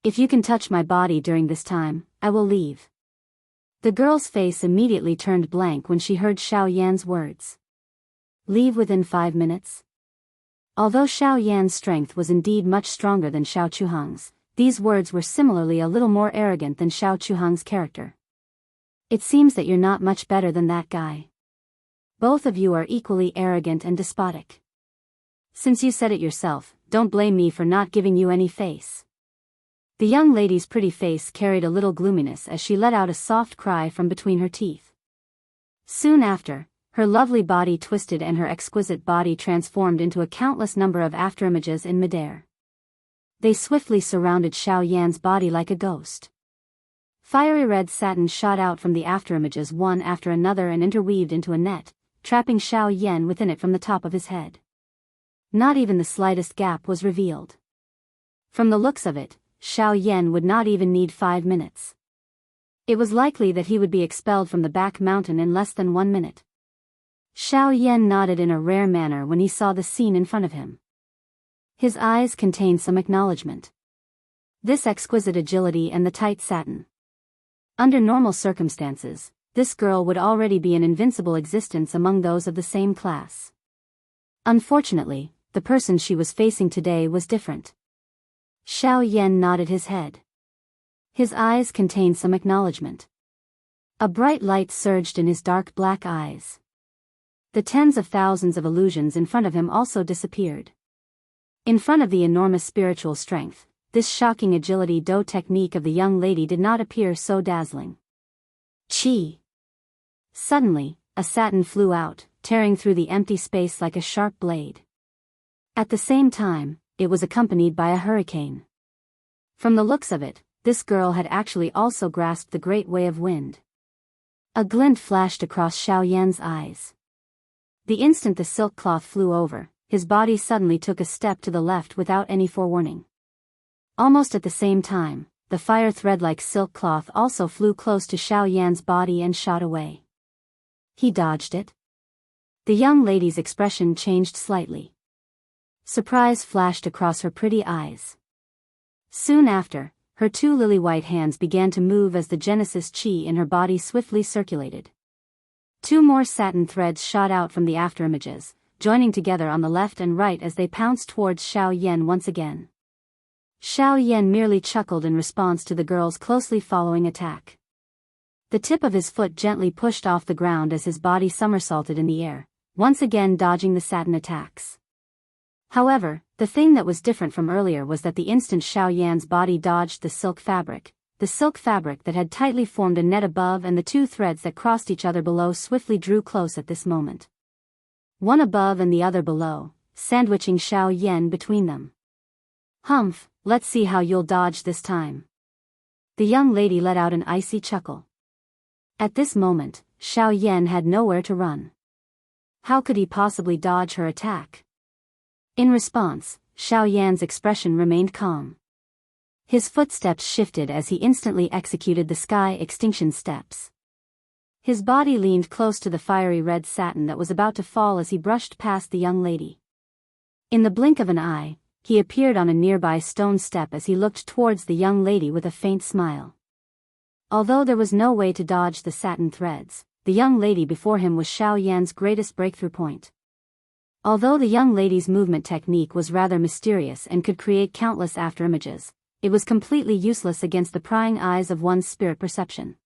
If you can touch my body during this time, I will leave. The girl's face immediately turned blank when she heard Xiao Yan's words. Leave within 5 minutes? Although Xiao Yan's strength was indeed much stronger than Xiao Chuhang's, these words were similarly a little more arrogant than Xiao Chuhang's character. It seems that you're not much better than that guy. Both of you are equally arrogant and despotic. Since you said it yourself, don't blame me for not giving you any face. The young lady's pretty face carried a little gloominess as she let out a soft cry from between her teeth. Soon after, her lovely body twisted and her exquisite body transformed into a countless number of afterimages in midair. They swiftly surrounded Xiao Yan's body like a ghost. Fiery red satin shot out from the afterimages one after another and interweaved into a net, trapping Xiao Yan within it from the top of his head. Not even the slightest gap was revealed. From the looks of it, Xiao Yan would not even need 5 minutes. It was likely that he would be expelled from the back mountain in less than 1 minute. Xiao Yan nodded in a rare manner when he saw the scene in front of him. His eyes contained some acknowledgement. This exquisite agility and the tight satin. Under normal circumstances, this girl would already be an invincible existence among those of the same class. Unfortunately, the person she was facing today was different. Xiao Yan nodded his head. His eyes contained some acknowledgement. A bright light surged in his dark black eyes. The tens of thousands of illusions in front of him also disappeared. In front of the enormous spiritual strength, this shocking agility do technique of the young lady did not appear so dazzling. Qi. Suddenly, a satin flew out, tearing through the empty space like a sharp blade. At the same time, it was accompanied by a hurricane. From the looks of it, this girl had actually also grasped the great way of wind. A glint flashed across Xiao Yan's eyes. The instant the silk cloth flew over, his body suddenly took a step to the left without any forewarning. Almost at the same time, the fire thread-like silk cloth also flew close to Xiao Yan's body and shot away. He dodged it. The young lady's expression changed slightly. Surprise flashed across her pretty eyes. Soon after, her two lily-white hands began to move as the Genesis chi in her body swiftly circulated. Two more satin threads shot out from the afterimages, joining together on the left and right as they pounced towards Xiao Yan once again. Xiao Yan merely chuckled in response to the girl's closely following attack. The tip of his foot gently pushed off the ground as his body somersaulted in the air, once again dodging the satin attacks. However, the thing that was different from earlier was that the instant Xiao Yan's body dodged the silk fabric that had tightly formed a net above and the two threads that crossed each other below swiftly drew close at this moment. One above and the other below, sandwiching Xiao Yan between them. Humph, let's see how you'll dodge this time. The young lady let out an icy chuckle. At this moment, Xiao Yan had nowhere to run. How could he possibly dodge her attack? In response, Xiao Yan's expression remained calm. His footsteps shifted as he instantly executed the sky extinction steps. His body leaned close to the fiery red satin that was about to fall as he brushed past the young lady. In the blink of an eye, he appeared on a nearby stone step as he looked towards the young lady with a faint smile. Although there was no way to dodge the satin threads, the young lady before him was Xiao Yan's greatest breakthrough point. Although the young lady's movement technique was rather mysterious and could create countless afterimages, it was completely useless against the prying eyes of one's spirit perception.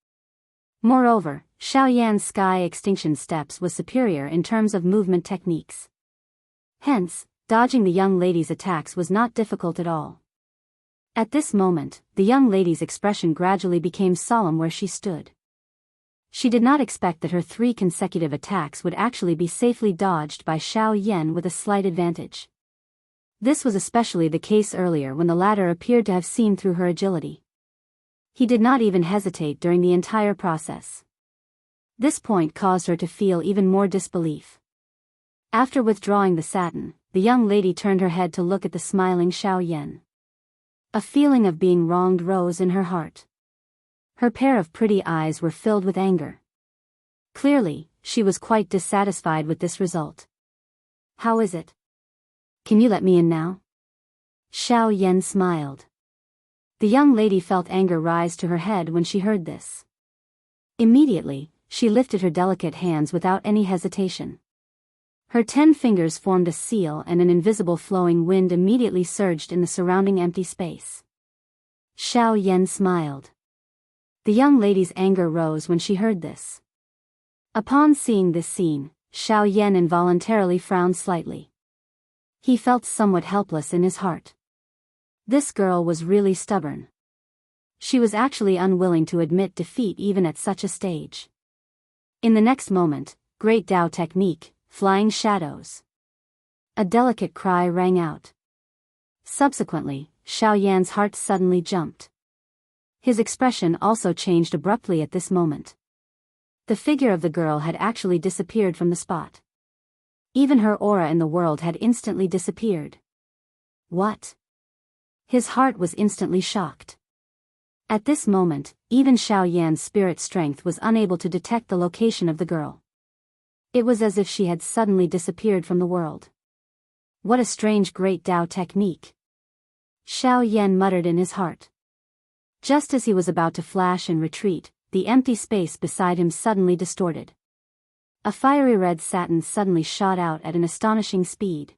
Moreover, Xiao Yan's sky extinction steps was superior in terms of movement techniques. Hence, dodging the young lady's attacks was not difficult at all. At this moment, the young lady's expression gradually became solemn where she stood. She did not expect that her 3 consecutive attacks would actually be safely dodged by Xiao Yan with a slight advantage. This was especially the case earlier when the latter appeared to have seen through her agility. He did not even hesitate during the entire process. This point caused her to feel even more disbelief. After withdrawing the satin, the young lady turned her head to look at the smiling Xiao Yan. A feeling of being wronged rose in her heart. Her pair of pretty eyes were filled with anger. Clearly, she was quite dissatisfied with this result. How is it? Can you let me in now? Xiao Yan smiled. The young lady felt anger rise to her head when she heard this. Immediately, she lifted her delicate hands without any hesitation. Her 10 fingers formed a seal and an invisible flowing wind immediately surged in the surrounding empty space. Xiao Yan smiled. The young lady's anger rose when she heard this. Upon seeing this scene, Xiao Yan involuntarily frowned slightly. He felt somewhat helpless in his heart. This girl was really stubborn. She was actually unwilling to admit defeat even at such a stage. In the next moment, Great Dao technique, flying shadows. A delicate cry rang out. Subsequently, Xiao Yan's heart suddenly jumped. His expression also changed abruptly at this moment. The figure of the girl had actually disappeared from the spot. Even her aura in the world had instantly disappeared. What? His heart was instantly shocked. At this moment, even Xiao Yan's spirit strength was unable to detect the location of the girl. It was as if she had suddenly disappeared from the world. What a strange Great Dao technique. Xiao Yan muttered in his heart. Just as he was about to flash and retreat, the empty space beside him suddenly distorted. A fiery red satin suddenly shot out at an astonishing speed.